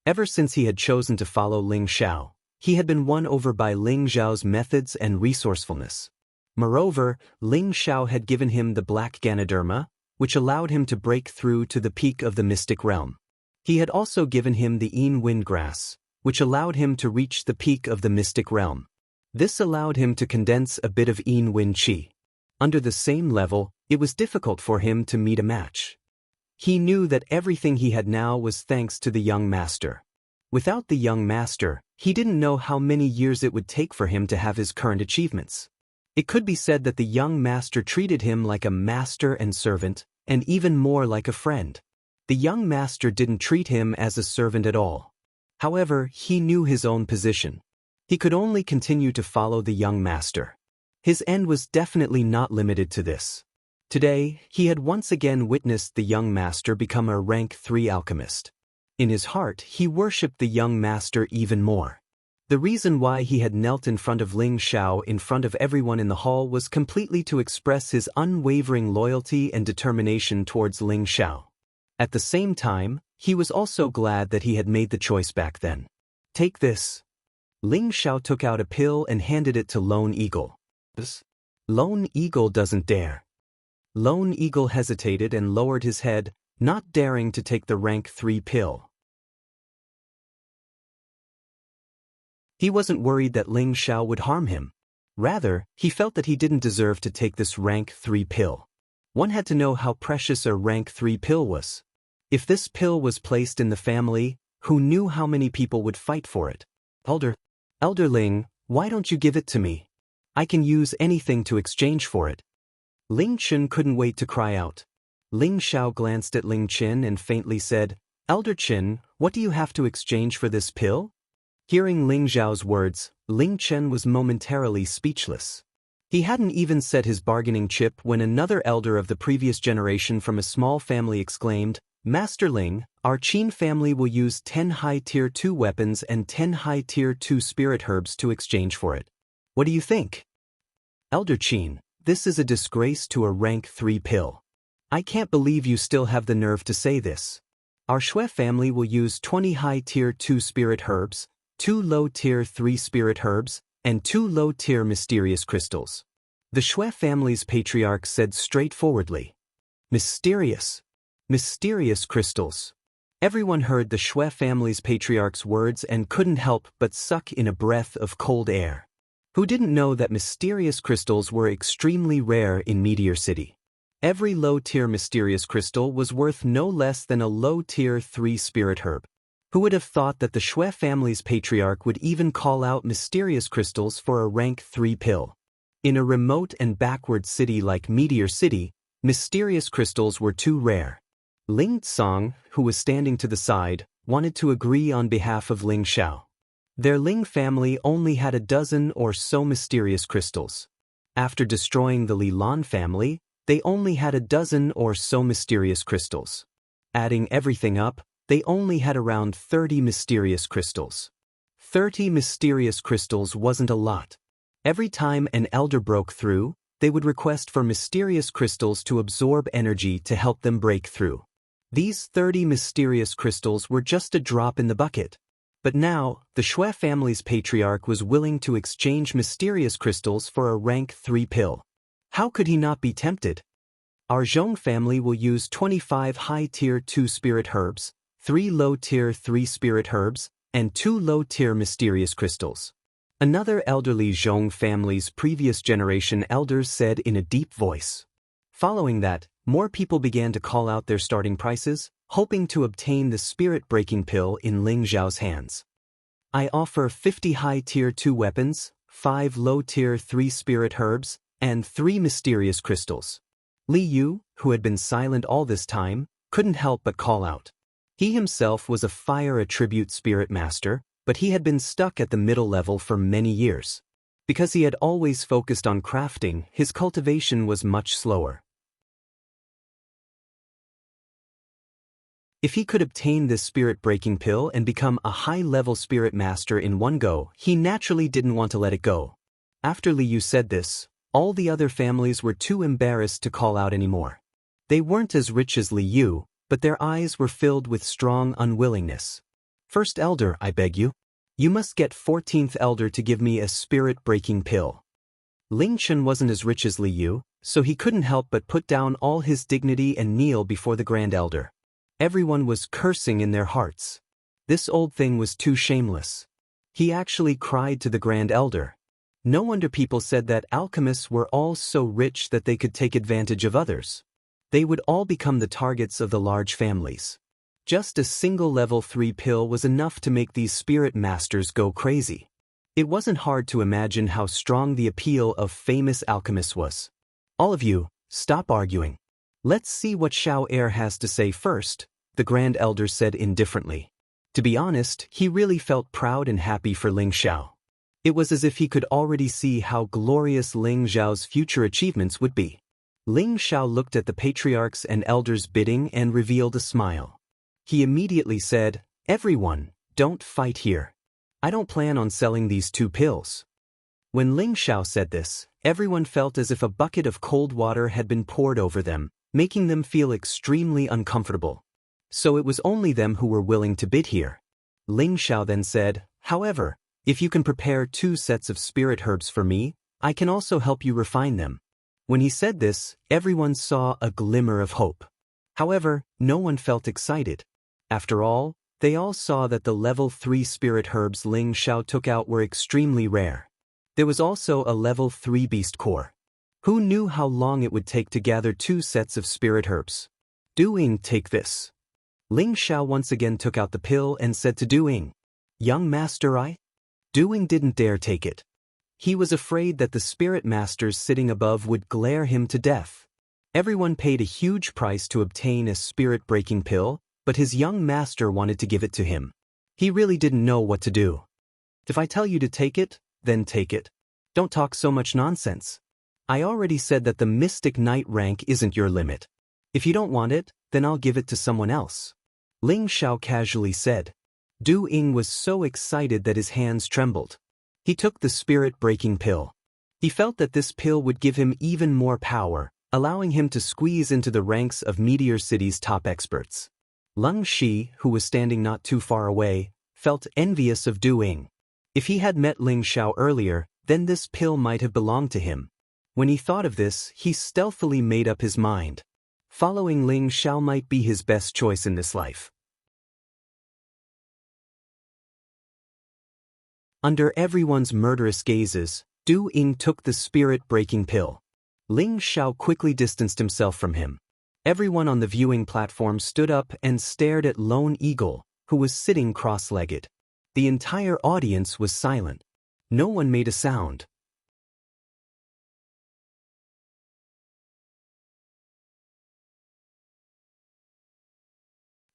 Ever since he had chosen to follow Ling Xiao, he had been won over by Ling Xiao's methods and resourcefulness. Moreover, Ling Xiao had given him the Black Ganoderma, which allowed him to break through to the peak of the mystic realm. He had also given him the Yin Windgrass, which allowed him to reach the peak of the mystic realm. This allowed him to condense a bit of Yin Wind Qi. Under the same level, it was difficult for him to meet a match. He knew that everything he had now was thanks to the young master. Without the young master, he didn't know how many years it would take for him to have his current achievements. It could be said that the young master treated him like a master and servant, and even more like a friend. The young master didn't treat him as a servant at all. However, he knew his own position. He could only continue to follow the young master. His end was definitely not limited to this. Today, he had once again witnessed the young master become a rank 3 alchemist. In his heart, he worshipped the young master even more. The reason why he had knelt in front of Ling Xiao in front of everyone in the hall was completely to express his unwavering loyalty and determination towards Ling Xiao. At the same time, he was also glad that he had made the choice back then. Take this. Ling Xiao took out a pill and handed it to Lone Eagle. Lone Eagle doesn't dare. Lone Eagle hesitated and lowered his head, not daring to take the rank 3 pill. He wasn't worried that Ling Xiao would harm him. Rather, he felt that he didn't deserve to take this rank 3 pill. One had to know how precious a rank 3 pill was. If this pill was placed in the family, who knew how many people would fight for it? Elder Ling, why don't you give it to me? I can use anything to exchange for it. Ling Chen couldn't wait to cry out. Ling Xiao glanced at Ling Chen and faintly said, Elder Chen, what do you have to exchange for this pill? Hearing Ling Xiao's words, Ling Chen was momentarily speechless. He hadn't even set his bargaining chip when another elder of the previous generation from a small family exclaimed, Master Ling, our Qin family will use 10 high tier 2 weapons and 10 high tier 2 spirit herbs to exchange for it. What do you think? Elder Qin, this is a disgrace to a rank 3 pill. I can't believe you still have the nerve to say this. Our Shui family will use 20 high tier 2 spirit herbs, 2 low tier 3 spirit herbs, and 2 low tier mysterious crystals. The Shui family's patriarch said straightforwardly. Mysterious crystals. Everyone heard the Shui family's patriarch's words and couldn't help but suck in a breath of cold air. Who didn't know that mysterious crystals were extremely rare in Meteor City? Every low-tier mysterious crystal was worth no less than a low-tier 3 spirit herb. Who would have thought that the Shui family's patriarch would even call out mysterious crystals for a rank 3 pill? In a remote and backward city like Meteor City, mysterious crystals were too rare. Ling Tsang, who was standing to the side, wanted to agree on behalf of Ling Xiao. Their Ling family only had a dozen or so mysterious crystals. After destroying the Li Lan family, they only had a dozen or so mysterious crystals. Adding everything up, they only had around 30 mysterious crystals. 30 mysterious crystals wasn't a lot. Every time an elder broke through, they would request for mysterious crystals to absorb energy to help them break through. These 30 mysterious crystals were just a drop in the bucket. But now, the Shui family's patriarch was willing to exchange mysterious crystals for a rank 3 pill. How could he not be tempted? Our Zhong family will use 25 high-tier 2 spirit herbs, 3 low-tier 3 spirit herbs, and 2 low-tier mysterious crystals. Another elderly Zhong family's previous generation elders said in a deep voice. Following that, more people began to call out their starting prices, hoping to obtain the spirit-breaking pill in Ling Xiao's hands. I offer 50 high-tier 2 weapons, 5 low-tier 3 spirit herbs, and 3 mysterious crystals. Li Yu, who had been silent all this time, couldn't help but call out. He himself was a fire attribute spirit master, but he had been stuck at the middle level for many years. Because he had always focused on crafting, his cultivation was much slower. If he could obtain this spirit-breaking pill and become a high-level spirit master in one go, he naturally didn't want to let it go. After Li Yu said this, all the other families were too embarrassed to call out anymore. They weren't as rich as Li Yu, but their eyes were filled with strong unwillingness. First elder, I beg you. You must get 14th elder to give me a spirit-breaking pill. Ling Chen wasn't as rich as Li Yu, so he couldn't help but put down all his dignity and kneel before the grand elder. Everyone was cursing in their hearts. This old thing was too shameless. He actually cried to the grand elder. No wonder people said that alchemists were all so rich that they could take advantage of others. They would all become the targets of the large families. Just a single level 3 pill was enough to make these spirit masters go crazy. It wasn't hard to imagine how strong the appeal of famous alchemists was. All of you, stop arguing. Let's see what Xiao Heir has to say first, the Grand Elder said indifferently. To be honest, he really felt proud and happy for Ling Xiao. It was as if he could already see how glorious Ling Xiao's future achievements would be. Ling Xiao looked at the patriarchs and elders bidding and revealed a smile. He immediately said, "Everyone, don't fight here. I don't plan on selling these 2 pills." When Ling Xiao said this, everyone felt as if a bucket of cold water had been poured over them, making them feel extremely uncomfortable. So it was only them who were willing to bid here. Ling Xiao then said, "However, if you can prepare 2 sets of spirit herbs for me, I can also help you refine them." When he said this, everyone saw a glimmer of hope. However, no one felt excited. After all, they all saw that the level 3 spirit herbs Ling Xiao took out were extremely rare. There was also a level 3 beast core. Who knew how long it would take to gather 2 sets of spirit herbs? Du Ying, take this. Ling Xiao once again took out the pill and said to Du Ying, "Young master, Du Ying didn't dare take it. He was afraid that the spirit masters sitting above would glare him to death. Everyone paid a huge price to obtain a spirit-breaking pill, but his young master wanted to give it to him. He really didn't know what to do. If I tell you to take it, then take it. Don't talk so much nonsense. I already said that the Mystic Knight rank isn't your limit. If you don't want it, then I'll give it to someone else," Ling Xiao casually said. Du Ying was so excited that his hands trembled. He took the spirit-breaking pill. He felt that this pill would give him even more power, allowing him to squeeze into the ranks of Meteor City's top experts. Lung Shi, who was standing not too far away, felt envious of Du Ying. If he had met Ling Xiao earlier, then this pill might have belonged to him. When he thought of this, he stealthily made up his mind. Following Ling Xiao might be his best choice in this life. Under everyone's murderous gazes, Du Ying took the spirit-breaking pill. Ling Xiao quickly distanced himself from him. Everyone on the viewing platform stood up and stared at Lone Eagle, who was sitting cross-legged. The entire audience was silent. No one made a sound.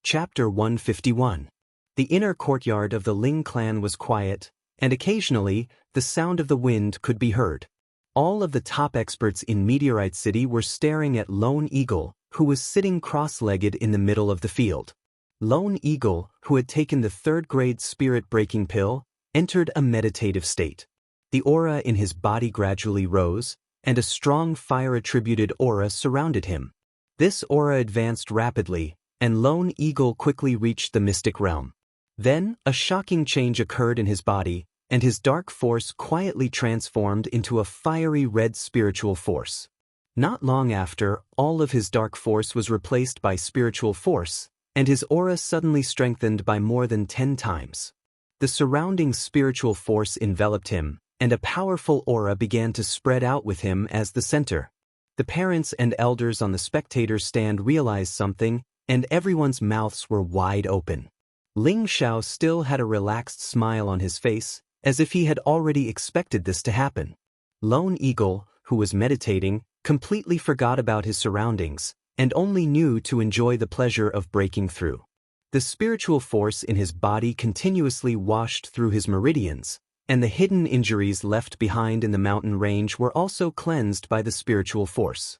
Chapter 151. The inner courtyard of the Ling clan was quiet, and occasionally, the sound of the wind could be heard. All of the top experts in Meteorite City were staring at Lone Eagle, who was sitting cross-legged in the middle of the field. Lone Eagle, who had taken the 3rd-grade spirit-breaking pill, entered a meditative state. The aura in his body gradually rose, and a strong fire-attributed aura surrounded him. This aura advanced rapidly, and Lone Eagle quickly reached the mystic realm. Then, a shocking change occurred in his body, and his dark force quietly transformed into a fiery red spiritual force. Not long after, all of his dark force was replaced by spiritual force, and his aura suddenly strengthened by more than 10 times. The surrounding spiritual force enveloped him, and a powerful aura began to spread out with him as the center. The parents and elders on the spectator stand realized something, and everyone's mouths were wide open. Ling Xiao still had a relaxed smile on his face, as if he had already expected this to happen. Lone Eagle, who was meditating, completely forgot about his surroundings, and only knew to enjoy the pleasure of breaking through. The spiritual force in his body continuously washed through his meridians, and the hidden injuries left behind in the mountain range were also cleansed by the spiritual force.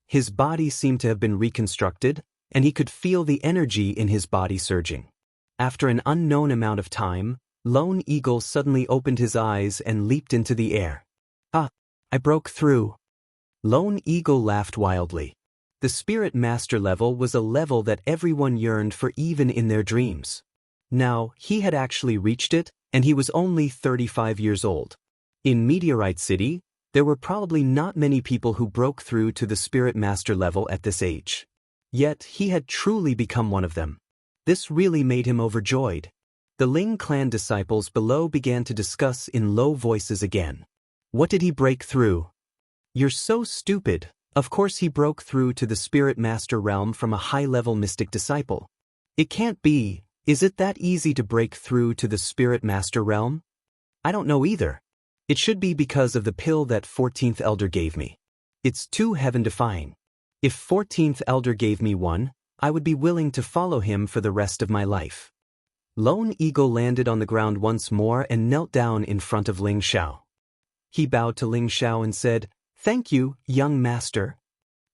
His body seemed to have been reconstructed, and he could feel the energy in his body surging. After an unknown amount of time, Lone Eagle suddenly opened his eyes and leaped into the air. "Ah, I broke through." Lone Eagle laughed wildly. The Spirit Master level was a level that everyone yearned for even in their dreams. Now, he had actually reached it, and he was only 35 years old. In Meteorite City, there were probably not many people who broke through to the Spirit Master level at this age. Yet, he had truly become one of them. This really made him overjoyed. The Ling clan disciples below began to discuss in low voices again. What did he break through? You're so stupid. Of course he broke through to the Spirit Master realm from a high-level mystic disciple. It can't be. Is it that easy to break through to the Spirit Master realm? I don't know either. It should be because of the pill that 14th Elder gave me. It's too heaven-defying. If 14th Elder gave me one, I would be willing to follow him for the rest of my life. Lone Eagle landed on the ground once more and knelt down in front of Ling Xiao. He bowed to Ling Xiao and said, "Thank you, young master."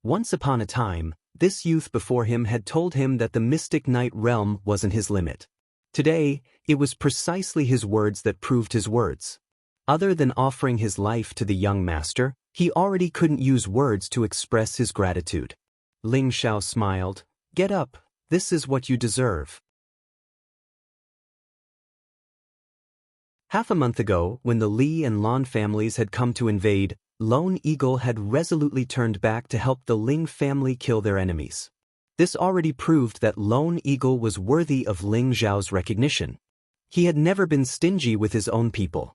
Once upon a time, this youth before him had told him that the Mystic Knight realm wasn't his limit. Today, it was precisely his words that proved his words. Other than offering his life to the young master, he already couldn't use words to express his gratitude. Ling Xiao smiled. Get up, this is what you deserve. Half a month ago, when the Li and Lan families had come to invade, Lone Eagle had resolutely turned back to help the Ling family kill their enemies. This already proved that Lone Eagle was worthy of Ling Xiao's recognition. He had never been stingy with his own people.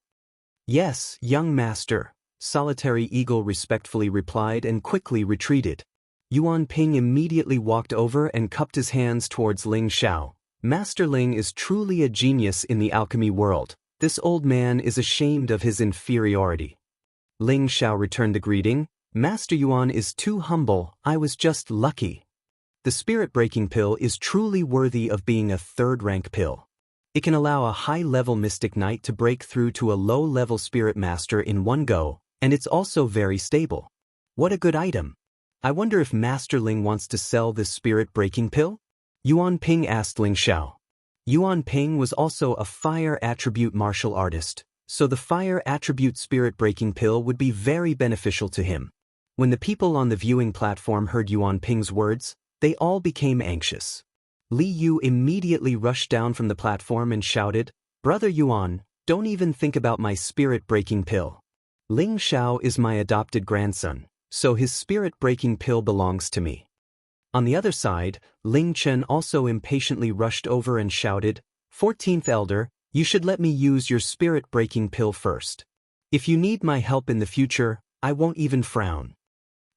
Yes, young master, Solitary Eagle respectfully replied and quickly retreated. Yuan Ping immediately walked over and cupped his hands towards Ling Xiao. Master Ling is truly a genius in the alchemy world. This old man is ashamed of his inferiority. Ling Xiao returned the greeting. Master Yuan is too humble, I was just lucky. The spirit-breaking pill is truly worthy of being a third-rank pill. It can allow a high-level Mystic Knight to break through to a low-level Spirit Master in one go, and it's also very stable. What a good item. I wonder if Master Ling wants to sell this spirit-breaking pill? Yuan Ping asked Ling Xiao. Yuan Ping was also a fire attribute martial artist, so the fire attribute spirit-breaking pill would be very beneficial to him. When the people on the viewing platform heard Yuan Ping's words, they all became anxious. Li Yu immediately rushed down from the platform and shouted, Brother Yuan, don't even think about my spirit-breaking pill. Ling Xiao is my adopted grandson, so his spirit-breaking pill belongs to me. On the other side, Ling Chen also impatiently rushed over and shouted, 14th Elder, you should let me use your spirit-breaking pill first. If you need my help in the future, I won't even frown.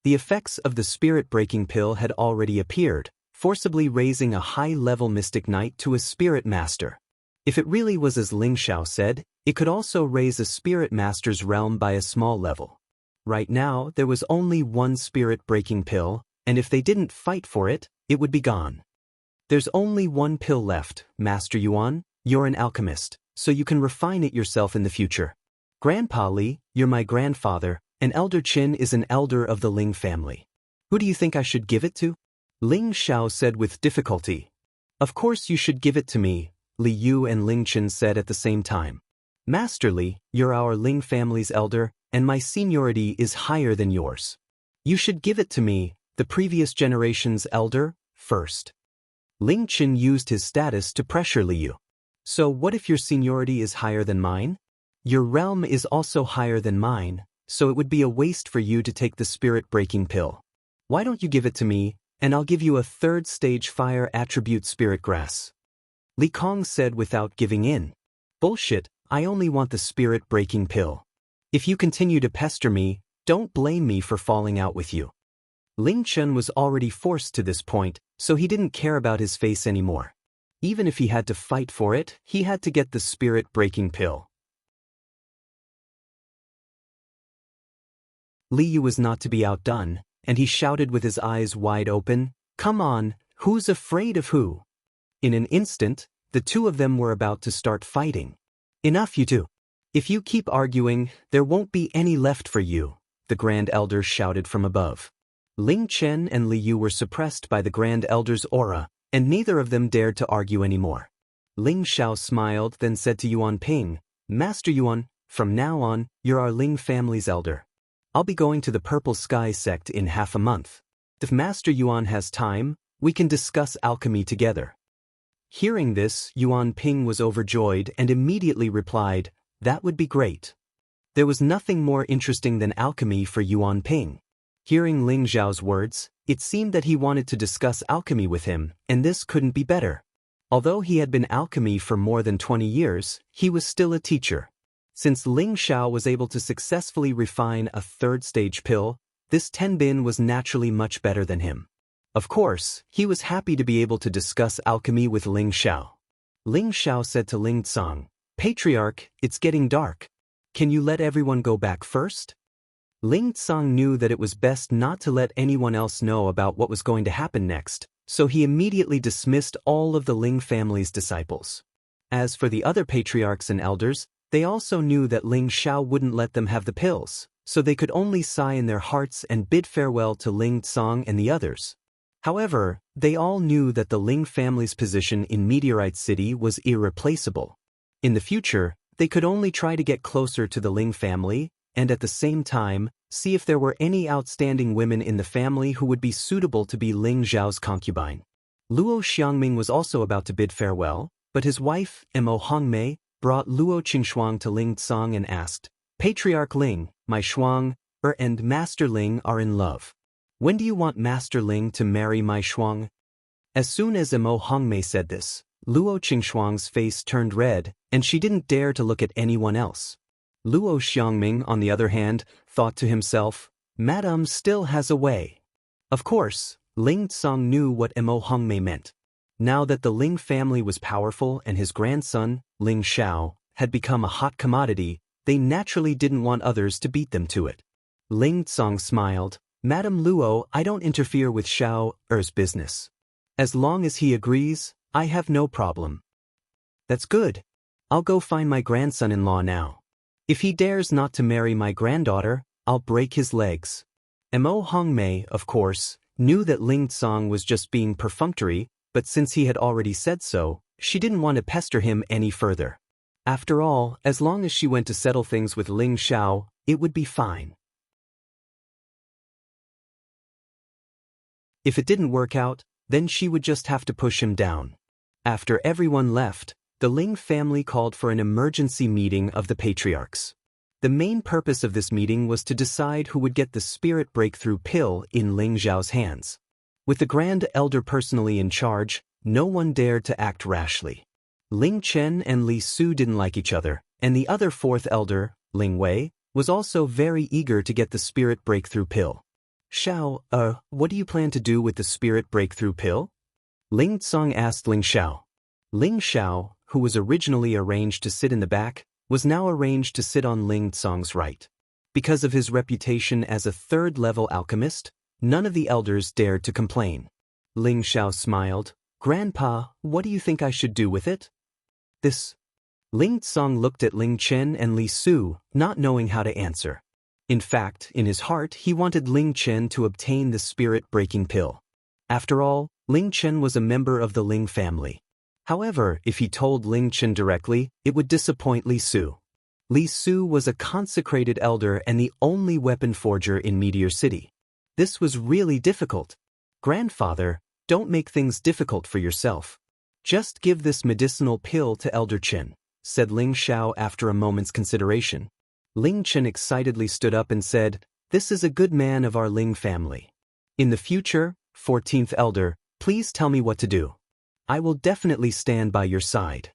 The effects of the spirit-breaking pill had already appeared, forcibly raising a high-level Mystic Knight to a Spirit Master. If it really was as Ling Xiao said, it could also raise a Spirit Master's realm by a small level. Right now, there was only one spirit-breaking pill, and if they didn't fight for it, it would be gone. There's only one pill left, Master Yuan, you're an alchemist, so you can refine it yourself in the future. Grandpa Li, you're my grandfather, and Elder Qin is an elder of the Ling family. Who do you think I should give it to? Ling Xiao said with difficulty. Of course you should give it to me, Li Yu and Ling Chen said at the same time. Master Li, you're our Ling family's elder, and my seniority is higher than yours. You should give it to me, the previous generation's elder, first. Ling Chen used his status to pressure Li Yu. So what if your seniority is higher than mine? Your realm is also higher than mine, so it would be a waste for you to take the spirit-breaking pill. Why don't you give it to me, and I'll give you a third-stage fire attribute spirit grass. Li Kong said without giving in. Bullshit, I only want the spirit-breaking pill. If you continue to pester me, don't blame me for falling out with you. Ling Chen was already forced to this point, so he didn't care about his face anymore. Even if he had to fight for it, he had to get the spirit-breaking pill. Li Yu was not to be outdone, and he shouted with his eyes wide open, Come on, who's afraid of who? In an instant, the two of them were about to start fighting. Enough you two. If you keep arguing, there won't be any left for you, the Grand Elder shouted from above. Ling Chen and Li Yu were suppressed by the Grand Elder's aura, and neither of them dared to argue anymore. Ling Xiao smiled, then said to Yuan Ping, Master Yuan, from now on, you're our Ling family's elder. I'll be going to the Purple Sky sect in half a month. If Master Yuan has time, we can discuss alchemy together. Hearing this, Yuan Ping was overjoyed and immediately replied, That would be great. There was nothing more interesting than alchemy for Yuan Ping. Hearing Ling Xiao's words, it seemed that he wanted to discuss alchemy with him, and this couldn't be better. Although he had been alchemy for more than 20 years, he was still a teacher. Since Ling Xiao was able to successfully refine a third-stage pill, this Tenbin was naturally much better than him. Of course, he was happy to be able to discuss alchemy with Ling Xiao. Ling Xiao said to Ling Tsang, Patriarch, it's getting dark. Can you let everyone go back first? Ling Tsang knew that it was best not to let anyone else know about what was going to happen next, so he immediately dismissed all of the Ling family's disciples. As for the other patriarchs and elders, they also knew that Ling Xiao wouldn't let them have the pills, so they could only sigh in their hearts and bid farewell to Ling Tsang and the others. However, they all knew that the Ling family's position in Meteorite City was irreplaceable. In the future, they could only try to get closer to the Ling family, and at the same time, see if there were any outstanding women in the family who would be suitable to be Ling Zhao's concubine. Luo Xiangming was also about to bid farewell, but his wife, Mo Hongmei, brought Luo Qingxuang to Ling Tsang and asked, "Patriarch Ling, my Shuang, and Master Ling are in love. When do you want Master Ling to marry my Shuang?" As soon as Mo Hongmei said this, Luo Qingxuang's face turned red, and she didn't dare to look at anyone else. Luo Xiangming, on the other hand, thought to himself, "Madame still has a way." Of course, Ling Tsang knew what Mo Hongmei meant. Now that the Ling family was powerful and his grandson, Ling Xiao, had become a hot commodity, they naturally didn't want others to beat them to it. Ling Tsang smiled, "Madame Luo, I don't interfere with Xiao's business. As long as he agrees, I have no problem." "That's good. I'll go find my grandson-in-law now. If he dares not to marry my granddaughter, I'll break his legs." Mo Hongmei, of course, knew that Ling Tsang was just being perfunctory, but since he had already said so, she didn't want to pester him any further. After all, as long as she went to settle things with Ling Xiao, it would be fine. If it didn't work out, then she would just have to push him down. After everyone left, the Ling family called for an emergency meeting of the patriarchs. The main purpose of this meeting was to decide who would get the spirit breakthrough pill in Ling Zhao's hands. With the Grand Elder personally in charge, no one dared to act rashly. Ling Chen and Li Su didn't like each other, and the other fourth elder, Ling Wei, was also very eager to get the spirit breakthrough pill. "Xiao, what do you plan to do with the spirit breakthrough pill?" Ling Tsang asked Ling Xiao. Ling Xiao, who was originally arranged to sit in the back, was now arranged to sit on Ling Tsang's right. Because of his reputation as a third-level alchemist, none of the elders dared to complain. Ling Xiao smiled, "Grandpa, what do you think I should do with it?" "This." Ling Tsang looked at Ling Chen and Li Su, not knowing how to answer. In fact, in his heart, he wanted Ling Chen to obtain the spirit-breaking pill. After all, Ling Chen was a member of the Ling family. However, if he told Ling Chen directly, it would disappoint Li Su. Li Su was a consecrated elder and the only weapon forger in Meteor City. This was really difficult. "Grandfather, don't make things difficult for yourself. Just give this medicinal pill to Elder Chen," said Ling Xiao after a moment's consideration. Ling Chen excitedly stood up and said, "This is a good man of our Ling family. In the future, 14th Elder, please tell me what to do. I will definitely stand by your side."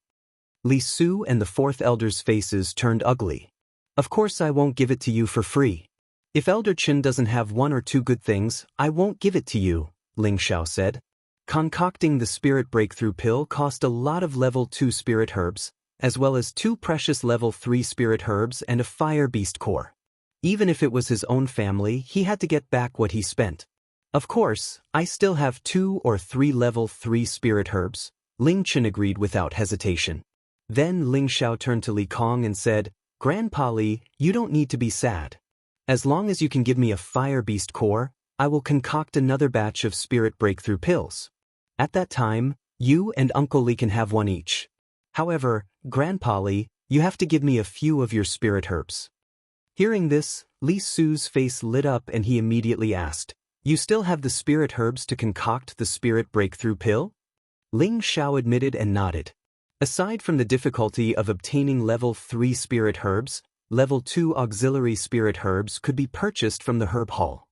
Li Su and the 4th Elder's faces turned ugly. "Of course I won't give it to you for free. If Elder Chen doesn't have one or two good things, I won't give it to you," Ling Xiao said. Concocting the spirit breakthrough pill cost a lot of level 2 spirit herbs, as well as 2 precious level 3 spirit herbs and a fire beast core. Even if it was his own family, he had to get back what he spent. "Of course, I still have 2 or 3 level 3 spirit herbs," Ling Chen agreed without hesitation. Then Ling Xiao turned to Li Kong and said, "Grandpa Li, you don't need to be sad. As long as you can give me a fire beast core, I will concoct another batch of spirit breakthrough pills. At that time, you and Uncle Li can have one each. However, Grandpa Li, you have to give me a few of your spirit herbs." Hearing this, Li Su's face lit up and he immediately asked, "You still have the spirit herbs to concoct the spirit breakthrough pill?" Ling Xiao admitted and nodded. Aside from the difficulty of obtaining level 3 spirit herbs, level 2 auxiliary spirit herbs could be purchased from the herb hall.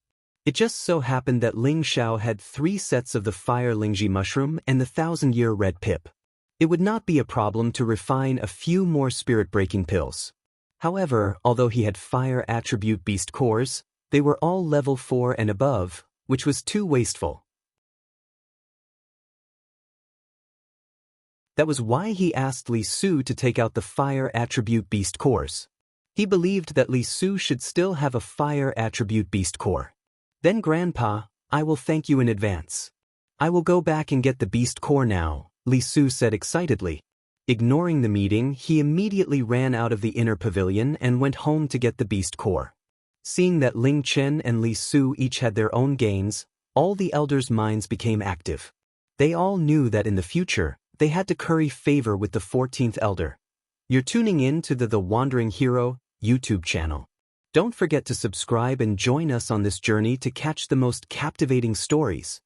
It just so happened that Ling Xiao had 3 sets of the fire Lingji mushroom and the 1000-year red pip. It would not be a problem to refine a few more spirit-breaking pills. However, although he had fire attribute beast cores, they were all level 4 and above, which was too wasteful. That was why he asked Li Su to take out the fire attribute beast cores. He believed that Li Su should still have a fire attribute beast core. "Then Grandpa, I will thank you in advance. I will go back and get the beast core now," Li Su said excitedly. Ignoring the meeting, he immediately ran out of the inner pavilion and went home to get the beast core. Seeing that Ling Chen and Li Su each had their own gains, all the elders' minds became active. They all knew that in the future, they had to curry favor with the 14th elder. You're tuning in to the Wandering Hero YouTube channel. Don't forget to subscribe and join us on this journey to catch the most captivating stories.